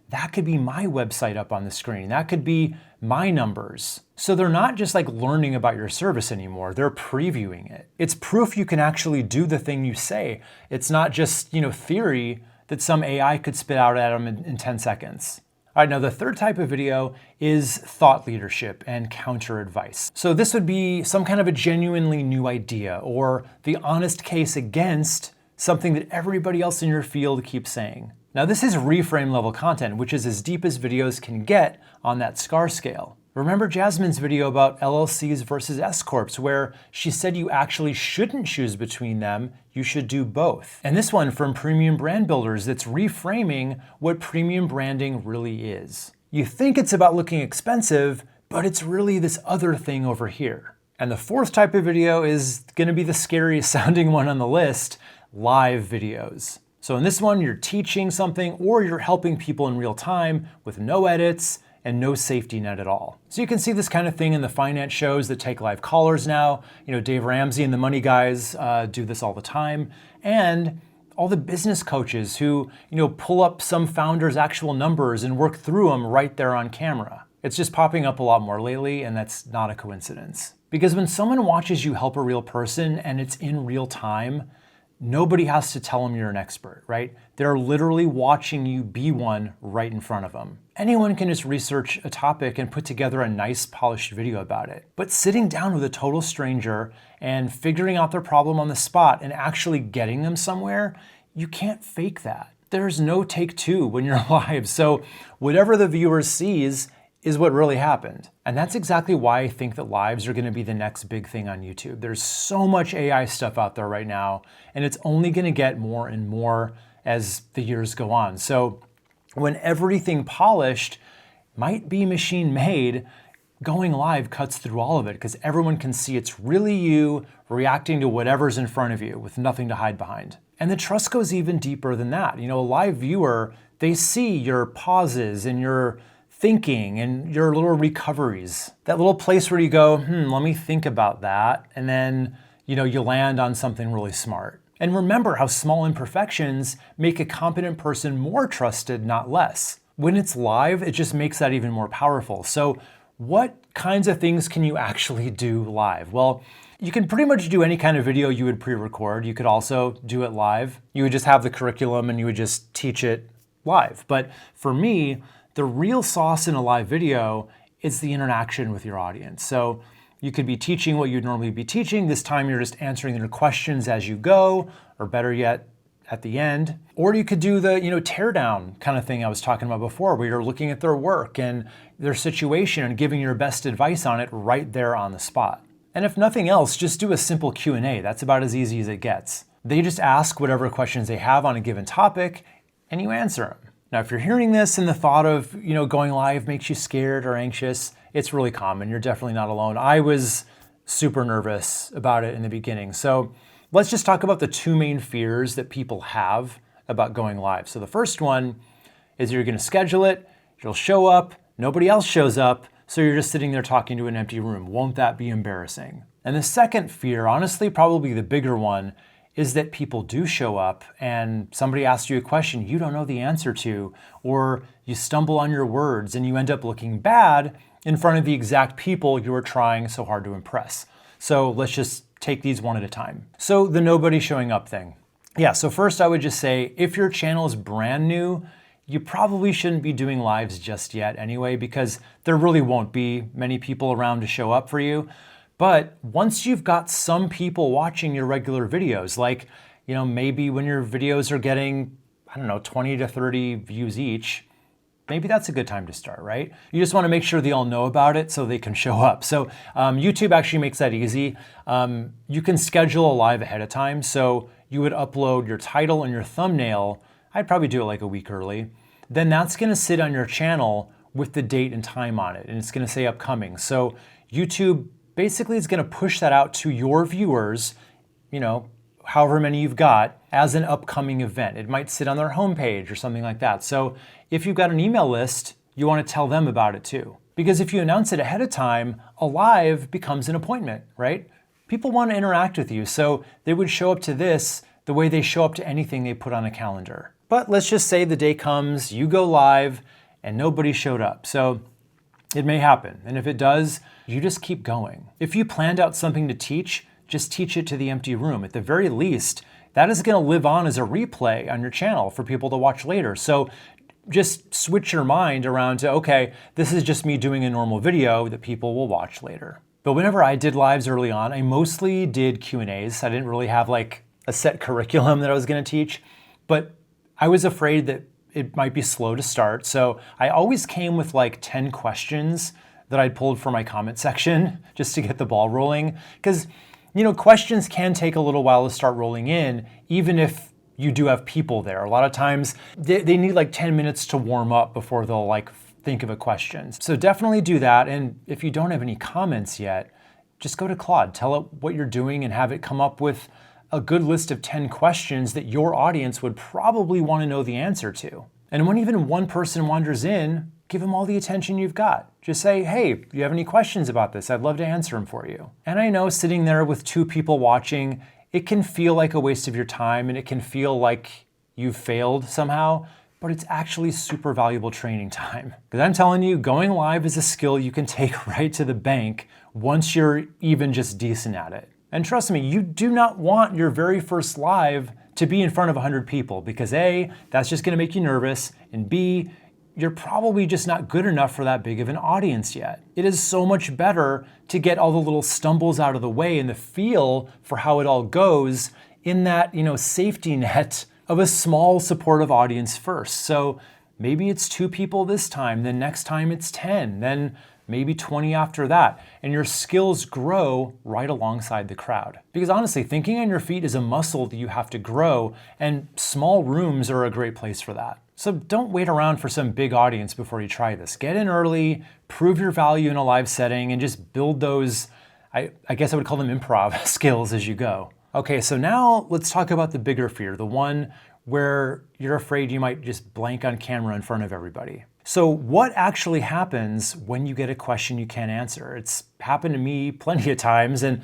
that could be my website up on the screen. That could be my numbers. So they're not just like learning about your service anymore. They're previewing it. It's proof you can actually do the thing you say. It's not just, theory that some AI could spit out at them in 10 seconds. All right, now the third type of video is thought leadership and counter advice. So this would be some kind of a genuinely new idea or the honest case against something that everybody else in your field keeps saying. Now this is reframe level content, which is as deep as videos can get on that SCAR scale. Remember Jasmine's video about LLCs versus S-Corps, where she said you actually shouldn't choose between them, you should do both. And this one from Premium Brand Builders that's reframing what premium branding really is. You think it's about looking expensive, but it's really this other thing over here. And the fourth type of video is gonna be the scariest sounding one on the list, live videos. So in this one, you're teaching something or you're helping people in real time with no edits and no safety net at all. So you can see this kind of thing in the finance shows that take live callers now. Dave Ramsey and the Money Guys do this all the time. And all the business coaches who, pull up some founder's actual numbers and work through them right there on camera. It's just popping up a lot more lately, and that's not a coincidence. Because when someone watches you help a real person and it's in real time, nobody has to tell them you're an expert, right? They're literally watching you be one right in front of them. Anyone can just research a topic and put together a nice polished video about it. But sitting down with a total stranger and figuring out their problem on the spot and actually getting them somewhere, you can't fake that. There's no take two when you're live. So whatever the viewer sees is what really happened. And that's exactly why I think that lives are gonna be the next big thing on YouTube. There's so much AI stuff out there right now, and it's only gonna get more and more as the years go on. So when everything polished might be machine made, going live cuts through all of it because everyone can see it's really you reacting to whatever's in front of you with nothing to hide behind. And the trust goes even deeper than that. A live viewer, they see your pauses and your thinking and your little recoveries. That little place where you go, let me think about that. And then, you land on something really smart. And remember how small imperfections make a competent person more trusted, not less. When it's live, it just makes that even more powerful. So what kinds of things can you actually do live? Well, you can pretty much do any kind of video you would pre-record. You could also do it live. You would just have the curriculum and you would just teach it live. But for me, the real sauce in a live video is the interaction with your audience. So you could be teaching what you'd normally be teaching. This time you're just answering their questions as you go, or better yet, at the end. Or you could do the, tear down kind of thing I was talking about before, where you're looking at their work and their situation and giving your best advice on it right there on the spot. And if nothing else, just do a simple Q&A. That's about as easy as it gets. They just ask whatever questions they have on a given topic, and you answer them. Now, if you're hearing this and the thought of, going live makes you scared or anxious, it's really common. You're definitely not alone. I was super nervous about it in the beginning. So let's just talk about the two main fears that people have about going live. So the first one is you're going to schedule it, you'll show up, nobody else shows up, so you're just sitting there talking to an empty room. Won't that be embarrassing? And the second fear, honestly, probably the bigger one, is that people do show up and somebody asks you a question you don't know the answer to, or you stumble on your words and you end up looking bad in front of the exact people you were trying so hard to impress. So let's just take these one at a time. So the nobody showing up thing. Yeah, so first I would just say, if your channel is brand new, you probably shouldn't be doing lives just yet anyway, because there really won't be many people around to show up for you. But once you've got some people watching your regular videos, like, maybe when your videos are getting, 20 to 30 views each, maybe that's a good time to start, right? You just want to make sure they all know about it so they can show up. So YouTube actually makes that easy. You can schedule a live ahead of time. So you would upload your title and your thumbnail. I'd probably do it like a week early. Then that's going to sit on your channel with the date and time on it, and it's going to say upcoming. So YouTube basically is going to push that out to your viewers, however many you've got, as an upcoming event. It might sit on their homepage or something like that. So if you've got an email list, you want to tell them about it too. Because if you announce it ahead of time, a live becomes an appointment, right? People want to interact with you, so they would show up to this the way they show up to anything they put on a calendar. But let's just say the day comes, you go live, and nobody showed up. So it may happen. And if it does, you just keep going. If you planned out something to teach, just teach it to the empty room. At the very least, that is going to live on as a replay on your channel for people to watch later. So just switch your mind around to, okay, this is just me doing a normal video that people will watch later. But whenever I did lives early on, I mostly did Q&As. I didn't really have like a set curriculum that I was going to teach, but I was afraid that it might be slow to start. So I always came with like 10 questions that I'd pulled from my comment section just to get the ball rolling. Because, questions can take a little while to start rolling in, even if you do have people there. A lot of times they need like 10 minutes to warm up before they'll like think of a question. So definitely do that. And if you don't have any comments yet, just go to Claude, tell it what you're doing and have it come up with a good list of 10 questions that your audience would probably want to know the answer to. And when even one person wanders in, give them all the attention you've got. Just say, hey, do you have any questions about this? I'd love to answer them for you. And I know sitting there with 2 people watching, it can feel like a waste of your time and it can feel like you've failed somehow, but it's actually super valuable training time. Because I'm telling you, going live is a skill you can take right to the bank once you're even just decent at it. And trust me, you do not want your very first live to be in front of 100 people because A, that's just gonna make you nervous, and B, you're probably just not good enough for that big of an audience yet. It is so much better to get all the little stumbles out of the way and the feel for how it all goes in that, safety net of a small supportive audience first. So maybe it's 2 people this time, then next time it's 10, then maybe 20 after that, and your skills grow right alongside the crowd. Because honestly, thinking on your feet is a muscle that you have to grow, and small rooms are a great place for that. So don't wait around for some big audience before you try this. Get in early, prove your value in a live setting, and just build those, I guess I would call them improv skills as you go. Okay, so now let's talk about the bigger fear, the one where you're afraid you might just blank on camera in front of everybody. So what actually happens when you get a question you can't answer? It's happened to me plenty of times, and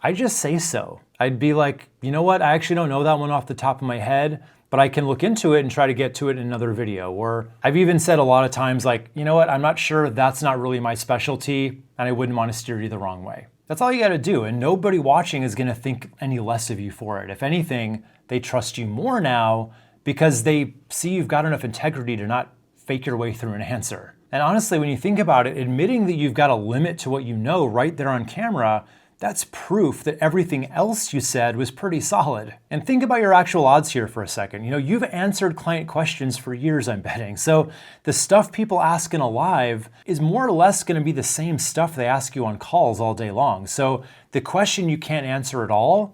I just say so. I'd be like, you know what? I actually don't know that one off the top of my head. but I can look into it and try to get to it in another video. Or I've even said a lot of times like, you know what, I'm not sure, that's not really my specialty, and I wouldn't want to steer you the wrong way. That's all you got to do, and nobody watching is going to think any less of you for it. If anything, they trust you more now because they see you've got enough integrity to not fake your way through an answer. And honestly, when you think about it, admitting that you've got a limit to what you know right there on camera, that's proof that everything else you said was pretty solid. And think about your actual odds here for a second. You know, you've answered client questions for years, I'm betting. So the stuff people ask in a live is more or less going to be the same stuff they ask you on calls all day long. So the question you can't answer at all,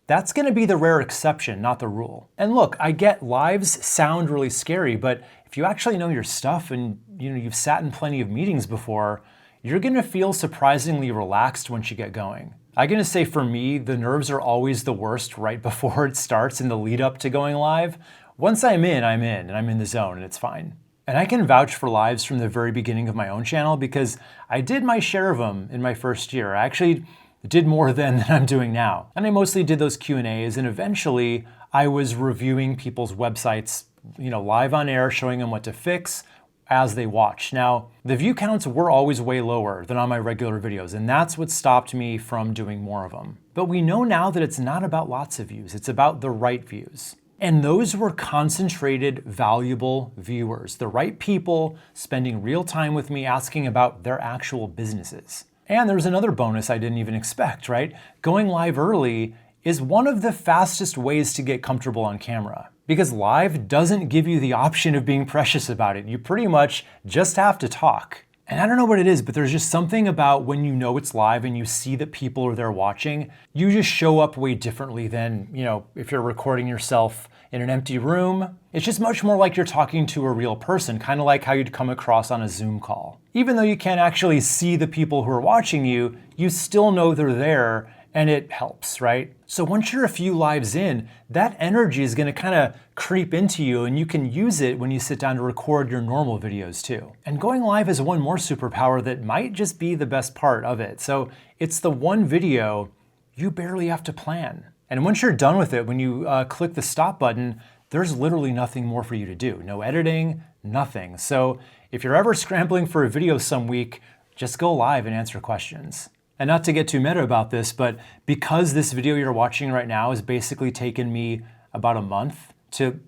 that's going to be the rare exception, not the rule. And look, I get lives sound really scary, but if you actually know your stuff and you've sat in plenty of meetings before, you're going to feel surprisingly relaxed once you get going. I'm going to say for me, the nerves are always the worst right before it starts in the lead up to going live. Once I'm in, and I'm in the zone and it's fine. And I can vouch for lives from the very beginning of my own channel because I did my share of them in my first year. I actually did more than I'm doing now. And I mostly did those Q&As, and eventually I was reviewing people's websites, live on air, showing them what to fix as they watch. Now, the view counts were always way lower than on my regular videos, and that's what stopped me from doing more of them. But we know now that it's not about lots of views, it's about the right views. And those were concentrated, valuable viewers, the right people spending real time with me asking about their actual businesses. And there's another bonus I didn't even expect, right? Going live early is one of the fastest ways to get comfortable on camera. Because live doesn't give you the option of being precious about it. You pretty much just have to talk. And I don't know what it is, but there's just something about when you know it's live and you see that people are there watching, you just show up way differently than, if you're recording yourself in an empty room. It's just much more like you're talking to a real person, kind of like how you'd come across on a Zoom call. Even though you can't actually see the people who are watching you, you still know they're there, and it helps, right? So once you're a few lives in, that energy is gonna kind of creep into you, and you can use it when you sit down to record your normal videos too. And going live is one more superpower that might just be the best part of it. So it's the one video you barely have to plan. And once you're done with it, when you click the stop button, there's literally nothing more for you to do. No editing, nothing. So if you're ever scrambling for a video some week, just go live and answer questions. And not to get too meta about this, but because this video you're watching right now has basically taken me about a month to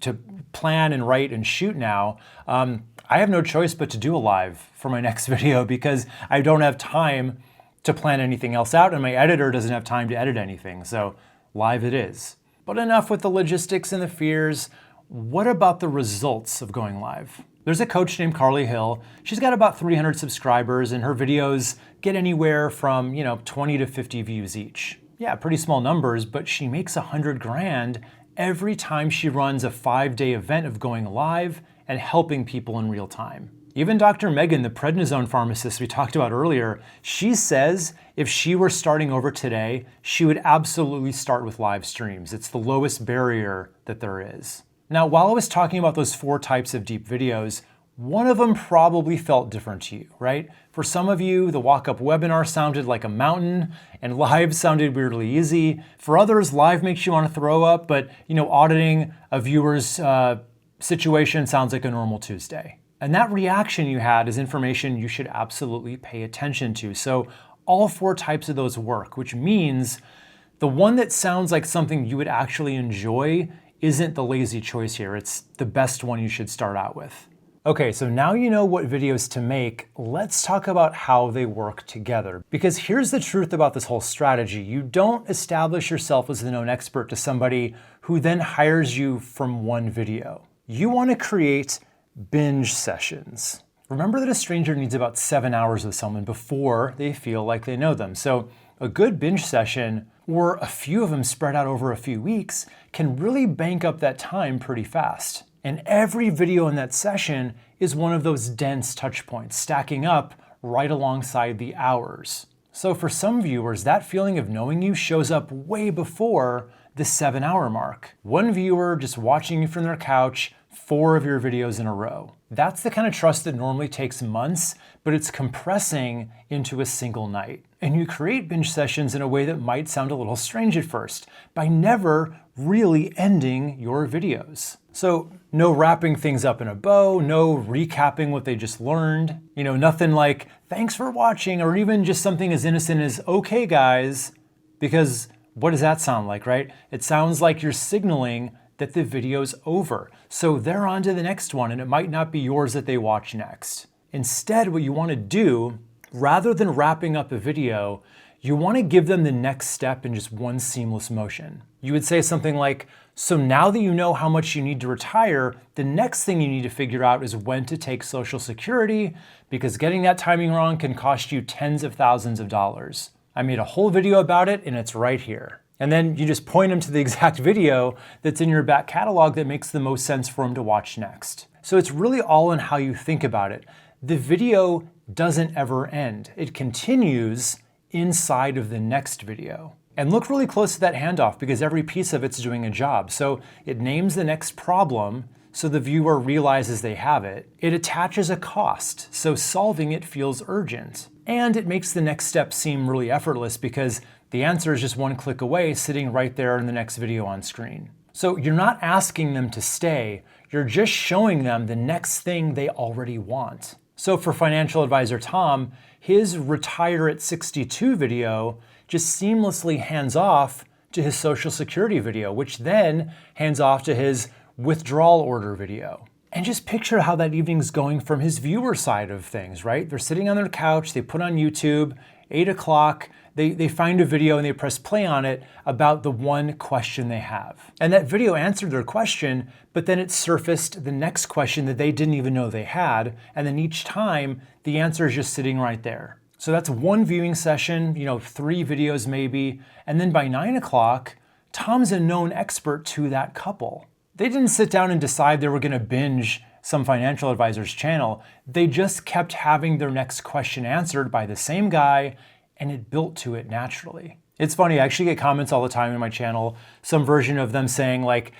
plan and write and shoot now, I have no choice but to do a live for my next video because I don't have time to plan anything else out and my editor doesn't have time to edit anything. So live it is. But enough with the logistics and the fears. What about the results of going live? There's a coach named Carly Hill. She's got about 300 subscribers and her videos get anywhere from 20 to 50 views each. Yeah, pretty small numbers, but she makes $100,000 every time she runs a 5-day event of going live and helping people in real time. Even Dr. Megan, the prednisone pharmacist we talked about earlier, she says if she were starting over today, she would absolutely start with live streams. It's the lowest barrier that there is. Now, while I was talking about those 4 types of deep videos, one of them probably felt different to you, right? For some of you, the walk-up webinar sounded like a mountain and live sounded weirdly easy. For others, live makes you want to throw up, but auditing a viewer's situation sounds like a normal Tuesday. And that reaction you had is information you should absolutely pay attention to. So all 4 types of those work, which means the one that sounds like something you would actually enjoy isn't the lazy choice here. It's the best one you should start out with. Okay, so now you know what videos to make, let's talk about how they work together. Because here's the truth about this whole strategy. You don't establish yourself as the known expert to somebody who then hires you from one video. You want to create binge sessions. Remember that a stranger needs about 7 hours with someone before they feel like they know them. So a good binge session, or a few of them spread out over a few weeks, can really bank up that time pretty fast. And every video in that session is one of those dense touch points, stacking up right alongside the hours. So for some viewers, that feeling of knowing you shows up way before the 7-hour mark. One viewer just watching you from their couch, 4 of your videos in a row. That's the kind of trust that normally takes months, but it's compressing into a single night. And you create binge sessions in a way that might sound a little strange at first, by never really ending your videos. So no wrapping things up in a bow, no recapping what they just learned, nothing like, thanks for watching, or even just something as innocent as, okay guys, because what does that sound like, right? It sounds like you're signaling that the video's over. So they're on to the next one, and it might not be yours that they watch next. Instead, what you want to do, rather than wrapping up a video, you want to give them the next step in just one seamless motion. You would say something like, so now that you know how much you need to retire, the next thing you need to figure out is when to take Social Security, because getting that timing wrong can cost you tens of thousands of dollars. I made a whole video about it, and it's right here. And then you just point them to the exact video that's in your back catalog that makes the most sense for them to watch next. So it's really all in how you think about it. The video doesn't ever end. It continues inside of the next video. And look really close to that handoff, because every piece of it's doing a job. So it names the next problem so the viewer realizes they have it. It attaches a cost, so solving it feels urgent. And it makes the next step seem really effortless, because the answer is just one click away, sitting right there in the next video on screen. So you're not asking them to stay, you're just showing them the next thing they already want. So for financial advisor Tom, his retire at 62 video just seamlessly hands off to his Social Security video, which then hands off to his withdrawal order video. And just picture how that evening's going from his viewer side of things, right? They're sitting on their couch, they put on YouTube, 8 o'clock, they find a video and they press play on it about the one question they have. And that video answered their question, but then it surfaced the next question that they didn't even know they had. And then each time, the answer is just sitting right there. So that's one viewing session, 3 videos maybe. And then by 9 o'clock, Tom's a known expert to that couple. They didn't sit down and decide they were going to binge some financial advisor's channel. They just kept having their next question answered by the same guy, and it built to it naturally. It's funny, I actually get comments all the time in my channel, some version of them saying like,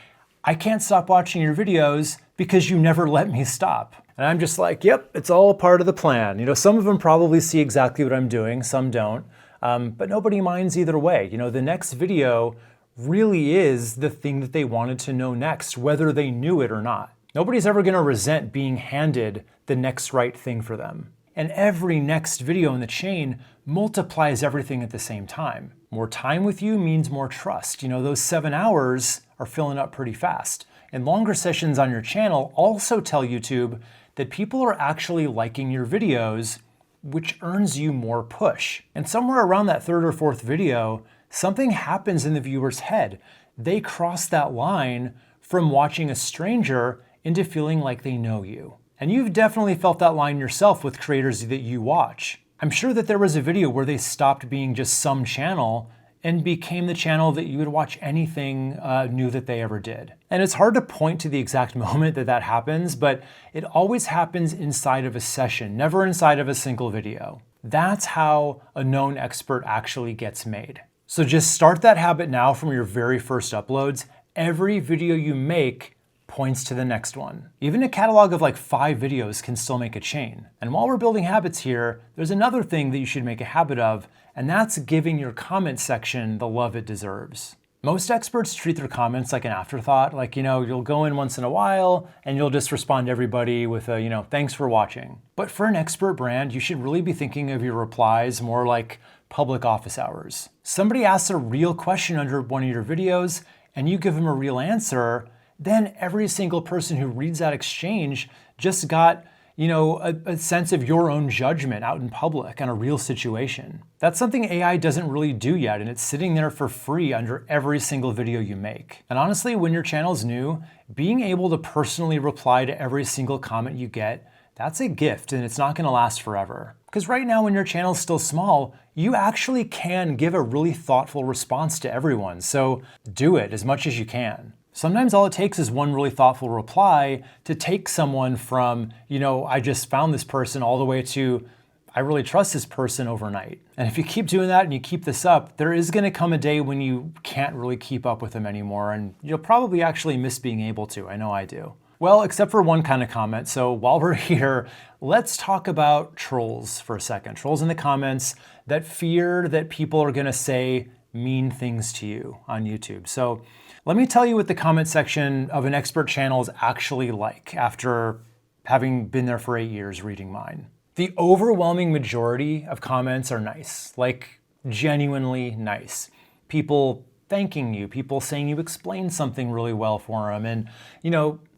I can't stop watching your videos because you never let me stop. And I'm just like, yep, it's all part of the plan. Some of them probably see exactly what I'm doing, some don't, but nobody minds either way. The next video really is the thing that they wanted to know next, whether they knew it or not. Nobody's ever going to resent being handed the next right thing for them. And every next video in the chain multiplies everything at the same time. More time with you means more trust. Those 7 hours are filling up pretty fast. And longer sessions on your channel also tell YouTube that people are actually liking your videos, which earns you more push. And somewhere around that 3rd or 4th video, something happens in the viewer's head. They cross that line from watching a stranger into feeling like they know you. And you've definitely felt that line yourself with creators that you watch. I'm sure that there was a video where they stopped being just some channel and became the channel that you would watch anything new that they ever did. And it's hard to point to the exact moment that that happens, but it always happens inside of a session, never inside of a single video. That's how a known expert actually gets made. So just start that habit now from your very first uploads. Every video you make points to the next one. Even a catalog of like 5 videos can still make a chain. And while we're building habits here, there's another thing that you should make a habit of, and that's giving your comment section the love it deserves. Most experts treat their comments like an afterthought, like, you'll go in once in a while and you'll just respond to everybody with a, thanks for watching. But for an expert brand, you should really be thinking of your replies more like public office hours. Somebody asks a real question under one of your videos and you give them a real answer, then every single person who reads that exchange just got, a sense of your own judgment out in public on a real situation. That's something AI doesn't really do yet, and it's sitting there for free under every single video you make. And honestly, when your channel's new, being able to personally reply to every single comment you get, that's a gift, and it's not gonna last forever. Because right now, when your channel's still small, you actually can give a really thoughtful response to everyone, so do it as much as you can. Sometimes all it takes is one really thoughtful reply to take someone from, I just found this person, all the way to, I really trust this person overnight. And if you keep doing that and you keep this up, there is going to come a day when you can't really keep up with them anymore, and you'll probably actually miss being able to. I know I do. Well, except for one kind of comment. So while we're here, let's talk about trolls for a second. Trolls in the comments that fear that people are gonna say mean things to you on YouTube. So let me tell you what the comment section of an expert channel is actually like after having been there for 8 years reading mine. The overwhelming majority of comments are nice, like genuinely nice. People thanking you, people saying you explained something really well for them. And,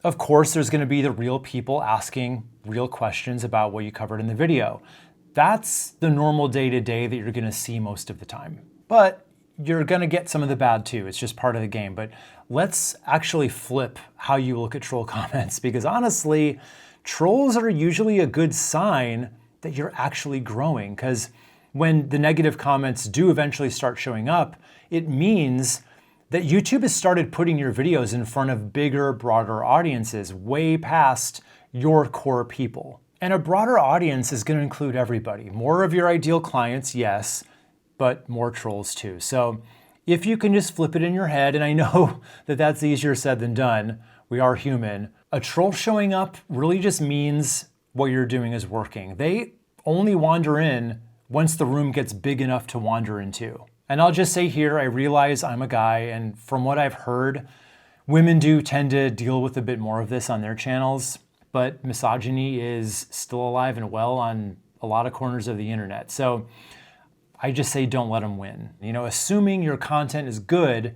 of course, there's gonna be the real people asking real questions about what you covered in the video. That's the normal day-to-day that you're gonna see most of the time. But you're gonna get some of the bad too. It's just part of the game. But let's actually flip how you look at troll comments, because honestly, trolls are usually a good sign that you're actually growing, because when the negative comments do eventually start showing up, it means that YouTube has started putting your videos in front of bigger, broader audiences, way past your core people. And a broader audience is going to include everybody. More of your ideal clients, yes, but more trolls too. So if you can just flip it in your head, and I know that that's easier said than done, we are human, a troll showing up really just means what you're doing is working. They only wander in once the room gets big enough to wander into. And I'll just say here, I realize I'm a guy, and from what I've heard, women do tend to deal with a bit more of this on their channels, but misogyny is still alive and well on a lot of corners of the internet. So I just say don't let them win. Assuming your content is good,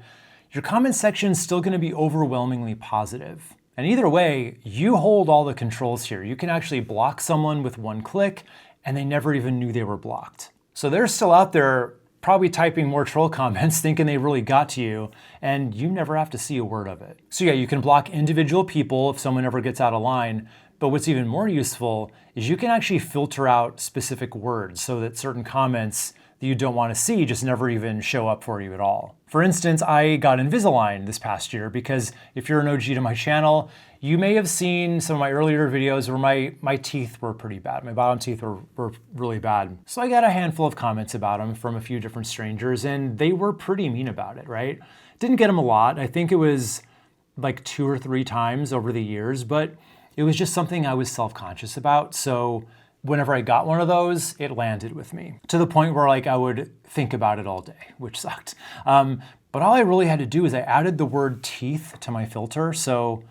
your comment section is still gonna be overwhelmingly positive. And either way, you hold all the controls here. You can actually block someone with one click, and they never even knew they were blocked. So they're still out there probably typing more troll comments thinking they really got to you, and you never have to see a word of it. So yeah, you can block individual people if someone ever gets out of line, but what's even more useful is you can actually filter out specific words so that certain comments that you don't want to see just never even show up for you at all. For instance, I got Invisalign this past year because if you're an OG to my channel, you may have seen some of my earlier videos where my teeth were pretty bad. My bottom teeth were really bad. So I got a handful of comments about them from a few different strangers, and they were pretty mean about it, right? Didn't get them a lot. I think it was like 2 or 3 times over the years, but it was just something I was self-conscious about. So whenever I got one of those, it landed with me to the point where I would think about it all day, which sucked. But all I really had to do is I added the word teeth to my filter. So,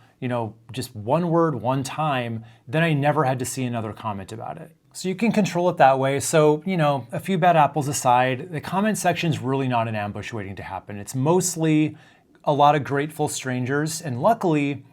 just one word, one time, then I never had to see another comment about it. So you can control it that way. So, a few bad apples aside, the comment section is really not an ambush waiting to happen. It's mostly a lot of grateful strangers. And luckily,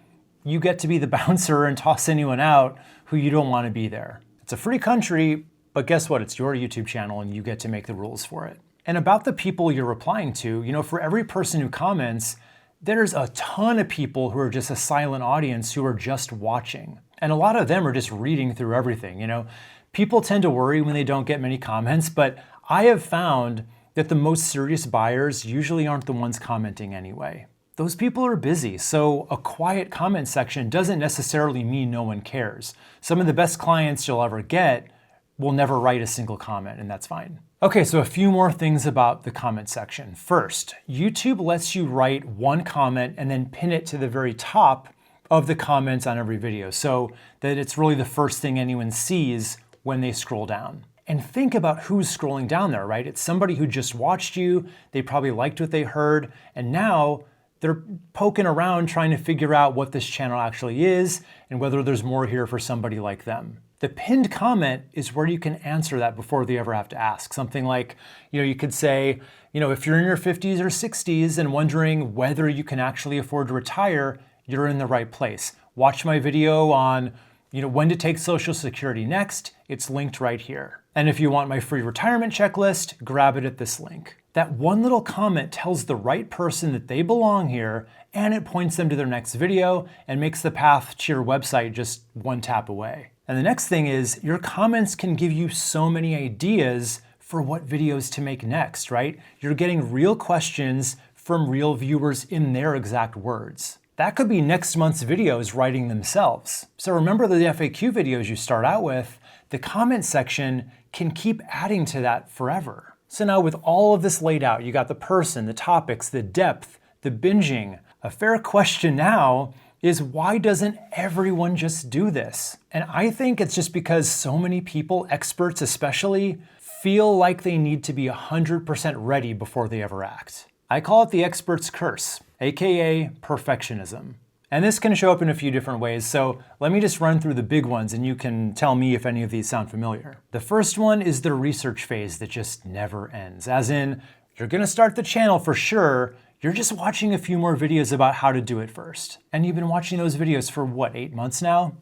you get to be the bouncer and toss anyone out who you don't want to be there. It's a free country, but guess what? It's your YouTube channel and you get to make the rules for it. And about the people you're replying to, for every person who comments, there's a ton of people who are just a silent audience who are just watching. And a lot of them are just reading through everything. People tend to worry when they don't get many comments, but I have found that the most serious buyers usually aren't the ones commenting anyway. Those people are busy, so a quiet comment section doesn't necessarily mean no one cares. Some of the best clients you'll ever get will never write a single comment, and that's fine. Okay, so a few more things about the comment section. First, YouTube lets you write one comment and then pin it to the very top of the comments on every video, so that it's really the first thing anyone sees when they scroll down. And think about who's scrolling down there, right? It's somebody who just watched you, they probably liked what they heard, and now they're poking around trying to figure out what this channel actually is and whether there's more here for somebody like them. The pinned comment is where you can answer that before they ever have to ask. Something like, you could say, if you're in your 50s or 60s and wondering whether you can actually afford to retire, you're in the right place. Watch my video on, when to take Social Security next. It's linked right here. And if you want my free retirement checklist, grab it at this link. That one little comment tells the right person that they belong here, and it points them to their next video and makes the path to your website just one tap away. And the next thing is your comments can give you so many ideas for what videos to make next, right? You're getting real questions from real viewers in their exact words. That could be next month's videos writing themselves. So remember the FAQ videos you start out with, the comment section can keep adding to that forever. So now with all of this laid out, you got the person, the topics, the depth, the binging. A fair question now is why doesn't everyone just do this? And I think it's just because so many people, experts especially, feel like they need to be 100% ready before they ever act. I call it the expert's curse, aka perfectionism. And this can show up in a few different ways, so let me just run through the big ones and you can tell me if any of these sound familiar. The first one is the research phase that just never ends. As in, you're gonna start the channel for sure, you're just watching a few more videos about how to do it first. And you've been watching those videos for what, 8 months now?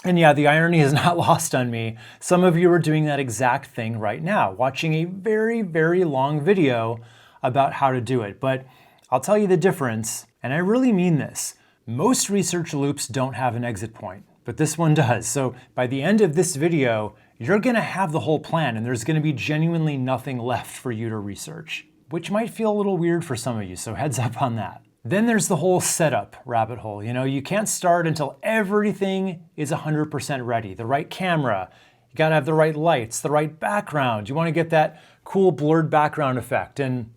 And yeah, the irony is not lost on me. Some of you are doing that exact thing right now, watching a very, very long video about how to do it. But I'll tell you the difference, and I really mean this. Most research loops don't have an exit point, but this one does. So by the end of this video, you're gonna have the whole plan and there's gonna be genuinely nothing left for you to research, which might feel a little weird for some of you, so heads up on that. Then there's the whole setup rabbit hole. You can't start until everything is 100% ready. The right camera, you gotta have the right lights, the right background. You wanna get that cool blurred background effect. And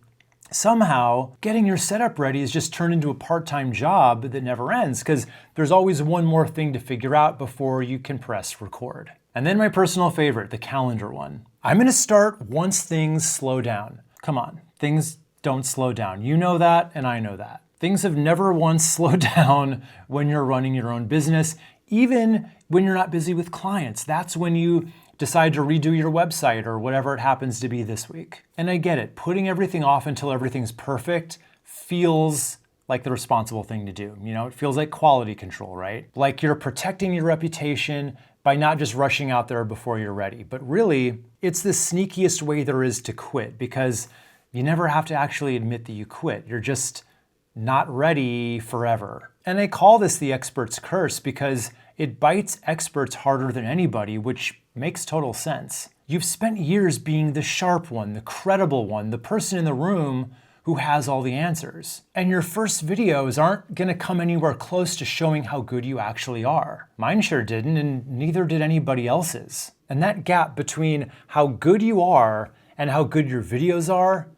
somehow, getting your setup ready is just turned into a part-time job that never ends because there's always one more thing to figure out before you can press record. And then my personal favorite, the calendar one. I'm gonna start once things slow down. Come on, things don't slow down. You know that, and I know that. Things have never once slowed down when you're running your own business, even when you're not busy with clients. That's when you decide to redo your website or whatever it happens to be this week. And I get it, putting everything off until everything's perfect feels like the responsible thing to do. It feels like quality control, right? Like you're protecting your reputation by not just rushing out there before you're ready. But really, it's the sneakiest way there is to quit because you never have to actually admit that you quit. You're just not ready forever. And I call this the expert's curse because it bites experts harder than anybody, which makes total sense. You've spent years being the sharp one, the credible one, the person in the room who has all the answers. And your first videos aren't gonna come anywhere close to showing how good you actually are. Mine sure didn't, and neither did anybody else's. And that gap between how good you are and how good your videos are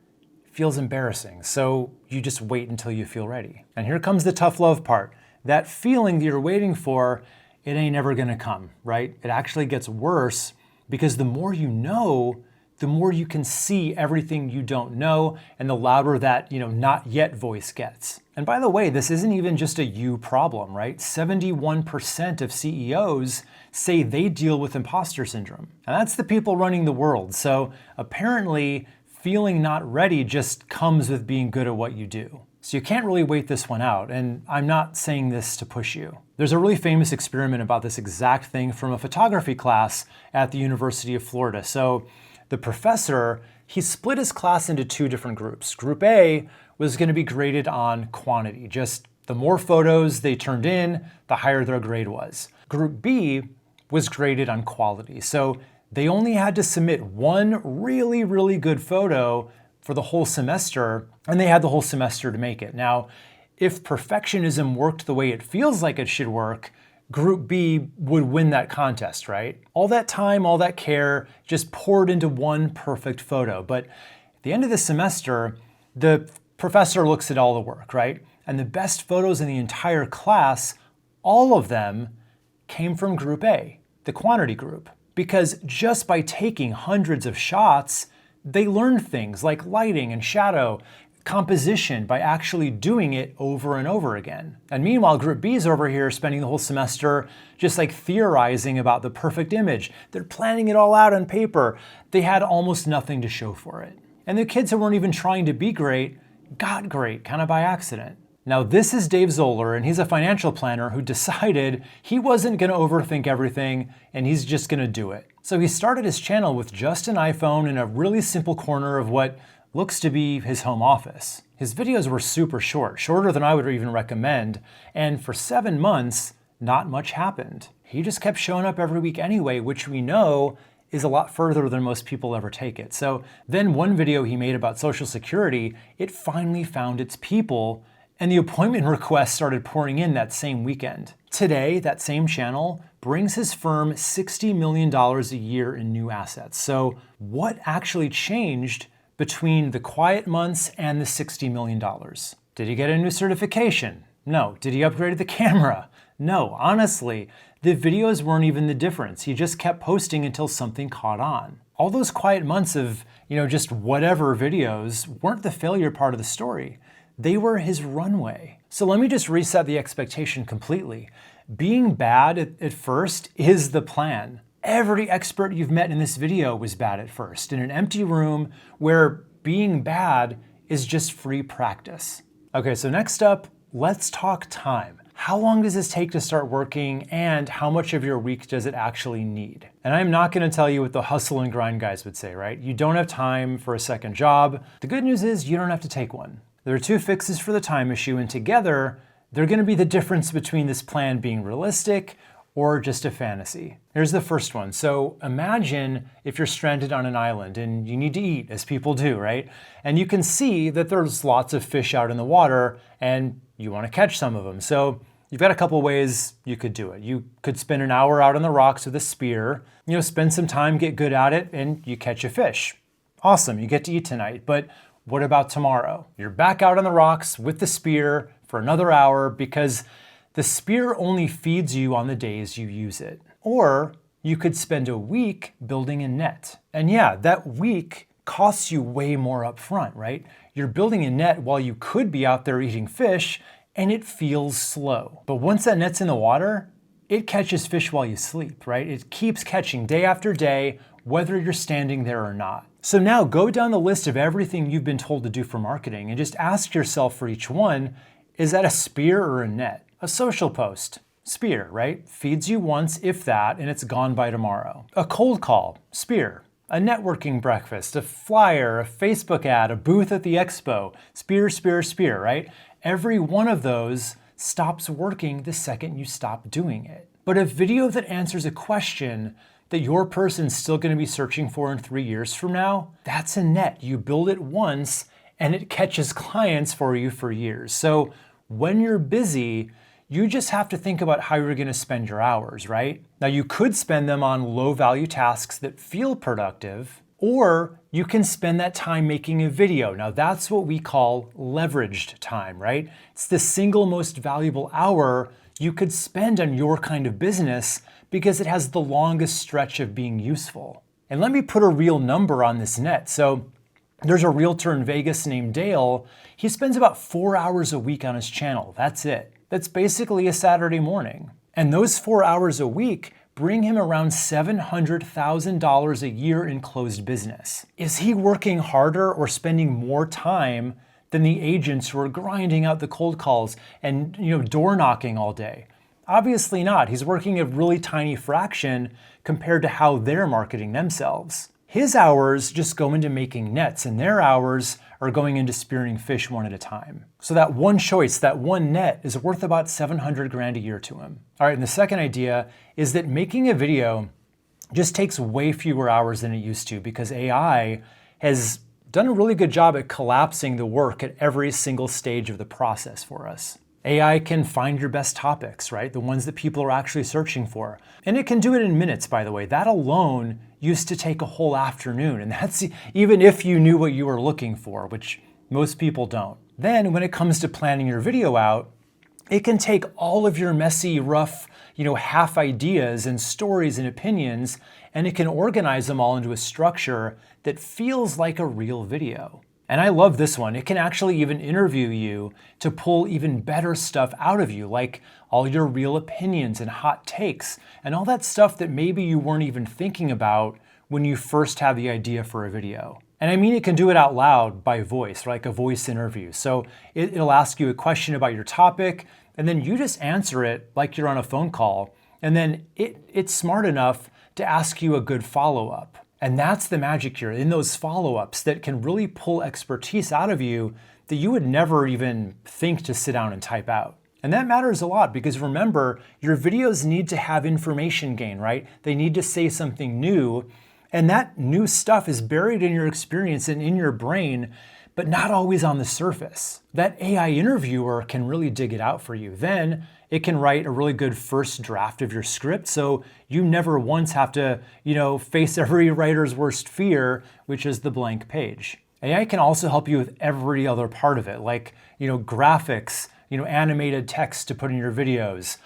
feels embarrassing. So you just wait until you feel ready. And here comes the tough love part. That feeling that you're waiting for, it ain't ever gonna come, right? It actually gets worse because the more you know, the more you can see everything you don't know and the louder that, not yet voice gets. And by the way, this isn't even just a you problem, right? 71% of CEOs say they deal with imposter syndrome. And that's the people running the world. So apparently feeling not ready just comes with being good at what you do. So you can't really wait this one out, and I'm not saying this to push you. There's a really famous experiment about this exact thing from a photography class at the University of Florida. So the professor, he split his class into 2 different groups. Group A was gonna be graded on quantity, just the more photos they turned in, the higher their grade was. Group B was graded on quality. So they only had to submit one really, really good photo for the whole semester, and they had the whole semester to make it. Now, if perfectionism worked the way it feels like it should work, Group B would win that contest, right? All that time, all that care just poured into one perfect photo. But at the end of the semester, the professor looks at all the work, right? And the best photos in the entire class, all of them came from Group A, the quantity group. Because just by taking hundreds of shots, they learned things like lighting and shadow, composition by actually doing it over and over again. And meanwhile, Group B is over here spending the whole semester just like theorizing about the perfect image. They're planning it all out on paper. They had almost nothing to show for it. And the kids who weren't even trying to be great got great, kind of by accident. Now, this is Dave Zoller, and he's a financial planner who decided he wasn't gonna overthink everything, and he's just gonna do it. So he started his channel with just an iPhone in a really simple corner of what looks to be his home office. His videos were super short, shorter than I would even recommend, and for 7 months, not much happened. He just kept showing up every week anyway, which we know is a lot further than most people ever take it. So then one video he made about Social Security, it finally found its people, and the appointment requests started pouring in that same weekend. Today, that same channel brings his firm $60 million a year in new assets. So what actually changed between the quiet months and the $60 million? Did he get a new certification? No. Did he upgrade the camera? No. Honestly, the videos weren't even the difference. He just kept posting until something caught on. All those quiet months of, just whatever videos weren't the failure part of the story. They were his runway. So let me just reset the expectation completely. Being bad at first is the plan. Every expert you've met in this video was bad at first, in an empty room where being bad is just free practice. Okay, so next up, let's talk time. How long does this take to start working, and how much of your week does it actually need? And I'm not going to tell you what the hustle and grind guys would say, right? You don't have time for a second job. The good news is you don't have to take one. There are two fixes for the time issue, and together, they're going to be the difference between this plan being realistic or just a fantasy. Here's the first one. So imagine if you're stranded on an island and you need to eat, as people do, right? And you can see that there's lots of fish out in the water and you want to catch some of them. So you've got a couple ways you could do it. You could spend an hour out on the rocks with a spear, spend some time, get good at it, and you catch a fish. Awesome, you get to eat tonight. But what about tomorrow? You're back out on the rocks with the spear for another hour because the spear only feeds you on the days you use it. Or you could spend a week building a net. And yeah, that week costs you way more up front, right? You're building a net while you could be out there eating fish, and it feels slow. But once that net's in the water, it catches fish while you sleep, right? It keeps catching day after day, whether you're standing there or not. So now go down the list of everything you've been told to do for marketing and just ask yourself for each one, is that a spear or a net? A social post, spear, right? Feeds you once, if that, and it's gone by tomorrow. A cold call, spear. A networking breakfast, a flyer, a Facebook ad, a booth at the expo, spear, spear, spear, right? Every one of those stops working the second you stop doing it. But a video that answers a question that your person's still going to be searching for in 3 years from now, that's a net. You build it once and it catches clients for you for years. So when you're busy, you just have to think about how you're going to spend your hours, right? Now, you could spend them on low-value tasks that feel productive, or you can spend that time making a video. Now, that's what we call leveraged time, right? It's the single most valuable hour you could spend on your kind of business because it has the longest stretch of being useful. And let me put a real number on this net. So there's a realtor in Vegas named Dale. He spends about 4 hours a week on his channel. That's it. That's basically a Saturday morning. And those 4 hours a week bring him around $700,000 a year in closed business. Is he working harder or spending more time than the agents who are grinding out the cold calls and door knocking all day? Obviously not. He's working a really tiny fraction compared to how they're marketing themselves. His hours just go into making nets, and their hours are going into spearing fish one at a time. So that one choice, that one net, is worth about $700,000 a year to him. All right, and the second idea is that making a video just takes way fewer hours than it used to because AI has done a really good job at collapsing the work at every single stage of the process for us. AI can find your best topics, right? The ones that people are actually searching for. And it can do it in minutes, by the way. That alone used to take a whole afternoon. And that's even if you knew what you were looking for, which most people don't. Then when it comes to planning your video out, it can take all of your messy, rough, half ideas and stories and opinions, and it can organize them all into a structure that feels like a real video. And I love this one. It can actually even interview you to pull even better stuff out of you, like all your real opinions and hot takes, and all that stuff that maybe you weren't even thinking about when you first had the idea for a video. And I mean, it can do it out loud by voice, like a voice interview. So it'll ask you a question about your topic, and then you just answer it like you're on a phone call. And then it's smart enough to ask you a good follow-up. And that's the magic here, in those follow-ups that can really pull expertise out of you that you would never even think to sit down and type out. And that matters a lot because remember, your videos need to have information gain, right? They need to say something new, and that new stuff is buried in your experience and in your brain, but not always on the surface. That AI interviewer can really dig it out for you. Then it can write a really good first draft of your script, so you never once have to, face every writer's worst fear, which is the blank page. AI can also help you with every other part of it, like, graphics, animated text to put in your videos,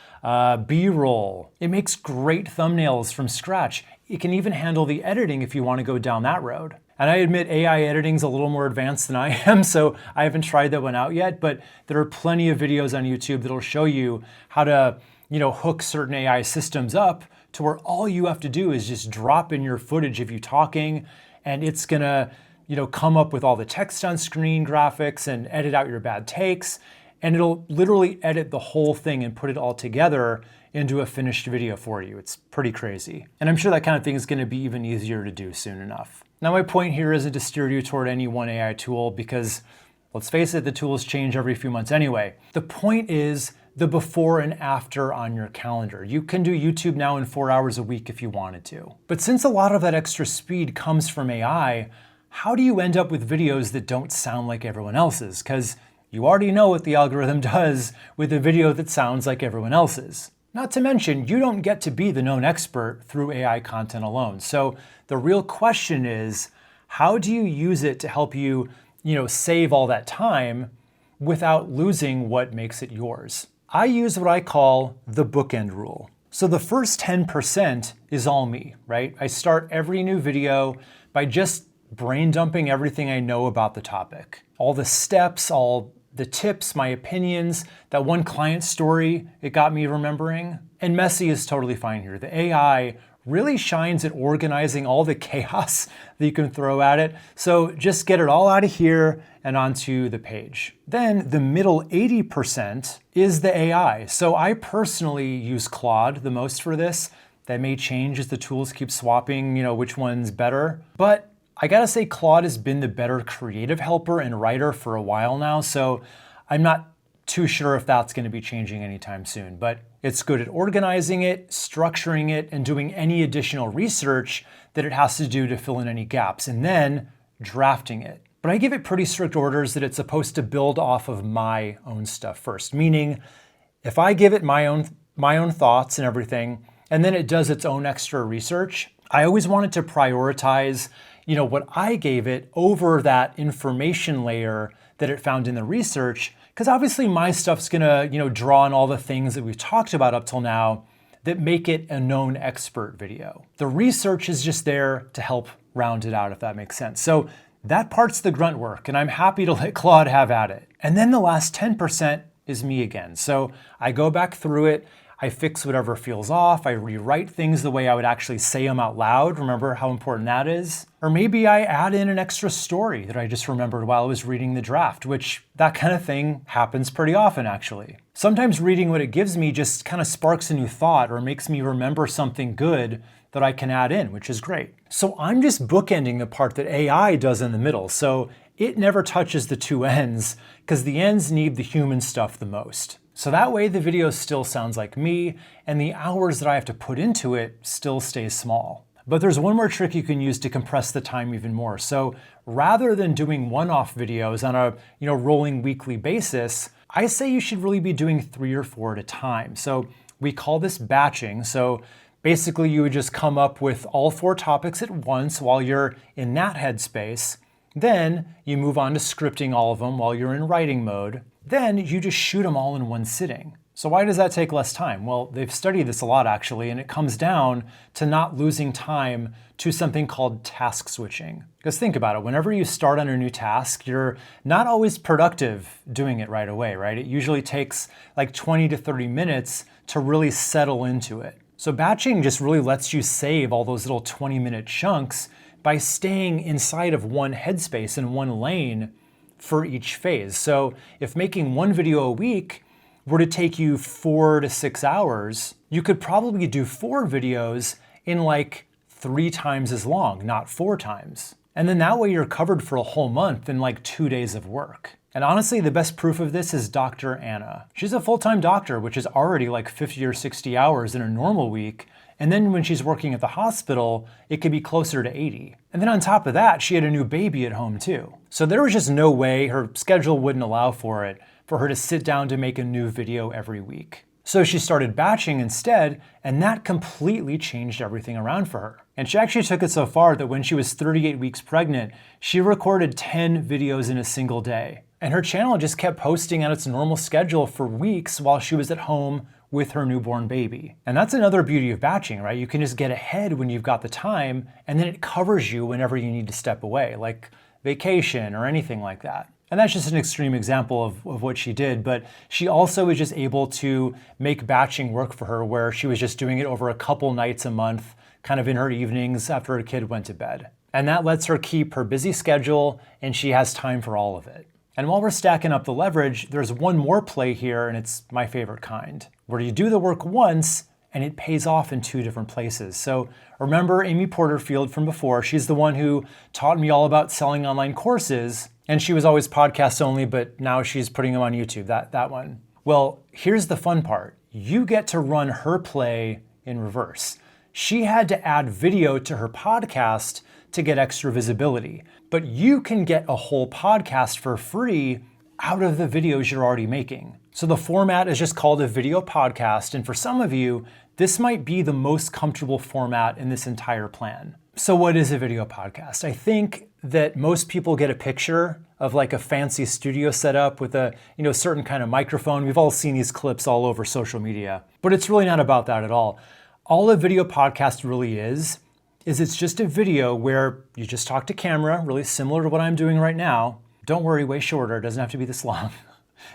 B-roll. It makes great thumbnails from scratch. It can even handle the editing if you want to go down that road. And I admit AI editing's a little more advanced than I am, so I haven't tried that one out yet, but there are plenty of videos on YouTube that'll show you how to, hook certain AI systems up to where all you have to do is just drop in your footage of you talking, and it's gonna, come up with all the text on screen graphics and edit out your bad takes, and it'll literally edit the whole thing and put it all together into a finished video for you. It's pretty crazy. And I'm sure that kind of thing is gonna be even easier to do soon enough. Now, my point here isn't to steer you toward any one AI tool because, let's face it, the tools change every few months anyway. The point is the before and after on your calendar. You can do YouTube now in 4 hours a week if you wanted to. But since a lot of that extra speed comes from AI, how do you end up with videos that don't sound like everyone else's? Because you already know what the algorithm does with a video that sounds like everyone else's. Not to mention, you don't get to be the known expert through AI content alone. So the real question is, how do you use it to help you, save all that time without losing what makes it yours? I use what I call the bookend rule. So the first 10% is all me, right? I start every new video by just brain dumping everything I know about the topic. All the steps, all the tips, my opinions, that one client story it got me remembering. And messy is totally fine here. The AI really shines at organizing all the chaos that you can throw at it. So just get it all out of here and onto the page. Then the middle 80% is the AI. So I personally use Claude the most for this. That may change as the tools keep swapping, which one's better. But I gotta say, Claude has been the better creative helper and writer for a while now, so I'm not too sure if that's gonna be changing anytime soon, but it's good at organizing it, structuring it, and doing any additional research that it has to do to fill in any gaps, and then drafting it. But I give it pretty strict orders that it's supposed to build off of my own stuff first, meaning if I give it my own thoughts and everything, and then it does its own extra research, I always want it to prioritize what I gave it over that information layer that it found in the research, because obviously my stuff's gonna, draw on all the things that we've talked about up till now that make it a known expert video. The research is just there to help round it out, if that makes sense. So that part's the grunt work, and I'm happy to let Claude have at it. And then the last 10% is me again. So I go back through it, I fix whatever feels off, I rewrite things the way I would actually say them out loud. Remember how important that is? Or maybe I add in an extra story that I just remembered while I was reading the draft, which that kind of thing happens pretty often actually. Sometimes reading what it gives me just kind of sparks a new thought or makes me remember something good that I can add in, which is great. So I'm just bookending the part that AI does in the middle. So it never touches the two ends because the ends need the human stuff the most. So that way the video still sounds like me and the hours that I have to put into it still stays small. But there's one more trick you can use to compress the time even more. So rather than doing one-off videos on a rolling weekly basis, I say you should really be doing 3 or 4 at a time. So we call this batching. So basically you would just come up with all 4 topics at once while you're in that headspace. Then you move on to scripting all of them while you're in writing mode. Then you just shoot them all in one sitting. So why does that take less time? Well, they've studied this a lot actually, and it comes down to not losing time to something called task switching. Because think about it, whenever you start on a new task, you're not always productive doing it right away, right? It usually takes like 20 to 30 minutes to really settle into it. So batching just really lets you save all those little 20-minute chunks by staying inside of one headspace and one lane for each phase. So if making one video a week were to take you 4 to 6 hours, you could probably do 4 videos in like 3 times as long, not 4 times. And then that way you're covered for a whole month in like 2 days of work. And honestly, the best proof of this is Dr. Anna. She's a full-time doctor, which is already like 50 or 60 hours in a normal week. And then when she's working at the hospital, it could be closer to 80. And then on top of that, she had a new baby at home too. So there was just no way, her schedule wouldn't allow for it, for her to sit down to make a new video every week. So she started batching instead, and that completely changed everything around for her. And she actually took it so far that when she was 38 weeks pregnant, she recorded 10 videos in a single day. And her channel just kept posting on its normal schedule for weeks while she was at home with her newborn baby. And that's another beauty of batching, right? You can just get ahead when you've got the time, and then it covers you whenever you need to step away, like vacation or anything like that. And that's just an extreme example of what she did, but she also was just able to make batching work for her, where she was just doing it over a couple nights a month, kind of in her evenings after her kid went to bed. And that lets her keep her busy schedule, and she has time for all of it. And while we're stacking up the leverage, there's one more play here, and it's my favorite kind, where you do the work once and it pays off in two different places. So remember Amy Porterfield from before. She's the one who taught me all about selling online courses, and she was always podcast only, but now she's putting them on YouTube, that one. Well, here's the fun part. You get to run her play in reverse. She had to add video to her podcast to get extra visibility, but you can get a whole podcast for free out of the videos you're already making. So the format is just called a video podcast, and for some of you, this might be the most comfortable format in this entire plan. So what is a video podcast? I think that most people get a picture of like a fancy studio setup with a certain kind of microphone. We've all seen these clips all over social media, but it's really not about that at all. All a video podcast really is it's just a video where you just talk to camera, really similar to what I'm doing right now. Don't worry, way shorter, it doesn't have to be this long.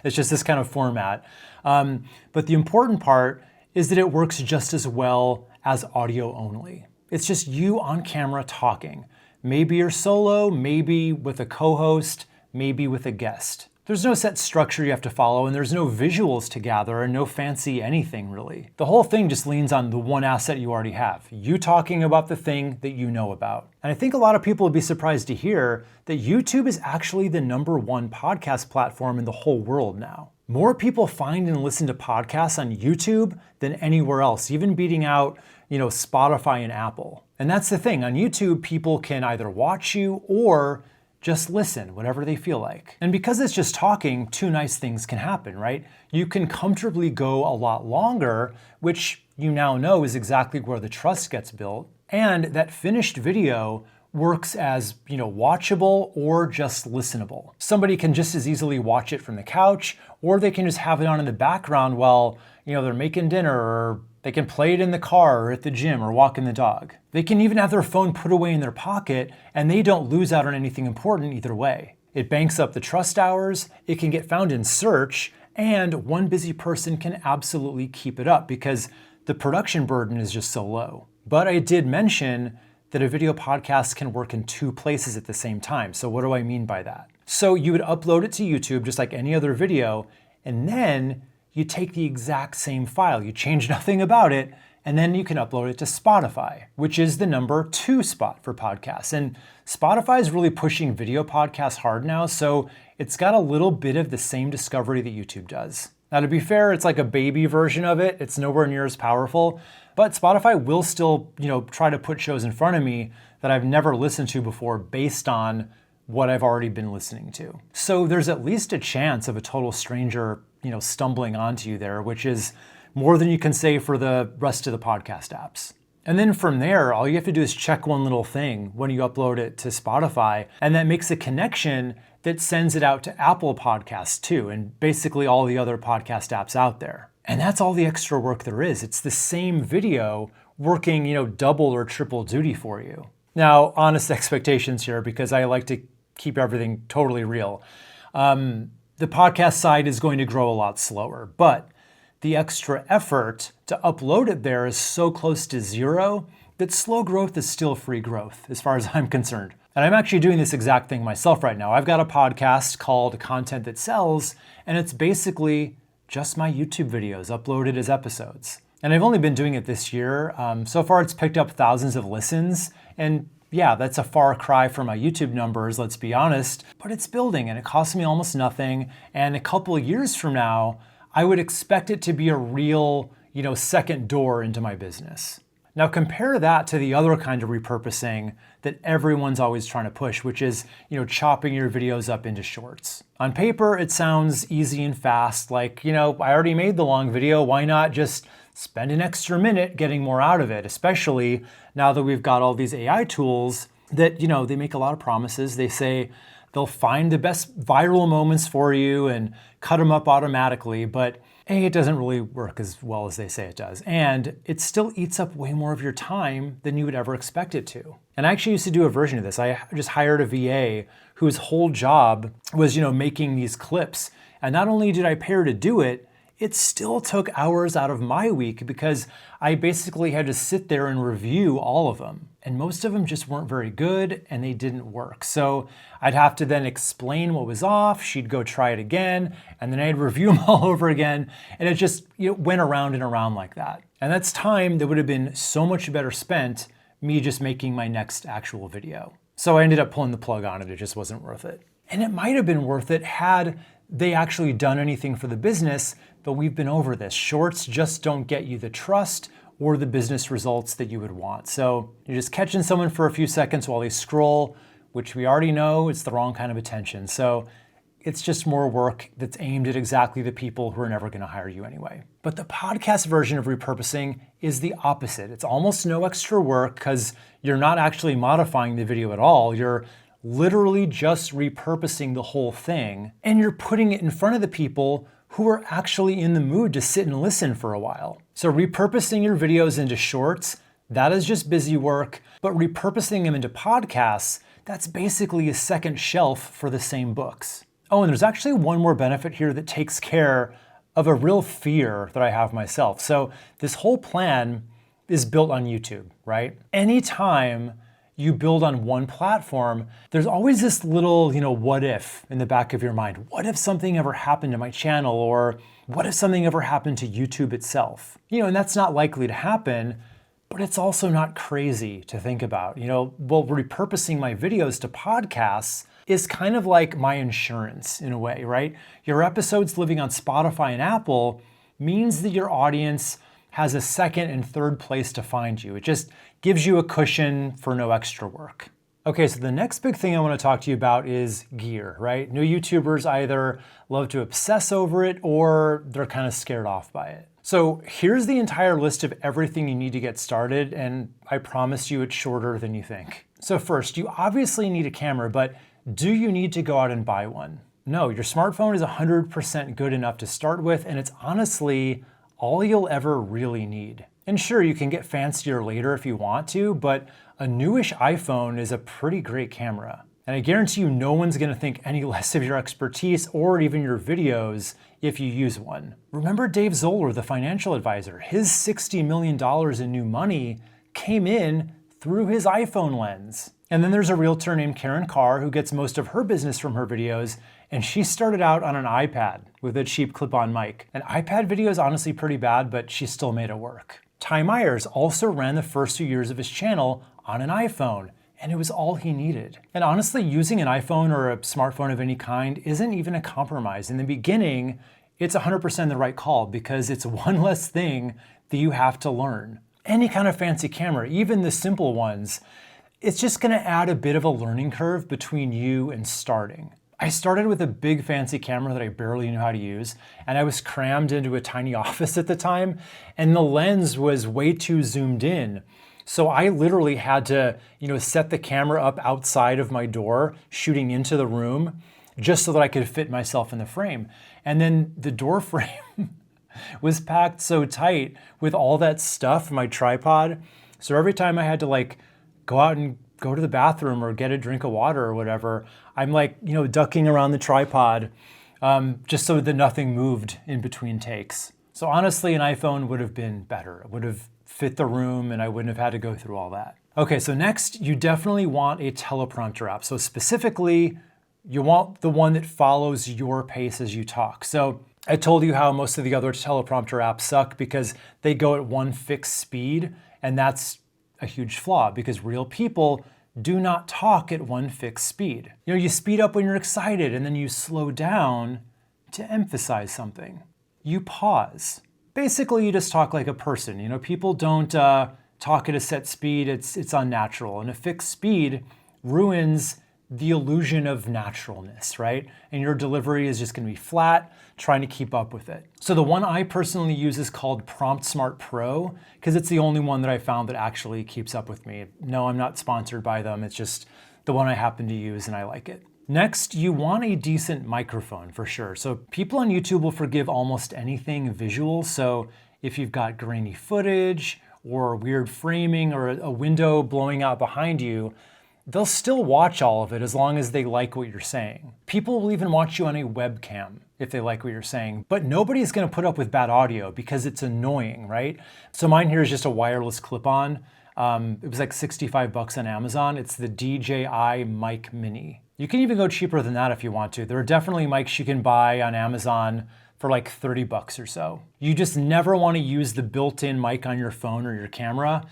It's just this kind of format. But the important part is that it works just as well as audio only. It's just you on camera talking. Maybe you're solo, maybe with a co-host, maybe with a guest. There's no set structure you have to follow, and there's no visuals to gather and no fancy anything really. The whole thing just leans on the one asset you already have, you talking about the thing that you know about. And I think a lot of people would be surprised to hear that YouTube is actually the #1 podcast platform in the whole world now. More people find and listen to podcasts on YouTube than anywhere else, even beating out, Spotify and Apple. And that's the thing, on YouTube, people can either watch you or just listen, whatever they feel like. And because it's just talking, two nice things can happen, right? You can comfortably go a lot longer, which you now know is exactly where the trust gets built. And that finished video works as, watchable or just listenable. Somebody can just as easily watch it from the couch, or they can just have it on in the background while, they're making dinner, or they can play it in the car or at the gym or walking the dog. They can even have their phone put away in their pocket, and they don't lose out on anything important either way. It banks up the trust hours, it can get found in search, and one busy person can absolutely keep it up because the production burden is just so low. But I did mention that a video podcast can work in two places at the same time. So what do I mean by that? So you would upload it to YouTube just like any other video, and then you take the exact same file, you change nothing about it, and then you can upload it to Spotify, which is the #2 spot for podcasts. And Spotify is really pushing video podcasts hard now, so it's got a little bit of the same discovery that YouTube does. Now, to be fair, it's like a baby version of it. It's nowhere near as powerful, but Spotify will still, try to put shows in front of me that I've never listened to before based on what I've already been listening to. So there's at least a chance of a total stranger, stumbling onto you there, which is more than you can say for the rest of the podcast apps. And then from there, all you have to do is check one little thing when you upload it to Spotify, and that makes a connection that sends it out to Apple Podcasts too, and basically all the other podcast apps out there. And that's all the extra work there is. It's the same video working, double or triple duty for you. Now, honest expectations here, because I like to keep everything totally real. The podcast side is going to grow a lot slower, but the extra effort to upload it there is so close to zero that slow growth is still free growth as far as I'm concerned. And I'm actually doing this exact thing myself right now. I've got a podcast called Content That Sells, and it's basically just my YouTube videos uploaded as episodes. And I've only been doing it this year. So far it's picked up thousands of listens, and yeah, that's a far cry from my YouTube numbers, let's be honest, but it's building and it costs me almost nothing. And a couple of years from now, I would expect it to be a real, second door into my business. Now compare that to the other kind of repurposing that everyone's always trying to push, which is, chopping your videos up into shorts. On paper, it sounds easy and fast, like, I already made the long video, why not just spend an extra minute getting more out of it, especially now that we've got all these AI tools that, they make a lot of promises. They say They'll find the best viral moments for you and cut them up automatically, but A, it doesn't really work as well as they say it does. And it still eats up way more of your time than you would ever expect it to. And I actually used to do a version of this. I just hired a VA whose whole job was, making these clips. And not only did I pay her to do it, it still took hours out of my week because I basically had to sit there and review all of them. And most of them just weren't very good and they didn't work. So I'd have to then explain what was off, she'd go try it again, and then I'd review them all over again. And it just went around and around like that. And that's time that would have been so much better spent me just making my next actual video. So I ended up pulling the plug on it. It just wasn't worth it. And it might have been worth it had they actually done anything for the business, but we've been over this. Shorts just don't get you the trust or the business results that you would want. So you're just catching someone for a few seconds while they scroll, which we already know it's the wrong kind of attention. So it's just more work that's aimed at exactly the people who are never gonna hire you anyway. But the podcast version of repurposing is the opposite. It's almost no extra work because you're not actually modifying the video at all. You're literally just repurposing the whole thing, and you're putting it in front of the people who are actually in the mood to sit and listen for a while. So repurposing your videos into shorts, that is just busy work, but repurposing them into podcasts, that's basically a second shelf for the same books. Oh, and there's actually one more benefit here that takes care of a real fear that I have myself. So this whole plan is built on YouTube, right? Anytime you build on one platform, there's always this little, what if in the back of your mind. What if something ever happened to my channel? Or what if something ever happened to YouTube itself? And that's not likely to happen, but it's also not crazy to think about. Repurposing my videos to podcasts is kind of like my insurance in a way, right? Your episodes living on Spotify and Apple means that your audience has a second and third place to find you. It just gives you a cushion for no extra work. Okay, so the next big thing I want to talk to you about is gear, right? New YouTubers either love to obsess over it or they're kind of scared off by it. So here's the entire list of everything you need to get started, and I promise you it's shorter than you think. So first, you obviously need a camera, but do you need to go out and buy one? No, your smartphone is 100% good enough to start with, and it's honestly all you'll ever really need. And sure, you can get fancier later if you want to, but a newish iPhone is a pretty great camera. And I guarantee you no one's gonna think any less of your expertise or even your videos if you use one. Remember Dave Zoller, the financial advisor? His $60 million in new money came in through his iPhone lens. And then there's a realtor named Karen Carr who gets most of her business from her videos, and she started out on an iPad with a cheap clip-on mic. An iPad video is honestly pretty bad, but she still made it work. Ty Myers also ran the first 2 years of his channel on an iPhone, and it was all he needed. And honestly, using an iPhone or a smartphone of any kind isn't even a compromise. In the beginning, it's 100% the right call because it's one less thing that you have to learn. Any kind of fancy camera, even the simple ones, it's just gonna add a bit of a learning curve between you and starting. I started with a big fancy camera that I barely knew how to use, and I was crammed into a tiny office at the time, and the lens was way too zoomed in. So I literally had to, set the camera up outside of my door, shooting into the room, just so that I could fit myself in the frame. And then the door frame was packed so tight with all that stuff, my tripod. So every time I had to go out and go to the bathroom or get a drink of water or whatever, I'm ducking around the tripod just so that nothing moved in between takes. So honestly, an iPhone would have been better. It would have fit the room and I wouldn't have had to go through all that. Okay, so next, you definitely want a teleprompter app. So specifically, you want the one that follows your pace as you talk. So I told you how most of the other teleprompter apps suck because they go at one fixed speed, and that's a huge flaw because real people do not talk at one fixed speed. You speed up when you're excited and then you slow down to emphasize something. You pause. Basically, you just talk like a person. People don't talk at a set speed. It's unnatural. And a fixed speed ruins the illusion of naturalness, right? And your delivery is just gonna be flat, trying to keep up with it. So the one I personally use is called Prompt Smart Pro, because it's the only one that I found that actually keeps up with me. No, I'm not sponsored by them. It's just the one I happen to use and I like it. Next, you want a decent microphone for sure. So people on YouTube will forgive almost anything visual. So if you've got grainy footage or weird framing or a window blowing out behind you, they'll still watch all of it as long as they like what you're saying. People will even watch you on a webcam if they like what you're saying, but nobody's gonna put up with bad audio because it's annoying, right? So mine here is just a wireless clip-on. It was like 65 bucks on Amazon. It's the DJI Mic Mini. You can even go cheaper than that if you want to. There are definitely mics you can buy on Amazon for like 30 bucks or so. You just never want to use the built-in mic on your phone or your camera.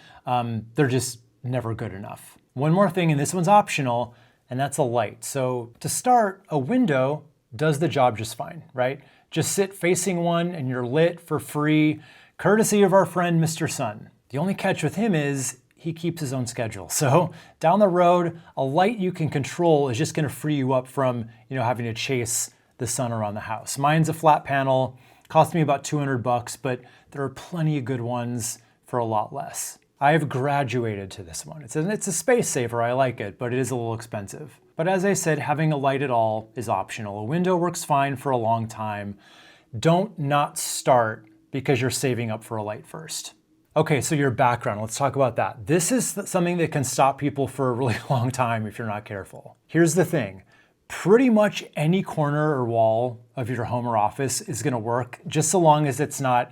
They're just never good enough. One more thing, and this one's optional, and that's a light. So to start, a window does the job just fine, right? Just sit facing one and you're lit for free, courtesy of our friend, Mr. Sun. The only catch with him is he keeps his own schedule. So down the road, a light you can control is just gonna free you up from having to chase the sun around the house. Mine's a flat panel, cost me about 200 bucks, but there are plenty of good ones for a lot less. I have graduated to this one. It's a space saver, I like it, but it is a little expensive. But as I said, having a light at all is optional. A window works fine for a long time. Don't not start because you're saving up for a light first. Okay, so your background, let's talk about that. This is something that can stop people for a really long time if you're not careful. Here's the thing. Pretty much any corner or wall of your home or office is gonna work, just so long as it's not,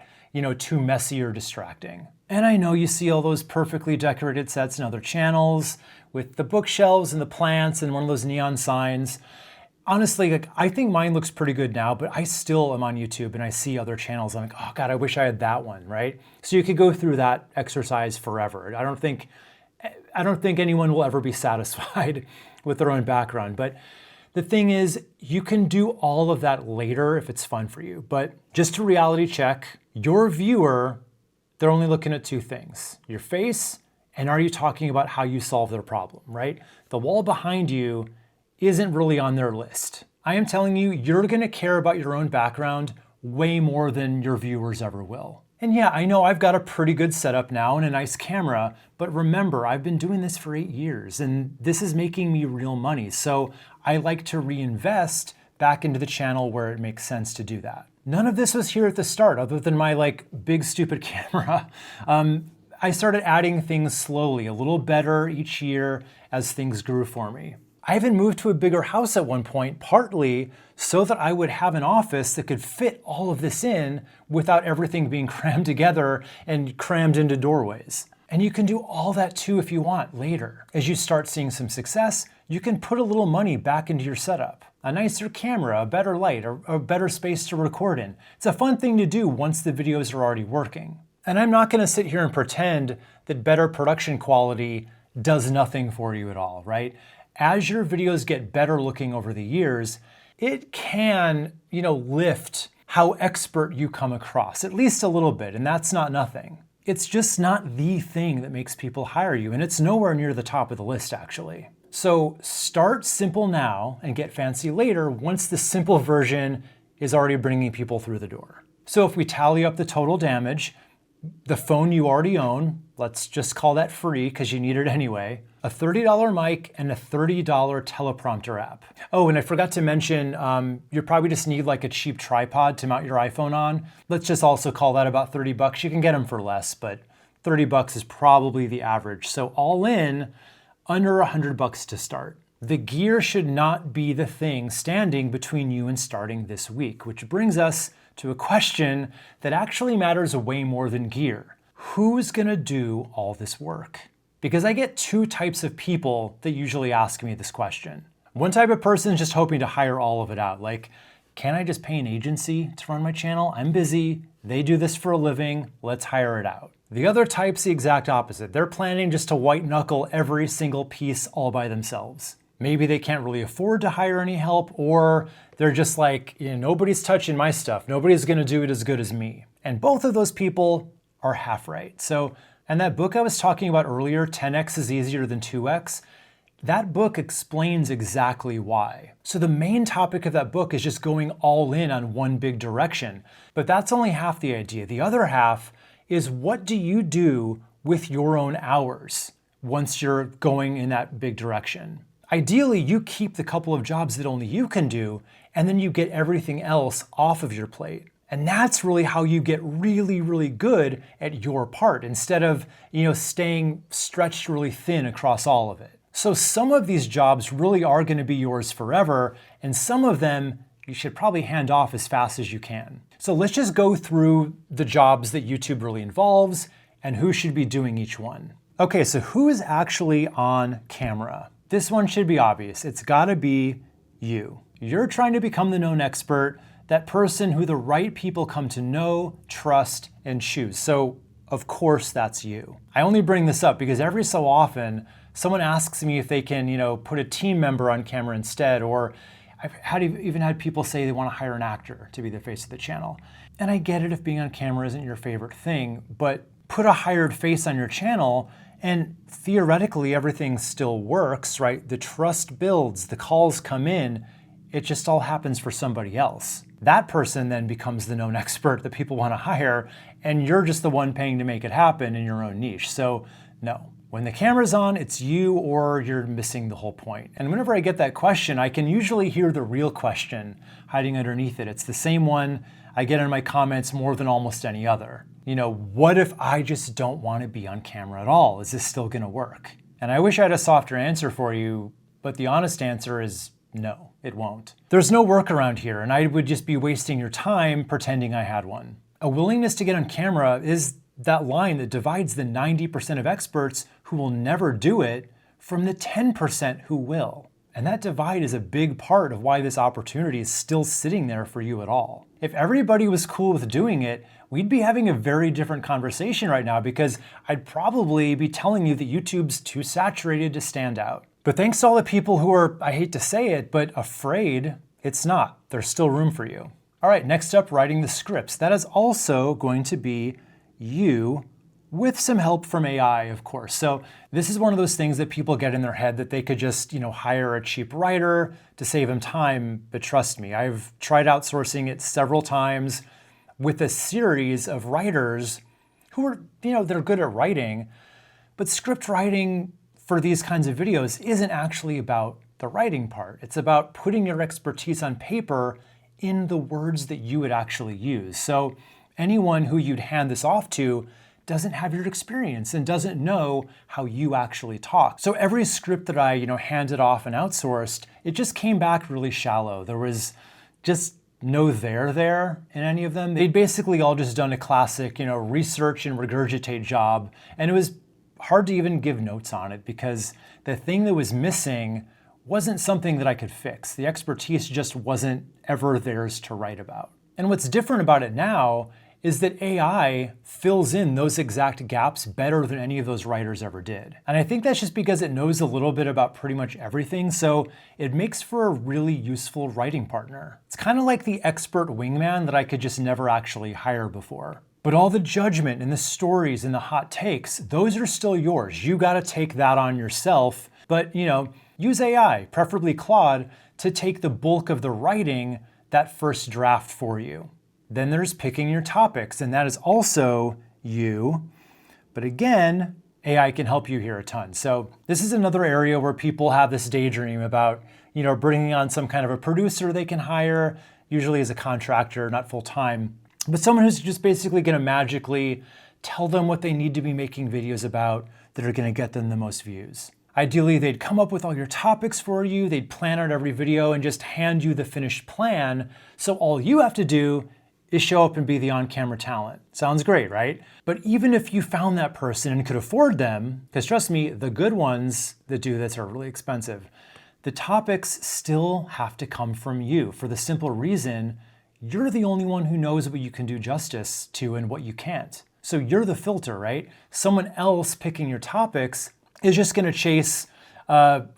too messy or distracting. And I know you see all those perfectly decorated sets in other channels with the bookshelves and the plants and one of those neon signs. Honestly, I think mine looks pretty good now, but I still am on YouTube and I see other channels. I'm like, oh God, I wish I had that one, right? So you could go through that exercise forever. I don't think anyone will ever be satisfied with their own background. But the thing is, you can do all of that later if it's fun for you. But just to reality check, your viewer, they're only looking at two things: your face, and are you talking about how you solve their problem, right? The wall behind you isn't really on their list. I am telling you, you're gonna care about your own background way more than your viewers ever will. And yeah, I know I've got a pretty good setup now and a nice camera, but remember, I've been doing this for 8 years and this is making me real money. So I like to reinvest back into the channel where it makes sense to do that. None of this was here at the start, other than my big stupid camera. I started adding things slowly, a little better each year as things grew for me. I even moved to a bigger house at one point, partly so that I would have an office that could fit all of this in without everything being crammed together and crammed into doorways. And you can do all that too if you want later. As you start seeing some success, you can put a little money back into your setup. A nicer camera, a better light, or a better space to record in. It's a fun thing to do once the videos are already working. And I'm not gonna sit here and pretend that better production quality does nothing for you at all, right? As your videos get better looking over the years, it can, lift how expert you come across, at least a little bit, and that's not nothing. It's just not the thing that makes people hire you, and it's nowhere near the top of the list, actually. So start simple now and get fancy later once the simple version is already bringing people through the door. So if we tally up the total damage, the phone you already own, let's just call that free because you need it anyway, a $30 mic and a $30 teleprompter app. Oh, and I forgot to mention, you probably just need a cheap tripod to mount your iPhone on. Let's just also call that about 30 bucks. You can get them for less, but 30 bucks is probably the average. So all in, under 100 bucks to start. The gear should not be the thing standing between you and starting this week, which brings us to a question that actually matters way more than gear. Who's gonna do all this work? Because I get two types of people that usually ask me this question. One type of person is just hoping to hire all of it out. Can I just pay an agency to run my channel? I'm busy, they do this for a living, let's hire it out. The other type's the exact opposite. They're planning just to white knuckle every single piece all by themselves. Maybe they can't really afford to hire any help, or they're just nobody's touching my stuff. Nobody's gonna do it as good as me. And both of those people are half right. So, and that book I was talking about earlier, 10x is easier than 2x, that book explains exactly why. So the main topic of that book is just going all in on one big direction. But that's only half the idea. The other half is, what do you do with your own hours once you're going in that big direction? Ideally, you keep the couple of jobs that only you can do, and then you get everything else off of your plate. And that's really how you get really, really good at your part instead of, staying stretched really thin across all of it. So some of these jobs really are going to be yours forever, and some of them you should probably hand off as fast as you can. So let's just go through the jobs that YouTube really involves and who should be doing each one. Okay, so who is actually on camera? This one should be obvious. It's gotta be you. You're trying to become the known expert, that person who the right people come to know, trust, and choose. So of course that's you. I only bring this up because every so often someone asks me if they can, put a team member on camera instead, or I've even had people say they want to hire an actor to be the face of the channel. And I get it if being on camera isn't your favorite thing, but put a hired face on your channel and theoretically everything still works, right? The trust builds, the calls come in, it just all happens for somebody else. That person then becomes the known expert that people want to hire, and you're just the one paying to make it happen in your own niche. So no. When the camera's on, it's you or you're missing the whole point. And whenever I get that question, I can usually hear the real question hiding underneath it. It's the same one I get in my comments more than almost any other. What if I just don't want to be on camera at all? Is this still going to work? And I wish I had a softer answer for you, but the honest answer is no, it won't. There's no workaround here, and I would just be wasting your time pretending I had one. A willingness to get on camera is that line that divides the 90% of experts who will never do it from the 10% who will. And that divide is a big part of why this opportunity is still sitting there for you at all. If everybody was cool with doing it, we'd be having a very different conversation right now because I'd probably be telling you that YouTube's too saturated to stand out. But thanks to all the people who are, I hate to say it, but afraid, it's not. There's still room for you. All right, next up, writing the scripts. That is also going to be you, with some help from AI, of course. So this is one of those things that people get in their head that they could just, hire a cheap writer to save them time. But trust me, I've tried outsourcing it several times with a series of writers who are, they're good at writing, but script writing for these kinds of videos isn't actually about the writing part. It's about putting your expertise on paper in the words that you would actually use. So anyone who you'd hand this off to doesn't have your experience and doesn't know how you actually talk. So every script that I, handed off and outsourced, it just came back really shallow. There was just no there in any of them. They'd basically all just done a classic, research and regurgitate job. And it was hard to even give notes on it because the thing that was missing wasn't something that I could fix. The expertise just wasn't ever theirs to write about. And what's different about it now is that AI fills in those exact gaps better than any of those writers ever did. And I think that's just because it knows a little bit about pretty much everything, so it makes for a really useful writing partner. It's kind of like the expert wingman that I could just never actually hire before. But all the judgment and the stories and the hot takes, those are still yours. You gotta take that on yourself, but use AI, preferably Claude, to take the bulk of the writing, that first draft for you. Then there's picking your topics, and that is also you. But again, AI can help you here a ton. So this is another area where people have this daydream about, bringing on some kind of a producer they can hire, usually as a contractor, not full time, but someone who's just basically gonna magically tell them what they need to be making videos about that are gonna get them the most views. Ideally, they'd come up with all your topics for you, they'd plan out every video and just hand you the finished plan. So all you have to do is show up and be the on-camera talent. Sounds great, right? But even if you found that person and could afford them, because trust me, the good ones that do this are really expensive, the topics still have to come from you for the simple reason you're the only one who knows what you can do justice to and what you can't. So you're the filter, right? Someone else picking your topics is just gonna chase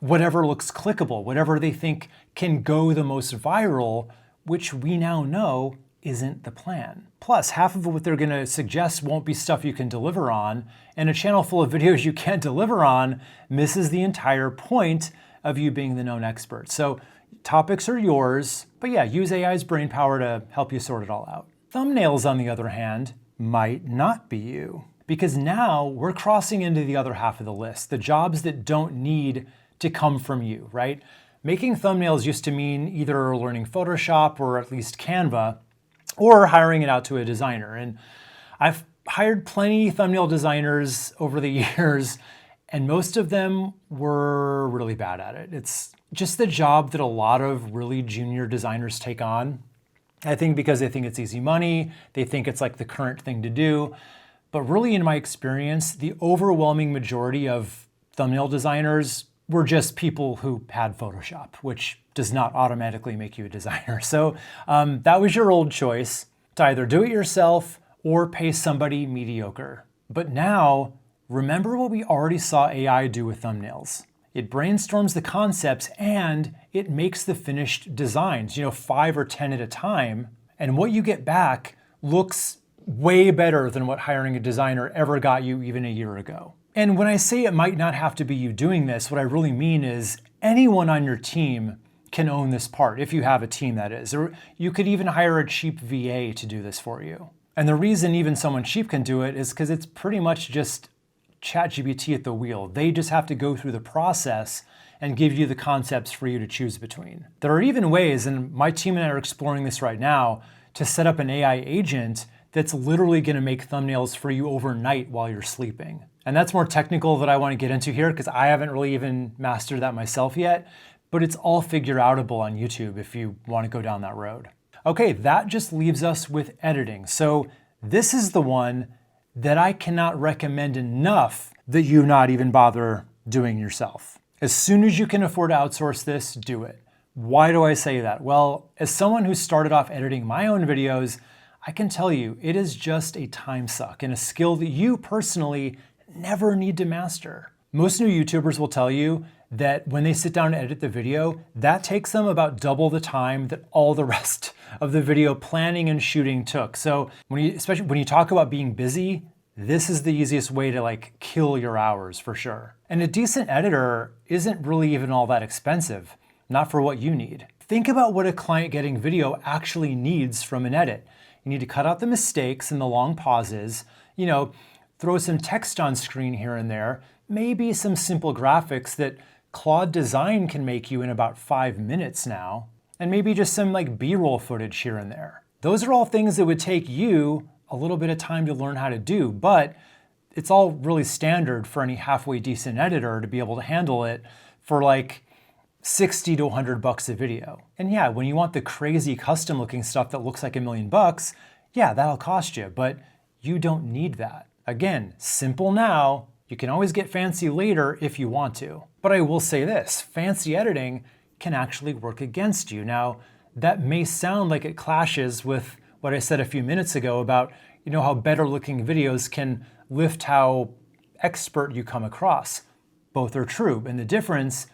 whatever looks clickable, whatever they think can go the most viral, which we now know isn't the plan. Plus, half of what they're gonna suggest won't be stuff you can deliver on, and a channel full of videos you can't deliver on misses the entire point of you being the known expert. So topics are yours, but yeah, use AI's brainpower to help you sort it all out. Thumbnails, on the other hand, might not be you. Because now we're crossing into the other half of the list, the jobs that don't need to come from you, right? Making thumbnails used to mean either learning Photoshop or at least Canva, or hiring it out to a designer. And I've hired plenty thumbnail designers over the years, and most of them were really bad at it. It's just the job that a lot of really junior designers take on. I think because they think it's easy money, they think it's like the current thing to do. But really, in my experience, the overwhelming majority of thumbnail designers were just people who had Photoshop, which does not automatically make you a designer. So that was your old choice, to either do it yourself or pay somebody mediocre. But now, remember what we already saw AI do with thumbnails. It brainstorms the concepts and it makes the finished designs, 5 or 10 at a time. And what you get back looks way better than what hiring a designer ever got you even a year ago. And when I say it might not have to be you doing this, what I really mean is anyone on your team can own this part, if you have a team that is. Or you could even hire a cheap VA to do this for you. And the reason even someone cheap can do it is because it's pretty much just ChatGPT at the wheel. They just have to go through the process and give you the concepts for you to choose between. There are even ways, and my team and I are exploring this right now, to set up an AI agent that's literally going to make thumbnails for you overnight while you're sleeping. And that's more technical that I want to get into here because I haven't really even mastered that myself yet, but it's all figure outable on YouTube if you want to go down that road. Okay, that just leaves us with editing. So this is the one that I cannot recommend enough that you not even bother doing yourself. As soon as you can afford to outsource this, do it. Why do I say that? Well, as someone who started off editing my own videos, I can tell you it is just a time suck and a skill that you personally never need to master. Most new YouTubers will tell you that when they sit down to edit the video, that takes them about double the time that all the rest of the video planning and shooting took. So especially when you talk about being busy, this is the easiest way to kill your hours for sure. And a decent editor isn't really even all that expensive, not for what you need. Think about what a client getting video actually needs from an edit. You need to cut out the mistakes and the long pauses, throw some text on screen here and there, maybe some simple graphics that Claude Design can make you in about 5 minutes now, and maybe just some B-roll footage here and there. Those are all things that would take you a little bit of time to learn how to do, but it's all really standard for any halfway decent editor to be able to handle it for $60 to $100 a video. And yeah, when you want the crazy custom looking stuff that looks like $1 million, yeah, that'll cost you, but you don't need that. Again, simple now. You can always get fancy later if you want to. But I will say this, fancy editing can actually work against you. Now, that may sound like it clashes with what I said a few minutes ago about, how better looking videos can lift how expert you come across. Both are true, and the difference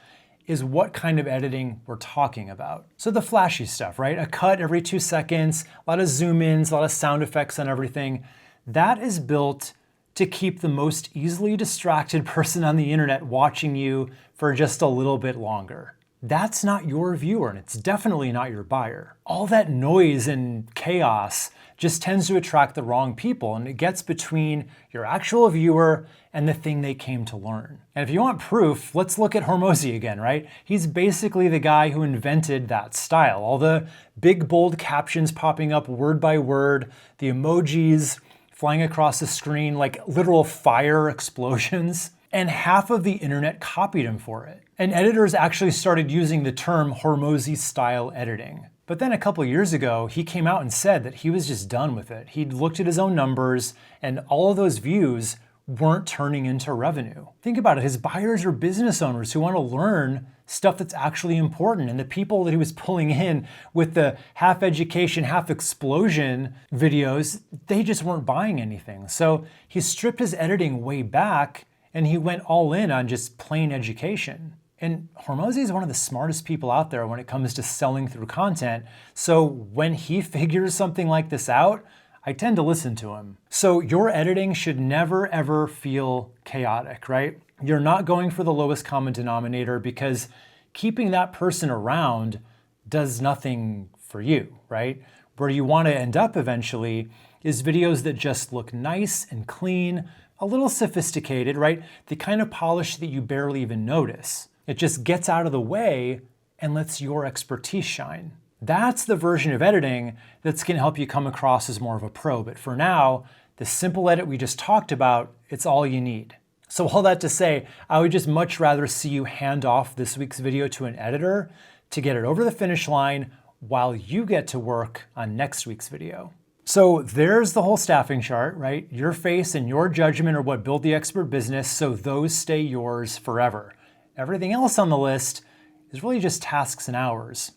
is what kind of editing we're talking about. So the flashy stuff, right? A cut every 2 seconds, a lot of zoom ins, a lot of sound effects on everything. That is built to keep the most easily distracted person on the internet watching you for just a little bit longer. That's not your viewer, and it's definitely not your buyer. All that noise and chaos just tends to attract the wrong people, and it gets between your actual viewer and the thing they came to learn. And if you want proof, let's look at Hormozi again, right? He's basically the guy who invented that style. All the big, bold captions popping up word by word, the emojis flying across the screen like literal fire explosions. And half of the internet copied him for it. And editors actually started using the term Hormozi style editing. But then a couple years ago, he came out and said that he was just done with it. He'd looked at his own numbers, and all of those views weren't turning into revenue. Think about it, his buyers are business owners who want to learn stuff that's actually important. And the people that he was pulling in with the half education, half explosion videos, they just weren't buying anything. So he stripped his editing way back and he went all in on just plain education. And Hormozi is one of the smartest people out there when it comes to selling through content. So when he figures something like this out, I tend to listen to him. So your editing should never ever feel chaotic, right? You're not going for the lowest common denominator because keeping that person around does nothing for you, right? Where you want to end up eventually is videos that just look nice and clean, a little sophisticated, right? The kind of polish that you barely even notice. It just gets out of the way and lets your expertise shine. That's the version of editing that's going to help you come across as more of a pro. But for now, the simple edit we just talked about, it's all you need. So all that to say, I would just much rather see you hand off this week's video to an editor to get it over the finish line while you get to work on next week's video. So there's the whole staffing chart, right? Your face and your judgment are what build the expert business, so those stay yours forever. Everything else on the list is really just tasks and hours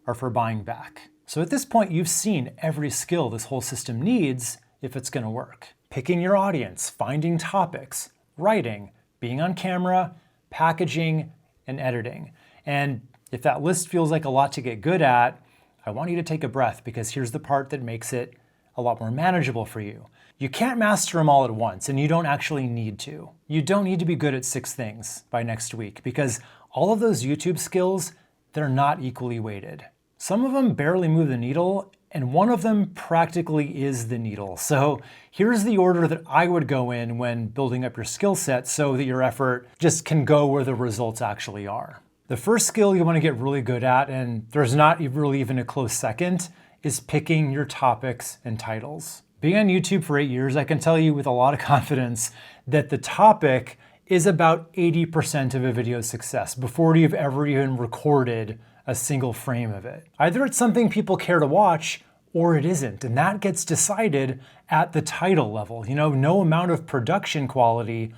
are for buying back. So at this point, you've seen every skill this whole system needs if it's gonna work. Picking your audience, finding topics, writing, being on camera, packaging, and editing. And if that list feels like a lot to get good at, I want you to take a breath, because here's the part that makes it a lot more manageable for you. You can't master them all at once, and you don't actually need to. You don't need to be good at 6 things by next week, because all of those YouTube skills, they're not equally weighted. Some of them barely move the needle, and one of them practically is the needle. So here's the order that I would go in when building up your skill set so that your effort just can go where the results actually are. The first skill you want to get really good at, and there's not really even a close second, is picking your topics and titles. Being on YouTube for 8 years, I can tell you with a lot of confidence that the topic is about 80% of a video's success before you've ever even recorded a single frame of it. Either it's something people care to watch or it isn't, and that gets decided at the title level. You know, no amount of production quality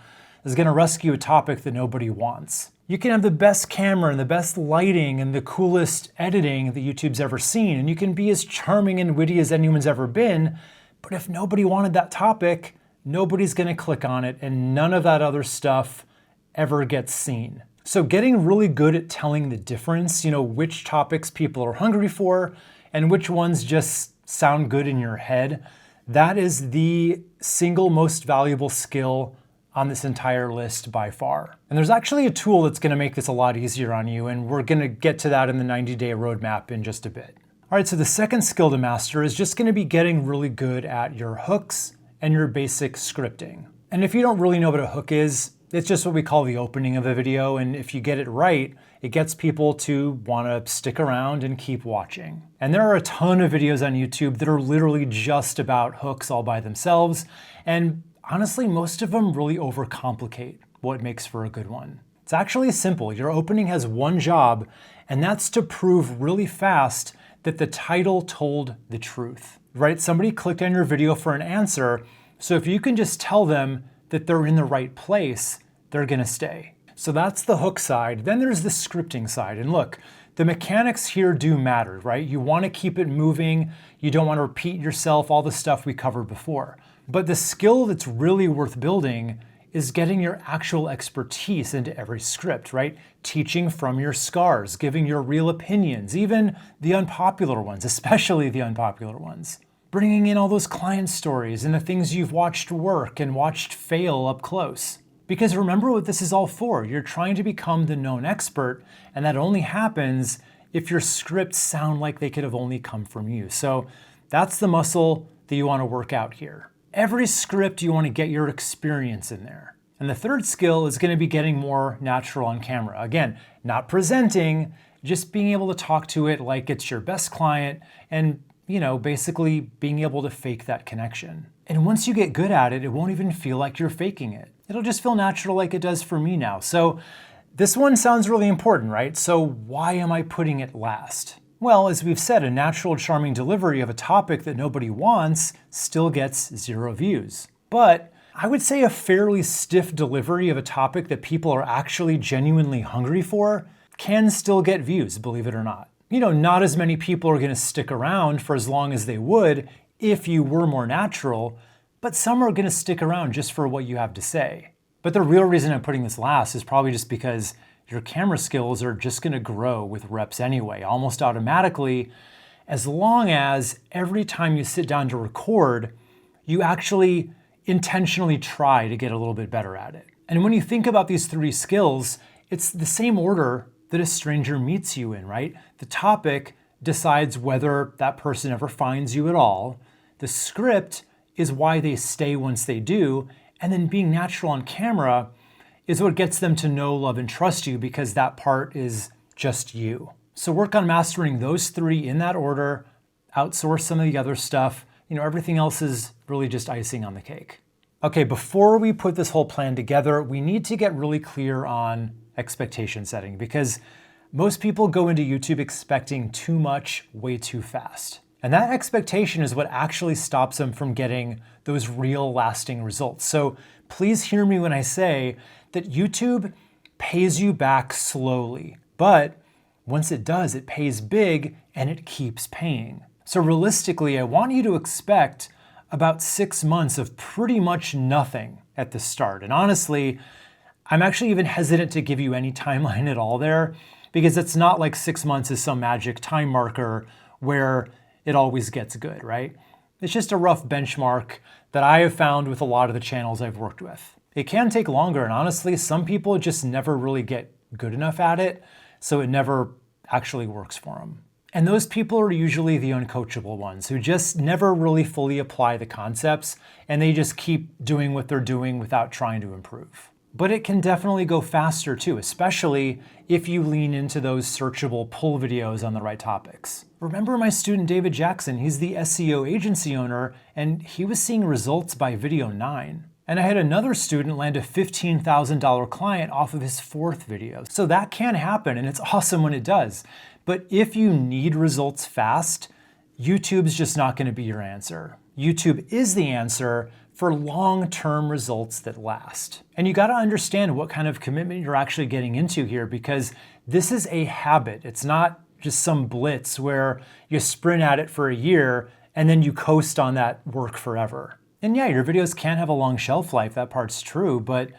is going to rescue a topic that nobody wants. You can have the best camera and the best lighting and the coolest editing that YouTube's ever seen, and you can be as charming and witty as anyone's ever been, but if nobody wanted that topic, nobody's going to click on it, and none of that other stuff ever gets seen. So getting really good at telling the difference, which topics people are hungry for and which ones just sound good in your head, that is the single most valuable skill on this entire list by far. And there's actually a tool that's going to make this a lot easier on you, and we're going to get to that in the 90-day roadmap in just a bit. All right, so the second skill to master is just going to be getting really good at your hooks and your basic scripting. And if you don't really know what a hook is, it's just what we call the opening of a video, and if you get it right, it gets people to want to stick around and keep watching. And there are a ton of videos on YouTube that are literally just about hooks all by themselves, and honestly, most of them really overcomplicate what makes for a good one. It's actually simple. Your opening has one job, and that's to prove really fast that the title told the truth, right? Somebody clicked on your video for an answer, so if you can just tell them that they're in the right place, they're gonna stay. So that's the hook side. Then there's the scripting side. And look, the mechanics here do matter, right? You wanna keep it moving. You don't wanna repeat yourself, all the stuff we covered before. But the skill that's really worth building is getting your actual expertise into every script, right? Teaching from your scars, giving your real opinions, even the unpopular ones, especially the unpopular ones. Bringing in all those client stories and the things you've watched work and watched fail up close. Because remember what this is all for. You're trying to become the known expert, and that only happens if your scripts sound like they could have only come from you. So that's the muscle that you want to work out here. Every script, you want to get your experience in there. And the third skill is going to be getting more natural on camera. Again, not presenting, just being able to talk to it like it's your best client and basically being able to fake that connection. And once you get good at it, it won't even feel like you're faking it. It'll just feel natural like it does for me now. So this one sounds really important, right? So why am I putting it last? Well, as we've said, a natural, charming delivery of a topic that nobody wants still gets 0 views. But I would say a fairly stiff delivery of a topic that people are actually genuinely hungry for can still get views, believe it or not. Not as many people are going to stick around for as long as they would if you were more natural, but some are going to stick around just for what you have to say. But the real reason I'm putting this last is probably just because your camera skills are just going to grow with reps anyway, almost automatically, as long as every time you sit down to record, you actually intentionally try to get a little bit better at it. And when you think about these 3 skills, it's the same order that a stranger meets you in, right? The topic decides whether that person ever finds you at all. The script is why they stay once they do. And then being natural on camera is what gets them to know, love, and trust you, because that part is just you. So work on mastering those three in that order, outsource some of the other stuff. Everything else is really just icing on the cake. Okay, before we put this whole plan together, we need to get really clear on expectation setting, because most people go into YouTube expecting too much way too fast. And that expectation is what actually stops them from getting those real lasting results. So please hear me when I say that YouTube pays you back slowly, but once it does, it pays big and it keeps paying. So realistically, I want you to expect about 6 months of pretty much nothing at the start. And honestly, I'm actually even hesitant to give you any timeline at all there, because it's not like 6 months is some magic time marker where it always gets good, right? It's just a rough benchmark that I have found with a lot of the channels I've worked with. It can take longer, and honestly, some people just never really get good enough at it, so it never actually works for them. And those people are usually the uncoachable ones who just never really fully apply the concepts, and they just keep doing what they're doing without trying to improve. But it can definitely go faster too, especially if you lean into those searchable pull videos on the right topics. Remember my student David Jackson, he's the SEO agency owner, and he was seeing results by video 9. And I had another student land a $15,000 client off of his 4th video. So that can happen, and it's awesome when it does. But if you need results fast, YouTube's just not going to be your answer. YouTube is the answer for long-term results that last. And you got to understand what kind of commitment you're actually getting into here, because this is a habit. It's not just some blitz where you sprint at it for a year and then you coast on that work forever. And yeah, your videos can have a long shelf life, that part's true, but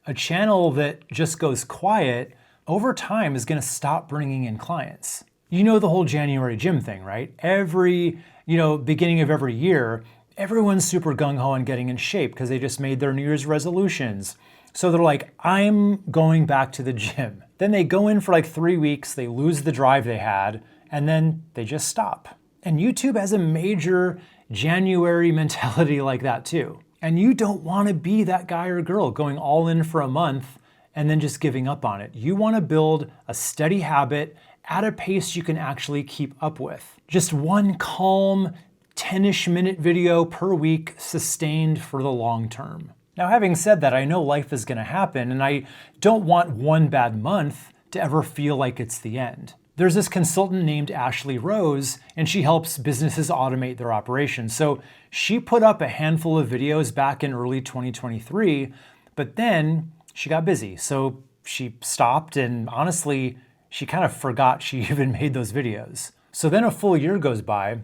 a channel that just goes quiet over time is going to stop bringing in clients. You know the whole January gym thing, right? Every, beginning of every year, everyone's super gung-ho on getting in shape because they just made their New Year's resolutions. So they're like, I'm going back to the gym. Then they go in for like 3 weeks, they lose the drive they had, and then they just stop. And YouTube has a major January mentality like that too. And you don't want to be that guy or girl going all in for a month and then just giving up on it. You want to build a steady habit at a pace you can actually keep up with. Just one calm, 10-ish minute video per week sustained for the long term. Now, having said that, I know life is going to happen, and I don't want one bad month to ever feel like it's the end. There's this consultant named Ashley Rose, and she helps businesses automate their operations. So she put up a handful of videos back in early 2023, but then she got busy. So she stopped, and honestly, she kind of forgot she even made those videos. So then a full year goes by,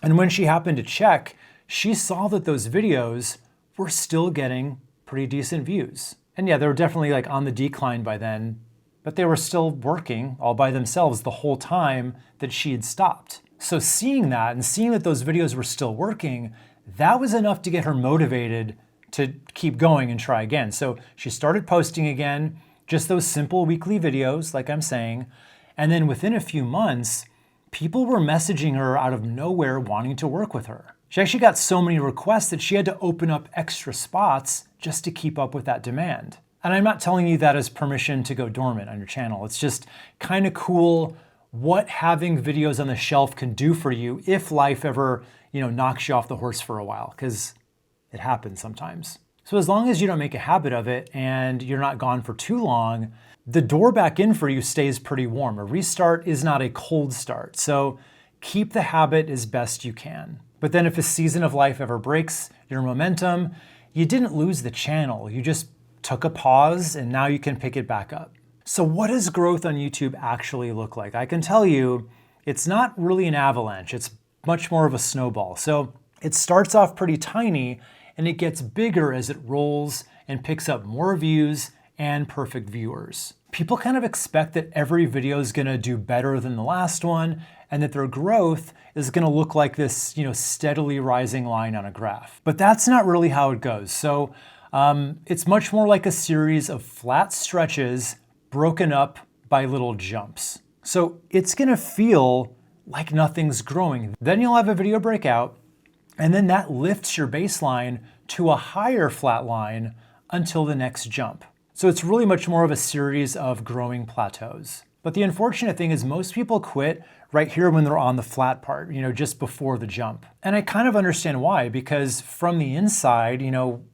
and when she happened to check, she saw that those videos were still getting pretty decent views. And yeah, they were definitely like on the decline by then, but they were still working all by themselves the whole time that she had stopped. So seeing that and seeing that those videos were still working, that was enough to get her motivated to keep going and try again. So she started posting again, just those simple weekly videos, like I'm saying. And then within a few months, people were messaging her out of nowhere wanting to work with her. She actually got so many requests that she had to open up extra spots just to keep up with that demand. And I'm not telling you that as permission to go dormant on your channel. It's just kind of cool what having videos on the shelf can do for you if life ever, knocks you off the horse for a while, because it happens sometimes. So as long as you don't make a habit of it and you're not gone for too long, the door back in for you stays pretty warm. A restart is not a cold start. So keep the habit as best you can. But then if a season of life ever breaks your momentum, you didn't lose the channel. You just took a pause and now you can pick it back up. So what does growth on YouTube actually look like? I can tell you it's not really an avalanche. It's much more of a snowball. So it starts off pretty tiny and it gets bigger as it rolls and picks up more views and perfect viewers. People kind of expect that every video is going to do better than the last one and that their growth is going to look like this, steadily rising line on a graph. But that's not really how it goes. So it's much more like a series of flat stretches broken up by little jumps. So it's going to feel like nothing's growing. Then you'll have a video break out, and then that lifts your baseline to a higher flat line until the next jump. So it's really much more of a series of growing plateaus. But the unfortunate thing is most people quit right here when they're on the flat part, just before the jump. And I kind of understand why, because from the inside,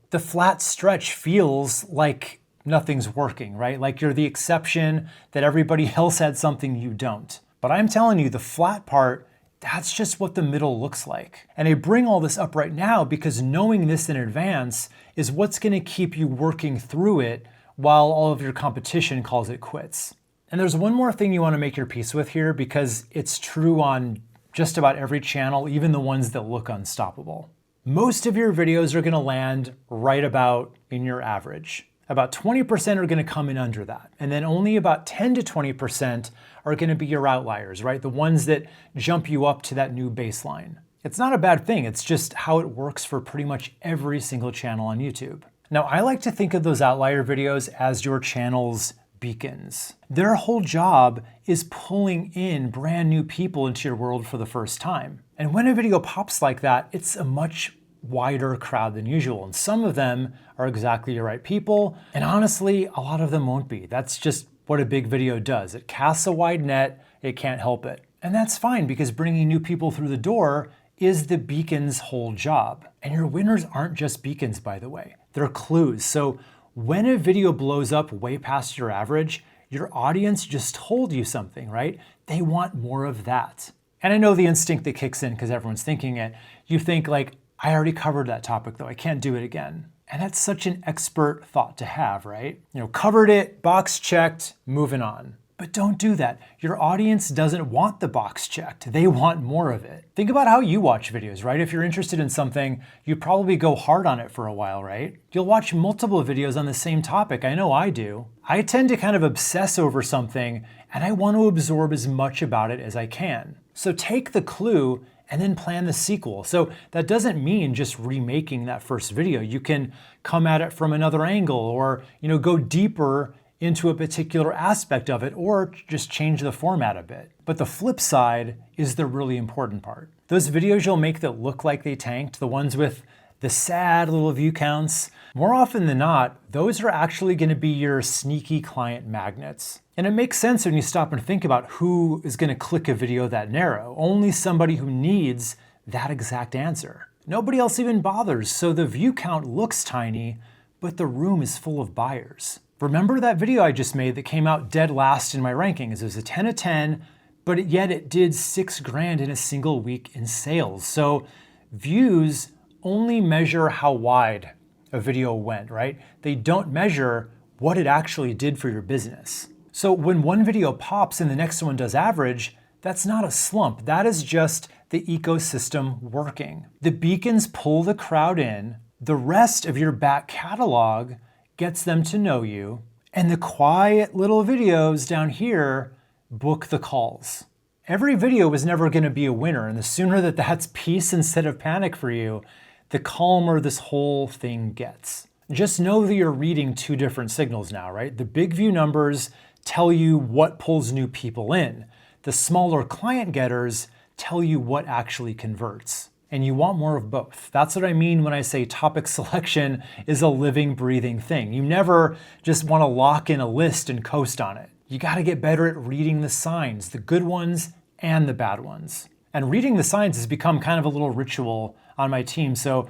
the flat stretch feels like nothing's working, right? Like you're the exception, that everybody else had something you don't. But I'm telling you, the flat part, that's just what the middle looks like. And I bring all this up right now because knowing this in advance is what's going to keep you working through it while all of your competition calls it quits. And there's one more thing you want to make your peace with here, because it's true on just about every channel, even the ones that look unstoppable. Most of your videos are going to land right about in your average. About 20% are going to come in under that. And then only about 10 to 20% are going to be your outliers, right? The ones that jump you up to that new baseline. It's not a bad thing. It's just how it works for pretty much every single channel on YouTube. Now, I like to think of those outlier videos as your channel's beacons. Their whole job is pulling in brand new people into your world for the first time. And when a video pops like that, it's a much wider crowd than usual. And some of them are exactly your right people. And honestly, a lot of them won't be. That's just what a big video does. It casts a wide net. It can't help it. And that's fine, because bringing new people through the door is the beacon's whole job. And your winners aren't just beacons, by the way. They're clues. So when a video blows up way past your average, your audience just told you something, right? They want more of that. And I know the instinct that kicks in because everyone's thinking it. You think like, I already covered that topic though, I can't do it again. And that's such an expert thought to have, right? Covered it, box checked, moving on. But don't do that. Your audience doesn't want the box checked. They want more of it. Think about how you watch videos, right? If you're interested in something, you probably go hard on it for a while, right? You'll watch multiple videos on the same topic. I know I do. I tend to kind of obsess over something, and I want to absorb as much about it as I can. So take the clue and then plan the sequel. So that doesn't mean just remaking that first video. You can come at it from another angle, or go deeper into a particular aspect of it, or just change the format a bit. But the flip side is the really important part. Those videos you'll make that look like they tanked, the ones with the sad little view counts, more often than not, those are actually going to be your sneaky client magnets. And it makes sense when you stop and think about who is going to click a video that narrow. Only somebody who needs that exact answer. Nobody else even bothers, so the view count looks tiny, but the room is full of buyers. Remember that video I just made that came out dead last in my rankings? It was a 10 of 10, but yet it did $6,000 in a single week in sales. So views only measure how wide a video went, right? They don't measure what it actually did for your business. So when one video pops and the next one does average, that's not a slump. That is just the ecosystem working. The beacons pull the crowd in. The rest of your back catalog gets them to know you, and the quiet little videos down here book the calls. Every video was never going to be a winner, and the sooner that that's peace instead of panic for you, the calmer this whole thing gets. Just know that you're reading two different signals now, right? The big view numbers tell you what pulls new people in. The smaller client getters tell you what actually converts. And you want more of both. That's what I mean when I say topic selection is a living, breathing thing. You never just want to lock in a list and coast on it. You got to get better at reading the signs, the good ones and the bad ones. And reading the signs has become kind of a little ritual on my team. So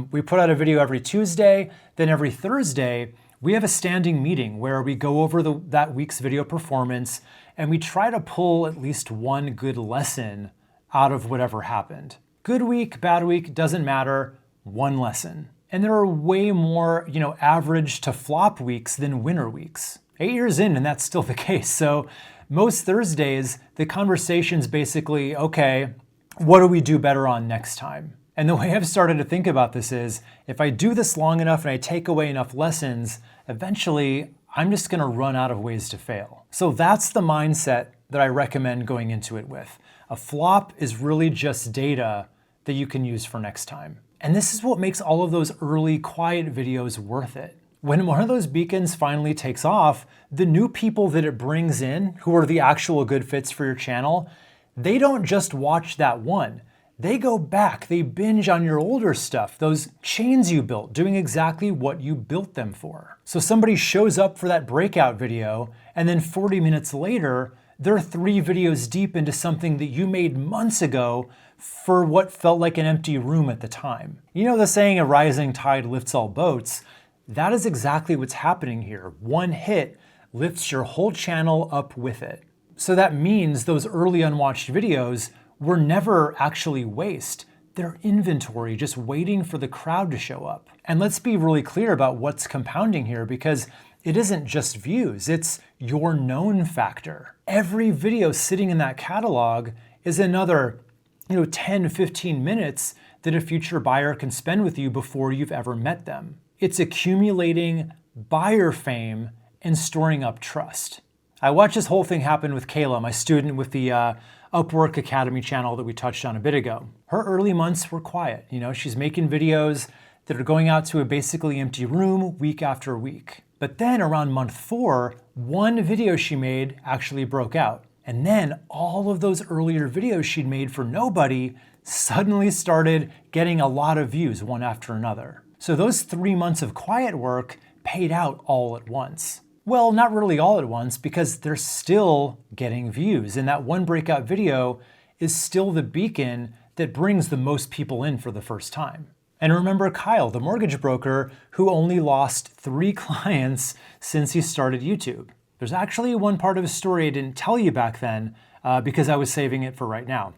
we put out a video every Tuesday, then every Thursday, we have a standing meeting where we go over that week's video performance, and we try to pull at least one good lesson out of whatever happened. Good week, bad week, doesn't matter, one lesson. And there are way more, average to flop weeks than winner weeks. 8 years in, and that's still the case. So most Thursdays, the conversation's basically, okay, what do we do better on next time? And the way I've started to think about this is, if I do this long enough and I take away enough lessons, eventually I'm just gonna run out of ways to fail. So that's the mindset that I recommend going into it with. A flop is really just data that you can use for next time. And this is what makes all of those early quiet videos worth it. When one of those beacons finally takes off, the new people that it brings in, who are the actual good fits for your channel, they don't just watch that one. They go back, they binge on your older stuff, those chains you built, doing exactly what you built them for. So somebody shows up for that breakout video, and then 40 minutes later, they're 3 videos deep into something that you made months ago for what felt like an empty room at the time. You know the saying, a rising tide lifts all boats? That is exactly what's happening here. One hit lifts your whole channel up with it. So that means those early unwatched videos were never actually waste. They're inventory just waiting for the crowd to show up. And let's be really clear about what's compounding here, because it isn't just views, it's your known factor. Every video sitting in that catalog is another 10, 15 minutes that a future buyer can spend with you before you've ever met them. It's accumulating buyer fame and storing up trust. I watched this whole thing happen with Kayla, my student with the Upwork Academy channel that we touched on a bit ago. Her early months were quiet. She's making videos that are going out to a basically empty room week after week. But then around month 4, one video she made actually broke out. And then all of those earlier videos she'd made for nobody suddenly started getting a lot of views one after another. So those 3 months of quiet work paid out all at once. Well, not really all at once, because they're still getting views. And that one breakout video is still the beacon that brings the most people in for the first time. And remember Kyle, the mortgage broker, who only lost 3 clients since he started YouTube. There's actually one part of his story I didn't tell you back then because I was saving it for right now.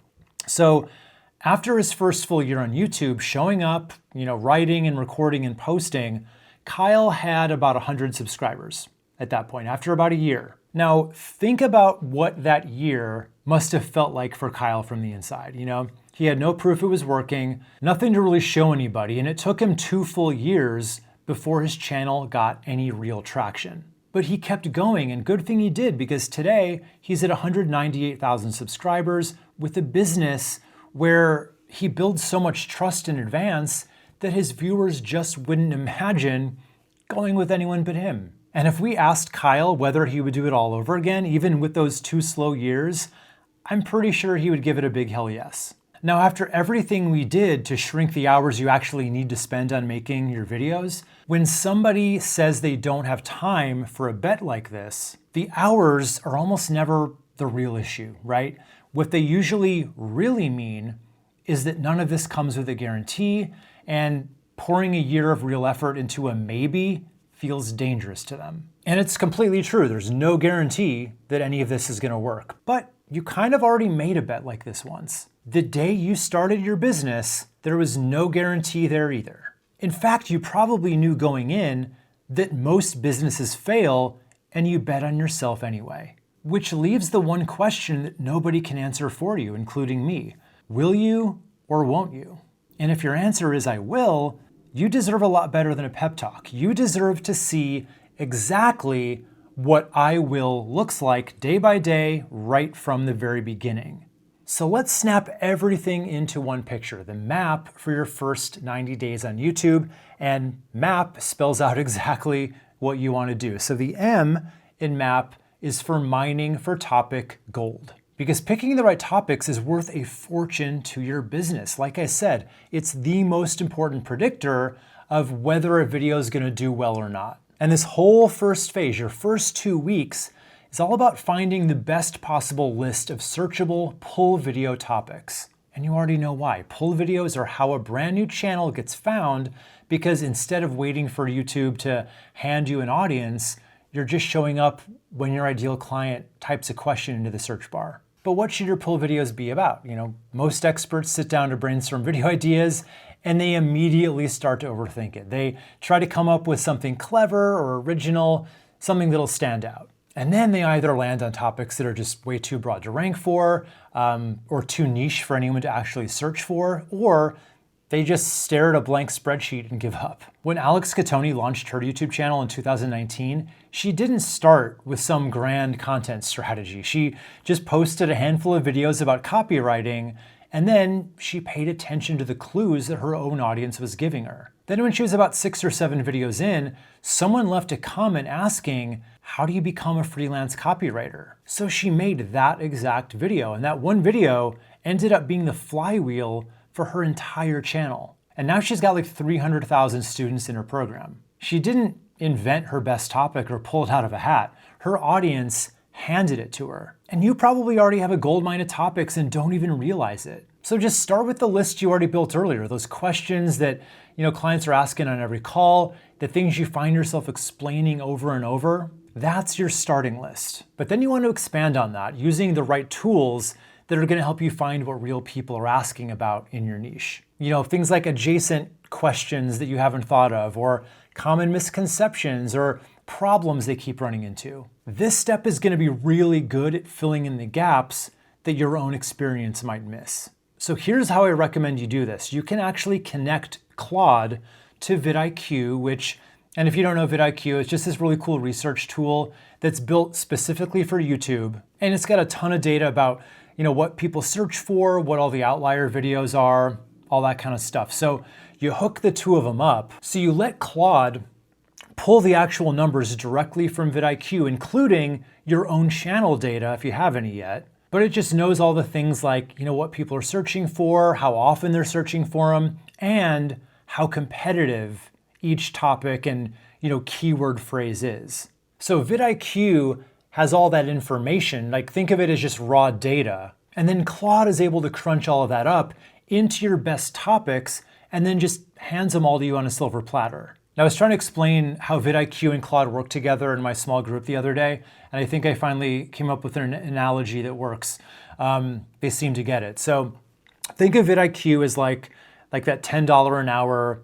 So after his first full year on YouTube, showing up, writing and recording and posting, Kyle had about 100 subscribers at that point, after about a year. Now, think about what that year must have felt like for Kyle from the inside. He had no proof it was working, nothing to really show anybody, and it took him 2 full years before his channel got any real traction. But he kept going, and good thing he did, because today he's at 198,000 subscribers with a business where he builds so much trust in advance that his viewers just wouldn't imagine going with anyone but him. And if we asked Kyle whether he would do it all over again, even with those 2 slow years, I'm pretty sure he would give it a big hell yes. Now, after everything we did to shrink the hours you actually need to spend on making your videos, when somebody says they don't have time for a bet like this, the hours are almost never the real issue, right? What they usually really mean is that none of this comes with a guarantee, and pouring a year of real effort into a maybe feels dangerous to them. And it's completely true. There's no guarantee that any of this is going to work. But you kind of already made a bet like this once. The day you started your business, there was no guarantee there either. In fact, you probably knew going in that most businesses fail, and you bet on yourself anyway. Which leaves the one question that nobody can answer for you, including me. Will you or won't you? And if your answer is I will, you deserve a lot better than a pep talk. You deserve to see exactly what I will looks like day by day, right from the very beginning. So let's snap everything into one picture, the map for your first 90 days on YouTube, and map spells out exactly what you want to do. So the M in map is for mining for topic gold. Because picking the right topics is worth a fortune to your business. Like I said, it's the most important predictor of whether a video is going to do well or not. And this whole first phase, your first 2 weeks, is all about finding the best possible list of searchable pull video topics. And you already know why. Pull videos are how a brand new channel gets found, because instead of waiting for YouTube to hand you an audience, you're just showing up when your ideal client types a question into the search bar. But what should your pull videos be about? Most experts sit down to brainstorm video ideas and they immediately start to overthink it. They try to come up with something clever or original, something that'll stand out. And then they either land on topics that are just way too broad to rank for, or too niche for anyone to actually search for, or they just stare at a blank spreadsheet and give up. When Alex Catoni launched her YouTube channel in 2019, she didn't start with some grand content strategy. She just posted a handful of videos about copywriting, and then she paid attention to the clues that her own audience was giving her. Then when she was about 6 or 7 videos in, someone left a comment asking, how do you become a freelance copywriter? So she made that exact video, and that one video ended up being the flywheel for her entire channel. And now she's got like 300,000 students in her program. She didn't invent her best topic or pull it out of a hat. Her audience handed it to her. And you probably already have a goldmine of topics and don't even realize it. So just start with the list you already built earlier, those questions that clients are asking on every call, the things you find yourself explaining over and over. That's your starting list. But then you want to expand on that using the right tools that are going to help you find what real people are asking about in your niche. Things like adjacent questions that you haven't thought of, or common misconceptions or problems they keep running into. This step is going to be really good at filling in the gaps that your own experience might miss. So here's how I recommend you do this. You can actually connect Claude to vidIQ, and if you don't know vidIQ, it's just this really cool research tool that's built specifically for YouTube. And it's got a ton of data about what people search for, what all the outlier videos are, all that kind of stuff. So you hook the two of them up. So you let Claude pull the actual numbers directly from vidIQ, including your own channel data if you have any yet. But it just knows all the things like, what people are searching for, how often they're searching for them, and how competitive each topic and, keyword phrase is. So vidIQ has all that information, like think of it as just raw data. And then Claude is able to crunch all of that up into your best topics and then just hands them all to you on a silver platter. Now, I was trying to explain how vidIQ and Claude work together in my small group the other day, and I think I finally came up with an analogy that works. They seem to get it. So think of vidIQ as like that $10 an hour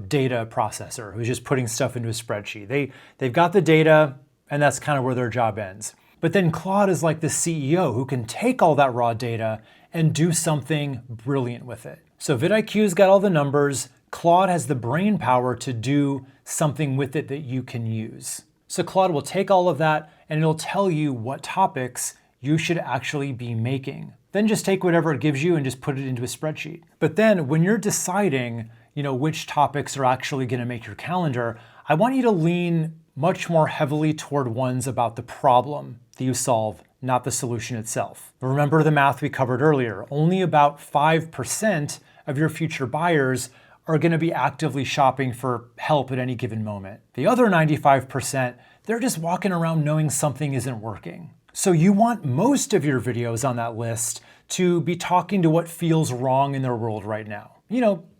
data processor who's just putting stuff into a spreadsheet. They've got the data, and that's kind of where their job ends. But then Claude is like the CEO who can take all that raw data and do something brilliant with it. So vidIQ's got all the numbers. Claude has the brain power to do something with it that you can use. So Claude will take all of that and it'll tell you what topics you should actually be making. Then just take whatever it gives you and just put it into a spreadsheet. But then when you're deciding, which topics are actually going to make your calendar, I want you to lean much more heavily toward ones about the problem that you solve, not the solution itself. Remember the math we covered earlier. Only about 5% of your future buyers are going to be actively shopping for help at any given moment. The other 95%, they're just walking around knowing something isn't working. So you want most of your videos on that list to be talking to what feels wrong in their world right now.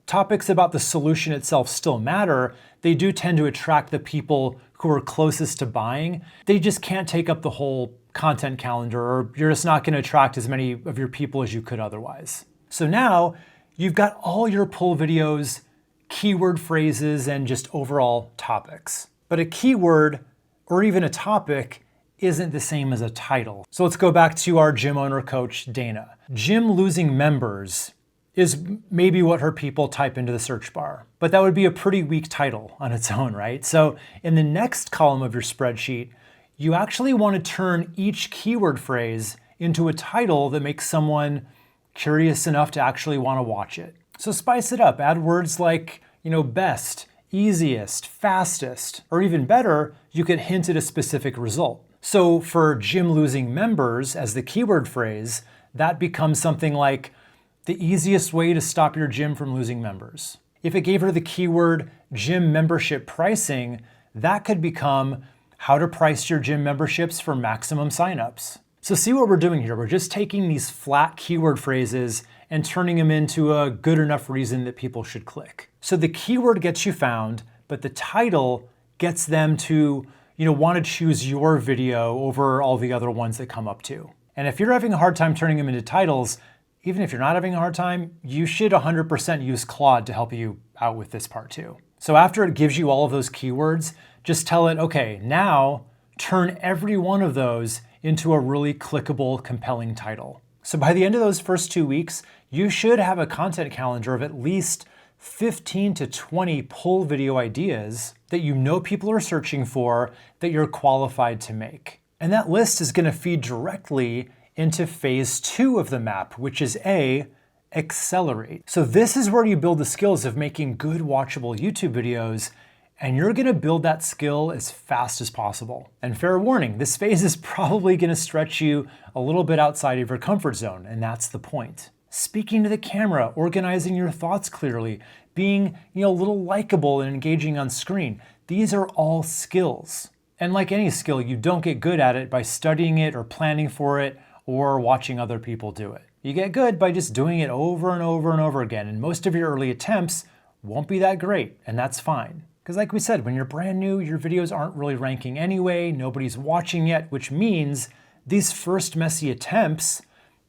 Topics about the solution itself still matter. They do tend to attract the people who are closest to buying. They just can't take up the whole content calendar, or you're just not going to attract as many of your people as you could otherwise. So now you've got all your pull videos, keyword phrases, and just overall topics. But a keyword or even a topic isn't the same as a title. So let's go back to our gym owner coach, Dana. Gym losing members is maybe what her people type into the search bar, but that would be a pretty weak title on its own, right? So in the next column of your spreadsheet, you actually want to turn each keyword phrase into a title that makes someone curious enough to actually want to watch it. So spice it up, add words like, best, easiest, fastest, or even better, you could hint at a specific result. So for gym losing members as the keyword phrase, that becomes something like the easiest way to stop your gym from losing members. If it gave her the keyword gym membership pricing, that could become how to price your gym memberships for maximum signups. So see what we're doing here. We're just taking these flat keyword phrases and turning them into a good enough reason that people should click. So the keyword gets you found, but the title gets them to, want to choose your video over all the other ones that come up too. And if you're having a hard time turning them into titles, even if you're not having a hard time, you should 100% use Claude to help you out with this part too. So after it gives you all of those keywords, just tell it, okay, now turn every one of those into a really clickable, compelling title. So by the end of those first 2 weeks, you should have a content calendar of at least 15 to 20 pull video ideas that people are searching for that you're qualified to make. And that list is going to feed directly into phase 2 of the map, which is A, accelerate. So this is where you build the skills of making good watchable YouTube videos, and you're gonna build that skill as fast as possible. And fair warning, this phase is probably gonna stretch you a little bit outside of your comfort zone, and that's the point. Speaking to the camera, organizing your thoughts clearly, being a little likable and engaging on screen. These are all skills. And like any skill, you don't get good at it by studying it or planning for it or watching other people do it. You get good by just doing it over and over and over again, and most of your early attempts won't be that great, and that's fine. Because like we said, when you're brand new, your videos aren't really ranking anyway, nobody's watching yet, which means these first messy attempts,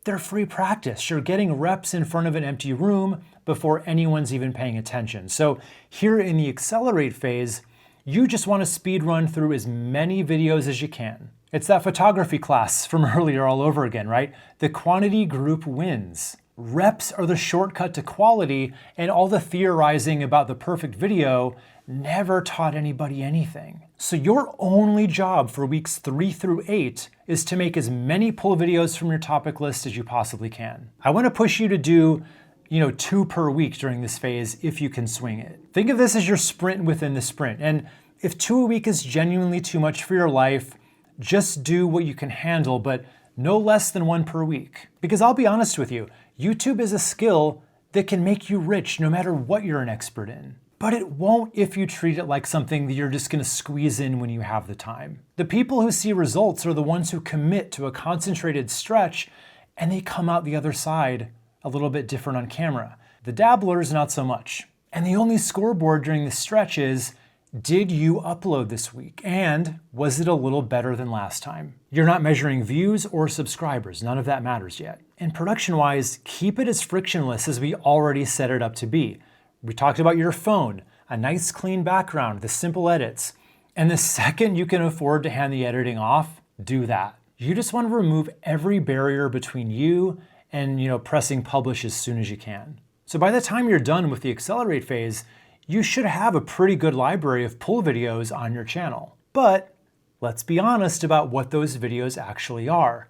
they're free practice. You're getting reps in front of an empty room before anyone's even paying attention. So here in the accelerate phase, you just want to speed run through as many videos as you can. It's that photography class from earlier all over again, right? The quantity group wins. Reps are the shortcut to quality, and all the theorizing about the perfect video never taught anybody anything. So your only job for weeks 3 through 8 is to make as many pull videos from your topic list as you possibly can. I want to push you to do 2 per week during this phase if you can swing it. Think of this as your sprint within the sprint. And if 2 a week is genuinely too much for your life, just do what you can handle, but no less than 1 per week. Because I'll be honest with you, YouTube is a skill that can make you rich no matter what you're an expert in. But it won't if you treat it like something that you're just gonna squeeze in when you have the time. The people who see results are the ones who commit to a concentrated stretch, and they come out the other side a little bit different on camera. The dabblers, not so much. And the only scoreboard during this stretch is, did you upload this week? And was it a little better than last time? You're not measuring views or subscribers. None of that matters yet. And production-wise, keep it as frictionless as we already set it up to be. We talked about your phone, a nice clean background, the simple edits. And the second you can afford to hand the editing off, do that. You just want to remove every barrier between you and pressing publish as soon as you can. So by the time you're done with the accelerate phase, you should have a pretty good library of pull videos on your channel. But let's be honest about what those videos actually are.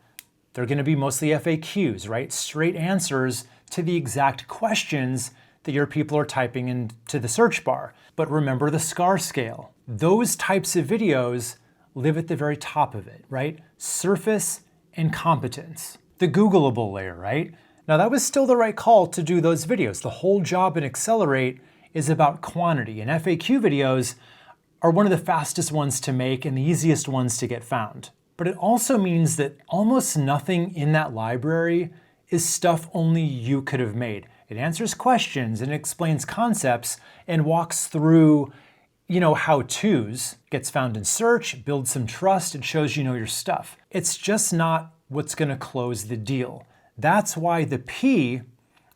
They're going to be mostly FAQs, right? Straight answers to the exact questions that your people are typing into the search bar. But remember the SCAR scale. Those types of videos live at the very top of it, right? Surface and competence. The Googleable layer, right? Now that was still the right call to do those videos. The whole job in Accelerate is about quantity, and FAQ videos are one of the fastest ones to make and the easiest ones to get found. But it also means that almost nothing in that library is stuff only you could have made. It answers questions and explains concepts and walks through, how-tos, gets found in search, builds some trust, and shows you know your stuff. It's just not what's going to close the deal. That's why the P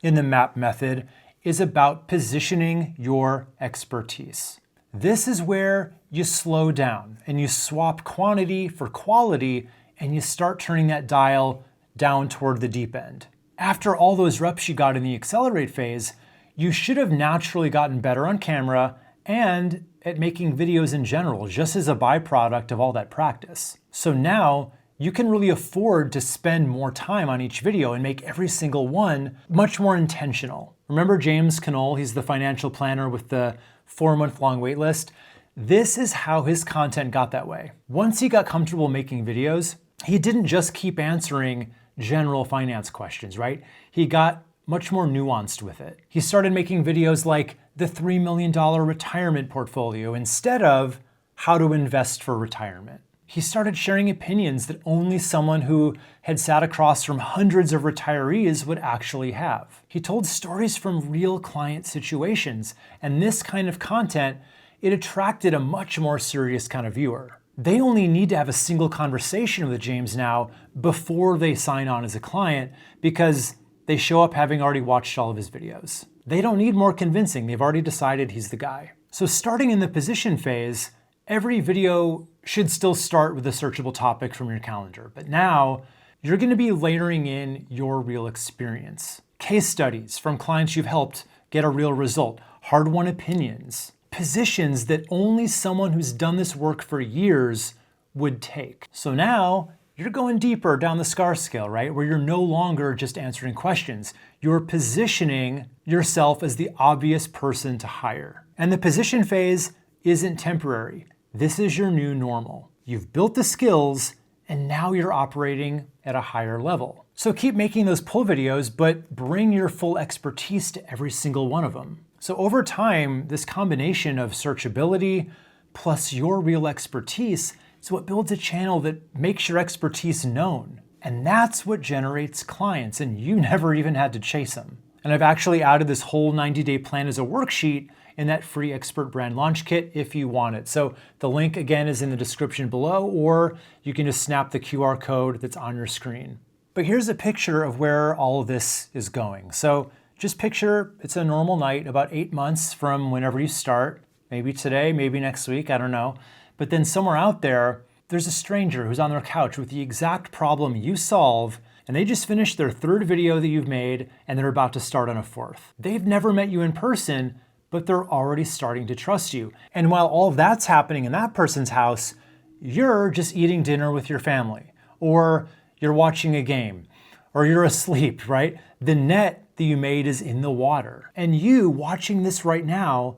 in the MAP method is about positioning your expertise. This is where you slow down and you swap quantity for quality and you start turning that dial down toward the deep end. After all those reps you got in the accelerate phase, you should have naturally gotten better on camera and at making videos in general, just as a byproduct of all that practice. So now you can really afford to spend more time on each video and make every single one much more intentional. Remember James Knoll, he's the financial planner with the 4-month-long wait list. This is how his content got that way. Once he got comfortable making videos, he didn't just keep answering general finance questions, right? He got much more nuanced with it. He started making videos like the $3 million retirement portfolio instead of how to invest for retirement. He started sharing opinions that only someone who had sat across from hundreds of retirees would actually have. He told stories from real client situations, and this kind of content, it attracted a much more serious kind of viewer. They only need to have a single conversation with James now before they sign on as a client because they show up having already watched all of his videos. They don't need more convincing, they've already decided he's the guy. So starting in the position phase, every video should still start with a searchable topic from your calendar, but now you're going to be layering in your real experience. Case studies from clients you've helped get a real result, hard-won opinions, positions that only someone who's done this work for years would take. So now You're going deeper down the SCAR scale, right? Where you're no longer just answering questions. You're positioning yourself as the obvious person to hire. And the position phase isn't temporary. This is your new normal. You've built the skills, and now you're operating at a higher level. So keep making those pull videos, but bring your full expertise to every single one of them. So over time, this combination of searchability plus your real expertise is what builds a channel that makes your expertise known. And that's what generates clients, and you never even had to chase them. And I've actually added this whole 90-day plan as a worksheet in that free expert brand launch kit if you want it. So the link again is in the description below, or you can just snap the QR code that's on your screen. But here's a picture of where all of this is going. So just picture it's a normal night, about 8 months from whenever you start, maybe today, maybe next week, I don't know. But then somewhere out there, there's a stranger who's on their couch with the exact problem you solve, and they just finished their 3rd video that you've made, and they're about to start on a 4th. They've never met you in person, but they're already starting to trust you. And while all of that's happening in that person's house, you're just eating dinner with your family, or you're watching a game, or you're asleep, right? The net that you made is in the water. And you watching this right now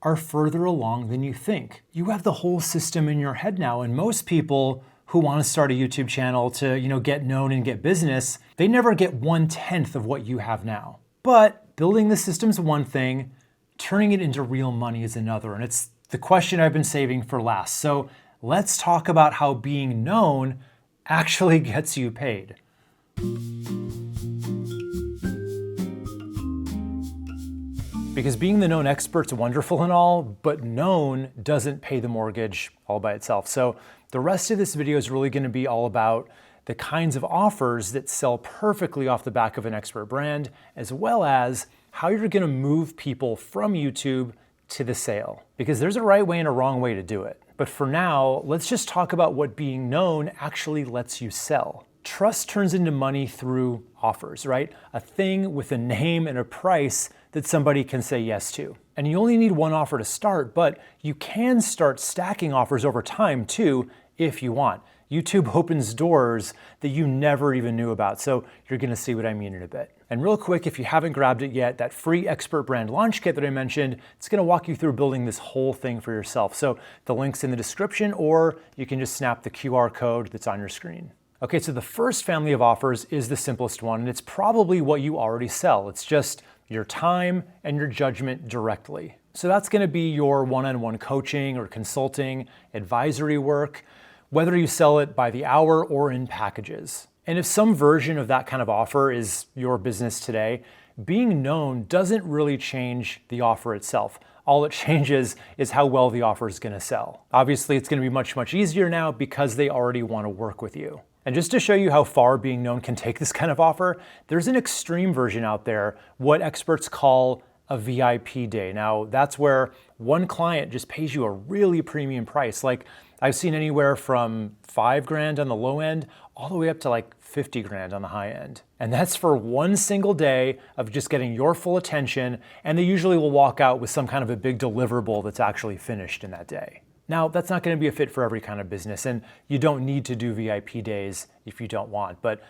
are further along than you think. You have the whole system in your head now, and most people who want to start a YouTube channel to, get known and get business, they never get 1/10 of what you have now. But building the system's one thing, turning it into real money is another, and it's the question I've been saving for last. So let's talk about how being known actually gets you paid. Because being the known expert's wonderful and all, but known doesn't pay the mortgage all by itself. So the rest of this video is really going to be all about the kinds of offers that sell perfectly off the back of an expert brand, as well as how you're going to move people from YouTube to the sale. Because there's a right way and a wrong way to do it. But for now, let's just talk about what being known actually lets you sell. Trust turns into money through offers, right? A thing with a name and a price that somebody can say yes to. And you only need one offer to start, but you can start stacking offers over time too, if you want. YouTube opens doors that you never even knew about, so you're gonna see what I mean in a bit. And real quick, if you haven't grabbed it yet, that free expert brand launch kit that I mentioned, it's gonna walk you through building this whole thing for yourself. So the link's in the description, or you can just snap the QR code that's on your screen. Okay, so the first family of offers is the simplest one, and it's probably what you already sell. It's just your time and your judgment directly. So that's gonna be your one-on-one coaching or consulting, advisory work, whether you sell it by the hour or in packages. And if some version of that kind of offer is your business today, being known doesn't really change the offer itself. All it changes is how well the offer is gonna sell. Obviously, it's gonna be much, much easier now because they already wanna work with you. And just to show you how far being known can take this kind of offer, there's an extreme version out there, what experts call a VIP day. Now, that's where one client just pays you a really premium price. Like I've seen anywhere from $5,000 on the low end, all the way up to like $50,000 on the high end. And that's for one single day of just getting your full attention, and they usually will walk out with some kind of a big deliverable that's actually finished in that day. Now, that's not going to be a fit for every kind of business, and you don't need to do VIP days if you don't want, but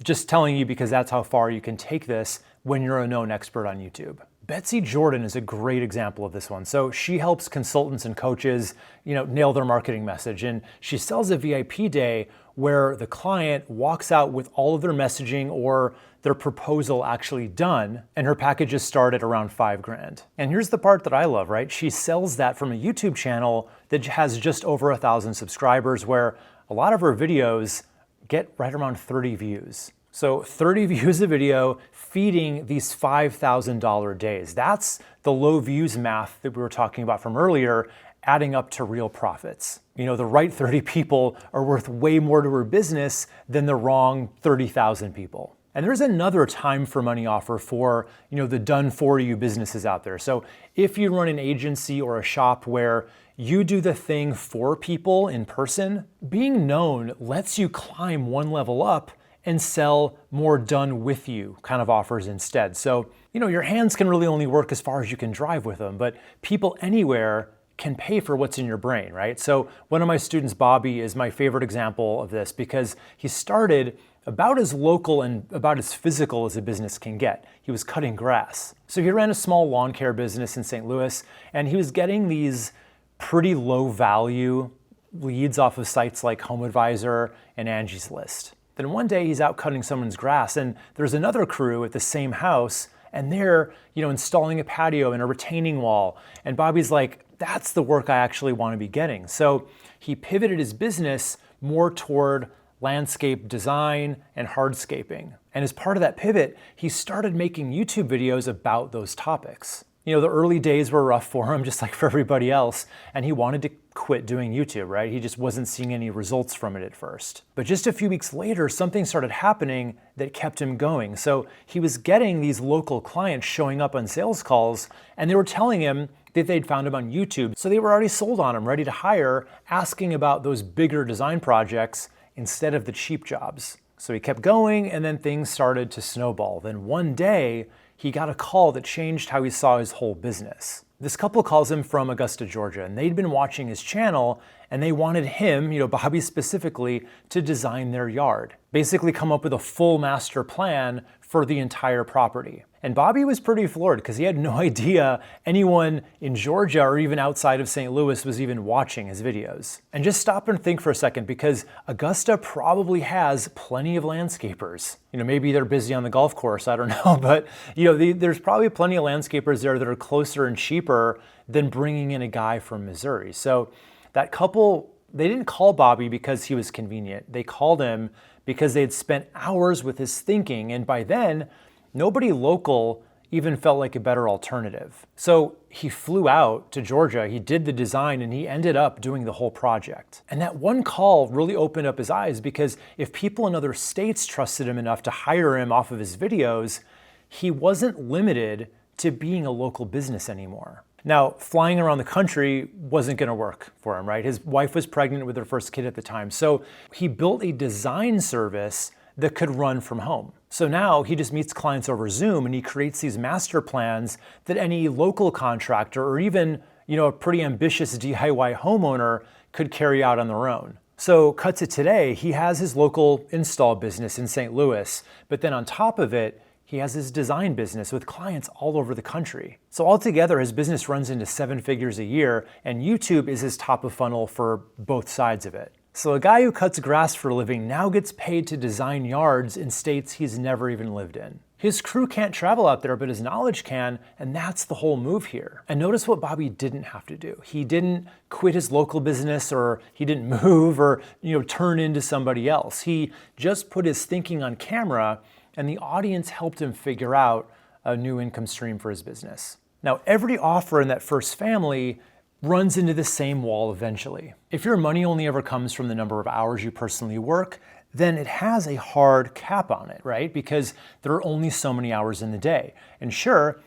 just telling you because that's how far you can take this when you're a known expert on YouTube. Betsy Jordan is a great example of this one. So she helps consultants and coaches, nail their marketing message, and she sells a VIP day where the client walks out with all of their messaging or their proposal actually done, and her packages start at around $5,000. And here's the part that I love, right? She sells that from a YouTube channel that has just over 1,000 subscribers, where a lot of her videos get right around 30 views. So 30 views a video feeding these $5,000 days. That's the low views math that we were talking about from earlier, adding up to real profits. The right 30 people are worth way more to her business than the wrong 30,000 people. And there's another time for money offer for, the done for you businesses out there. So if you run an agency or a shop where you do the thing for people in person, being known lets you climb one level up and sell more done with you kind of offers instead. So, your hands can really only work as far as you can drive with them, but people anywhere can pay for what's in your brain, right? So one of my students, Bobby, is my favorite example of this because he started about as local and about as physical as a business can get. He was cutting grass. So he ran a small lawn care business in St. Louis, and he was getting these pretty low value leads off of sites like HomeAdvisor and Angie's List. Then one day he's out cutting someone's grass, and there's another crew at the same house, and they're, installing a patio and a retaining wall. And Bobby's like, that's the work I actually want to be getting. So he pivoted his business more toward landscape design and hardscaping. And as part of that pivot, he started making YouTube videos about those topics. The early days were rough for him, just like for everybody else, and he wanted to quit doing YouTube, right? He just wasn't seeing any results from it at first. But just a few weeks later, something started happening that kept him going. So he was getting these local clients showing up on sales calls, and they were telling him that they'd found him on YouTube. So they were already sold on him, ready to hire, asking about those bigger design projects instead of the cheap jobs. So he kept going, and then things started to snowball. Then one day, he got a call that changed how he saw his whole business. This couple calls him from Augusta, Georgia, and they'd been watching his channel, and they wanted him, Bobby specifically, to design their yard. Basically come up with a full master plan for the entire property. And Bobby was pretty floored because he had no idea anyone in Georgia or even outside of St. Louis was even watching his videos. And just stop and think for a second, because Augusta probably has plenty of landscapers. Maybe they're busy on the golf course, I don't know, but there's probably plenty of landscapers there that are closer and cheaper than bringing in a guy from Missouri. So that couple, they didn't call Bobby because he was convenient. They called him because they had spent hours with his thinking, and by then, nobody local even felt like a better alternative. So he flew out to Georgia, he did the design, and he ended up doing the whole project. And that one call really opened up his eyes, because if people in other states trusted him enough to hire him off of his videos, he wasn't limited to being a local business anymore. Now, flying around the country wasn't gonna work for him, right? His wife was pregnant with her first kid at the time. So he built a design service that could run from home. So now he just meets clients over Zoom, and he creates these master plans that any local contractor or even, a pretty ambitious DIY homeowner could carry out on their own. So cut to today, he has his local install business in St. Louis, but then on top of it, he has his design business with clients all over the country. So altogether, his business runs into 7 figures a year, and YouTube is his top of funnel for both sides of it. So a guy who cuts grass for a living now gets paid to design yards in states he's never even lived in. His crew can't travel out there, but his knowledge can, and that's the whole move here. And notice what Bobby didn't have to do. He didn't quit his local business, or he didn't move, or turn into somebody else. He just put his thinking on camera, and the audience helped him figure out a new income stream for his business. Now, every offer in that first family runs into the same wall eventually. If your money only ever comes from the number of hours you personally work, then it has a hard cap on it, right? Because there are only so many hours in the day. And sure,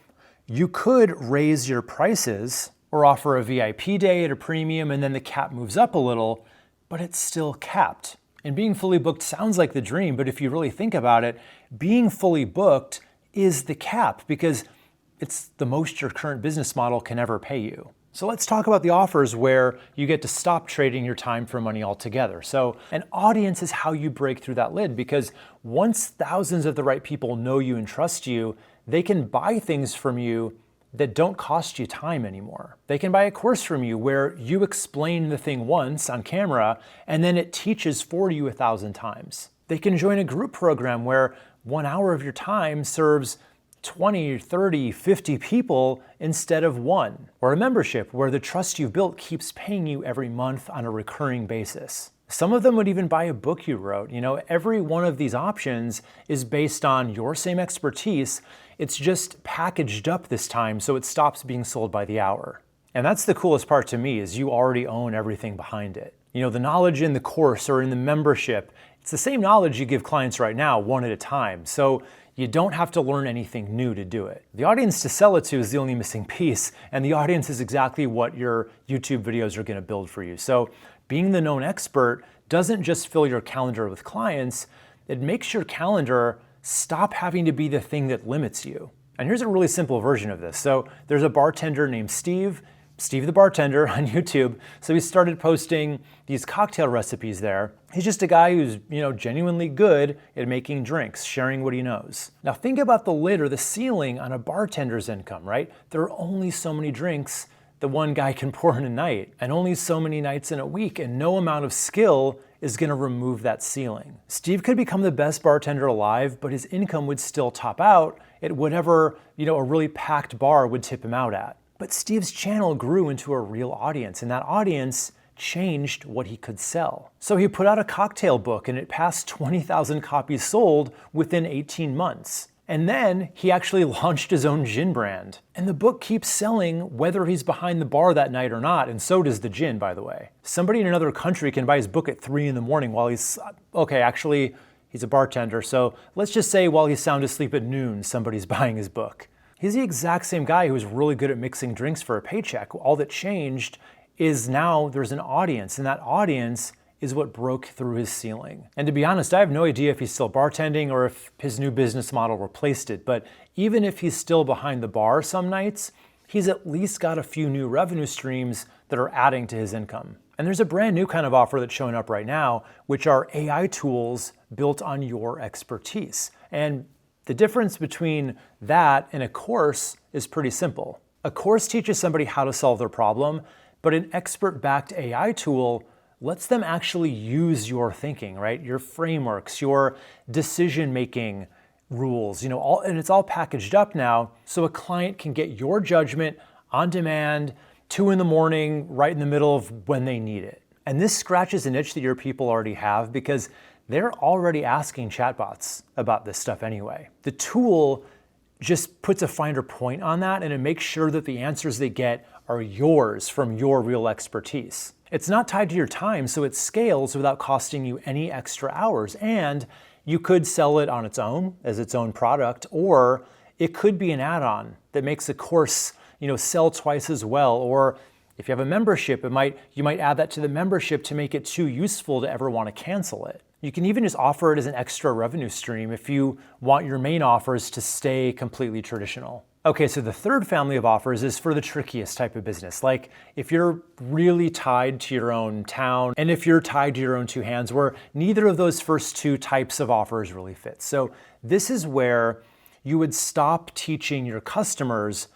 you could raise your prices or offer a VIP day at a premium, and then the cap moves up a little, but it's still capped. And being fully booked sounds like the dream, but if you really think about it, being fully booked is the cap, because it's the most your current business model can ever pay you. So let's talk about the offers where you get to stop trading your time for money altogether. So an audience is how you break through that lid, because once thousands of the right people know you and trust you, they can buy things from you that don't cost you time anymore. They can buy a course from you where you explain the thing once on camera, and then it teaches for you 1,000 times. They can join a group program where 1 hour of your time serves 20, 30, 50 people instead of one. Or a membership where the trust you've built keeps paying you every month on a recurring basis. Some of them would even buy a book you wrote. Every one of these options is based on your same expertise. It's just packaged up this time so it stops being sold by the hour. And that's the coolest part to me, is you already own everything behind it. The knowledge in the course or in the membership, it's the same knowledge you give clients right now, one at a time. So you don't have to learn anything new to do it. The audience to sell it to is the only missing piece, and the audience is exactly what your YouTube videos are gonna build for you. So being the known expert doesn't just fill your calendar with clients, it makes your calendar stop having to be the thing that limits you. And here's a really simple version of this. So there's a bartender named Steve. Steve the Bartender on YouTube. So he started posting these cocktail recipes there. He's just a guy who's, genuinely good at making drinks, sharing what he knows. Now think about the lid or the ceiling on a bartender's income, right? There are only so many drinks the one guy can pour in a night, and only so many nights in a week, and no amount of skill is going to remove that ceiling. Steve could become the best bartender alive, but his income would still top out at whatever, a really packed bar would tip him out at. But Steve's channel grew into a real audience, and that audience changed what he could sell. So he put out a cocktail book, and it passed 20,000 copies sold within 18 months. And then he actually launched his own gin brand. And the book keeps selling whether he's behind the bar that night or not, and so does the gin, by the way. Somebody in another country can buy his book at 3 a.m. while he's, he's a bartender, so let's just say while he's sound asleep at noon, somebody's buying his book. He's the exact same guy who was really good at mixing drinks for a paycheck. All that changed is now there's an audience, and that audience is what broke through his ceiling. And to be honest, I have no idea if he's still bartending or if his new business model replaced it, but even if he's still behind the bar some nights, he's at least got a few new revenue streams that are adding to his income. And there's a brand new kind of offer that's showing up right now, which are AI tools built on your expertise. And the difference between that and a course is pretty simple. A course teaches somebody how to solve their problem, but an expert-backed AI tool lets them actually use your thinking, right? Your frameworks, your decision-making rules, and it's all packaged up now so a client can get your judgment on demand, 2 a.m, right in the middle of when they need it. And this scratches an itch that your people already have because they're already asking chatbots about this stuff anyway. The tool just puts a finer point on that, and it makes sure that the answers they get are yours from your real expertise. It's not tied to your time, so it scales without costing you any extra hours. And you could sell it on its own as its own product, or it could be an add-on that makes a course, sell twice as well. Or if you have a membership, you might add that to the membership to make it too useful to ever want to cancel it. You can even just offer it as an extra revenue stream if you want your main offers to stay completely traditional. Okay, so the third family of offers is for the trickiest type of business. Like if you're really tied to your own town and if you're tied to your own 2 hands, where neither of those first 2 types of offers really fit. So this is where you would stop teaching your customers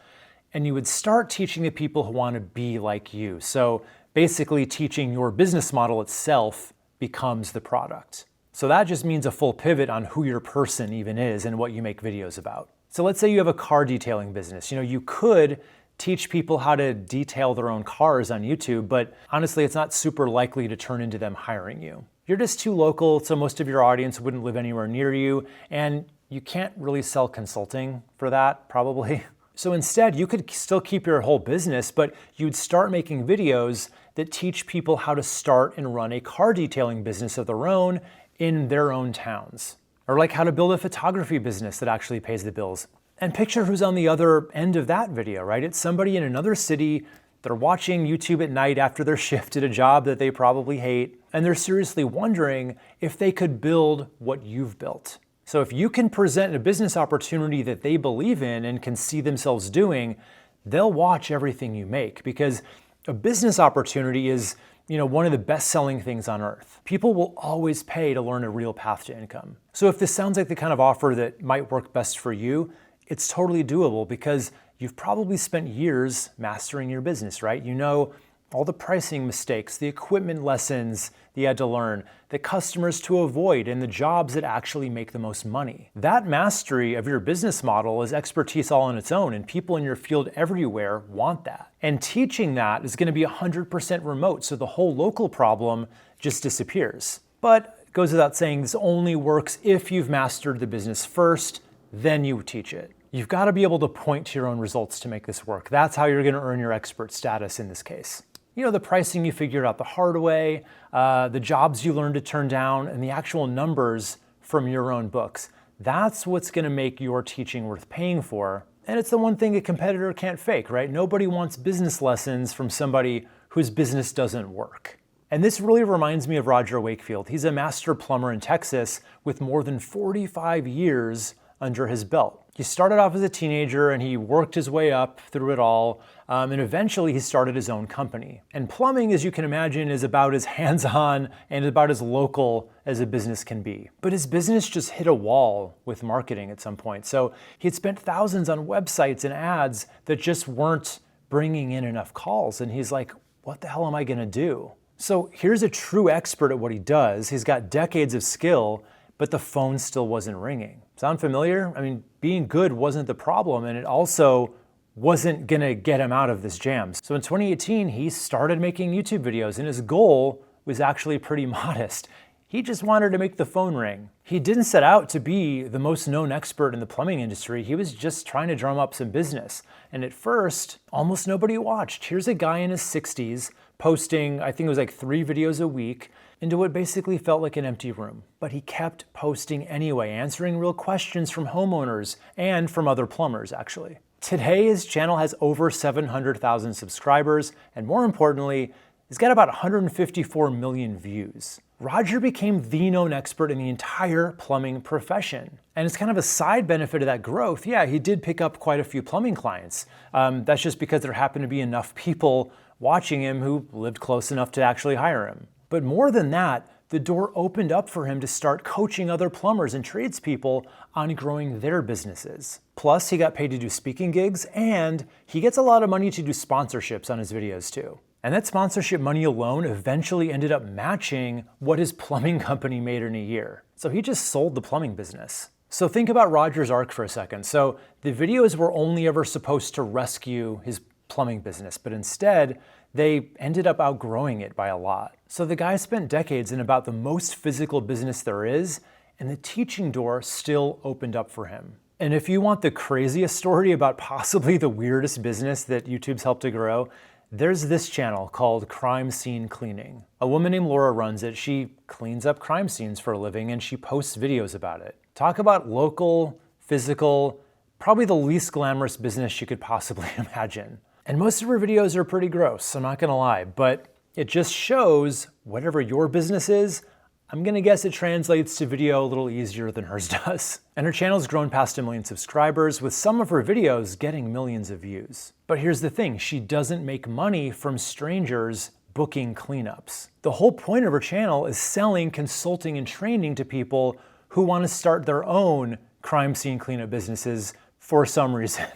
and you would start teaching the people who want to be like you. So basically teaching your business model itself becomes the product. So that just means a full pivot on who your person even is and what you make videos about. So let's say you have a car detailing business. You could teach people how to detail their own cars on YouTube, but honestly, it's not super likely to turn into them hiring you. You're just too local, so most of your audience wouldn't live anywhere near you, and you can't really sell consulting for that, probably. So instead, you could still keep your whole business, but you'd start making videos that teach people how to start and run a car detailing business of their own in their own towns. Or like how to build a photography business that actually pays the bills. And picture who's on the other end of that video, right? It's somebody in another city. They're watching YouTube at night after their shift at a job that they probably hate, and they're seriously wondering if they could build what you've built. So if you can present a business opportunity that they believe in and can see themselves doing, they'll watch everything you make, because a business opportunity is, one of the best-selling things on earth. People will always pay to learn a real path to income. So if this sounds like the kind of offer that might work best for you, it's totally doable because you've probably spent years mastering your business, right? You know all the pricing mistakes, the equipment lessons that you had to learn, the customers to avoid, and the jobs that actually make the most money. That mastery of your business model is expertise all on its own, and people in your field everywhere want that. And teaching that is going to be 100% remote, so the whole local problem just disappears. But it goes without saying, this only works if you've mastered the business first, then you teach it. You've got to be able to point to your own results to make this work. That's how you're going to earn your expert status in this case. The pricing you figured out the hard way, the jobs you learned to turn down, and the actual numbers from your own books. That's what's going to make your teaching worth paying for. And it's the one thing a competitor can't fake, right? Nobody wants business lessons from somebody whose business doesn't work. And this really reminds me of Roger Wakefield. He's a master plumber in Texas with more than 45 years under his belt. He started off as a teenager and he worked his way up through it all, and eventually he started his own company. And plumbing, as you can imagine, is about as hands-on and about as local as a business can be. But his business just hit a wall with marketing at some point. So he had spent thousands on websites and ads that just weren't bringing in enough calls. And he's like, what the hell am I gonna do? So here's a true expert at what he does. He's got decades of skill, but the phone still wasn't ringing. Sound familiar? I mean, being good wasn't the problem, and it also wasn't gonna get him out of this jam. So in 2018, he started making YouTube videos, and his goal was actually pretty modest. He just wanted to make the phone ring. He didn't set out to be the most known expert in the plumbing industry. He was just trying to drum up some business. And at first, almost nobody watched. Here's a guy in his 60s posting, I think it was like 3 videos a week, into what basically felt like an empty room. But he kept posting anyway, answering real questions from homeowners and from other plumbers, actually. Today, his channel has over 700,000 subscribers, and more importantly, he's got about 154 million views. Roger became the known expert in the entire plumbing profession. And it's kind of a side benefit of that growth. Yeah, he did pick up quite a few plumbing clients. That's just because there happened to be enough people watching him who lived close enough to actually hire him. But more than that, the door opened up for him to start coaching other plumbers and tradespeople on growing their businesses. Plus, he got paid to do speaking gigs, and he gets a lot of money to do sponsorships on his videos too. And that sponsorship money alone eventually ended up matching what his plumbing company made in a year. So he just sold the plumbing business. So think about Roger's arc for a second. So the videos were only ever supposed to rescue his plumbing business, but instead they ended up outgrowing it by a lot. So the guy spent decades in about the most physical business there is, and the teaching door still opened up for him. And if you want the craziest story about possibly the weirdest business that YouTube's helped to grow, there's this channel called Crime Scene Cleaning. A woman named Laura runs it. She cleans up crime scenes for a living and she posts videos about it. Talk about local, physical, probably the least glamorous business you could possibly imagine. And most of her videos are pretty gross, I'm not gonna lie, but it just shows whatever your business is, I'm gonna guess it translates to video a little easier than hers does. And her channel's grown past 1 million subscribers, with some of her videos getting millions of views. But here's the thing, she doesn't make money from strangers booking cleanups. The whole point of her channel is selling consulting and training to people who wanna start their own crime scene cleanup businesses for some reason.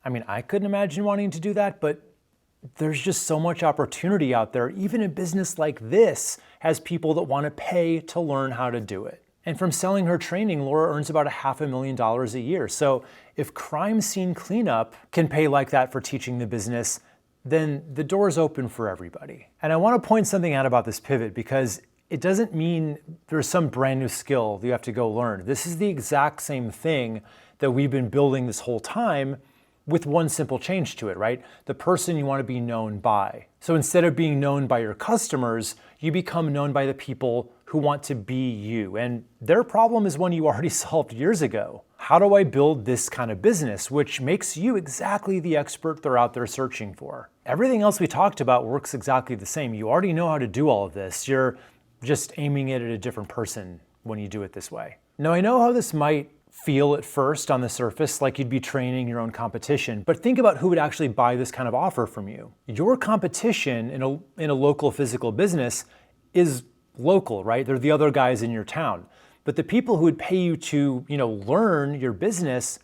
I mean, I couldn't imagine wanting to do that, but there's just so much opportunity out there. Even a business like this has people that want to pay to learn how to do it. And from selling her training, Laura earns about $500,000 a year. So if crime scene cleanup can pay like that for teaching the business, then the door's open for everybody. And I want to point something out about this pivot, because it doesn't mean there's some brand new skill that you have to go learn. This is the exact same thing that we've been building this whole time, with one simple change to it, right? The person you want to be known by. So instead of being known by your customers, you become known by the people who want to be you. And their problem is one you already solved years ago. How do I build this kind of business, which makes you exactly the expert they're out there searching for? Everything else we talked about works exactly the same. You already know how to do all of this. You're just aiming it at a different person when you do it this way. Now, I know how this might feel at first on the surface like you'd be training your own competition, but think about who would actually buy this kind of offer from you. Your competition in a local physical business is local, right? They're the other guys in your town. But the people who would pay you to, learn your business,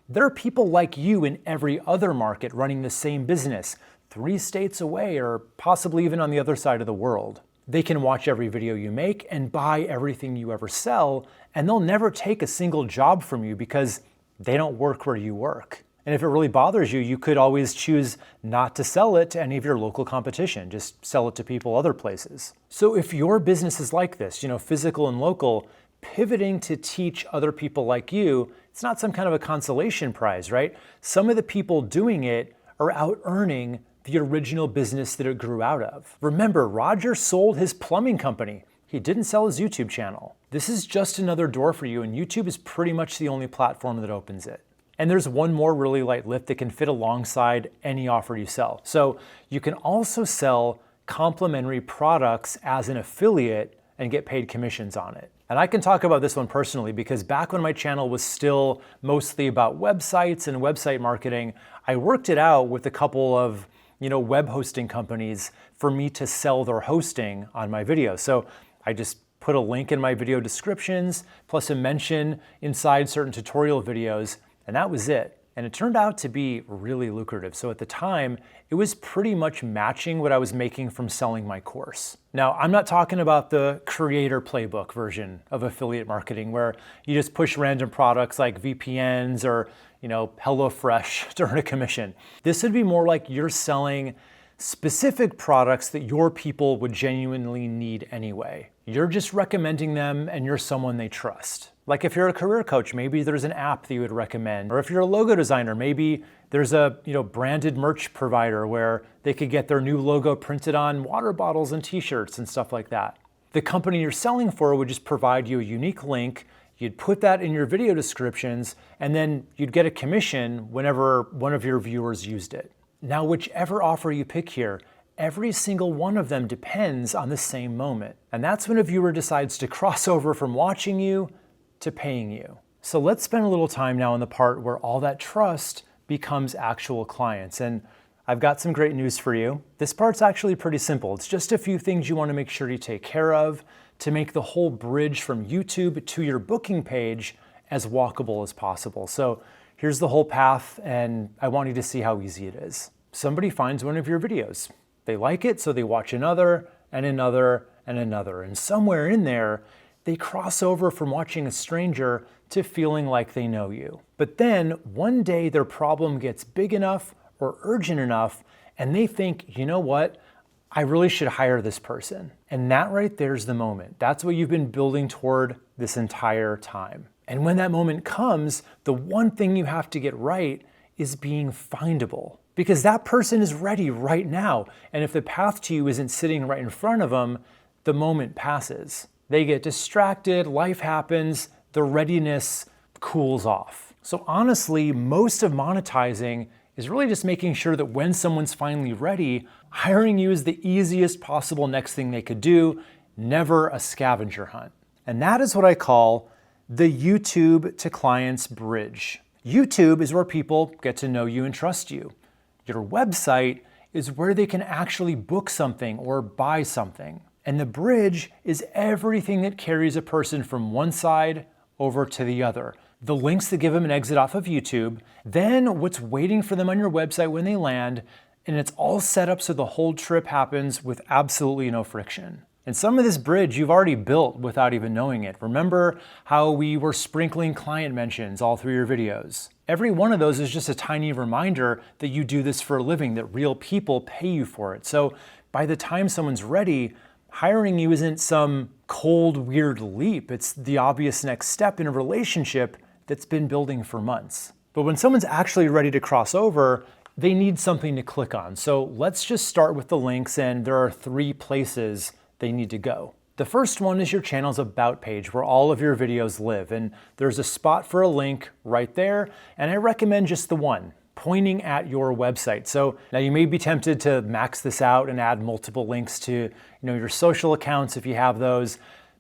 they're people like you in every other market running the same business, 3 states away or possibly even on the other side of the world. They can watch every video you make and buy everything you ever sell, and they'll never take a single job from you because they don't work where you work. And if it really bothers you, you could always choose not to sell it to any of your local competition. Just sell it to people other places. So if your business is like this, physical and local, pivoting to teach other people like you, it's not some kind of a consolation prize, right? Some of the people doing it are out earning the original business that it grew out of. Remember, Roger sold his plumbing company. He didn't sell his YouTube channel. This is just another door for you, and YouTube is pretty much the only platform that opens it. And there's one more really light lift that can fit alongside any offer you sell. So you can also sell complementary products as an affiliate and get paid commissions on it. And I can talk about this one personally because back when my channel was still mostly about websites and website marketing, I worked it out with a couple of web hosting companies for me to sell their hosting on my videos. So I just put a link in my video descriptions, plus a mention inside certain tutorial videos, and that was it. And it turned out to be really lucrative. So at the time, it was pretty much matching what I was making from selling my course. Now, I'm not talking about the creator playbook version of affiliate marketing where you just push random products like VPNs or HelloFresh to earn a commission. This would be more like you're selling specific products that your people would genuinely need anyway. You're just recommending them and you're someone they trust. Like if you're a career coach, maybe there's an app that you would recommend. Or if you're a logo designer, maybe there's a branded merch provider where they could get their new logo printed on water bottles and t-shirts and stuff like that. The company you're selling for would just provide you a unique link. You'd put that in your video descriptions, and then you'd get a commission whenever one of your viewers used it. Now, whichever offer you pick here, every single one of them depends on the same moment. And that's when a viewer decides to cross over from watching you to paying you. So let's spend a little time now on the part where all that trust becomes actual clients. And I've got some great news for you. This part's actually pretty simple. It's just a few things you want to make sure you take care of to make the whole bridge from YouTube to your booking page as walkable as possible. So here's the whole path, and I want you to see how easy it is. Somebody finds one of your videos. They like it, so they watch another, and another, and another. And somewhere in there, they cross over from watching a stranger to feeling like they know you. But then one day their problem gets big enough or urgent enough, and they think, you know what? I really should hire this person. And that right there's the moment. That's what you've been building toward this entire time. And when that moment comes, the one thing you have to get right is being findable. Because that person is ready right now. And if the path to you isn't sitting right in front of them, the moment passes. They get distracted, life happens, the readiness cools off. So honestly, most of monetizing is really just making sure that when someone's finally ready, hiring you is the easiest possible next thing they could do, never a scavenger hunt. And that is what I call the YouTube to clients bridge. YouTube is where people get to know you and trust you. Your website is where they can actually book something or buy something. And the bridge is everything that carries a person from one side over to the other. The links that give them an exit off of YouTube, then what's waiting for them on your website when they land, and it's all set up so the whole trip happens with absolutely no friction. And some of this bridge you've already built without even knowing it. Remember how we were sprinkling client mentions all through your videos? Every one of those is just a tiny reminder that you do this for a living, that real people pay you for it. So by the time someone's ready, hiring you isn't some cold, weird leap. It's the obvious next step in a relationship that's been building for months. But when someone's actually ready to cross over, they need something to click on. So let's just start with the links, and there are 3 places they need to go. The first one is your channel's About page where all of your videos live, and there's a spot for a link right there, and I recommend just the one, pointing at your website. So now you may be tempted to max this out and add multiple links to your social accounts if you have those,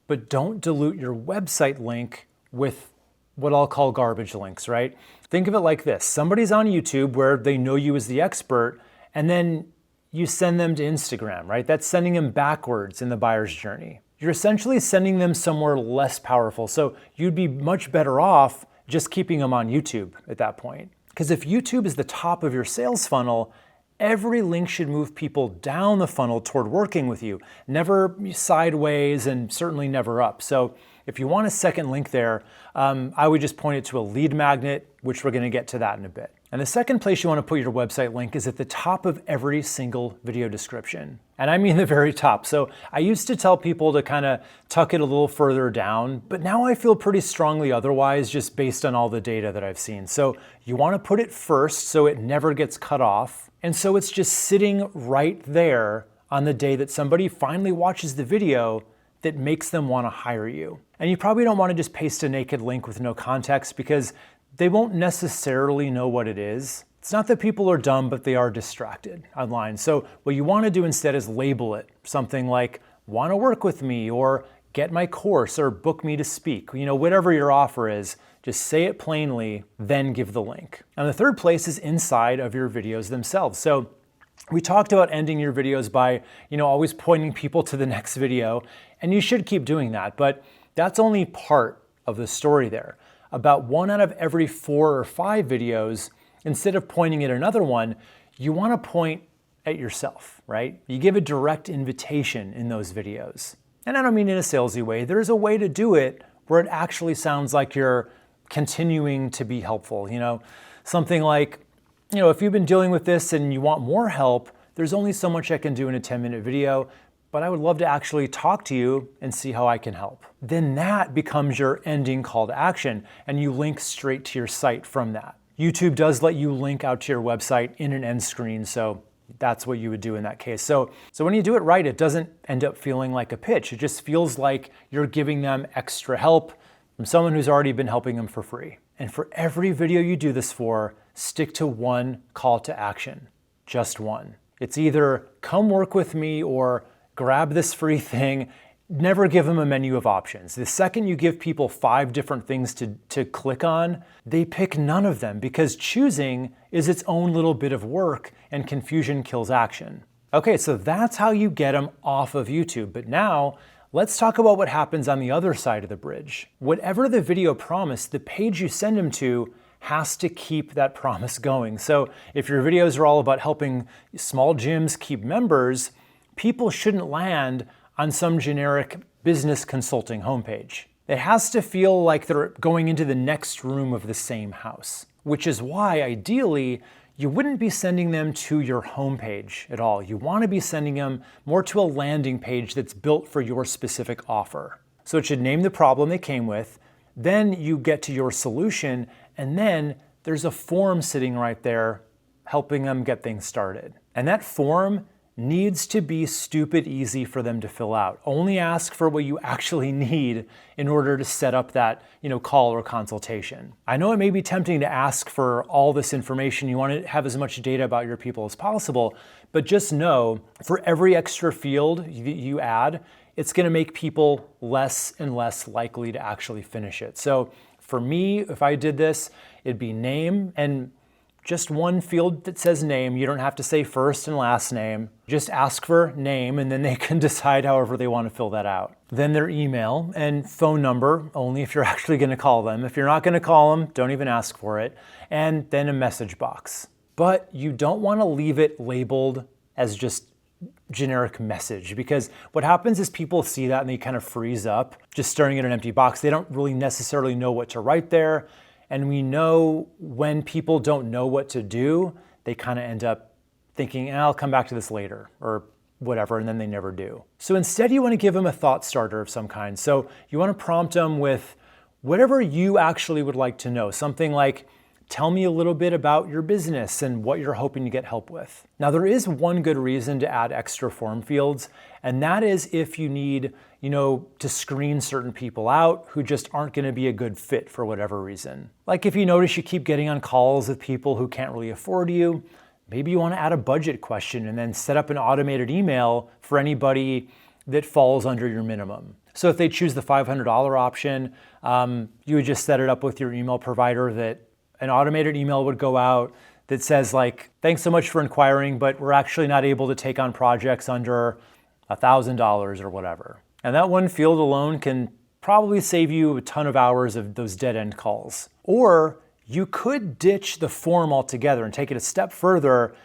but don't dilute your website link with what I'll call garbage links, right? Think of it like this. Somebody's on YouTube where they know you as the expert, and then you send them to Instagram, right? That's sending them backwards in the buyer's journey. You're essentially sending them somewhere less powerful. So you'd be much better off just keeping them on YouTube at that point. Because if YouTube is the top of your sales funnel, every link should move people down the funnel toward working with you, never sideways and certainly never up. So if you want a second link there, I would just point it to a lead magnet, which we're gonna get to that in a bit. And the second place you wanna put your website link is at the top of every single video description. And I mean the very top. So I used to tell people to kind of tuck it a little further down, but now I feel pretty strongly otherwise just based on all the data that I've seen. So you wanna put it first so it never gets cut off. And so it's just sitting right there on the day that somebody finally watches the video that makes them wanna hire you. And you probably don't wanna just paste a naked link with no context because they won't necessarily know what it is. It's not that people are dumb, but they are distracted online. So what you wanna do instead is label it something like, wanna work with me, or get my course or book me to speak. Whatever your offer is, just say it plainly, then give the link. And the third place is inside of your videos themselves. So we talked about ending your videos by, always pointing people to the next video, and you should keep doing that, but that's only part of the story there. About 1 out of every 4 or 5 videos, instead of pointing at another one, you want to point at yourself, right? You give a direct invitation in those videos. And I don't mean in a salesy way. There's a way to do it where it actually sounds like you're continuing to be helpful. Something like, if you've been dealing with this and you want more help, there's only so much I can do in a 10-minute video, but I would love to actually talk to you and see how I can help. Then that becomes your ending call to action, and you link straight to your site from that. YouTube does let you link out to your website in an end screen, so that's what you would do in that case. So when you do it right, it doesn't end up feeling like a pitch. It just feels like you're giving them extra help from someone who's already been helping them for free. And for every video you do this for, stick to one call to action, just one. It's either come work with me or grab this free thing. Never give them a menu of options. The second you give people 5 different things to click on, they pick none of them because choosing is its own little bit of work and confusion kills action. Okay, so that's how you get them off of YouTube. But now let's talk about what happens on the other side of the bridge. Whatever the video promised, the page you send them to has to keep that promise going. So if your videos are all about helping small gyms keep members, people shouldn't land on some generic business consulting homepage. It has to feel like they're going into the next room of the same house, which is why ideally you wouldn't be sending them to your homepage at all. You want to be sending them more to a landing page that's built for your specific offer. So it should name the problem they came with, then you get to your solution, and then there's a form sitting right there helping them get things started. And that form needs to be stupid easy for them to fill out. Only ask for what you actually need in order to set up that, call or consultation. I know it may be tempting to ask for all this information. You want to have as much data about your people as possible, but just know for every extra field you add, it's going to make people less and less likely to actually finish it. So for me, if I did this, it'd be name and just one field that says name. You don't have to say first and last name. Just ask for name and then they can decide however they want to fill that out. Then their email and phone number, only if you're actually going to call them. If you're not going to call them, don't even ask for it. And then a message box. But you don't want to leave it labeled as just generic message, because what happens is people see that and they kind of freeze up just staring at an empty box. They don't really necessarily know what to write there. And we know when people don't know what to do, they kind of end up thinking, I'll come back to this later or whatever, and then they never do. So instead you want to give them a thought starter of some kind. So you want to prompt them with whatever you actually would like to know. Something like, tell me a little bit about your business and what you're hoping to get help with. Now there is one good reason to add extra form fields, and that is if you need, to screen certain people out who just aren't going to be a good fit for whatever reason. Like if you notice you keep getting on calls with people who can't really afford you, maybe you want to add a budget question and then set up an automated email for anybody that falls under your minimum. So if they choose the $500 option, you would just set it up with your email provider that an automated email would go out that says like, thanks so much for inquiring, but we're actually not able to take on projects under $1,000 or whatever. And that one field alone can probably save you a ton of hours of those dead-end calls. Or you could ditch the form altogether and take it a step further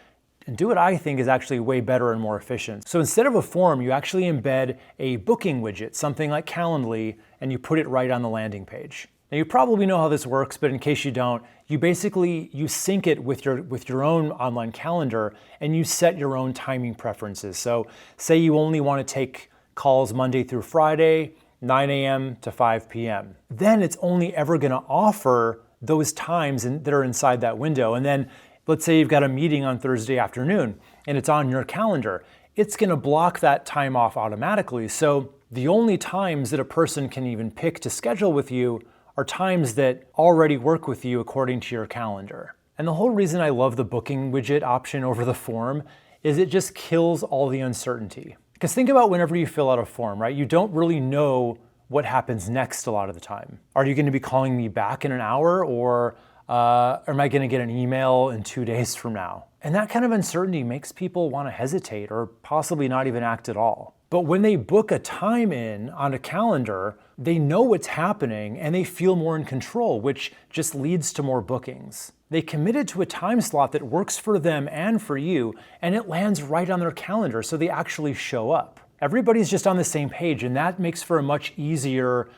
and do what I think is actually way better and more efficient. So instead of a form, you actually embed a booking widget, something like Calendly, and you put it right on the landing page. Now you probably know how this works, but in case you don't, you sync it with your own online calendar and you set your own timing preferences. So say you only want to take calls Monday through Friday, 9 a.m. to 5 p.m. Then it's only ever going to offer those times that are inside that window. And then let's say you've got a meeting on Thursday afternoon and it's on your calendar. It's going to block that time off automatically. So the only times that a person can even pick to schedule with you are times that already work with you according to your calendar. And the whole reason I love the booking widget option over the form is it just kills all the uncertainty. Because think about whenever you fill out a form, right? You don't really know what happens next a lot of the time. Are you going to be calling me back in an hour, or am I going to get an email in 2 days from now? And that kind of uncertainty makes people want to hesitate or possibly not even act at all. But when they book a time in on a calendar, they know what's happening and they feel more in control, which just leads to more bookings. They committed to a time slot that works for them and for you, and it lands right on their calendar, so they actually show up. Everybody's just on the same page, and that makes for a much easier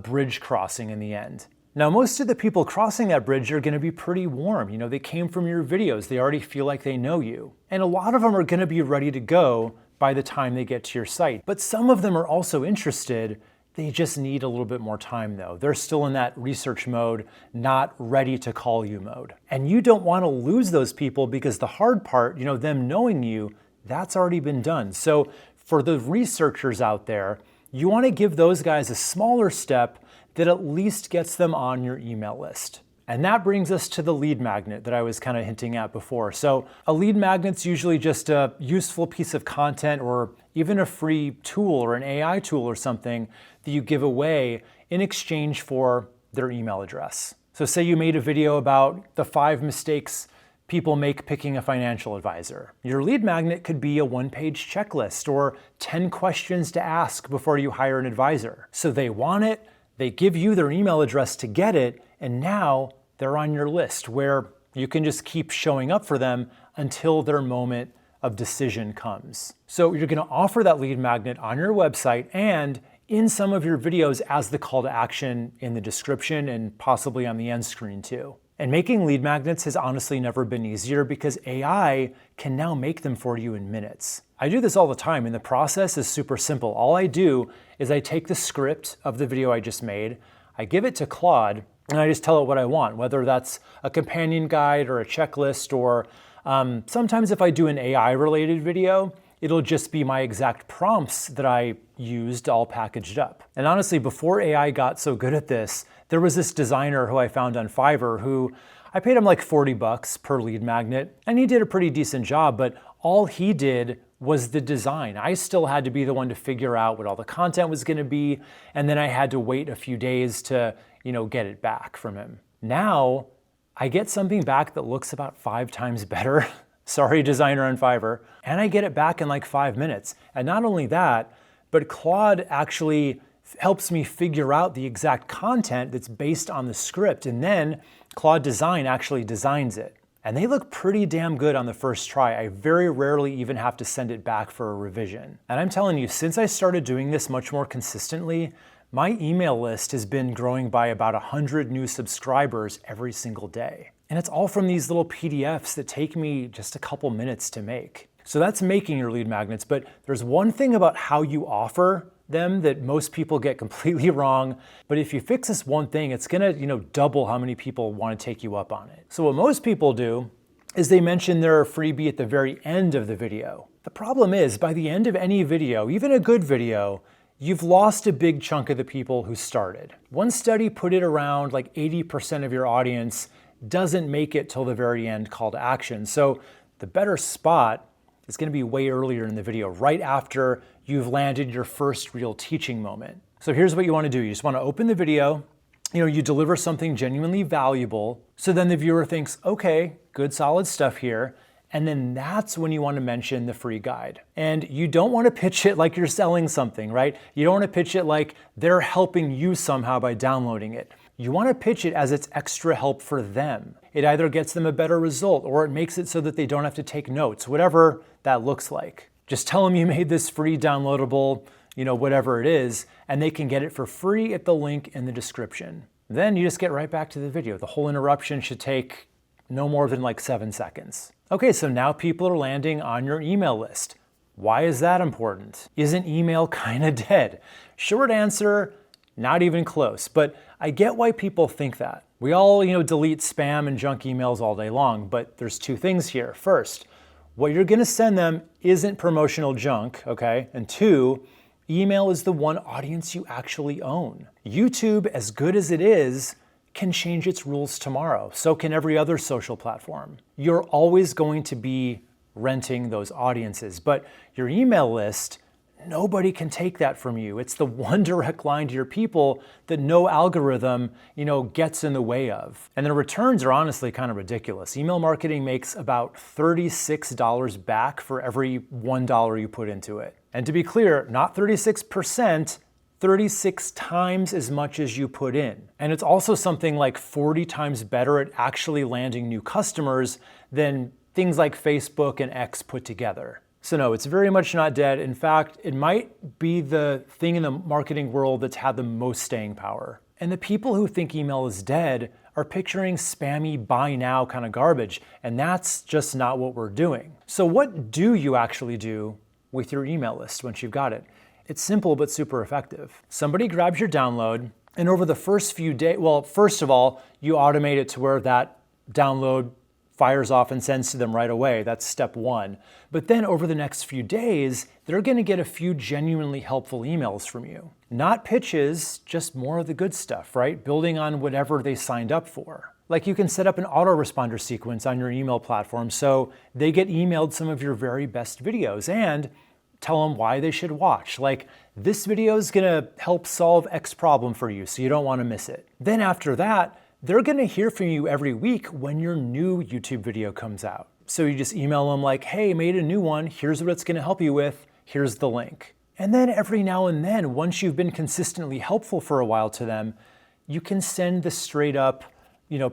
bridge crossing in the end. Now, most of the people crossing that bridge are going to be pretty warm. You know, they came from your videos. They already feel like they know you. And a lot of them are going to be ready to go by the time they get to your site. But some of them are also interested. They just need a little bit more time though. They're still in that research mode, not ready to call you mode. And you don't want to lose those people, because the hard part, you know, them knowing you, that's already been done. So for the researchers out there, you want to give those guys a smaller step that at least gets them on your email list. And that brings us to the lead magnet that I was kind of hinting at before. So a lead magnet's usually just a useful piece of content, or even a free tool or an AI tool or something that you give away in exchange for their email address. So say you made a video about the 5 mistakes people make picking a financial advisor. Your lead magnet could be a 1-page checklist or 10 questions to ask before you hire an advisor. So they want it, they give you their email address to get it, and now they're on your list where you can just keep showing up for them until their moment of decision comes. So you're going to offer that lead magnet on your website and in some of your videos as the call to action in the description and possibly on the end screen too. And making lead magnets has honestly never been easier, because AI can now make them for you in minutes. I do this all the time, and the process is super simple. All I do is I take the script of the video I just made, I give it to Claude, and I just tell it what I want, whether that's a companion guide or a checklist, or sometimes if I do an AI-related video, it'll just be my exact prompts that I used all packaged up. And honestly, before AI got so good at this, there was this designer who I found on Fiverr who I paid him like $40 per lead magnet, and he did a pretty decent job, but all he did was the design. I still had to be the one to figure out what all the content was going to be, and then I had to wait a few days to, you know, get it back from him. Now, I get something back that looks about 5 times better. Sorry, designer on Fiverr. And I get it back in like 5 minutes. And not only that, but Claude actually helps me figure out the exact content that's based on the script. And then Claude Design actually designs it. And they look pretty damn good on the first try. I very rarely even have to send it back for a revision. And I'm telling you, since I started doing this much more consistently, my email list has been growing by about 100 new subscribers every single day. And it's all from these little PDFs that take me just a couple minutes to make. So that's making your lead magnets, but there's one thing about how you offer them that most people get completely wrong. But if you fix this one thing, it's gonna, double how many people want to take you up on it. So what most people do is they mention their freebie at the very end of the video. The problem is, by the end of any video, even a good video, you've lost a big chunk of the people who started. One study put it around like 80% of your audience doesn't make it till the very end call to action. So the better spot is going to be way earlier in the video, right after you've landed your first real teaching moment. So here's what you want to do. You just want to open the video, you deliver something genuinely valuable. So then the viewer thinks, okay, good solid stuff here. And then that's when you want to mention the free guide. And you don't want to pitch it like you're selling something, right? You don't want to pitch it like they're helping you somehow by downloading it. You want to pitch it as it's extra help for them. It either gets them a better result or it makes it so that they don't have to take notes, whatever that looks like. Just tell them you made this free downloadable, whatever it is, and they can get it for free at the link in the description. Then you just get right back to the video. The whole interruption should take no more than like 7 seconds. Okay, so now people are landing on your email list. Why is that important? Isn't email kind of dead? Short answer, not even close. But I get why people think that. We all, delete spam and junk emails all day long, but there's 2 things here. First, what you're gonna send them isn't promotional junk, okay? And 2, email is the one audience you actually own. YouTube, as good as it is, can change its rules tomorrow. So can every other social platform. You're always going to be renting those audiences, but your email list nobody can take that from you. It's the one direct line to your people that no algorithm, gets in the way of. And the returns are honestly kind of ridiculous. Email marketing makes about $36 back for every $1 you put into it. And to be clear, not 36%, 36 times as much as you put in. And it's also something like 40 times better at actually landing new customers than things like Facebook and X put together. So no, it's very much not dead. In fact, it might be the thing in the marketing world that's had the most staying power. And the people who think email is dead are picturing spammy buy now kind of garbage, and that's just not what we're doing. So what do you actually do with your email list once you've got it? It's simple but super effective. Somebody grabs your download, and over the first few days, well, first of all, you automate it to where that download fires off and sends to them right away. That's step one. But then over the next few days, they're gonna get a few genuinely helpful emails from you. Not pitches, just more of the good stuff, right? Building on whatever they signed up for. Like you can set up an autoresponder sequence on your email platform so they get emailed some of your very best videos, and tell them why they should watch. Like, this video is gonna help solve X problem for you, so you don't wanna miss it. Then after that, they're gonna hear from you every week when your new YouTube video comes out. So you just email them like, hey, made a new one, here's what it's gonna help you with, here's the link. And then every now and then, once you've been consistently helpful for a while to them, you can send the straight up,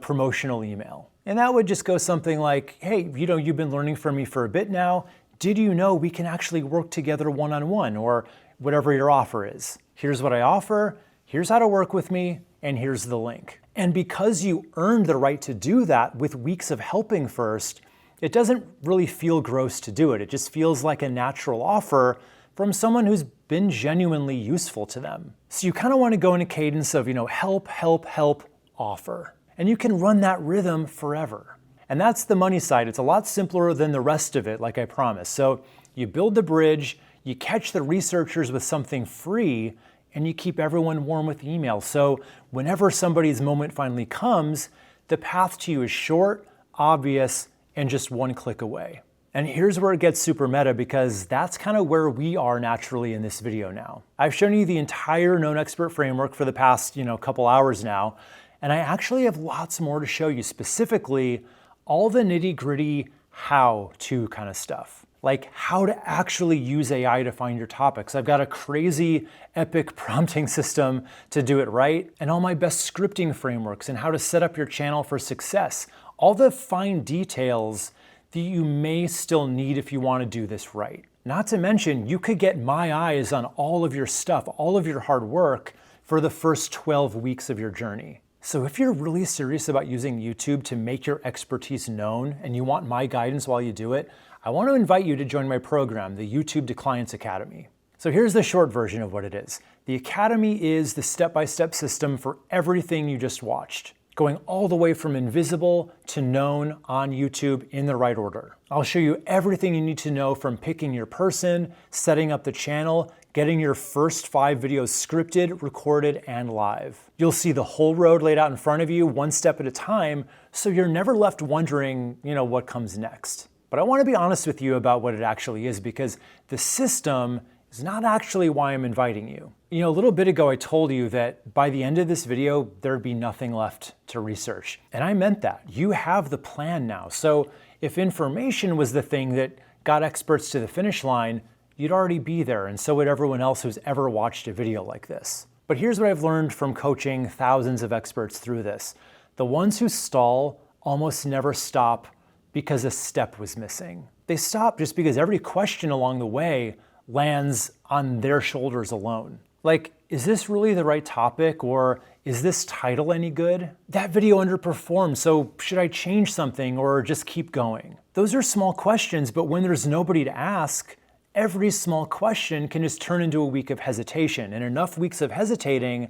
promotional email. And that would just go something like, hey, you've been learning from me for a bit now. Did you know we can actually work together one-on-one, or whatever your offer is? Here's what I offer, here's how to work with me, and here's the link. And because you earned the right to do that with weeks of helping first, it doesn't really feel gross to do it. It just feels like a natural offer from someone who's been genuinely useful to them. So you kind of want to go in a cadence of, help, help, help, offer. And you can run that rhythm forever. And that's the money side. It's a lot simpler than the rest of it, like I promised. So you build the bridge, you catch the researchers with something free, and you keep everyone warm with email. So whenever somebody's moment finally comes, the path to you is short, obvious, and just one click away. And here's where it gets super meta, because that's kind of where we are naturally in this video now. I've shown you the entire Known Expert framework for the past, couple hours now, and I actually have lots more to show you, specifically all the nitty-gritty how-to kind of stuff. Like how to actually use AI to find your topics. I've got a crazy epic prompting system to do it right, and all my best scripting frameworks and how to set up your channel for success. All the fine details that you may still need if you want to do this right. Not to mention, you could get my eyes on all of your stuff, all of your hard work for the first 12 weeks of your journey. So if you're really serious about using YouTube to make your expertise known and you want my guidance while you do it, I want to invite you to join my program, the YouTube to Clients Academy. So here's the short version of what it is. The Academy is the step-by-step system for everything you just watched, going all the way from invisible to known on YouTube in the right order. I'll show you everything you need to know, from picking your person, setting up the channel, getting your first 5 videos scripted, recorded, and live. You'll see the whole road laid out in front of you, one step at a time, so you're never left wondering, what comes next. But I want to be honest with you about what it actually is, because the system is not actually why I'm inviting you. A little bit ago I told you that by the end of this video, there'd be nothing left to research. And I meant that. You have the plan now. So if information was the thing that got experts to the finish line, you'd already be there, and so would everyone else who's ever watched a video like this. But here's what I've learned from coaching thousands of experts through this. The ones who stall almost never stop because a step was missing. They stop just because every question along the way lands on their shoulders alone. Like, is this really the right topic, or is this title any good? That video underperformed, so should I change something or just keep going? Those are small questions, but when there's nobody to ask, every small question can just turn into a week of hesitation, and enough weeks of hesitating,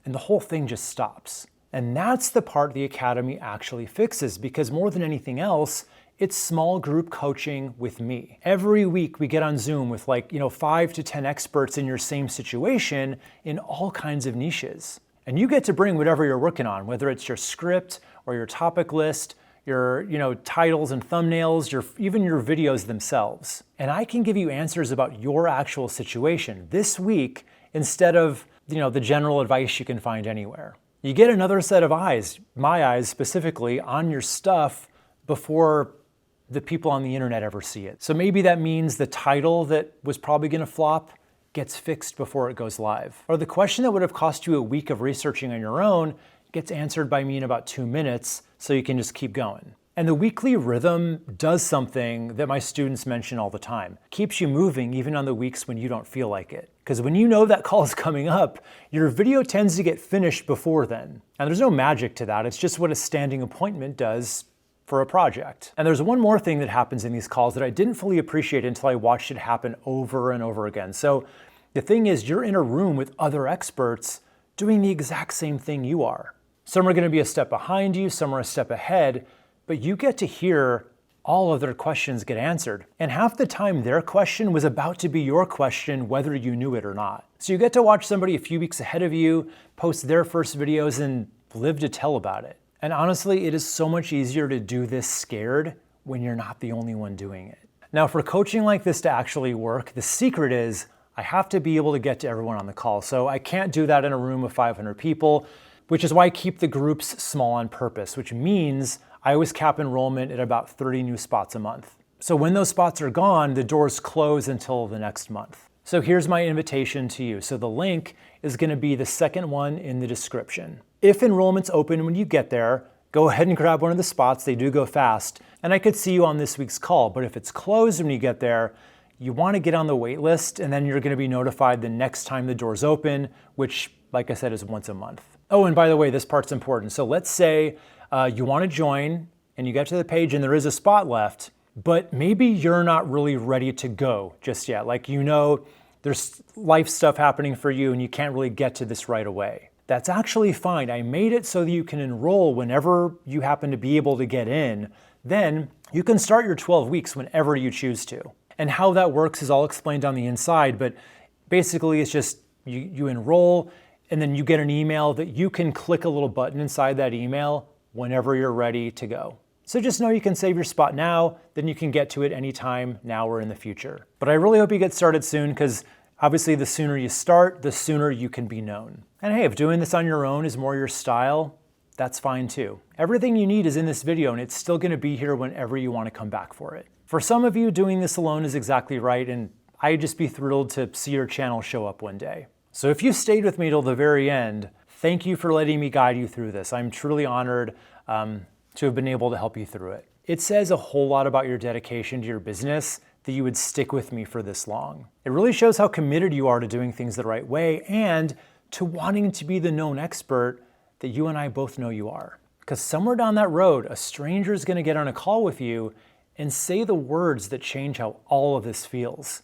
and the whole thing just stops. And that's the part the Academy actually fixes, because more than anything else, it's small group coaching with me. Every week we get on Zoom with 5 to 10 experts in your same situation in all kinds of niches. And you get to bring whatever you're working on, whether it's your script or your topic list, your titles and thumbnails, even your videos themselves. And I can give you answers about your actual situation this week instead of the general advice you can find anywhere. You get another set of eyes, my eyes specifically, on your stuff before the people on the internet ever see it. So maybe that means the title that was probably gonna flop gets fixed before it goes live. Or the question that would have cost you a week of researching on your own gets answered by me in about 2 minutes, so you can just keep going. And the weekly rhythm does something that my students mention all the time. Keeps you moving even on the weeks when you don't feel like it. Because when you know that call is coming up, your video tends to get finished before then. And there's no magic to that, it's just what a standing appointment does for a project. And there's one more thing that happens in these calls that I didn't fully appreciate until I watched it happen over and over again. So the thing is, you're in a room with other experts doing the exact same thing you are. Some are gonna be a step behind you, some are a step ahead, but you get to hear all of their questions get answered. And half the time their question was about to be your question whether you knew it or not. So you get to watch somebody a few weeks ahead of you post their first videos and live to tell about it. And honestly, it is so much easier to do this scared when you're not the only one doing it. Now, for coaching like this to actually work, the secret is I have to be able to get to everyone on the call. So I can't do that in a room of 500 people, which is why I keep the groups small on purpose, which means I always cap enrollment at about 30 new spots a month. So when those spots are gone, the doors close until the next month. So here's my invitation to you. So the link is gonna be the second one in the description. If enrollment's open when you get there, go ahead and grab one of the spots. They do go fast. And I could see you on this week's call. But if it's closed when you get there, you wanna get on the wait list, and then you're gonna be notified the next time the doors open, which, like I said, is once a month. Oh, and by the way, this part's important. So let's say you wanna join and you get to the page and there is a spot left, but maybe you're not really ready to go just yet. Like, there's life stuff happening for you and you can't really get to this right away. That's actually fine. I made it so that you can enroll whenever you happen to be able to get in. Then you can start your 12 weeks whenever you choose to. And how that works is all explained on the inside, but basically it's just you enroll and then you get an email that you can click a little button inside that email whenever you're ready to go. So just know you can save your spot now, then you can get to it anytime now or in the future. But I really hope you get started soon, because obviously the sooner you start, the sooner you can be known. And hey, if doing this on your own is more your style, that's fine too. Everything you need is in this video and it's still gonna be here whenever you wanna come back for it. For some of you, doing this alone is exactly right, and I'd just be thrilled to see your channel show up one day. So if you stayed with me till the very end, thank you for letting me guide you through this. I'm truly honored to have been able to help you through it. It says a whole lot about your dedication to your business that you would stick with me for this long. It really shows how committed you are to doing things the right way and to wanting to be the known expert that you and I both know you are. Because somewhere down that road, a stranger is gonna get on a call with you and say the words that change how all of this feels.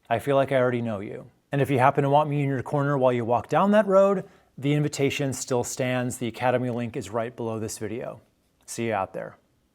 I feel like I already know you. And if you happen to want me in your corner while you walk down that road, the invitation still stands. The Academy link is right below this video. See you out there.